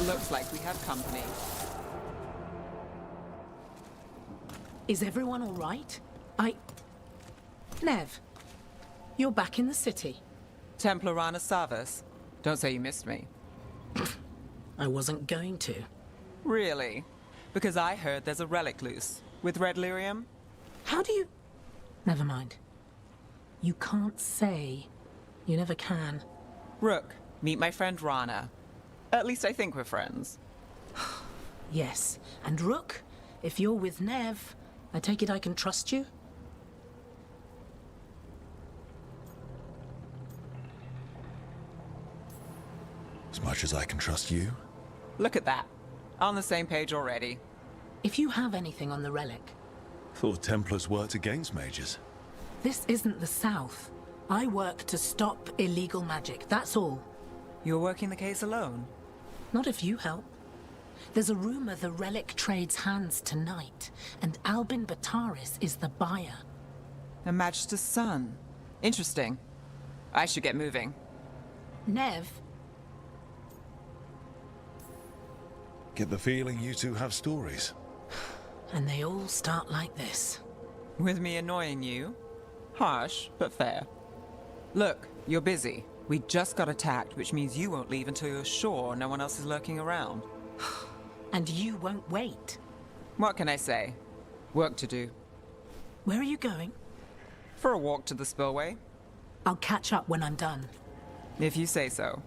Looks like we have company. Is everyone all right? Nev, you're back in the city. Templar Rana Savas. Don't say you missed me. I wasn't going to. Really? Because I heard there's a relic loose. With red lyrium? How do you... Never mind. You can't say. You never can. Rook, meet my friend Rana. At least I think we're friends. Yes. And Rook, if you're with Nev, I take it I can trust you? As much as I can trust you? Look at that. On the same page already. If you have anything on the relic... Thought Templars worked against mages. This isn't the South. I work to stop illegal magic, that's all. You're working the case alone? Not if you help. There's a rumor the relic trades hands tonight, and Albin Bataris is the buyer. A Magister's son. Interesting. I should get moving. Nev? Get the feeling you two have stories. And they all start like this. With me annoying you? Harsh, but fair. Look, you're busy. We just got attacked, which means you won't leave until you're sure no one else is lurking around. And you won't wait. What can I say? Work to do. Where are you going? For a walk to the spillway. I'll catch up when I'm done. If you say so.